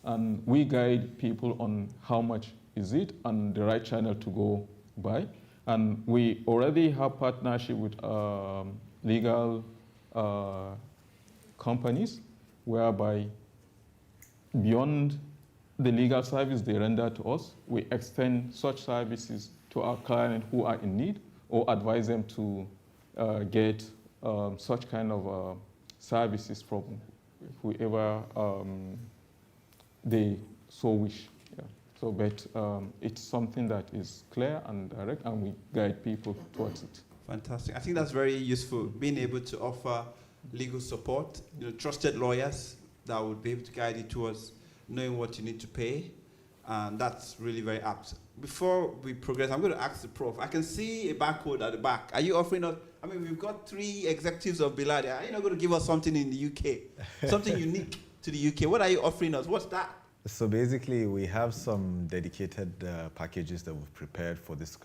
And we guide people on how much is it and the right channel to go by. And we already have partnership with legal companies, whereby beyond the legal service they render to us, we extend such services to our clients who are in need, or advise them to get such kind of services from whoever they so wish. Yeah. So, but it's something that is clear and direct, and we guide people towards it. Fantastic. I think that's very useful, being able to offer legal support, trusted lawyers that would be able to guide you towards knowing what you need to pay, and that's really very apt. Before we progress, I'm going to ask the prof. I can see a barcode at the back. Are you offering us? I mean, we've got 3 executives of Bilaad. Are you not going to give us something in the UK, something unique to the UK? What are you offering us? What's that? So basically, we have some dedicated packages that we've prepared for this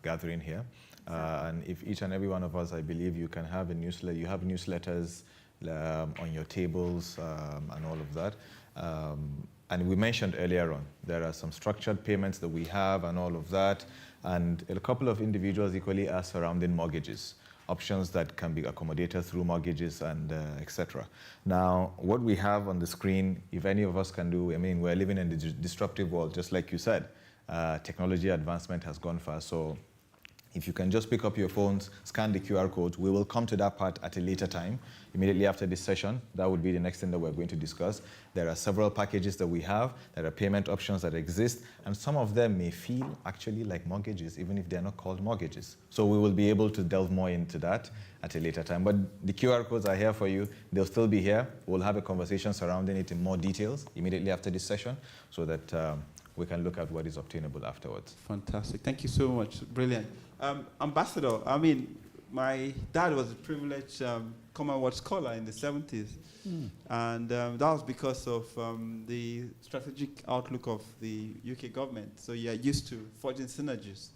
gathering here. And if each and every one of us, I believe, you can have a newsletter. You have newsletters on your tables and all of that. And we mentioned earlier on, there are some structured payments that we have and all of that. And a couple of individuals equally are surrounding mortgages, options that can be accommodated through mortgages and etc. Now, what we have on the screen, if any of us can do, I mean, we're living in a disruptive world, just like you said. Technology advancement has gone far. So if you can just pick up your phones, scan the QR codes, we will come to that part at a later time, immediately after this session. That would be the next thing that we're going to discuss. There are several packages that we have. There are payment options that exist, and some of them may feel actually like mortgages, even if they're not called mortgages. So we will be able to delve more into that at a later time. But the QR codes are here for you. They'll still be here. We'll have a conversation surrounding it in more details immediately after this session, so that we can look at what is obtainable afterwards. Fantastic. Thank you so much. Brilliant. Ambassador, I mean, my dad was a privileged Commonwealth scholar in the 70s. And that was because of the strategic outlook of the UK government. So you're used to forging synergies.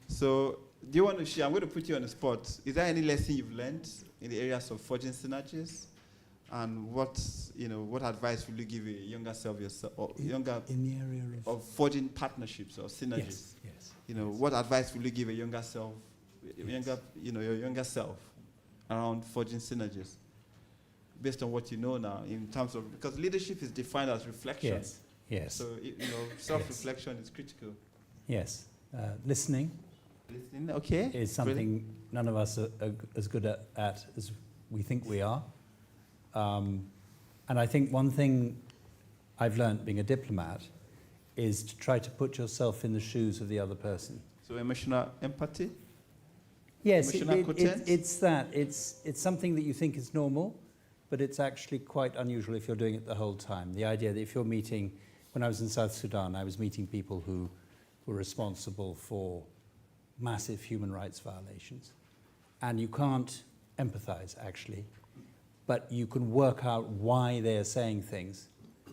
So do you want to share? I'm going to put you on the spot. Is there any lesson you've learned in the areas of forging synergies? And what advice would you give a younger self yourself, or younger in the area of forging partnerships or synergies? Yes. What advice would you give a younger self, your younger self, around forging synergies, based on what you know now in terms of, because leadership is defined as reflection. Yes. So self-reflection is critical. Yes. Listening. Listening. Okay. Is something none of us are as good at as we think we are. And I think one thing I've learned being a diplomat is to try to put yourself in the shoes of the other person. So emotional empathy? Yes, it's that. It's something that you think is normal, but it's actually quite unusual if you're doing it the whole time. The idea that if you're meeting, when I was in South Sudan, I was meeting people who were responsible for massive human rights violations. And you can't empathize, actually. but you can work out why they're saying things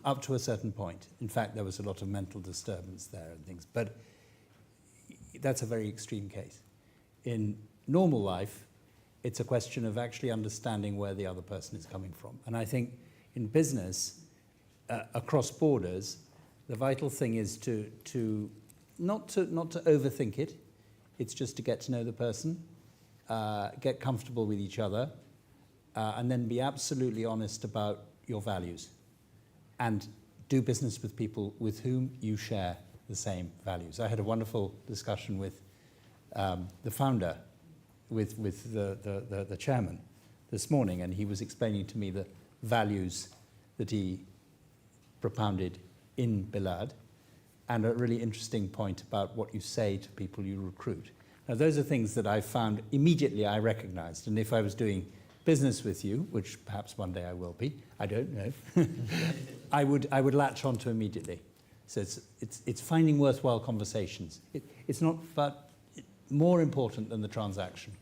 up to a certain point. In fact, there was a lot of mental disturbance there and things, but that's a very extreme case. In normal life, it's a question of actually understanding where the other person is coming from. And I think in business, across borders, the vital thing is to not to overthink it. It's just to get to know the person, get comfortable with each other, and then be absolutely honest about your values, and do business with people with whom you share the same values. I had a wonderful discussion with the founder, with the chairman this morning, and he was explaining to me the values that he propounded in Bilaad, and a really interesting point about what you say to people you recruit. Now, those are things that I found immediately I recognized, and if I was doing business with you, which perhaps one day I will be, I don't know, I would latch onto immediately. So it's finding worthwhile conversations. It's not, but more important than the transaction.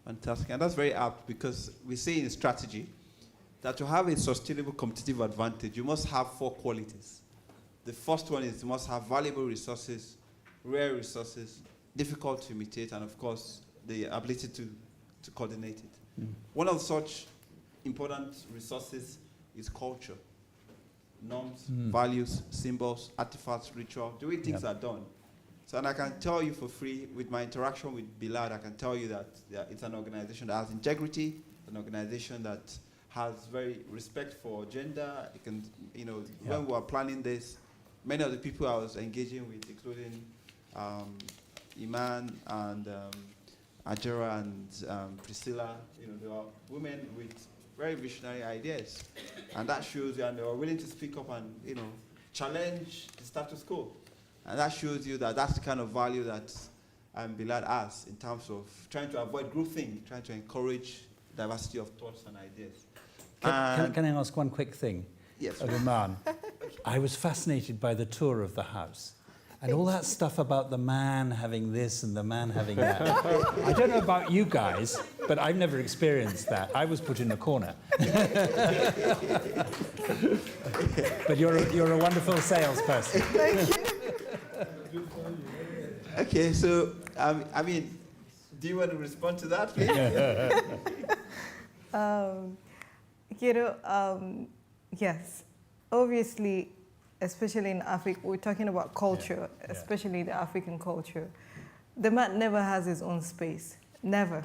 Fantastic, and that's very apt, because we say in strategy that to have a sustainable competitive advantage, you must have 4 qualities. The first one is you must have valuable resources, rare resources, difficult to imitate, and of course, the ability to coordinate it. One of such important resources is culture. Norms, values, symbols, artifacts, ritual, the way things are done. So, and I can tell you for free, with my interaction with Bilaad, I can tell you that it's an organization that has integrity, an organization that has very respect for gender. It can, when we were planning this, many of the people I was engaging with, including Iman and Ajara and Priscilla, they are women with very visionary ideas. And that shows you, and they were willing to speak up and, challenge the status quo. And that shows you that that's the kind of value that Bilaad has in terms of trying to avoid groupthink, trying to encourage diversity of thoughts and ideas. Can I ask one quick thing? Yes. Of Iman? I was fascinated by the tour of the house. And all that stuff about the man having this and the man having that. I don't know about you guys, but I've never experienced that. I was put in a corner. But you're a wonderful salesperson. Thank you. Okay, so, do you want to respond to that, please? Yes. Obviously, especially in Africa, we're talking about culture, especially the African culture. The man never has his own space, never.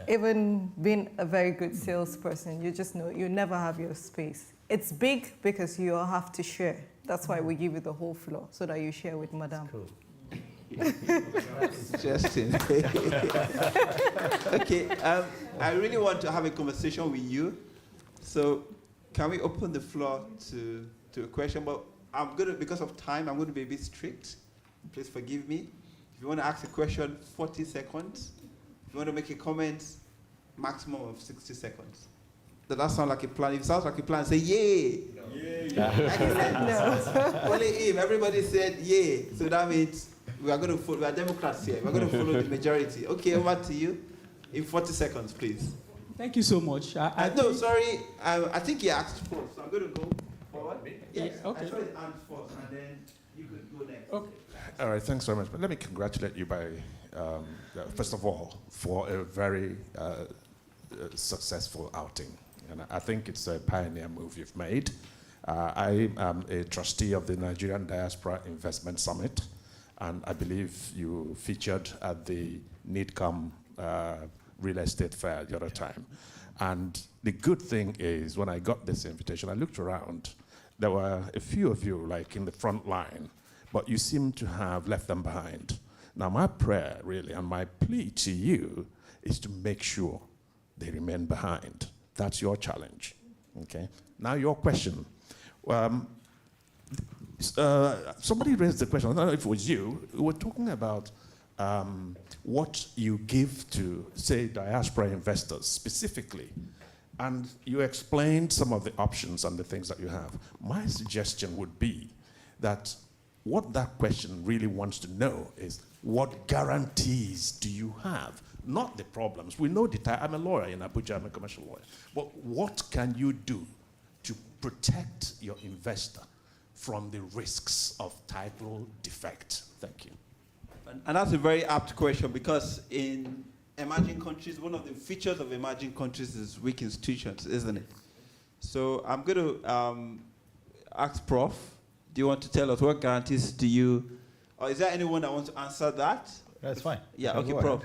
Even being a very good salesperson, you just know you never have your space. It's big because you all have to share. That's why we give you the whole floor, so that you share with Madame. Cool. Justin. Okay, I really want to have a conversation with you. So can we open the floor to a question? But because of time, I'm going to be a bit strict. Please forgive me. If you want to ask a question, 40 seconds. If you want to make a comment, maximum of 60 seconds. Does that sound like a plan? If it sounds like a plan, say yay. No. No. Only him. Everybody said yay. So that means we are going to follow. We are Democrats here. We are going to follow the majority. Okay, over to you. In 40 seconds, please. Thank you so much. No, sorry. I think he asked first. So I'm going to go forward. Yes. Yeah, okay. I saw his hand first, and then you could go next. Okay. All right, thanks very much. But let me congratulate you by, first of all, for a very successful outing. And I think it's a pioneer move you've made. I am a trustee of the Nigerian Diaspora Investment Summit, and I believe you featured at the NIDCOM real estate fair the other time. And the good thing is, when I got this invitation, I looked around. There were a few of you, like in the front line, but you seem to have left them behind. Now, my prayer, really, and my plea to you is to make sure they remain behind. That's your challenge, okay? Now, your question. Somebody raised the question, I don't know if it was you, we were talking about what you give to, say, diaspora investors specifically. And you explained some of the options and the things that you have. My suggestion would be that what that question really wants to know is, what guarantees do you have not the problems. We know I'm a lawyer in Abuja, I'm a commercial lawyer. But what can you do to protect your investor from the risks of title defect? Thank you. And that's a very apt question, because in emerging countries, one of the features of emerging countries is weak institutions, isn't it? So I'm going to ask Prof, do you want to tell us what guarantees do you, or is there anyone that wants to answer that? That's fine. Yeah, okay, Prof.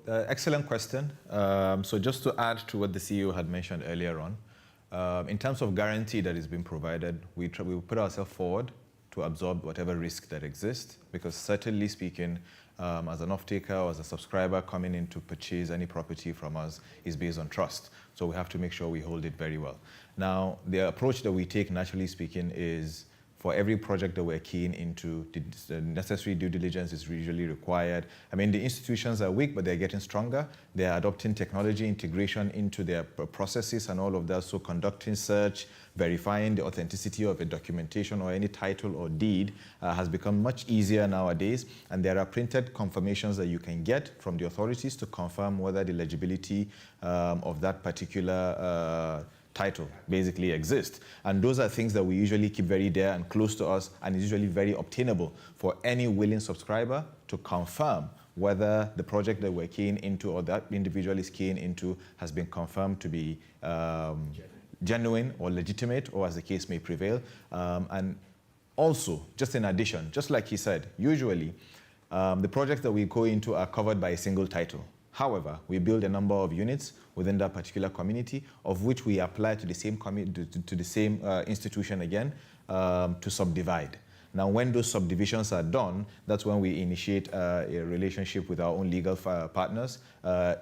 Excellent question. So just to add to what the CEO had mentioned earlier on, in terms of guarantee that is being provided, we put ourselves forward to absorb whatever risk that exists, because certainly speaking, as an off-taker or as a subscriber coming in to purchase any property from us is based on trust. So we have to make sure we hold it very well. Now, the approach that we take, naturally speaking, is for every project that we're keen into, the necessary due diligence is usually required. I mean, the institutions are weak, but they're getting stronger. They're adopting technology integration into their processes and all of that. So conducting search, verifying the authenticity of a documentation or any title or deed has become much easier nowadays. And there are printed confirmations that you can get from the authorities to confirm whether the legibility of that particular title basically exists. And those are things that we usually keep very dear and close to us, and is usually very obtainable for any willing subscriber to confirm whether the project that we're keen into or that individual is keen into has been confirmed to be genuine or legitimate, or as the case may prevail. And also, just in addition, just like he said, usually the projects that we go into are covered by a single title. However, we build a number of units within that particular community, of which we apply to the same institution again to subdivide. Now, when those subdivisions are done, that's when we initiate a relationship with our own legal partners,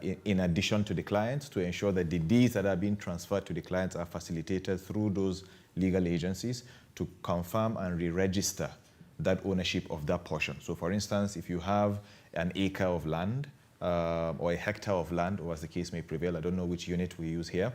in addition to the clients, to ensure that the deeds that are being transferred to the clients are facilitated through those legal agencies to confirm and re-register that ownership of that portion. So, for instance, if you have an acre of land, or a hectare of land, or as the case may prevail, I don't know which unit we use here.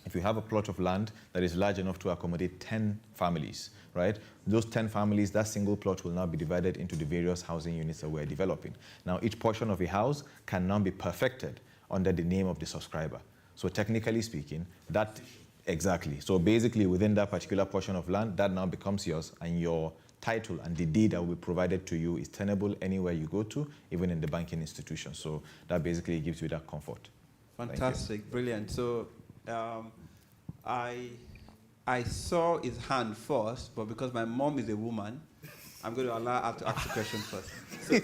If you have a plot of land that is large enough to accommodate 10 families, right? Those 10 families, that single plot will now be divided into the various housing units that we're developing. Now, each portion of a house can now be perfected under the name of the subscriber. So technically speaking, that, exactly. So basically within that particular portion of land, that now becomes yours, and your title and the deed that will be provided to you is tenable anywhere you go to, even in the banking institution. So that basically gives you that comfort. Fantastic, brilliant. So I saw his hand first, but because my mom is a woman, I'm going to allow her to ask the question first. So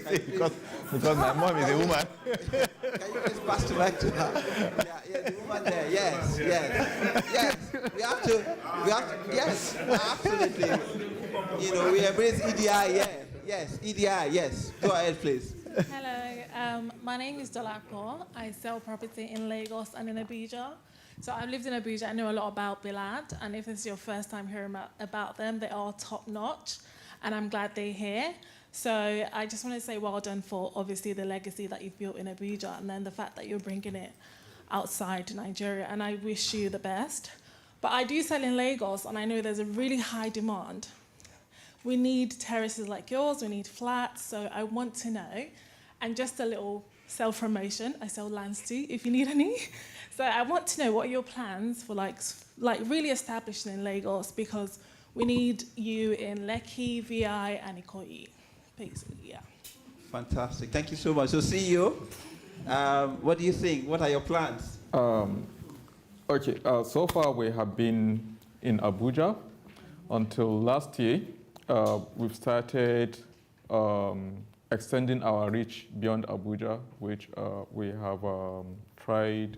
because my mom is a woman. Can you please pass the mic to her? Yeah, the woman there. Yes. We have to. Yes, absolutely. You know, we embrace EDI. Yeah. Yes, EDI. Yes. Go ahead, please. Hello. My name is Dolako. I sell property in Lagos and in Abuja. So I've lived in Abuja. I know a lot about Bilaad, and if this is your first time hearing about them, they are top notch, and I'm glad they're here. So I just want to say well done for obviously the legacy that you've built in Abuja, and then the fact that you're bringing it outside Nigeria, and I wish you the best. But I do sell in Lagos, and I know there's a really high demand. We need terraces like yours, we need flats, so I want to know, and just a little self-promotion, I sell lands too, if you need any. So I want to know what are your plans for like really establishing in Lagos, because we need you in Lekki, VI, and Ikoyi, basically, yeah. Fantastic, thank you so much. So CEO, what do you think? What are your plans? Okay, so far we have been in Abuja until last year. We've started extending our reach beyond Abuja, which we have tried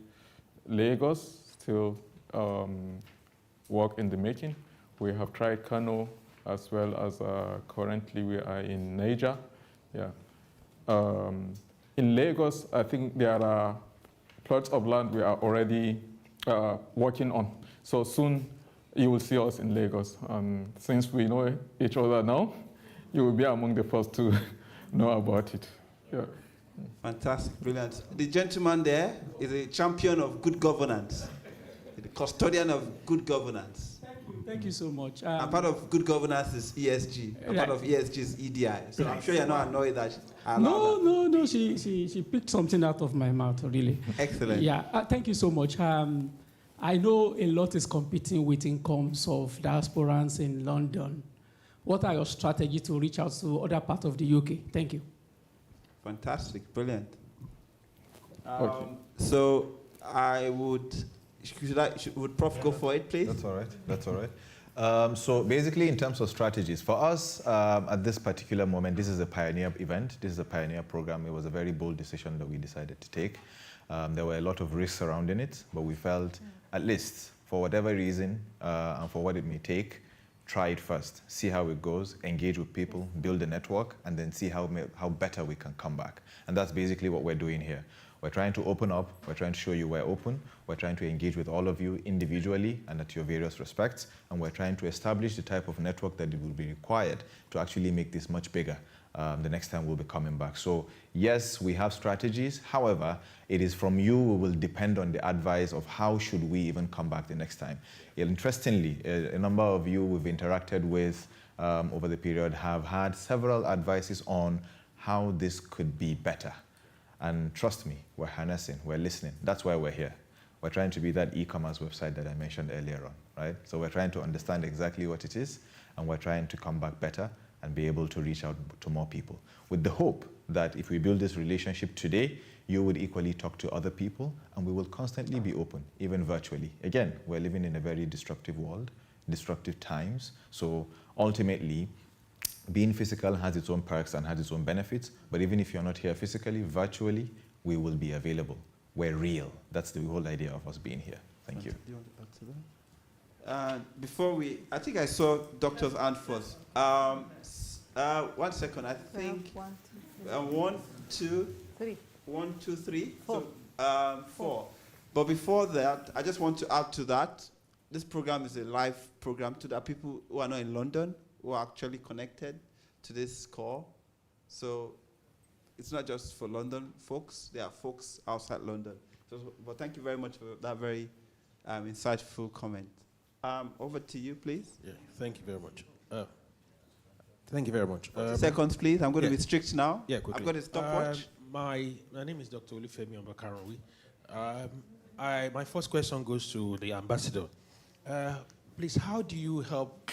Lagos, still work in the making. We have tried Kano, as well as currently we are in Niger. Yeah. In Lagos, I think there are plots of land we are already working on. So soon you will see us in Lagos. Since we know each other now, you will be among the first to know about it. Yeah. Fantastic, brilliant. The gentleman there is a champion of good governance, the custodian of good governance. Thank you so much. And part of good governance is ESG. And part of ESG is EDI. So I'm sure you're not annoyed that I allow that. No. She picked something out of my mouth, really. Excellent. Yeah, thank you so much. I know a lot is competing with incomes of diasporans in London. What are your strategies to reach out to other parts of the UK? Thank you. Fantastic, brilliant. Okay. So I would, would Prof go for it, please? That's all right. That's all right. So basically, in terms of strategies, for us at this particular moment, this is a pioneer event. This is a pioneer program. It was a very bold decision that we decided to take. There were a lot of risks surrounding it, but we felt, at least for whatever reason and for what it may take, try it first, see how it goes, engage with people, build a network, and then see how better we can come back. And that's basically what we're doing here. We're trying to open up, we're trying to show you we're open, we're trying to engage with all of you individually and at your various respects, and we're trying to establish the type of network that will be required to actually make this much bigger the next time we'll be coming back. So yes, we have strategies. However, it is from you we will depend on the advice of how should we even come back the next time. Interestingly, a number of you we've interacted with over the period have had several advices on how this could be better. And trust me, we're harnessing, we're listening. That's why we're here. We're trying to be that e-commerce website that I mentioned earlier on, right? So we're trying to understand exactly what it is, and we're trying to come back better and be able to reach out to more people, with the hope that if we build this relationship today, you would equally talk to other people, and we will constantly be open, even virtually. Again, we're living in a very disruptive world, disruptive times, so ultimately, being physical has its own perks and has its own benefits, but even if you're not here physically, virtually, we will be available. We're real. That's the whole idea of us being here. Thank you. Do you want to add to that? Before I think I saw Doctor's hand first. 1 second, I think. 1, 2, 3. 1, 2, 3. 4. So, 4. But before that, I just want to add to that. This program is a live program to the people who are not in London, who are actually connected to this call. So it's not just for London folks, there are folks outside London. So, but thank you very much for that very insightful comment. Over to you, please. Yeah, thank you very much. Thank you very much. Seconds, please. I'm going to be strict now. Yeah, quickly. I've got a stopwatch. My name is Dr. Olufemi Obakaranwi. My first question goes to the ambassador. Please, how do you help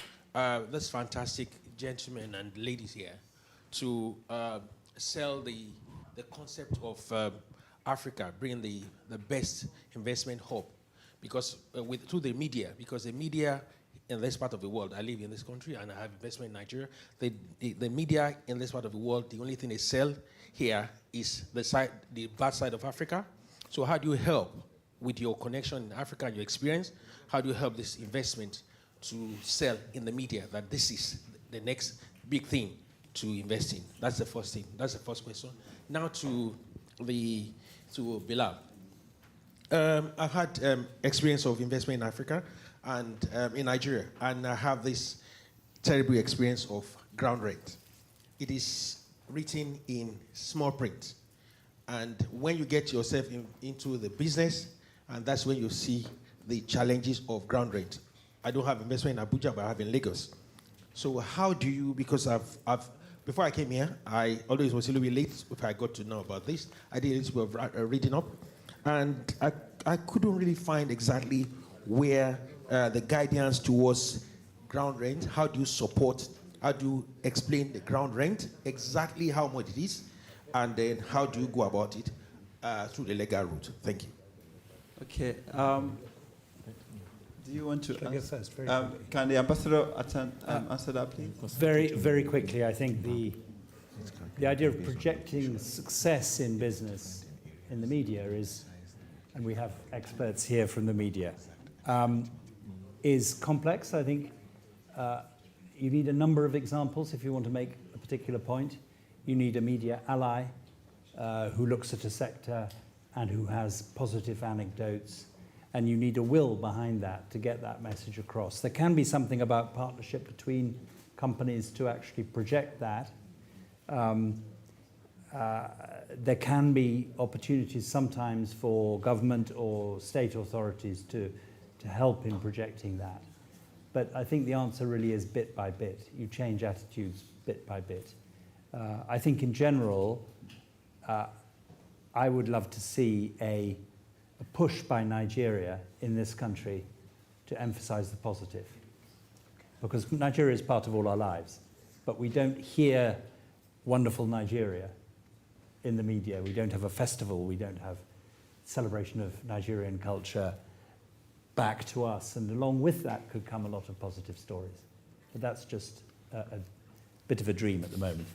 this fantastic gentlemen and ladies here to sell the concept of Africa, bring the best investment hub? Because through the media, because the media in this part of the world, I live in this country and I have investment in Nigeria, the media in this part of the world, the only thing they sell here is the bad side of Africa. So how do you help with your connection in Africa and your experience? How do you help this investment to sell in the media that this is the next big thing to invest in? That's the first thing. That's the first question. Now to Bilaad. I've had experience of investment in Africa and in Nigeria, and I have this terrible experience of ground rent. It is written in small print, and when you get yourself into the business, and that's when you see the challenges of ground rent. I don't have investment in Abuja, but I have in Lagos. So how do you, because before I came here, I always was a little bit late if I got to know about this. I did a little bit of reading up, and I couldn't really find exactly where the guidance towards ground rent, how do you support, how do you explain the ground rent, exactly how much it is, and then how do you go about it through the legal route? Thank you. Okay. Do you want to answer? First, can the ambassador answer that, please? Very, very quickly. I think the idea of projecting success in business in the media is, and we have experts here from the media, is complex. I think you need a number of examples if you want to make a particular point. You need a media ally who looks at a sector and who has positive anecdotes, and you need a will behind that to get that message across. There can be something about partnership between companies to actually project that. There can be opportunities sometimes for government or state authorities to help in projecting that. But I think the answer really is bit by bit. You change attitudes bit by bit. I think in general, I would love to see a push by Nigeria in this country to emphasize the positive. Because Nigeria is part of all our lives, but we don't hear wonderful Nigeria in the media. We don't have a festival, we don't have celebration of Nigerian culture back to us, and along with that could come a lot of positive stories. But that's just a bit of a dream at the moment.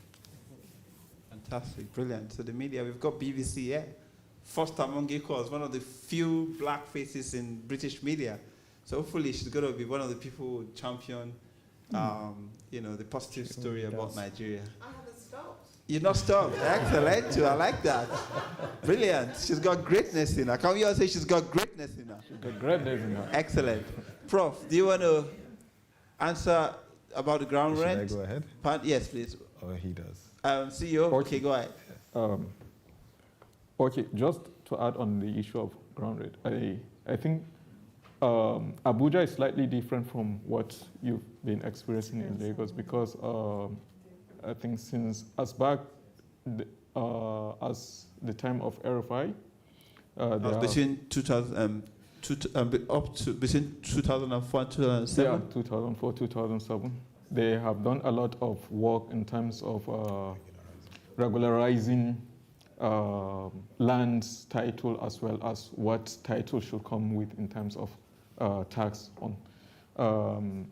Fantastic, brilliant. So the media, we've got BBC here. First among equals, one of the few black faces in British media. So hopefully she's going to be one of the people who champion, the positive story about Nigeria. I haven't stopped. You're not stopped. Excellent, too. I like that. Brilliant. She's got greatness in her. Can we all say she's got greatness in her? She's got greatness in her. Excellent. Prof, do you want to answer about the ground rent? Should I go ahead? Yes, please. Oh, he does. CEO, okay, go ahead. Okay, just to add on the issue of ground rent, I think Abuja is slightly different from what you've been experiencing in Lagos, because I think since as back as the time of RFI, between 2000 up to between 2004 and 2007. Yeah, 2004, 2007. They have done a lot of work in terms of regularizing land's title, as well as what title should come with in terms of tax on.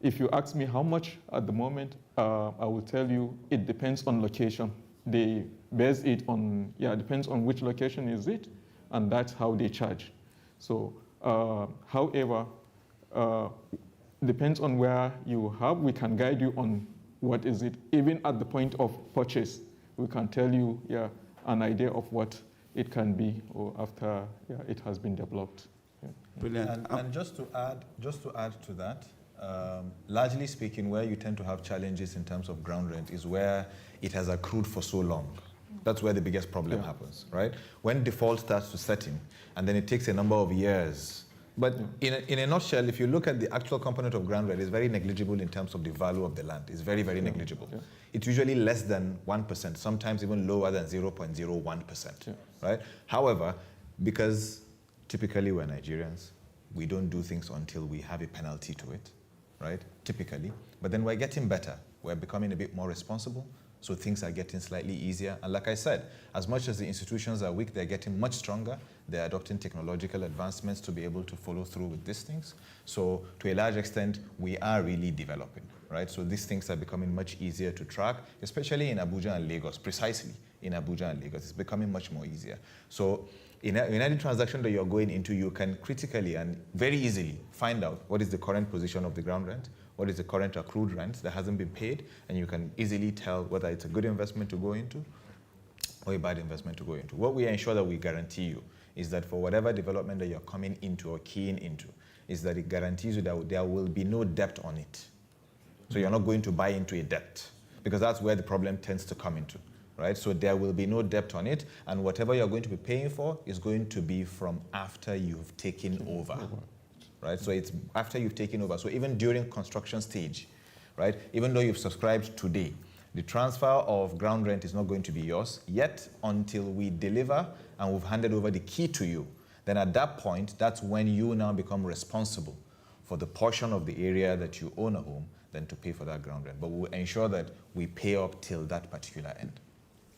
If you ask me how much at the moment, I will tell you it depends on location. They base it on, depends on which location is it, and that's how they charge. So, however, depends on where you have, we can guide you on what is it. Even at the point of purchase, we can tell you, an idea of what it can be, or after it has been developed. Brilliant. And just to add to that, largely speaking, where you tend to have challenges in terms of ground rent is where it has accrued for so long. That's where the biggest problem happens, right? When default starts to set in, and then it takes a number of years. But in a nutshell, if you look at the actual component of ground rent, it's very negligible in terms of the value of the land. It's very, very negligible. Yeah. It's usually less than 1%, sometimes even lower than 0.01%, right? However, because typically we're Nigerians, we don't do things until we have a penalty to it, right? Typically. But then we're getting better. We're becoming a bit more responsible. So things are getting slightly easier. And like I said, as much as the institutions are weak, they're getting much stronger. They're adopting technological advancements to be able to follow through with these things. So to a large extent, we are really developing, right? So these things are becoming much easier to track, especially in Abuja and Lagos, precisely in Abuja and Lagos. It's becoming much more easier. So in any transaction that you're going into, you can critically and very easily find out what is the current position of the ground rent, what is the current accrued rent that hasn't been paid, and you can easily tell whether it's a good investment to go into or a bad investment to go into. What we ensure that we guarantee you is that for whatever development that you're coming into or keying into, is that it guarantees you that there will be no debt on it. So you're not going to buy into a debt, because that's where the problem tends to come into, right? So there will be no debt on it, and whatever you're going to be paying for is going to be from after you've taken over. Right? So it's after you've taken over. So even during construction stage, right? Even though you've subscribed today, the transfer of ground rent is not going to be yours yet until we deliver and we've handed over the key to you. Then at that point, that's when you now become responsible for the portion of the area that you own a home, then to pay for that ground rent. But we'll ensure that we pay up till that particular end.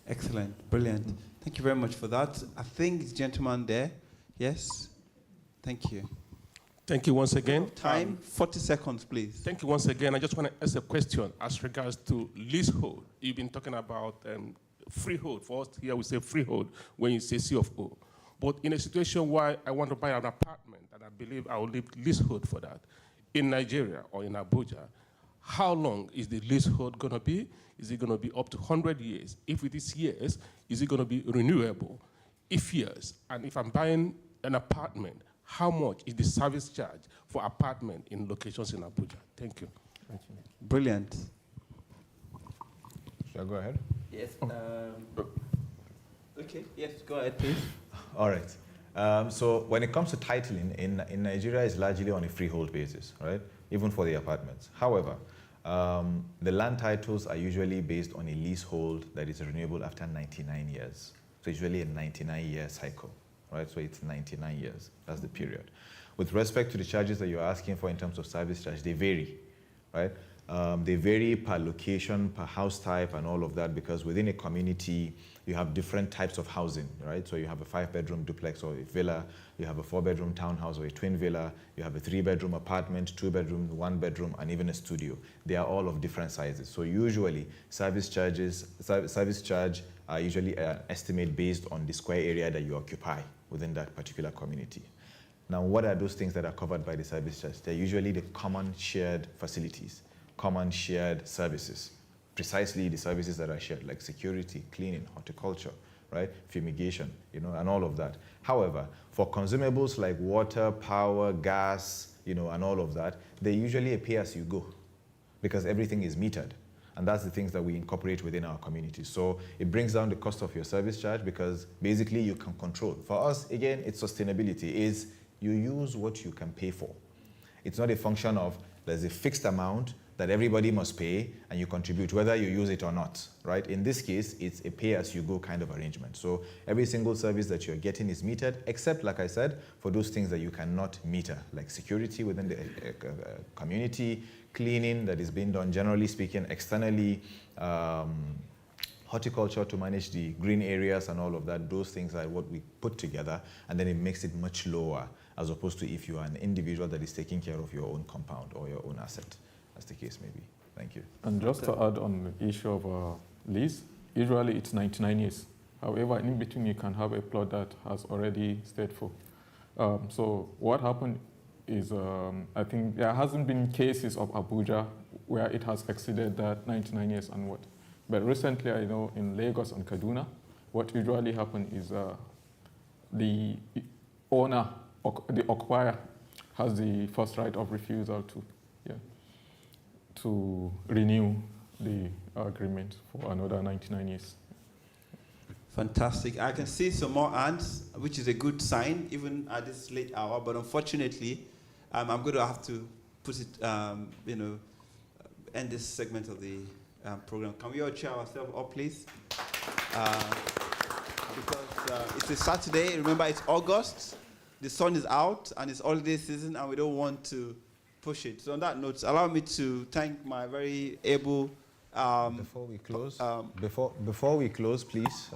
Excellent, brilliant. Thank you very much for that. I think this gentleman there, yes? Thank you. Thank you once again. Time, 40 seconds, please. Thank you once again. I just want to ask a question as regards to leasehold. You've been talking about freehold. For us here, we say freehold when you say C of O. But in a situation where I want to buy an apartment, and I believe I will leave leasehold for that, in Nigeria or in Abuja, how long is the leasehold going to be? Is it going to be up to 100 years? If it is years, is it going to be renewable? If yes, and if I'm buying an apartment, how much is the service charge for apartment in locations in Abuja? Thank you. Brilliant. Should I go ahead? Yes. Okay, yes, go ahead, please. All right. So when it comes to titling, in Nigeria, it's largely on a freehold basis, right? Even for the apartments. However, the land titles are usually based on a leasehold that is renewable after 99 years. So usually a 99-year cycle, right? So it's 99 years, that's the period. With respect to the charges that you're asking for in terms of service charge, they vary, right? They vary per location, per house type, and all of that, because within a community, you have different types of housing, right? So you have a 5-bedroom duplex or a villa, you have a 4-bedroom townhouse or a twin villa, you have a 3-bedroom apartment, 2-bedroom, 1-bedroom, and even a studio. They are all of different sizes. So usually, service charge are usually an estimate based on the square area that you occupy within that particular community. Now, what are those things that are covered by the service charge? They're usually the common shared facilities, common shared services, precisely the services that are shared, like security, cleaning, horticulture, right, fumigation, and all of that. However, for consumables like water, power, gas, and all of that, they're usually a pay-as-you-go, because everything is metered. And that's the things that we incorporate within our community. So it brings down the cost of your service charge, because basically you can control. For us, again, it's sustainability. You use what you can pay for. It's not a function of there's a fixed amount that everybody must pay and you contribute whether you use it or not, right? In this case, it's a pay-as-you-go kind of arrangement. So every single service that you're getting is metered, except, like I said, for those things that you cannot meter, like security within the community, cleaning that is being done, generally speaking, externally, horticulture to manage the green areas and all of that. Those things are what we put together, and then it makes it much lower, as opposed to if you are an individual that is taking care of your own compound or your own asset, as the case may be. Thank you. And just to add on the issue of lease, usually it's 99 years. However, in between you can have a plot that has already stayed full. So what happened is, I think there hasn't been cases of Abuja where it has exceeded that 99 years and what. But recently, I know in Lagos and Kaduna, what usually happens is the owner, the occupier, has the first right of refusal to renew the agreement for another 99 years. Fantastic. I can see some more hands, which is a good sign, even at this late hour. But unfortunately, I'm going to have to put it, end this segment of the program. Can we all cheer ourselves up, please? Because it's a Saturday. Remember, it's August. The sun is out, and it's holiday season, and we don't want to push it. So on that note, allow me to thank my very able... before we close, please,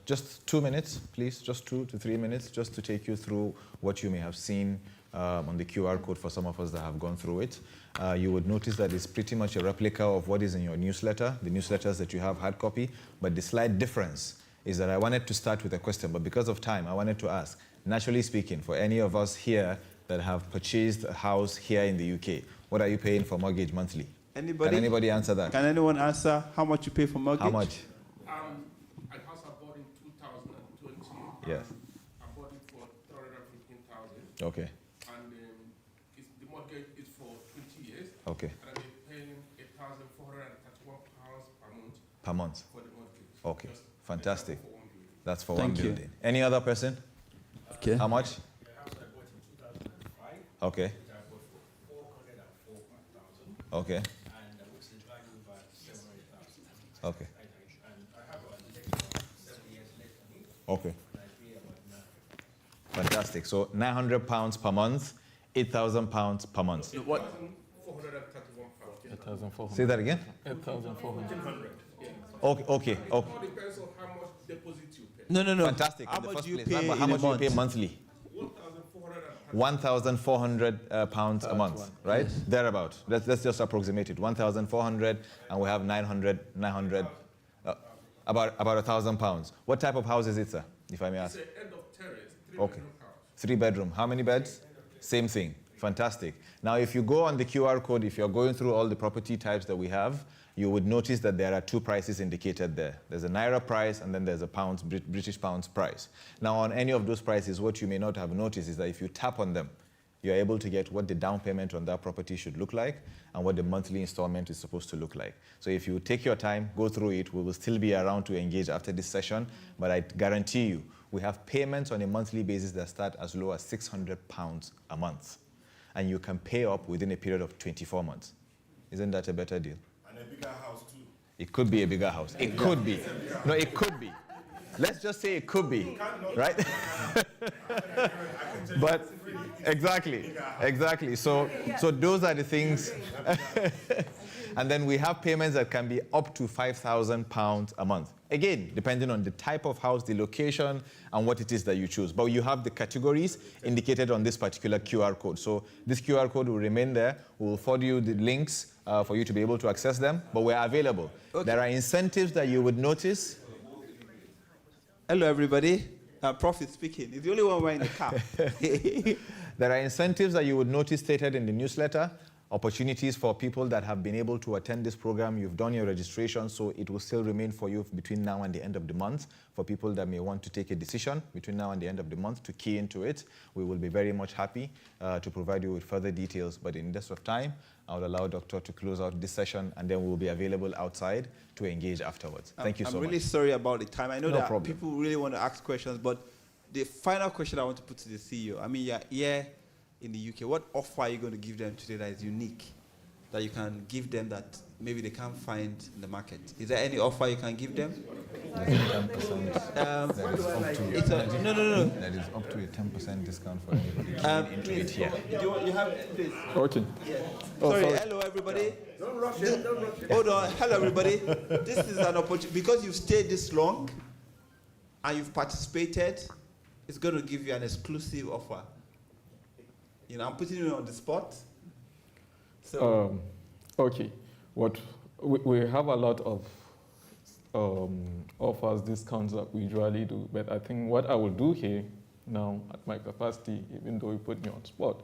just 2 minutes, please, just 2 to 3 minutes, just to take you through what you may have seen on the QR code for some of us that have gone through it. You would notice that it's pretty much a replica of what is in your newsletter, the newsletters that you have hard copy, but the slight difference is that I wanted to start with a question, but because of time, I wanted to ask, naturally speaking, for any of us here that have purchased a house here in the UK, what are you paying for mortgage monthly? Anybody? Can anybody answer that? Can anyone answer how much you pay for mortgage? How much? A house I bought in 2020. Yes. I bought it for 315,000. Okay. And the mortgage is for 20 years. Okay. And I'm paying £1,431 per month. Per month? For the mortgage. Okay. Fantastic. That's for Thank one you. building. Any other person? Okay. How much? The house I bought in 2005. Okay. Which I bought for 404,000. Okay. And which is valued by 700,000. Okay. And I have about 7 years left on it. Okay. And I pay about 9. Fantastic. So £900 per month, £8,000 per month. What? 8,400. Say that again? 8,400. Okay. Okay. It all depends on how much deposit you pay. No. Fantastic. How in the much first do you place. pay How in much a do you pay month? monthly? 1,400. £1,400 a month, right? Yes. Thereabout. Let's just approximate it. 1,400, and we have 900, about £1,000. What type of house is it, sir, if I may ask? It's an end of terrace, 3 Okay. bedroom house. 3 bedroom. How many beds? Same thing. Fantastic. Now, if you go on the QR code, if you're going through all the property types that we have, you would notice that there are 2 prices indicated there. There's a Naira price, and then there's a British pounds price. Now, on any of those prices, what you may not have noticed is that if you tap on them, you're able to get what the down payment on that property should look like and what the monthly installment is supposed to look like. So if you take your time, go through it, we will still be around to engage after this session, but I guarantee you, We have payments on a monthly basis that start as low as £600 a month. And you can pay up within a period of 24 months. Isn't that a better deal? And a bigger house too. It could be a bigger house. It could be. No, it could be. Let's just say it could be, right? But exactly. So those are the things. And then we have payments that can be up to £5,000 a month. Again, depending on the type of house, the location, and what it is that you choose. But you have the categories indicated on this particular QR code. So this QR code will remain there. We will forward you the links for you to be able to access them. But we're available. Okay. There are incentives that you would notice. Hello, everybody. Prof is speaking. He's the only one wearing a cap. There are incentives that you would notice stated in the newsletter. Opportunities for people that have been able to attend this program. You've done your registration, so it will still remain for you between now and the end of the month. For people that may want to take a decision between now and the end of the month to key into it, we will be very much happy to provide you with further details. But in the interest of time, I will allow Dr. to close out this session, and then we will be available outside to engage afterwards. Thank you so much. I'm really sorry about the time. I know that problem. People really want to ask questions, but the final question I want to put to the CEO, I mean, you're here in the UK. What offer are you going to give them today that is unique, that you can give them that maybe they can't find in the market? Is there any offer you can give them? That is up to a 10% discount for anybody into it here. You have, please. Okay. Yeah. Oh, sorry, sorry. hello everybody. Don't rush it. Hold on, hello everybody. This is an opportunity, because you've stayed this long and you've participated, it's going to give you an exclusive offer. You know, I'm putting you on the spot. So. Okay. What we have a lot of offers, discounts that we usually do, but I think what I will do here now at my capacity, even though you put me on spot,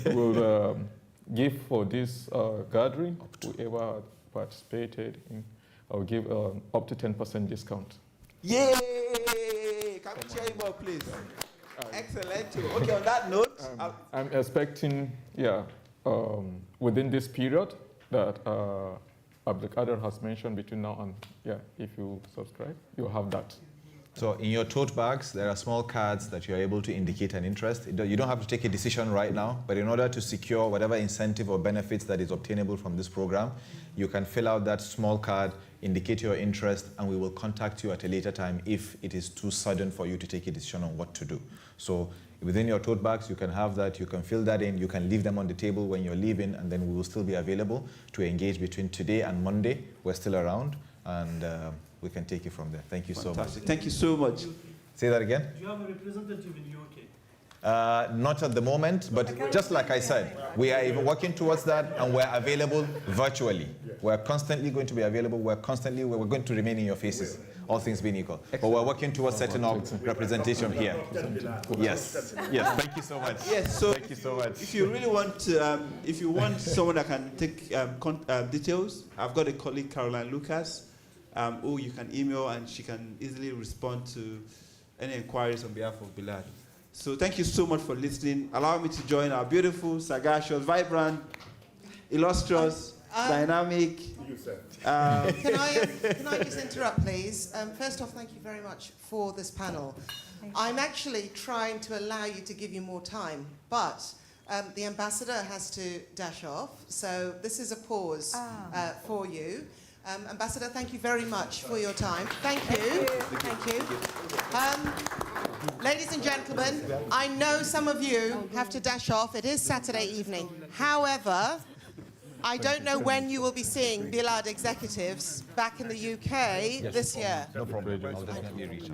will give for this gathering, whoever participated in, I'll give up to 10% discount. Yay! Can we share more, please? Excellent. Okay, on that note, I'm expecting, within this period that Abdulkader has mentioned between now and, if you subscribe, you'll have that. So in your tote bags, there are small cards that you're able to indicate an interest. You don't have to take a decision right now, but in order to secure whatever incentive or benefits that is obtainable from this program, you can fill out that small card, indicate your interest, and we will contact you at a later time if it is too sudden for you to take a decision on what to do. So within your tote bags, you can have that, you can fill that in, you can leave them on the table when you're leaving, and then we will still be available to engage between today and Monday. We're still around, and we can take it from there. Thank you so much. Thank you so much. Say that again? Do you have a representative in UK? Not at the moment, but just like I said, we are working towards that, and we're available virtually. We're constantly going to be available. We're going to remain in your faces, all things being equal. But we're working towards setting up representation here. Yes. Thank you so much. Yes. So thank you so much. If you really want to, if you want someone that can take details, I've got a colleague, Caroline Lucas, who you can email, and she can easily respond to any inquiries on behalf of Bilaad. So thank you so much for listening. Allow me to join our beautiful, sagacious, vibrant, illustrious, dynamic. Can I just interrupt, please? First off, thank you very much for this panel. I'm actually trying to allow you to give you more time, but the ambassador has to dash off, so this is a pause for you. Ambassador, thank you very much for your time. Thank you. Thank you. Ladies and gentlemen, I know some of you have to dash off. It is Saturday evening. However, I don't know when you will be seeing Bilaad executives back in the UK this year. No problem. I'll definitely reach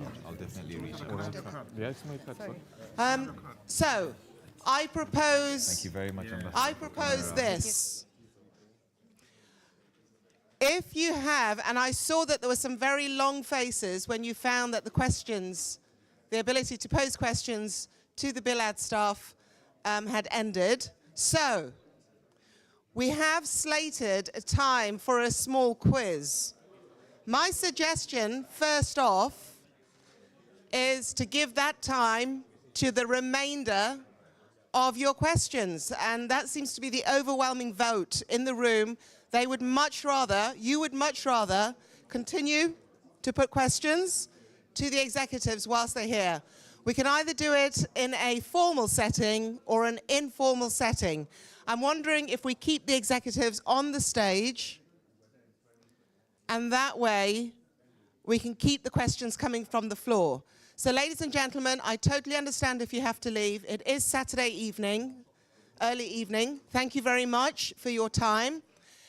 out. So, I propose... Thank you very much, Ambassador. I propose this. If you have, and I saw that there were some very long faces when you found that the questions, the ability to pose questions to the Bilaad staff had ended. So, we have slated a time for a small quiz. My suggestion, first off, is to give that time to the remainder of your questions. And that seems to be the overwhelming vote in the room. They would much rather, you would much rather continue to put questions to the executives whilst they're here. We can either do it in a formal setting or an informal setting. I'm wondering if we keep the executives on the stage, and that way we can keep the questions coming from the floor. So ladies and gentlemen, I totally understand if you have to leave. It is Saturday evening, early evening. Thank you very much for your time.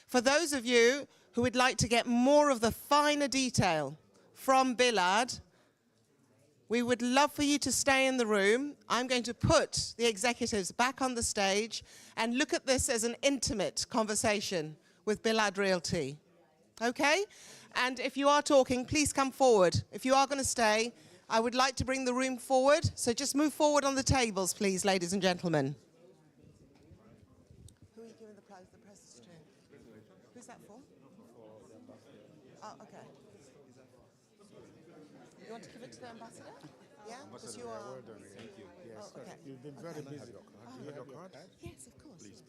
For those of you who would like to get more of the finer detail from Bilaad, we would love for you to stay in the room. I'm going to put the executives back on the stage and look at this as an intimate conversation with Bilaad Realty. Okay? And if you are talking, please come forward. If you are going to stay, I would like to bring the room forward. So just move forward on the tables, please, ladies and gentlemen. Who are you giving the press to? Who's that for? Oh, okay. You want to give it to the ambassador? Yeah? Because you are... Well done, thank you. Yes. Oh, okay. You've been very busy. Do you have your card? Yes, of course. Please.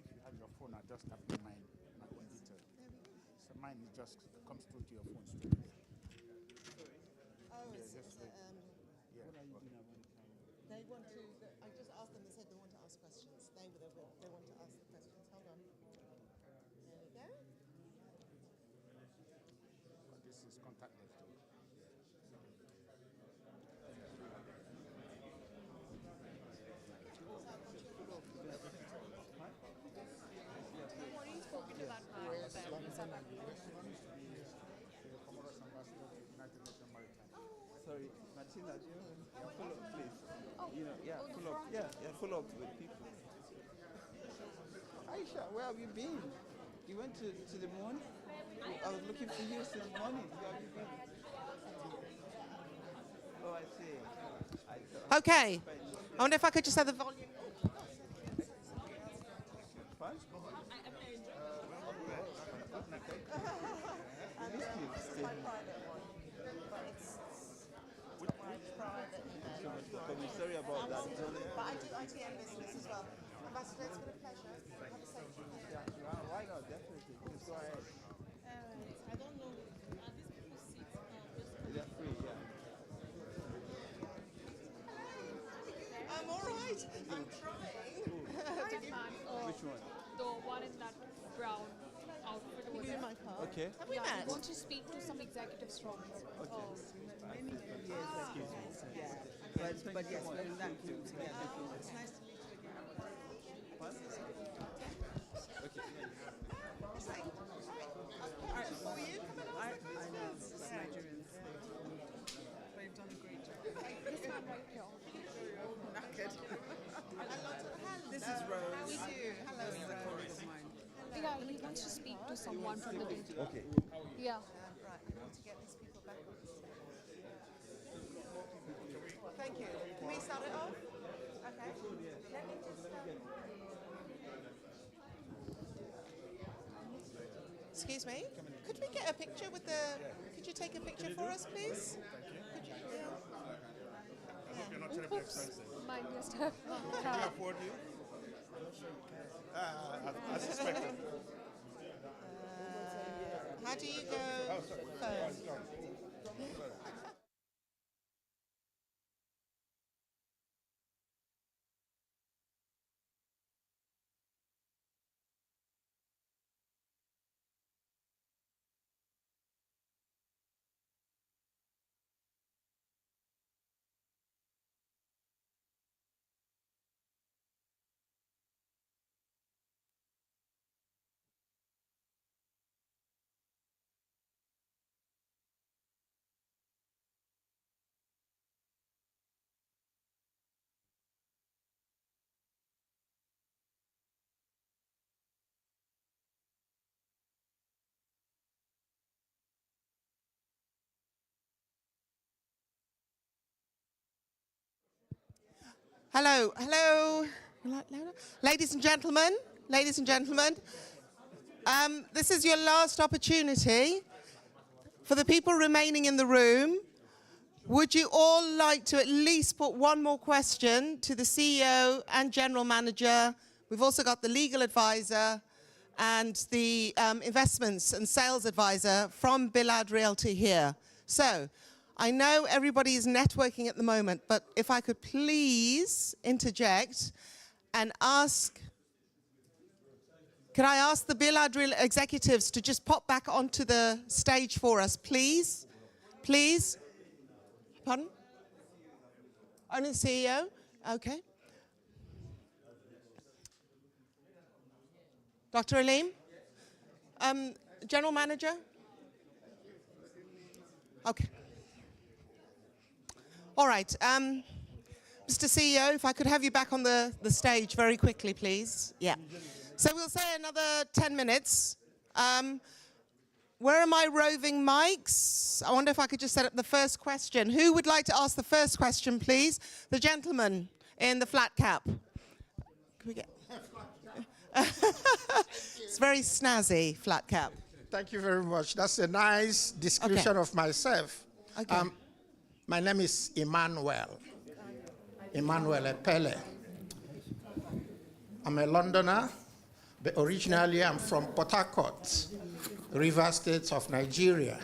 If you have your phone, I just have my own detail. So mine just comes through to your phone straight. Oh, Yeah, is just it, wait. Yeah. they want to, I just asked them, they said they want to ask questions. They want to ask the questions. Hold on. There we go. This is contactless too. Sorry, Martina, do you follow up, please? Follow up. Follow up with people. Aisha, where have you been? You went to the moon? I was looking for you since morning. Where have you been? Oh, I see. Okay. I wonder if I could just have the volume. Fun? I missed you. Sorry about that. But I do ITM business as well. Ambassador, it's been a pleasure. Conversation. Why not? Definitely. Please go ahead. I don't know. Are these people's seats They're free, yeah. I'm all right. I'm trying. Which one? The one in that brown outfit over Give you there. my card. Okay. Have we Yeah, met? I want to speak to some executives from it. Many years, excuse me. Yeah. But yes, we're in that group together. It's nice to meet you again. Okay. All right, before you come and ask the questions. I know, it's Nigerians. They've done a great job. This one right here. Knackered. This Hello. is Rose. How are you? Hello, This is a colleague of Rose. mine. Yeah, he wants to speak to someone from the building. Okay. Yeah. Right, I need to get these people back on the stage. Thank you. Can we start it off? Okay. Let me just... Excuse me? Could we get a picture with the... Could you take a picture for us, please? Could you, You're not terribly expensive. Mine just have. Can we afford you? I suspected. How do you go first? Hello, hello. Ladies and gentlemen, this is your last opportunity. For the people remaining in the room, would you all like to at least put one more question to the CEO and general manager? We've also got the legal advisor and the investments and sales advisor from Bilaad Realty here. So I know everybody is networking at the moment, but if I could please interject and ask, can I ask the Bilaad executives to just pop back onto the stage for us, please? Please? Pardon? Only the CEO? Okay. Dr. Aleem? General Manager? Okay. All right. Mr. CEO, if I could have you back on the stage very quickly, please. Yeah. So we'll say another 10 minutes. Where are my roving mics? I wonder if I could just set up the first question. Who would like to ask the first question, please? The gentleman in the flat cap. Can we get... It's very snazzy, flat cap. Thank you very much. That's a nice description of myself. Okay. My name is Emmanuel Epele. I'm a Londoner, but originally I'm from Port Harcourt, River State of Nigeria.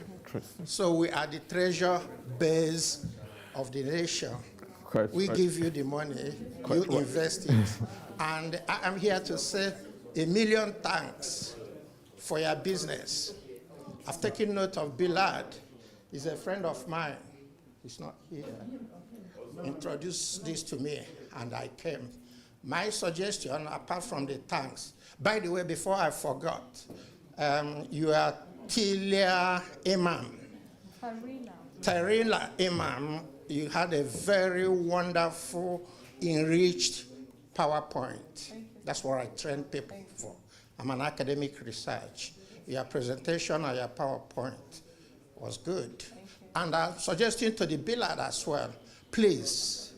So we are the treasure base of the nation. We give you the money, you invest it. And I'm here to say 1,000,000 thanks for your business. I've taken note of Bilaad. He's a friend of mine. He's not here. Introduced this to me, and I came. My suggestion, apart from the thanks, by the way, before I forgot, you are Tilia Imam. Tarina Imam, you had a very wonderful, enriched PowerPoint. That's what I train people for. I'm an academic research. Your presentation and your PowerPoint was good. And I'm suggesting to the Bilaad as well, please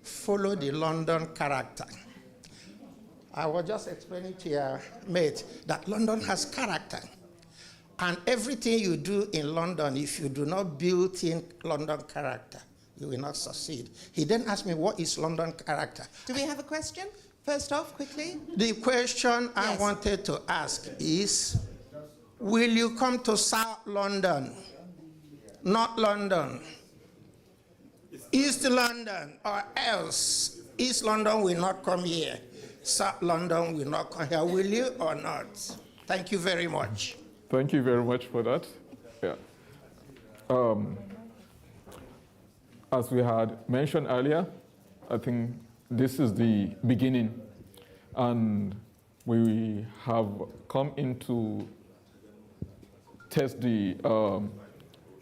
follow the London character. I was just explaining to your mate that London has character. And everything you do in London, if you do not build in London character, you will not succeed. He then asked me, what is London character? Do we have a question? First off, quickly. The question I wanted to ask is, will you come to South London? Not London. East London, or else East London will not come here. South London will not come here. Will you or not? Thank you very much. Thank you very much for that. Yeah. As we had mentioned earlier, I think this is the beginning, and we have come in to test the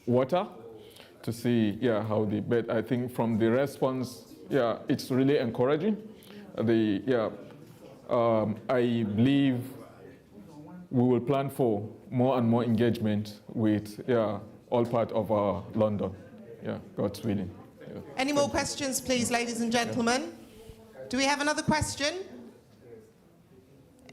water to see, how the bed. I think from the response, it's really encouraging. I believe we will plan for more and more engagement with all part of our London. God's willing. Any more questions, please, ladies and gentlemen? Do we have another question?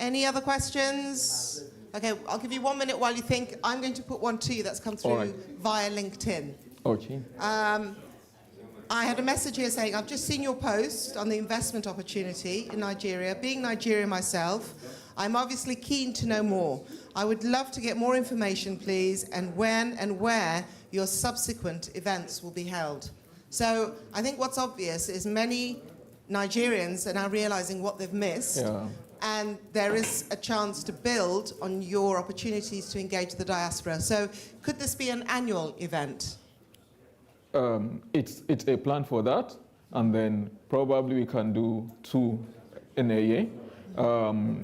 Any other questions? Okay, I'll give you 1 minute while you think. I'm going to put one to you that's come through via LinkedIn. Okay. I had a message here saying, I've just seen your post on the investment opportunity in Nigeria. Being Nigerian myself, I'm obviously keen to know more. I would love to get more information, please, and when and where your subsequent events will be held. So I think what's obvious is many Nigerians are now realizing what they've missed, and there is a chance to build on your opportunities to engage the diaspora. So could this be an annual event? It's a plan for that, and then probably we can do 2 in a year.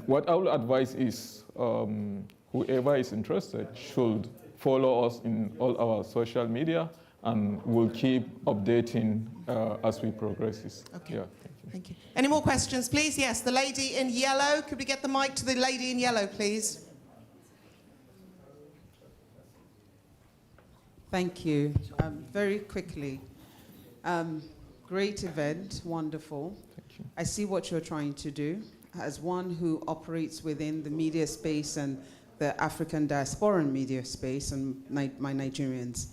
What I will advise is whoever is interested should follow us in all our social media, and we'll keep updating as we progress. Okay. Thank you. Any more questions, please? Yes, the lady in yellow. Could we get the mic to the lady in yellow, please? Thank you. Very quickly, great event, wonderful. Thank you. I see what you're trying to do. As one who operates within the media space and the African diasporan media space and my Nigerians,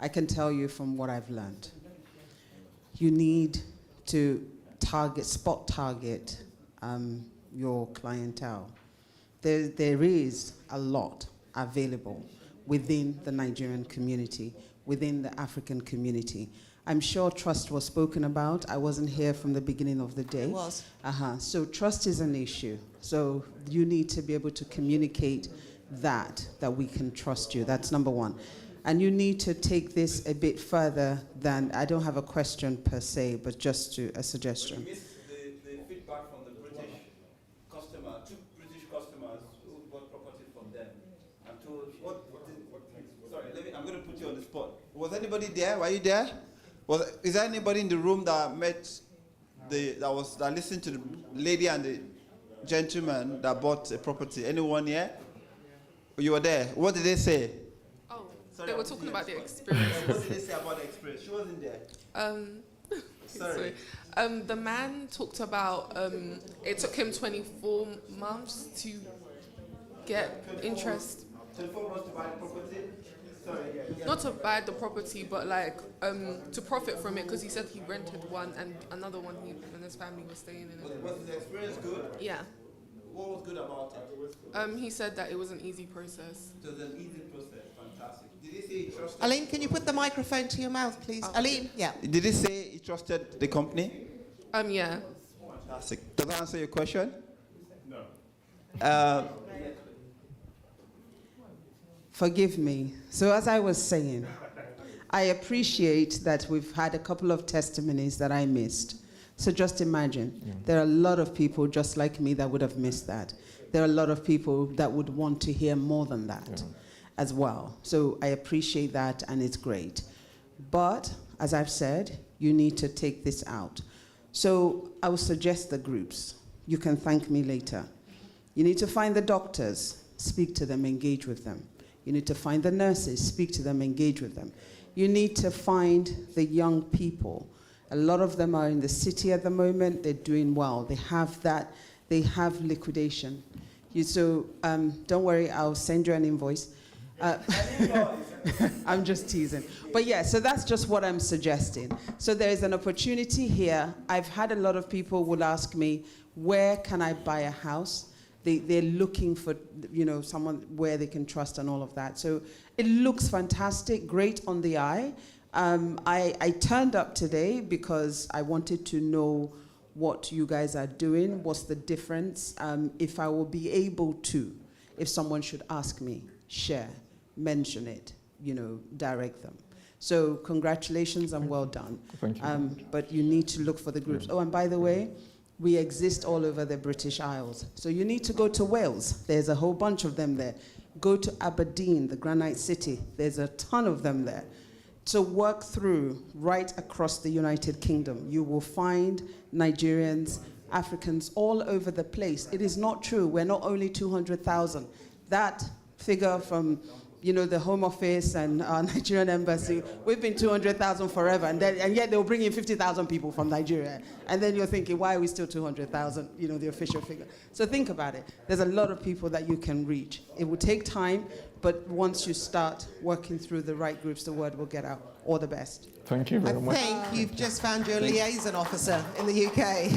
I can tell you from what I've learned. You need to spot target your clientele. there is a lot available within the Nigerian community, within the African community. I'm sure trust was spoken about. I wasn't here from the beginning of the day. It was. So trust is an issue. So you need to be able to communicate that we can trust you. That's number one. And you need to take this a bit further than, I don't have a question per se, but just a suggestion. We missed the feedback from the British customer, 2 British customers who bought property from them. I'm told, sorry, I'm going to put you on the spot. Was anybody there? Were you there? Is there anybody in the room that that listened to the lady and the gentleman that bought a property? Anyone here? You were there. What did they say? They were talking about their experiences. What did they say about the experience? She wasn't there. Sorry. The man talked about it took him 24 months to get interest. 24 months to buy the property? Sorry, yeah. Not to buy the property, but like to profit from it, because he said he rented one and another one he and his family was staying in it. Was the experience good? Yeah. What was good about it? He said that it was an easy process. It was an easy process. Fantastic. Did he say he trusted? Aline, can you put the microphone to your mouth, please? Aline, yeah. Did he say he trusted the company? Yeah. Fantastic. Does that answer your question? No. Forgive me. So as I was saying, I appreciate that we've had a couple of testimonies that I missed. So just imagine, there are a lot of people just like me that would have missed that. There are a lot of people that would want to hear more than that as well. So I appreciate that, and it's great. But as I've said, you need to take this out. So I would suggest the groups. You can thank me later. You need to find the doctors, speak to them, engage with them. You need to find the nurses, speak to them, engage with them. You need to find the young people. A lot of them are in the city at the moment. They're doing well. They have that. They have liquidation. Don't worry, I'll send you an invoice. I'm just teasing. But yeah, so that's just what I'm suggesting. So there is an opportunity here. I've had a lot of people will ask me, where can I buy a house? They're looking for, someone where they can trust and all of that. So it looks fantastic, great on the eye. I turned up today because I wanted to know what you guys are doing, what's the difference, if I will be able to, if someone should ask me, share, mention it, direct them. So congratulations and well done. Thank you. But you need to look for the groups. Oh, and by the way, we exist all over the British Isles. So you need to go to Wales. There's a whole bunch of them there. Go to Aberdeen, the Granite City. There's a ton of them there. So work through right across the United Kingdom. You will find Nigerians, Africans all over the place. It is not true. We're not only 200,000. That figure from the Home Office and our Nigerian embassy, we've been 200,000 forever, and yet they'll bring in 50,000 people from Nigeria. And then you're thinking, why are we still 200,000, the official figure? So think about it. There's a lot of people that you can reach. It will take time, but once you start working through the right groups, the word will get out. All the best. Thank you very much. I think you've just found your liaison officer in the UK.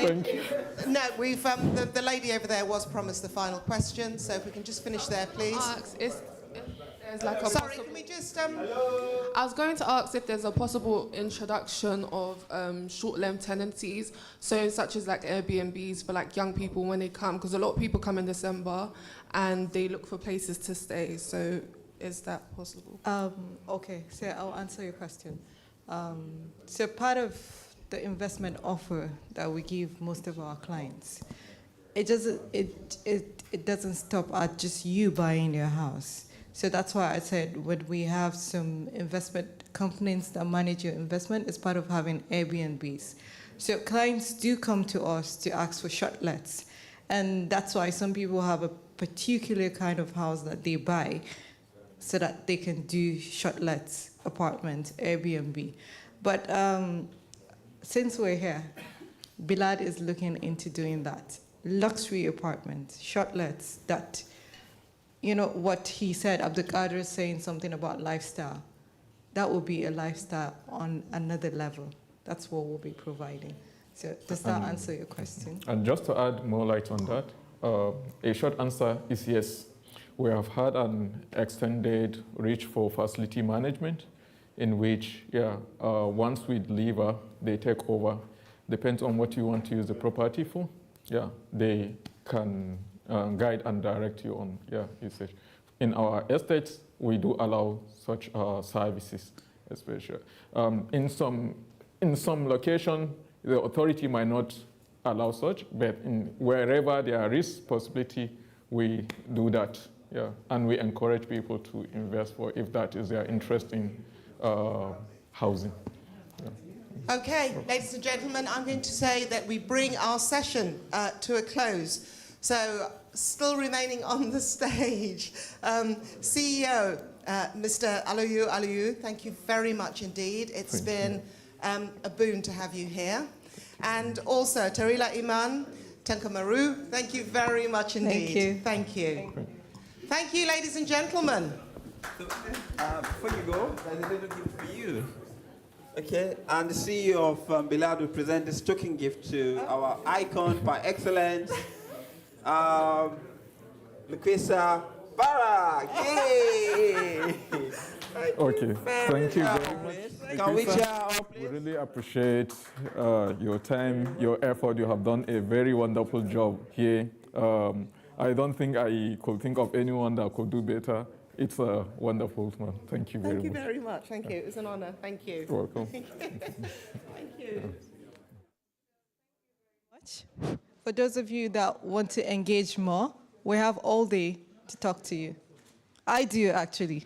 Thank you. No, we've the lady over there was promised the final question, so if we can just finish there, please. There's like a Sorry, can we just I was going to ask if there's a possible introduction of short-term tenancies, so such as like Airbnbs for like young people when they come, because a lot of people come in December and they look for places to stay. So is that possible? Okay, so I'll answer your question. So part of the investment offer that we give most of our clients, it doesn't stop at just you buying your house. So that's why I said when we have some investment companies that manage your investment, it's part of having Airbnbs. So clients do come to us to ask for short lets. And that's why some people have a particular kind of house that they buy so that they can do short lets, apartments, Airbnb. But since we're here, Bilaad is looking into doing that. Luxury apartments, short lets, that, what he said, Abdulkader is saying something about lifestyle. That will be a lifestyle on another level. That's what we'll be providing. So does that answer your question? And just to add more light on that, A short answer is yes. We have had an extended reach for facility management in which, once we deliver, they take over. Depends on what you want to use the property for. They can guide and direct you on usage. In our estates, we do allow such services, especially. In some location, the authority might not allow such, but wherever there is possibility, we do that. And we encourage people to invest if that is their interest in housing. Okay, ladies and gentlemen, I'm going to say that we bring our session to a close. So, still remaining on the stage, CEO, Mr. Aliyu, thank you very much indeed. It's been a boon to have you here. And also, Tarila Iman, Tankamaru, thank you very much indeed. Thank you. Thank you, ladies and gentlemen. So, before you go, there's a little gift for you. Okay, and the CEO of Bilaad will present this token gift to our icon by excellence, Lukwesa Barak. Yay! Okay, thank you very much. Can we cheer? We really appreciate your time, your effort. You have done a very wonderful job here. I don't think I could think of anyone that could do better. It's a wonderful one. Thank you very much. Thank you very much. Thank you. It was an honor. Thank you. You're welcome. Thank you. For those of you that want to engage more, we have all day to talk to you. I do, actually.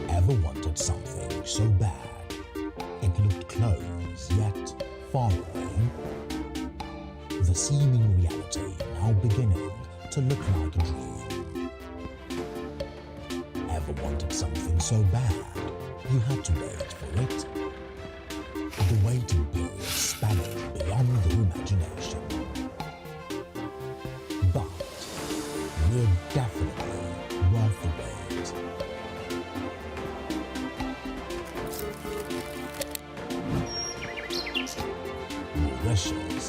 Ever wanted something so bad it looked close yet far away? The seeming reality now beginning to look like a dream. Ever wanted something so bad you had to wait for it? The waiting period spanning beyond your imagination. But we're definitely worth the wait. Wishes,